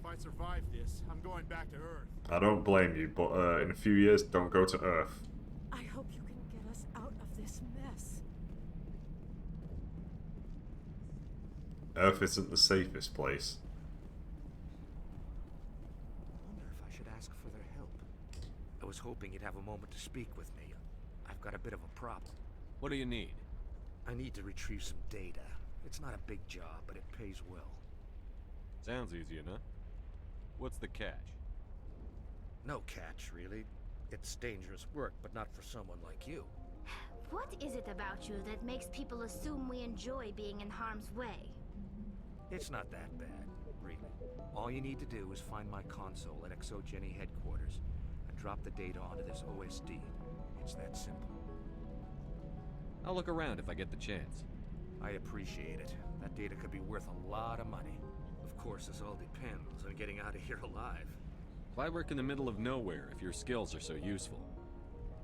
I survive this, I'm going back to Earth. I don't blame you, but in a few years, don't go to Earth. I hope you can get us out of this mess. Earth isn't the safest place. I wonder if I should ask for their help. I was hoping you'd have a moment to speak with me. I've got a bit of a problem. What do you need? I need to retrieve some data. It's not a big job, but it pays well. Sounds easy enough. What's the catch? No catch, really. It's dangerous work, but not for someone like you. What is it about you that makes people assume we enjoy being in harm's way? It's not that bad, really. All you need to do is find my console at Exogeny headquarters and drop the data onto this OSD. It's that simple. I'll look around if I get the chance. I appreciate it. That data could be worth a lot of money. Of course, this all depends on getting out of here alive. Why work in the middle of nowhere if your skills are so useful?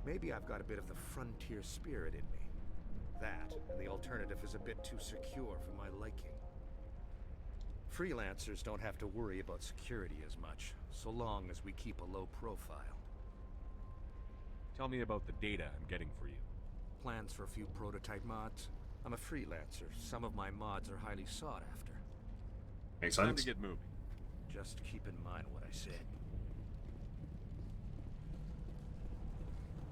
Maybe I've got a bit of the frontier spirit in me. That, and the alternative is a bit too secure for my liking. Freelancers don't have to worry about security as much, so long as we keep a low profile. Tell me about the data I'm getting for you. Plans for a few prototype mods? I'm a freelancer. Some of my mods are highly sought after. Makes Time sense. to get moving. Just keep in mind what I said.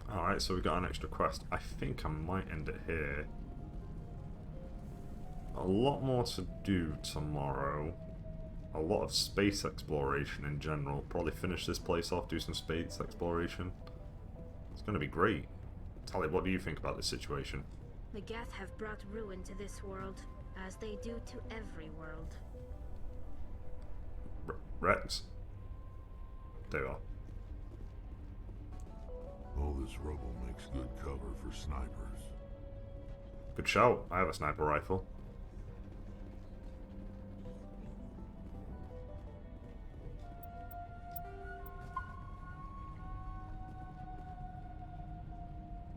Alright, so we got an extra quest. I think I might end it here. A lot more to do tomorrow. A lot of space exploration in general. Probably finish this place off, do some space exploration. It's going to be great. Tali, what do you think about this situation? The Geth have brought ruin to this world, as they do to every world. Rex? There you are. All this rubble makes good cover for snipers. Good shout. I have a sniper rifle.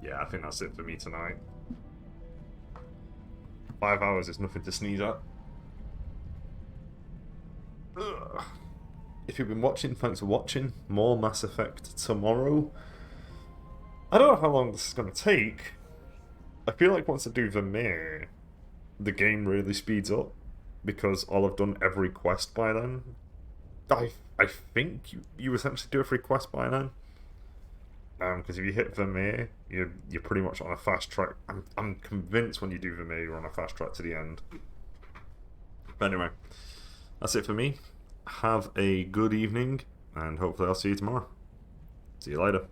Yeah, I think that's it for me tonight. 5 hours is nothing to sneeze at. Ugh. If you've been watching, thanks for watching. More Mass Effect tomorrow. I don't know how long this is going to take. I feel like once I do Vermeer, the game really speeds up, because I'll have done every quest by then. I think you essentially do a free quest by then. Because if you hit Vermeer, you're pretty much on a fast track. I'm convinced when you do Vermeer, you're on a fast track to the end. But anyway, that's it for me. Have a good evening, and hopefully I'll see you tomorrow. See you later.